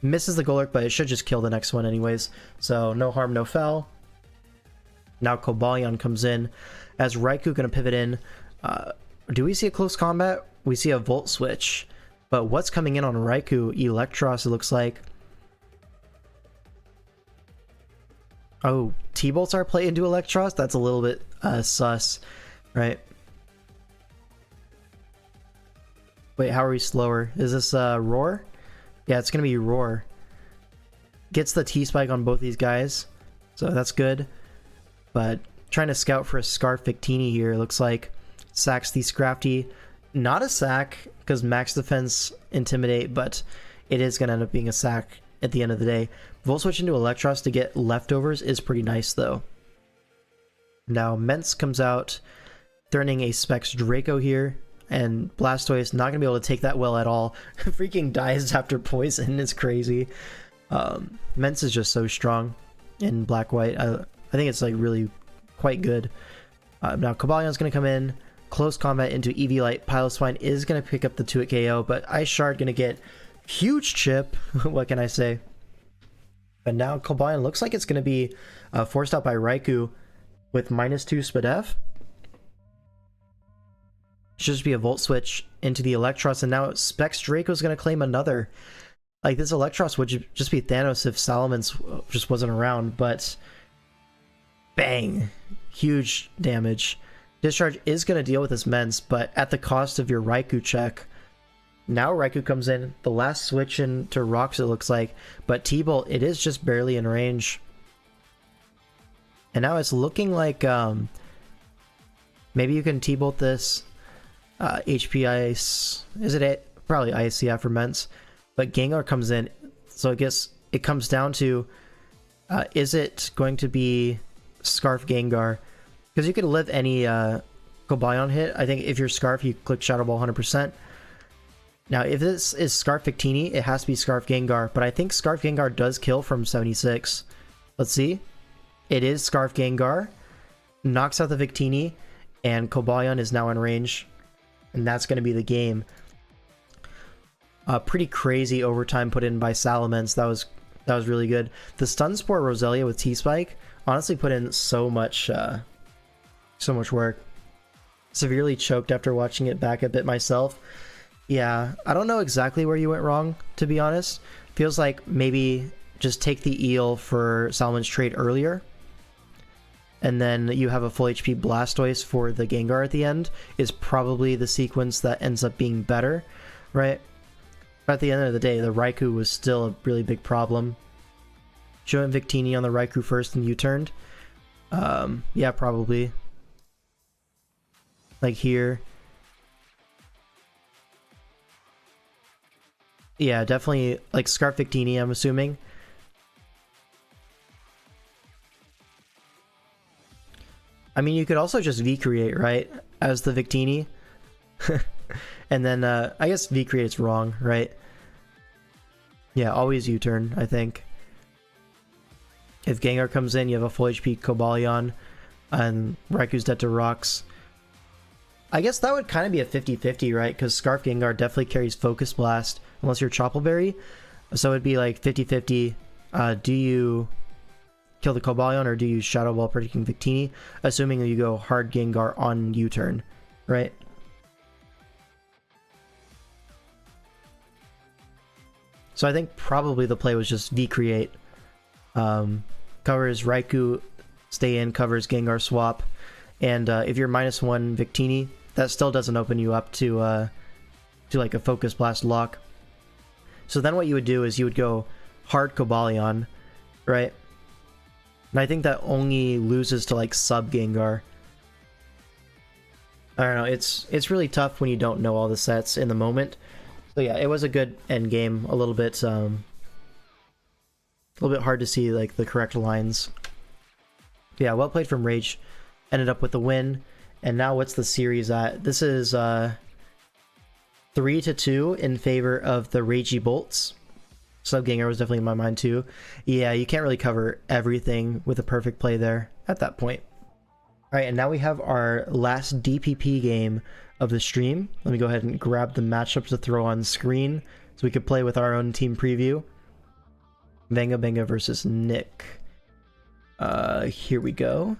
Misses the Golurk, but it should just kill the next one anyways. So no harm, no foul. Now Cobalion comes in as Raikou gonna pivot in. Do we see a close combat? We see a Volt Switch. But what's coming in on Raikou? Electros, it looks like. Oh, T-Bolts are play into Electros? That's a little bit sus, right? Wait, how are we slower? Is this Roar? Yeah, it's going to be Roar. Gets the T-Spike on both these guys, so that's good. But trying to scout for a Scarf Victini here, looks like. Sacks the Scrafty. Not a sack, because max defense Intimidate, but it is going to end up being a sack at the end of the day. Volt Switch into Electros to get leftovers is pretty nice, though. Now, Mence comes out, threatening a Specs Draco here. And Blastoise not going to be able to take that well at all. Freaking dies after poison. It's crazy. Mence is just so strong in black-white. I think it's like really quite good. Now Cobalion's going to come in. Close combat into Eviolite. Piloswine is going to pick up the 2-hit KO. But Ice Shard going to get huge chip. What can I say? But now Cobalion looks like it's going to be forced out by Raikou with -2 Spadef. Should just be a Volt Switch into the Electros, and now Specs Draco's going to claim another. Like, this Electros would just be Thanos if Salamence just wasn't around, but bang! Huge damage. Discharge is going to deal with this Mence, but at the cost of your Raikou check. Now Raikou comes in, the last switch into Rocks it looks like, but T-Bolt, it is just barely in range. And now it's looking like maybe you can T-Bolt this. HP Ice, is it probably Ice, yeah, for Mence, but Gengar comes in, so I guess it comes down to is it going to be Scarf Gengar, because you could live any Cobalion hit. I think if you're Scarf you click Shadow Ball 100%. Now if this is Scarf Victini it has to be Scarf Gengar, but I think Scarf Gengar does kill from 76. Let's see, it is Scarf Gengar, knocks out the Victini, and Cobalion is now in range. And that's going to be the game. Pretty crazy overtime put in by Salamence. That was really good. The Stun Spore Roselia with T-Spike honestly put in so much work. Severely choked after watching it back a bit myself. Yeah, I don't know exactly where you went wrong, to be honest. Feels like maybe just take the Eel for Salamance's trade earlier. And then you have a full HP Blastoise for the Gengar at the end, is probably the sequence that ends up being better, right? But at the end of the day, the Raikou was still a really big problem. Showing Victini on the Raikou first and U-turned? Yeah, probably. Like here. Yeah, definitely, like Scarf Victini, I'm assuming. I mean, you could also just V-create, right? As the Victini. And then, I guess V-create's wrong, right? Yeah, always U-turn, I think. If Gengar comes in, you have a full HP Cobalion, and Raiku's dead to rocks. I guess that would kind of be a 50-50, right? Because Scarf Gengar definitely carries Focus Blast, unless you're Choppleberry. So it'd be like 50-50. Do you kill the Cobalion, or do you Shadow Ball predicting Victini? Assuming you go hard Gengar on U-turn, right? So I think probably the play was just V-create. Covers Raikou, stay in, covers Gengar swap. And if you're -1 Victini, that still doesn't open you up to like a Focus Blast lock. So then what you would do is you would go hard Cobalion, right? And I think that only loses to like sub Gengar. I don't know, it's really tough when you don't know all the sets in the moment. So yeah, it was a good end game. A little bit hard to see like the correct lines. Yeah, well played from Rage. Ended up with the win. And now what's the series at? This is 3-2 in favor of the Ragey Bolts. Sub Gengar was definitely in my mind too. Yeah, you can't really cover everything with a perfect play there at that point. Alright, and now we have our last DPP game of the stream. Let me go ahead and grab the matchups to throw on screen so we could play with our own team preview. Venga Benga versus Nick. Here we go.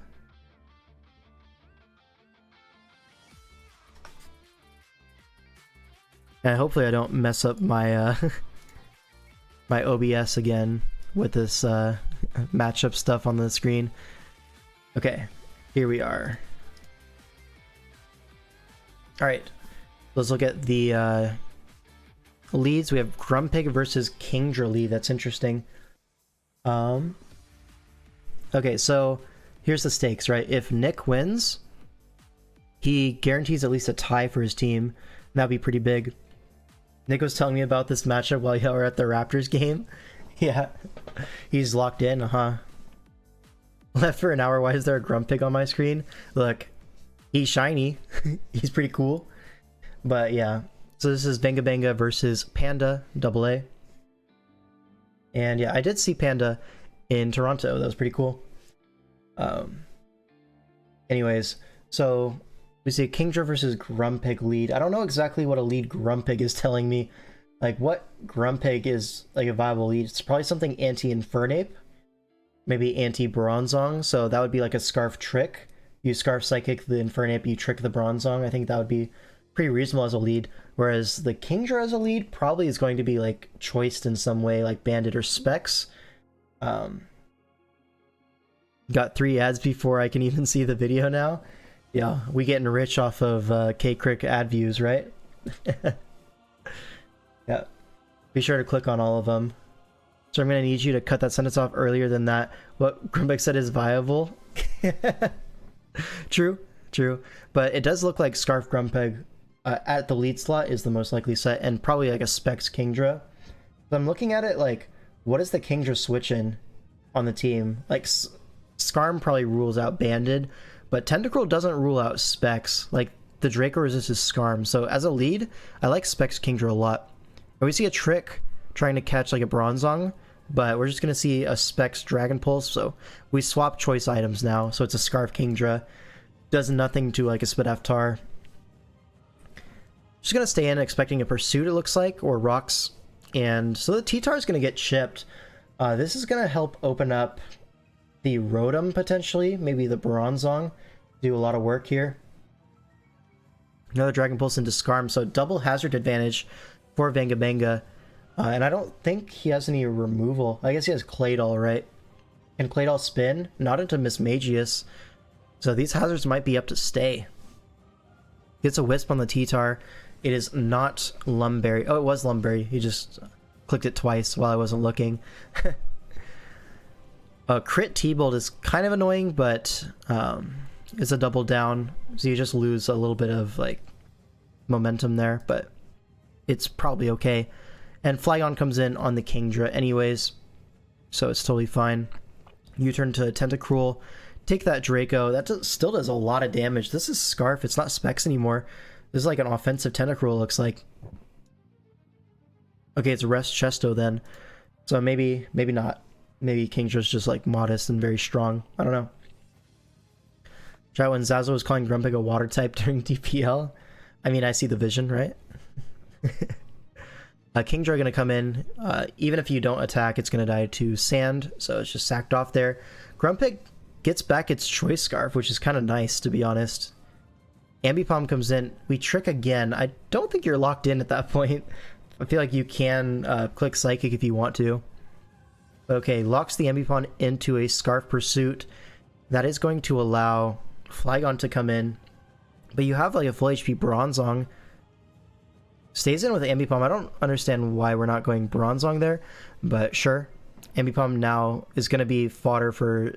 And hopefully I don't mess up my my OBS again with this matchup stuff on the screen. Okay, here we are. Alright, let's look at the leads. We have Grumpig versus Kingdra lead. That's interesting. Okay, so here's the stakes, right? If Nick wins, he guarantees at least a tie for his team. That'd be pretty big. Nick was telling me about this matchup while you were at the Raptors game. Yeah, he's locked in, Left for an hour, why is there a Grumpig on my screen? Look, he's shiny. He's pretty cool. But yeah, so this is Venga Benga versus Panda, AA. And yeah, I did see Panda in Toronto. That was pretty cool. Anyways, so we see Kingdra versus Grumpig lead. I don't know exactly what a lead Grumpig is telling me. Like, what Grumpig is like a viable lead? It's probably something anti-Infernape. Maybe anti-Bronzong. So that would be like a Scarf Trick. You Scarf Psychic the Infernape, you trick the Bronzong. I think that would be pretty reasonable as a lead. Whereas the Kingdra as a lead probably is going to be like choiced in some way, like Bandit or Specs. Got 3 ads before I can even see the video now. Yeah, we getting rich off of K-Crick ad views, right? Yeah. Be sure to click on all of them. So I'm going to need you to cut that sentence off earlier than that. What Grumpig said is viable. True, true. But it does look like Scarf Grumpig at the lead slot is the most likely set, and probably like a Specs Kingdra. So I'm looking at it like, what is the Kingdra switch in on the team? Like, Skarm probably rules out Banded, but Tentacruel doesn't rule out Specs. Like, the Draco resists Skarm. So as a lead, I like Specs Kingdra a lot. And we see a Trick trying to catch like a Bronzong, but we're just going to see a Specs Dragon Pulse. So we swap choice items now. So it's a Scarf Kingdra. Does nothing to like a Spidaftar. Just going to stay in expecting a Pursuit, it looks like, or Rocks. And so the T-Tar is going to get chipped. This is going to help open up the Rotom potentially, maybe the Bronzong. Do a lot of work here. Another Dragon Pulse into Skarm, so double hazard advantage for Venga Benga. And I don't think he has any removal. I guess he has Claydol, right? And Claydol spin? Not into Mismagius. So these hazards might be up to stay. Gets a Wisp on the T-Tar. It is not Lumberry. Oh, it was Lumberry. He just clicked it twice while I wasn't looking. Crit T-Bolt is kind of annoying, but it's a double down. So you just lose a little bit of like momentum there, but it's probably okay. And Flygon comes in on the Kingdra anyways, so it's totally fine. U-turn to Tentacruel, Take that Draco. That still does a lot of damage. This is Scarf. It's not Specs anymore. This is like an offensive Tentacruel, looks like. Okay, it's Rest Chesto then. So maybe not. Maybe Kingdra's just like modest and very strong. I don't know. Chat, when Zazzle was calling Grumpig a water type during DPL. I mean, I see the vision, right? Kingdra gonna come in. Even if you don't attack, it's gonna die to Sand. So it's just sacked off there. Grumpig gets back its Choice Scarf, which is kind of nice, to be honest. Ambipom comes in. We trick again. I don't think you're locked in at that point. I feel like you can click Psychic if you want to. Okay, locks the Ambipom into a Scarf Pursuit. That is going to allow Flygon to come in. But you have like a full HP Bronzong. Stays in with Ambipom. I don't understand why we're not going Bronzong there, but sure. Ambipom now is going to be fodder for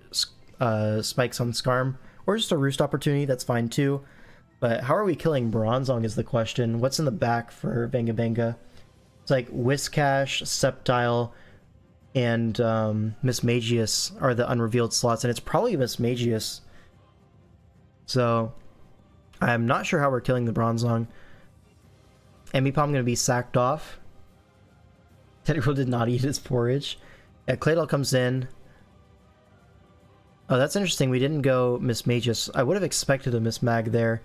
spikes on Skarm, or just a roost opportunity. That's fine too. But how are we killing Bronzong is the question. What's in the back for Venga Venga? It's like Whiscash, Sceptile, and Mismagius are the unrevealed slots, and it's probably Mismagius. So I'm not sure how we're killing the Bronzong. Ambipom going to be sacked off. Tentacruel did not eat his porridge. Yeah, Claydol comes in. Oh, that's interesting. We didn't go Mismagius. I would have expected a Mismag there.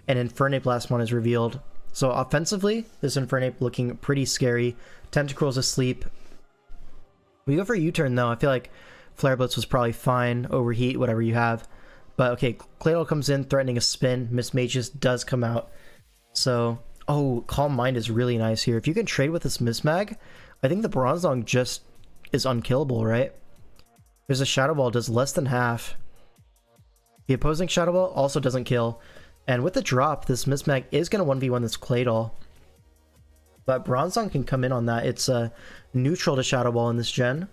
And Infernape last one is revealed. So offensively, this Infernape looking pretty scary. Tentacruel's asleep. We go for U-turn though. I feel like Flare Blitz was probably fine. Overheat, whatever you have. But okay, Claydol comes in threatening a spin. Mismagius does come out. So, oh, Calm Mind is really nice here. If you can trade with this Mismag, I think the Bronzong just is unkillable, right? There's a Shadow Ball, does less than half. The opposing Shadow Ball also doesn't kill. And with the drop, this Mismag is going to 1v1 this Claydol. But Bronzong can come in on that. It's neutral to Shadow Ball in this gen.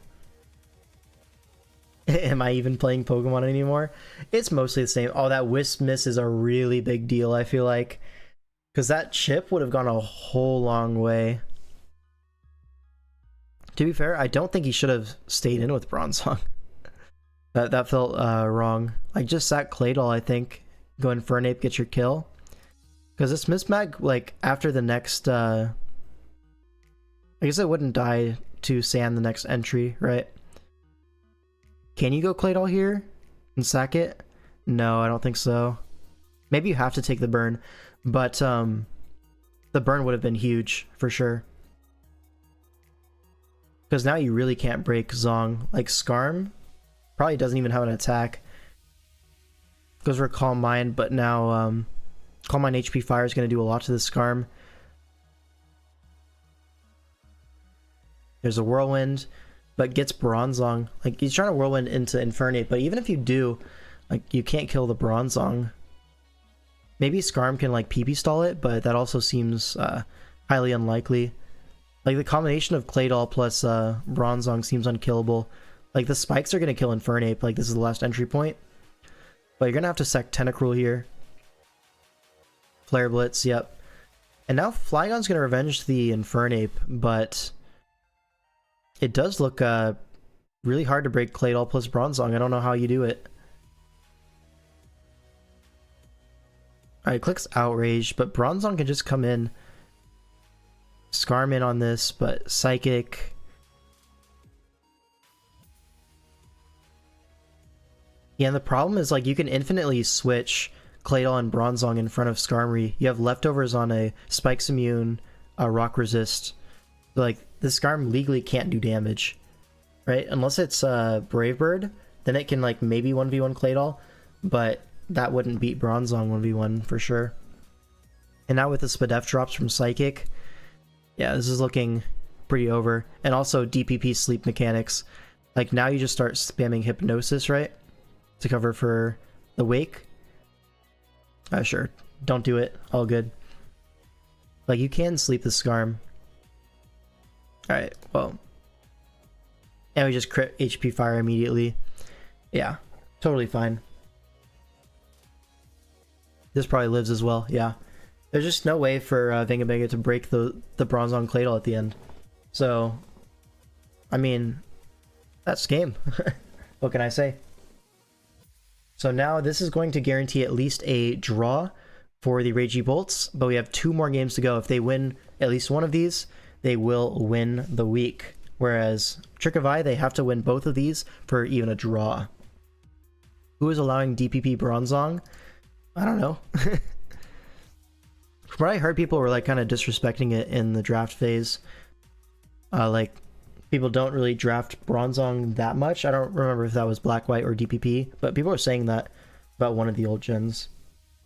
Am I even playing Pokemon anymore? It's mostly the same. Oh, that Wisp Miss is a really big deal, I feel like. Because that chip would have gone a whole long way. To be fair, I don't think he should have stayed in with Bronzong. That felt wrong. Like, just sack Claydol, I think. Go Infernape, get your kill. Because this Mismag, like, after the next... I guess it wouldn't die to Sand the next entry, right? Can you go Claydol here and sack it? No, I don't think so. Maybe you have to take the burn. But the burn would have been huge, for sure. Because now you really can't break Zong. Like, Skarm probably doesn't even have an attack. Goes for Calm Mind, but now Calm Mind HP Fire is going to do a lot to this Skarm. There's a Whirlwind, but gets Bronzong. Like, he's trying to Whirlwind into Infernape, but even if you do, like, you can't kill the Bronzong. Maybe Skarm can, like, PP stall it, but that also seems highly unlikely. Like, the combination of Claydol plus Bronzong seems unkillable. Like, the spikes are going to kill Infernape. Like, this is the last entry point. But you're going to have to sack Tentacruel here. Flare Blitz, yep. And now Flygon's going to revenge the Infernape, but it does look really hard to break Claydol plus Bronzong. I don't know how you do it. Alright, clicks Outrage, but Bronzong can just come in. Skarm in on this, but Psychic. Yeah, and the problem is, like, you can infinitely switch Claydol and Bronzong in front of Skarmory. You have leftovers on a Spikes Immune, Rock Resist. Like, the Skarm legally can't do damage, right? Unless it's Brave Bird, then it can, like, maybe 1v1 Claydol, but that wouldn't beat Bronzong 1v1 for sure. And now with the Spadef drops from Psychic, yeah, this is looking pretty over. And also DPP sleep mechanics. Like, now you just start spamming Hypnosis, right? To cover for the Wake. Sure. Don't do it. All good. Like, you can sleep the Skarm. Alright, well. And we just crit HP Fire immediately. Yeah, totally fine. This probably lives as well, yeah. There's just no way for Venga to break the Bronzong Claydol at the end. So, I mean, that's game. What can I say? So now this is going to guarantee at least a draw for the Ragey Bolts, but we have 2 more games to go. If they win at least one of these, they will win the week. Whereas Trick of Eye, they have to win both of these for even a draw. Who is allowing DPP Bronzong? I don't know. From what I heard, people were like kind of disrespecting it in the draft phase. Like, people don't really draft Bronzong that much. I don't remember if that was Black, White, or DPP, but people were saying that about one of the old gens.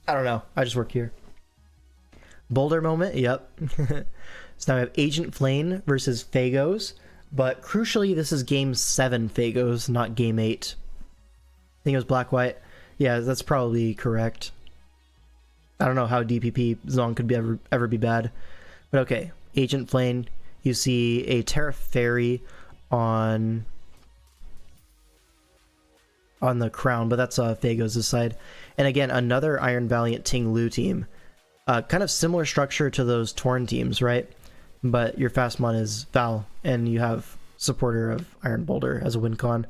I don't know. I just work here. Boulder moment. Yep. So now we have Agent Flame versus Fagos, but crucially, this is Game 7 Fagos, not Game 8. I think it was Black, White. Yeah, that's probably correct. I don't know how DPP Zong could be ever be bad. But okay, Agent Flame, you see a Terra Fairy on the crown, but that's Fagos' side. And again, another Iron Valiant Ting Lu team. Kind of similar structure to those Torn teams, right? But your Fastmon is Val, and you have supporter of Iron Boulder as a win con.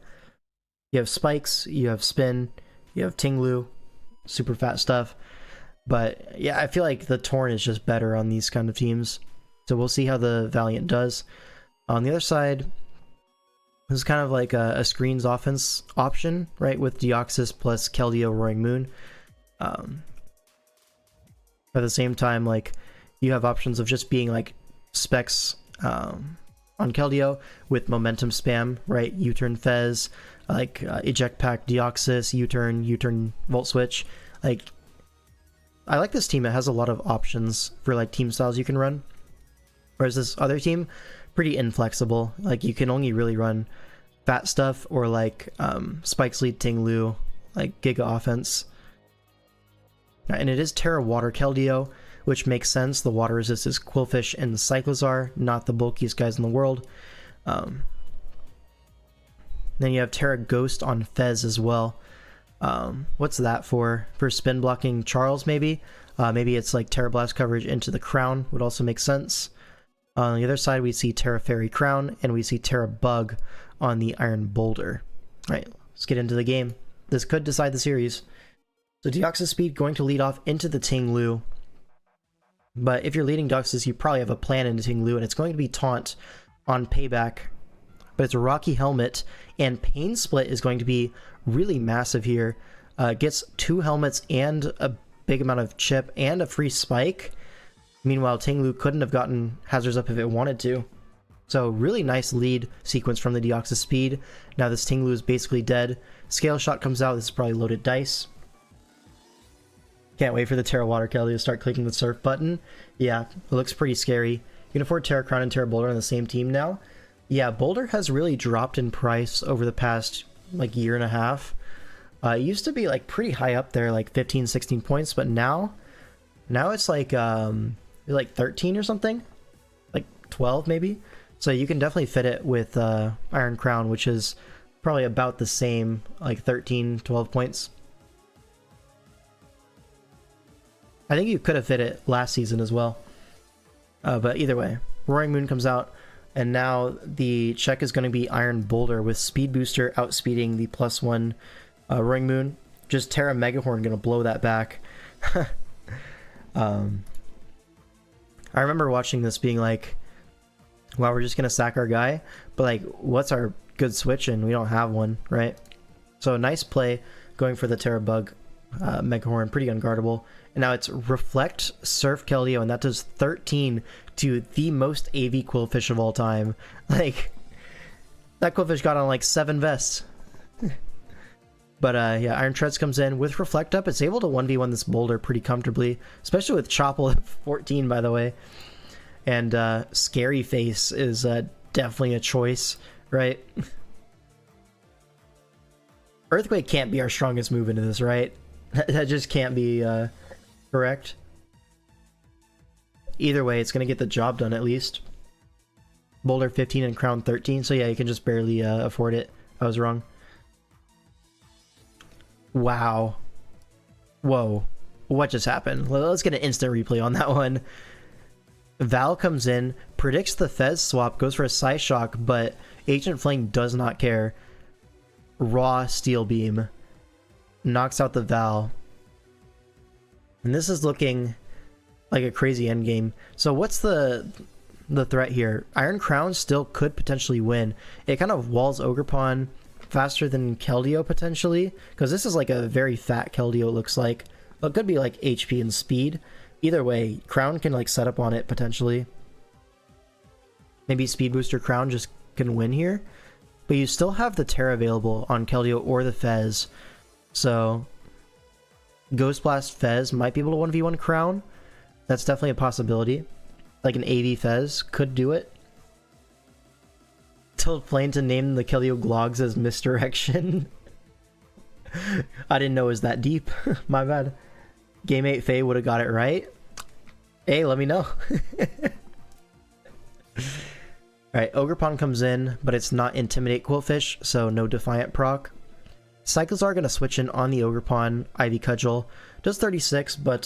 You have Spikes, you have Spin, you have Ting Lu, super fat stuff. But yeah, I feel like the Torn is just better on these kind of teams. So we'll see how the Valiant does. On the other side, this is kind of like a screens offense option, right? With Deoxys plus Keldeo Roaring Moon. At the same time, like, you have options of just being like specs on Keldeo with momentum spam, right? U-turn Fez, like eject pack Deoxys, U-turn Volt Switch. Like, I like this team. It has a lot of options for like team styles you can run. Whereas this other team, pretty inflexible. Like, you can only really run fat stuff or like Spikes lead Ting Lu, like Giga offense. And it is Terra Water Keldeo, which makes sense. The water resist is Quillfish and Cyclizar, not the bulkiest guys in the world. Then you have Terra Ghost on Fez as well. What's that for? For spin blocking Charles, maybe? Maybe it's like Terra Blast coverage into the Crown, would also make sense. On the other side, we see Terra Fairy Crown, and we see Terra Bug on the Iron Boulder. Alright, let's get into the game. This could decide the series. So Deoxys Speed going to lead off into the Ting Lu. But if you're leading Deoxys, you probably have a plan into Ting Lu, and it's going to be Taunt on Payback. But it's a Rocky Helmet, and Pain Split is going to be really massive here. Gets 2 helmets and a big amount of chip and a free spike. Meanwhile, Ting Lu couldn't have gotten Hazards up if it wanted to. So really nice lead sequence from the Deoxys Speed. Now this Ting Lu is basically dead. Scale Shot comes out. This is probably loaded dice. Can't wait for the Terra Water Kelly to start clicking the surf button. Yeah, it looks pretty scary. You can afford Terra Crown and Terra Boulder on the same team now. Yeah, Boulder has really dropped in price over the past like year and a half. It used to be like pretty high up there, like 15, 16 points, but now it's like 13 or something, like 12 maybe. So you can definitely fit it with Iron Crown, which is probably about the same, like 13, 12 points. I think you could have fit it last season as well. But either way, Roaring Moon comes out, and now the check is going to be Iron Boulder with Speed Booster outspeeding the +1 Roaring Moon. Just Terra Megahorn going to blow that back. I remember watching this being like, wow, we're just going to sack our guy, but like, what's our good switch? And we don't have one, right? So nice play going for the Terra Bug Megahorn, pretty unguardable. And now it's Reflect Surf Keldeo, and that does 13 to the most AV Quillfish of all time. Like, that Quillfish got on like 7 vests. But yeah, Iron Treads comes in with Reflect up. It's able to 1v1 this Boulder pretty comfortably, especially with Chopple at 14, by the way. And Scary Face is definitely a choice, right? Earthquake can't be our strongest move into this, right? That just can't be correct. Either way, it's going to get the job done at least. Boulder 15 and Crown 13, so yeah, you can just barely afford it. I was wrong. Wow. Whoa. What just happened? Let's get an instant replay on that one. Val comes in, predicts the Fez swap, goes for a Psyshock, but Agent Flame does not care. Raw Steel Beam. knocks out the Val. And this is looking like a crazy endgame. So what's the threat here? Iron Crown still could potentially win. It kind of walls Ogerpon faster than Keldeo potentially, because this is like a very fat Keldeo, it looks like. But it could be like HP and speed. Either way, Crown can like set up on it potentially. Maybe Speed Booster Crown just can win here. But you still have the Terra available on Keldeo or the Fez. So Ghost Blast Fez might be able to 1v1 Crown. That's definitely a possibility. Like an AV Fez could do it. Tilt Plane to name the Keldeo Glogs as Misdirection. I didn't know it was that deep. My bad. Game 8 Faye would have got it right. Hey, let me know. Alright, Ogerpon comes in, but it's not Intimidate Quillfish, so no Defiant proc. Cycles are going to switch in on the Ogerpon, Ivy Cudgel. Does 36, but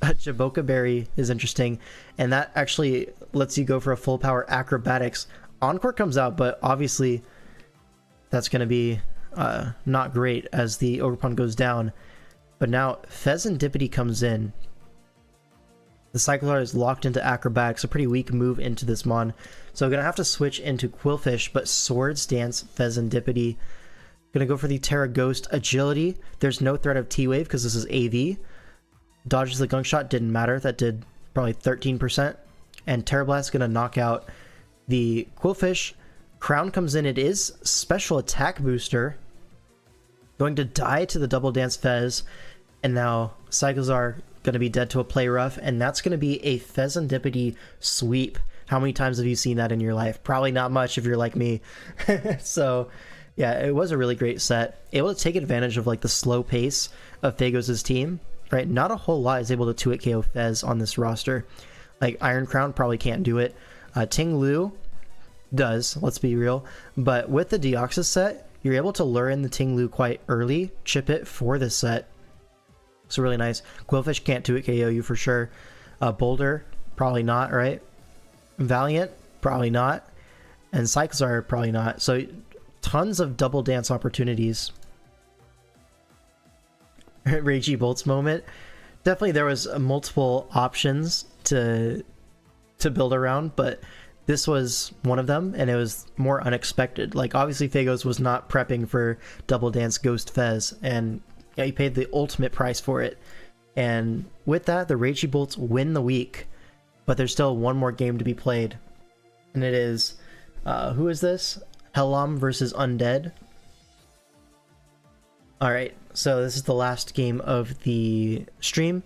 Jaboka Berry is interesting, and that actually lets you go for a full power Acrobatics. Encore comes out, but obviously that's going to be not great as the Ogerpon goes down. But now Pheasantipity comes in. The Cyclizar is locked into Acrobatics, a pretty weak move into this mon. So gonna have to switch into Quillfish, but Swords Dance Pheasantipity. Gonna go for the Terra Ghost Agility. There's no threat of T-Wave because this is AV. Dodges the Gunk Shot, didn't matter. That did probably 13%. And Terra Blast gonna knock out the Quillfish. Crown comes in, it is Special Attack Booster. Going to die to the Double Dance Fez. And now Cyclizar gonna be dead to a Play Rough, and that's gonna be a Pheasantipity sweep. How many times have you seen that in your life? Probably not much if you're like me. So yeah, it was a really great set. Able to take advantage of like the slow pace of Phagos' team, right? Not a whole lot is able to 2-hit KO Fez on this roster. Like Iron Crown probably can't do it. Ting Lu does, let's be real. But with the Deoxys set, you're able to lure in the Ting Lu quite early, chip it for this set. So really nice. Quillfish can't 2-hit KO you for sure. Boulder, probably not, right? Valiant, probably not. And Cyclizar, probably not. So tons of double dance opportunities. Ragey Bolts moment. Definitely there was multiple options to build around, but this was one of them, and it was more unexpected. Like obviously Phagos was not prepping for double dance Ghost Fez, and yeah, he paid the ultimate price for it. And with that, the Ragey Bolts win the week. But there's still one more game to be played. And it is... who is this? Hellam versus Undead. Alright, so this is the last game of the stream.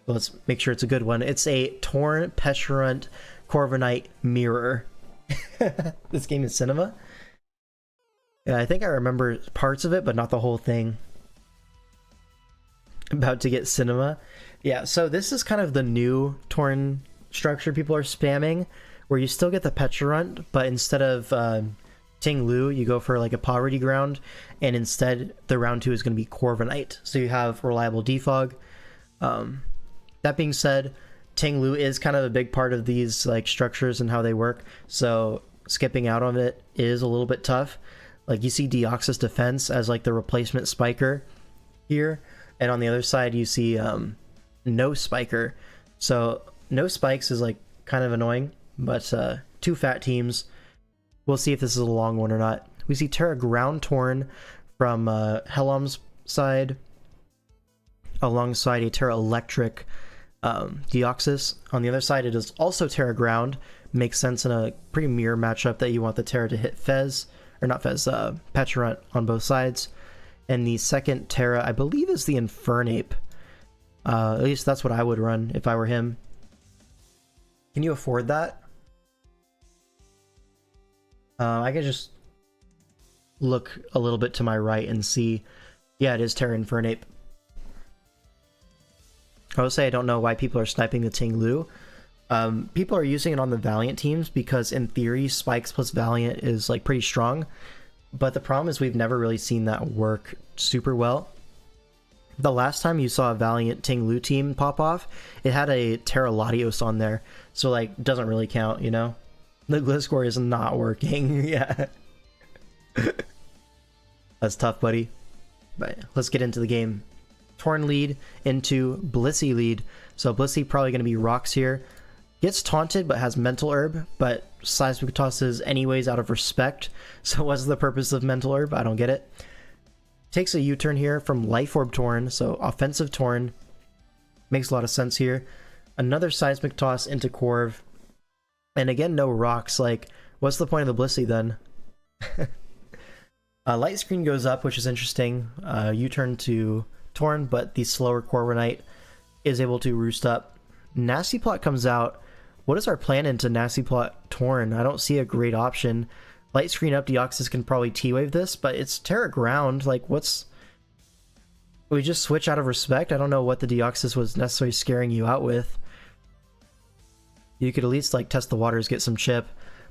Let's make sure it's a good one. It's a Torn Petulant Corviknight Mirror. This game is cinema. Yeah, I think I remember parts of it, but not the whole thing. About to get cinema. Yeah, so this is kind of the new Torn structure people are spamming, where you still get the Petulant, but instead of Ting Lu, you go for like a Poverty Ground, and instead the round 2 is going to be Corviknight. So you have reliable defog. That being said, Ting Lu is kind of a big part of these like structures and how they work, so skipping out on it is a little bit tough. Like you see Deoxys Defense as like the replacement Spiker here, and on the other side you see no Spiker. So no Spikes is like kind of annoying, but two fat teams. We'll see if this is a long one or not. We see Terra Ground Torn from Hellam's side alongside a Terra Electric Deoxys. On the other side it is also Terra Ground. Makes sense in a pretty mirror matchup that you want the Terra to hit Fez, or not Fez, Petulant on both sides. And the second Terra, I believe, is the Infernape. At least that's what I would run if I were him. Can you afford that? I can just look a little bit to my right and see. Yeah, it is Terra Infernape. I will say I don't know why people are sniping the Ting Lu. People are using it on the Valiant teams because in theory Spikes plus Valiant is like pretty strong. But the problem is we've never really seen that work super well. The last time you saw a Valiant Ting Lu team pop off, it had a Terra Latios on there. So like, doesn't really count, you know? The Gliscor is not working. Yeah. That's tough, buddy. But let's get into the game. Torn lead into Blissey lead. So Blissey probably going to be rocks here. Gets taunted but has mental herb, but seismic tosses anyways out of respect. So what's the purpose of mental herb? I don't get it. Takes a U-turn here from life orb Torn, so offensive Torn. Makes a lot of sense here. Another seismic toss into Corv. And again, no rocks. Like, what's the point of the Blissey then? Light screen goes up, which is interesting. U-turn to Torn, but the slower Corviknight is able to roost up. Nasty Plot comes out. What is our plan into Nasty Plot Torn? I don't see a great option. Light screen up, Deoxys can probably T-Wave this, but it's Terra Ground. Like, what's... We just switch out of respect? I don't know what the Deoxys was necessarily scaring you out with. You could at least, like, test the waters, get some chip.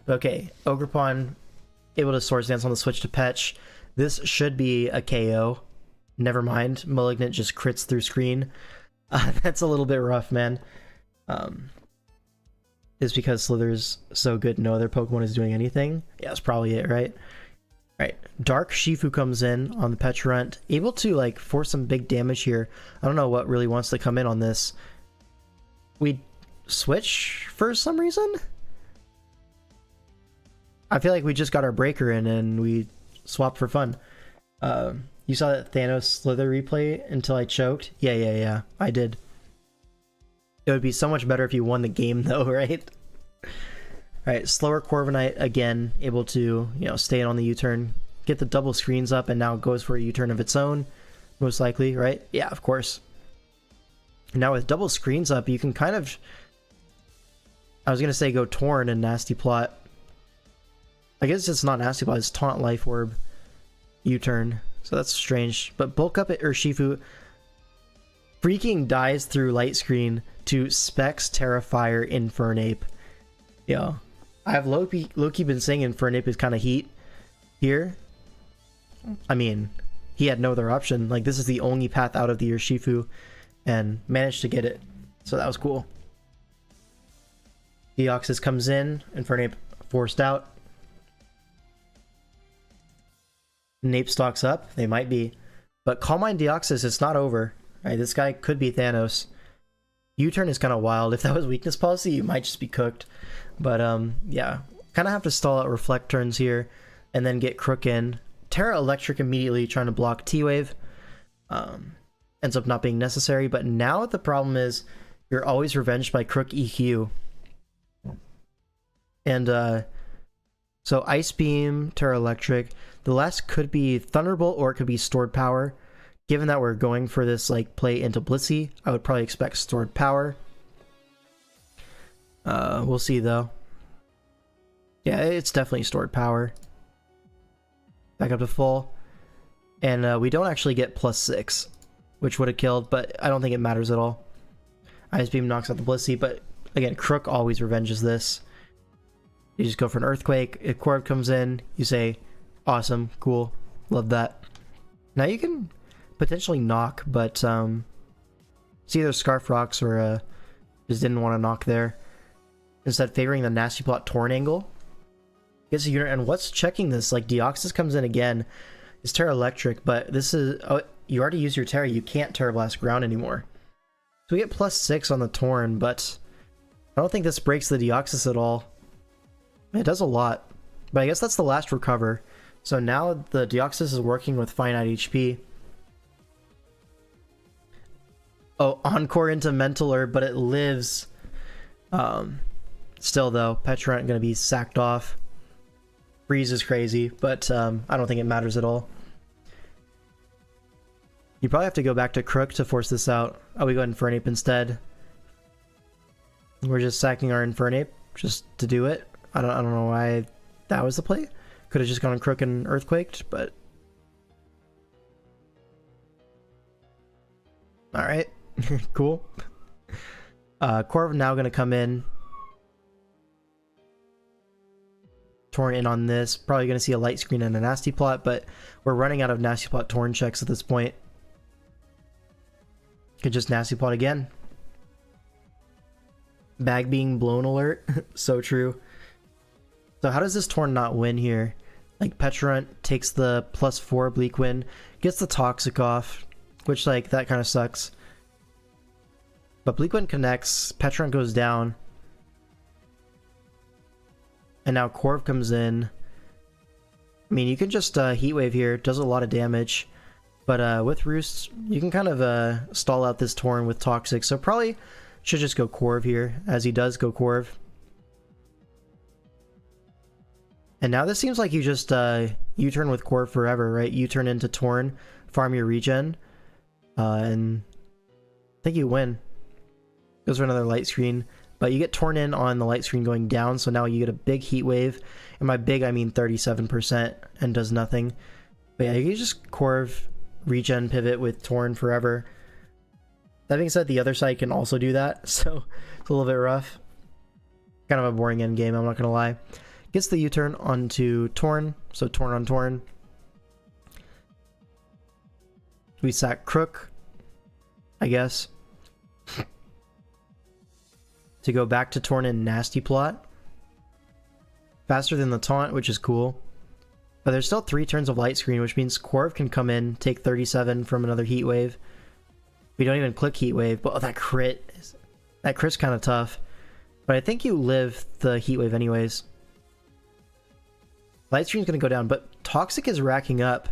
But okay, Ogerpon able to Swords Dance on the switch to Petch. This should be a KO. Never mind. Malignant just crits through screen. That's a little bit rough, man. Is because Slither's so good no other Pokemon is doing anything? Yeah, that's probably it, right? Right. Dark Shifu comes in on the Petrant. Able to, like, force some big damage here. I don't know what really wants to come in on this. We switch for some reason? I feel like we just got our breaker in and we swapped for fun. You saw that Thanos Slither replay until I choked? Yeah, I did. It would be so much better if you won the game though, right? Alright, slower Corviknight again, able to, you know, stay in on the U-turn, get the double screens up, and now it goes for a U-turn of its own, most likely, right? Yeah, of course. Now with double screens up, you can kind of... I was gonna say go Torn and Nasty Plot. I guess it's not Nasty Plot, it's Taunt Life Orb U-turn. So that's strange. But bulk up at Urshifu freaking dies through light screen to Specs Terrifier Infernape. Yo, I've low-key been saying Infernape is kind of heat here. I mean, he had no other option. Like, this is the only path out of the Urshifu and managed to get it. So that was cool. Deoxys comes in, Infernape forced out. Nape stocks up, they might be. But Calm Mind Deoxys, it's not over. Right, this guy could be Thanos. U-turn is kind of wild. If that was weakness policy, you might just be cooked. But yeah, kind of have to stall out reflect turns here and then get Crook in. Terra Electric immediately trying to block T-Wave. Ends up not being necessary, but now the problem is you're always revenged by Crook EQ. And so Ice Beam, Terra Electric. The last could be Thunderbolt or it could be Stored Power. Given that we're going for this like play into Blissey, I would probably expect Stored Power. We'll see though. Yeah, it's definitely Stored Power. Back up to full. And we don't actually get +6, which would have killed, but I don't think it matters at all. Ice Beam knocks out the Blissey, but again, Crook always revenges this. You just go for an Earthquake. If Corv comes in, you say, awesome, cool, love that. Now you can potentially knock, but it's either Scarf Rocks or just didn't want to knock there. Instead, favoring the Nasty Plot Torn angle. Gets a unit, and what's checking this? Like, Deoxys comes in again. It's Terra Electric, but this is... Oh, you already used your Terra. You can't Terra Blast ground anymore. So we get +6 on the Torn, but I don't think this breaks the Deoxys at all. It does a lot, but I guess that's the last recover. So now the Deoxys is working with finite HP. Oh, Encore into Mental Herb, but it lives. Still though, Petrant gonna be sacked off. Freeze is crazy, but I don't think it matters at all. You probably have to go back to Crook to force this out. Oh, we go Infernape instead. We're just sacking our Infernape just to do it. I don't know why that was the play. Could have just gone Crook and Earthquaked, but... Alright. Cool. Corv now going to come in. Torn in on this. Probably going to see a light screen and a Nasty Plot, but we're running out of Nasty Plot Torn checks at this point. Could just Nasty Plot again. Bag being blown alert. So true. So how does this Torn not win here? Like Petrarunt takes the +4 Bleak Wind, gets the Toxic off, which like that kind of sucks. But Bleak Wind connects, Petrarunt goes down. And now Corv comes in. I mean, you can just Heat Wave here, does a lot of damage. But with Roost, you can kind of stall out this Torn with Toxic, so probably should just go Corv here, as he does go Corv. And now this seems like you just U-turn with Corv forever, right? U-turn into Torn, farm your regen, and I think you win. Goes for another light screen, but you get Torn in on the light screen going down, so now you get a big Heat Wave, and by big I mean 37%, and does nothing. But yeah, you can just Corv, regen, pivot with Torn forever. That being said, the other side can also do that, so it's a little bit rough. Kind of a boring end game, I'm not gonna lie. Gets the U-turn onto Torn, so Torn on Torn. We sack Crook, I guess, to go back to Torn in Nasty Plot. Faster than the taunt, which is cool. But there's still 3 turns of light screen, which means Corv can come in, take 37 from another Heat Wave. We don't even click Heat Wave, but that crit's kind of tough. But I think you live the Heat Wave anyways. Light screen's gonna go down, but Toxic is racking up.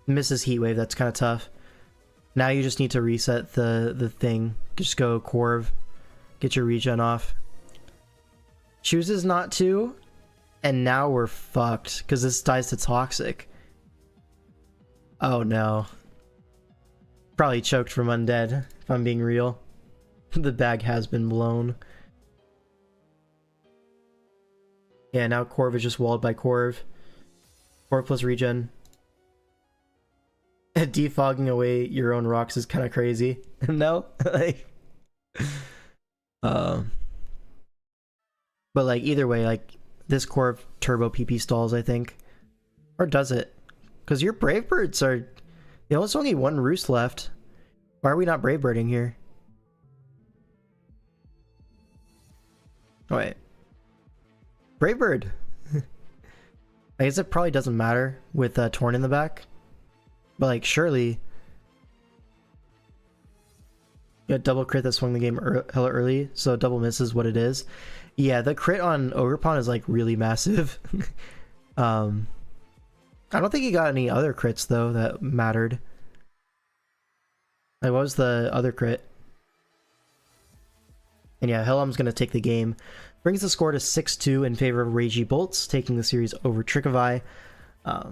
Misses Heat Wave, that's kind of tough. Now you just need to reset the thing. Just go Corv, get your regen off. Chooses not to, and now we're fucked, because this dies to Toxic. Oh no. Probably choked from Undead, if I'm being real. The bag has been blown. Yeah, now Corv is just walled by Corv. Corv plus regen. Defogging away your own rocks is kind of crazy. No? Like... But like, either way, like, this Corv turbo PP stalls, I think. Or does it? Because your Brave Birds are... There's only 1 Roost left. Why are we not Brave Birding here? Oh, wait. Brave Bird! I guess it probably doesn't matter with Torn in the back. But like, surely... Yeah, double crit that swung the game hella early, so double miss is what it is. Yeah, the crit on Ogrepon is like really massive. I don't think he got any other crits though that mattered. Like, what was the other crit? And yeah, Helm's gonna take the game. Brings the score to 6-2 in favor of Ragey Bolts, taking the series over Trick of Eye. I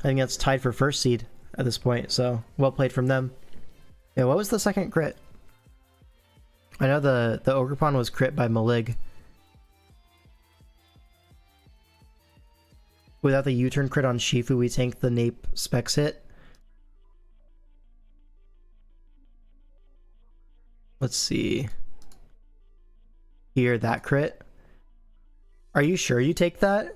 think that's tied for first seed at this point, so well played from them. Yeah, what was the second crit? I know the Ogrepon was crit by Malig. Without the U-turn crit on Shifu, we tank the Nape Specs hit. Let's see. Here, that crit. Are you sure you take that?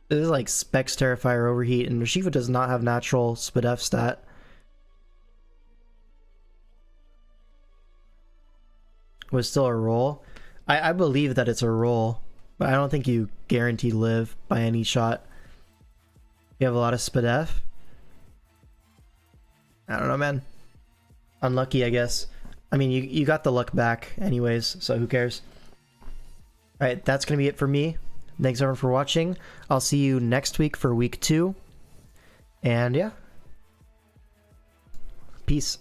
This is like Specs Terrifier Overheat, and Shifu does not have natural SpDef stat. Was still a roll. I believe that it's a roll, but I don't think you guarantee live by any shot. You have a lot of SpDef. I don't know, man. Unlucky, I guess. I mean, you got the luck back anyways, so who cares? Alright, that's gonna be it for me. Thanks everyone for watching. I'll see you next week for week 2. And yeah. Peace.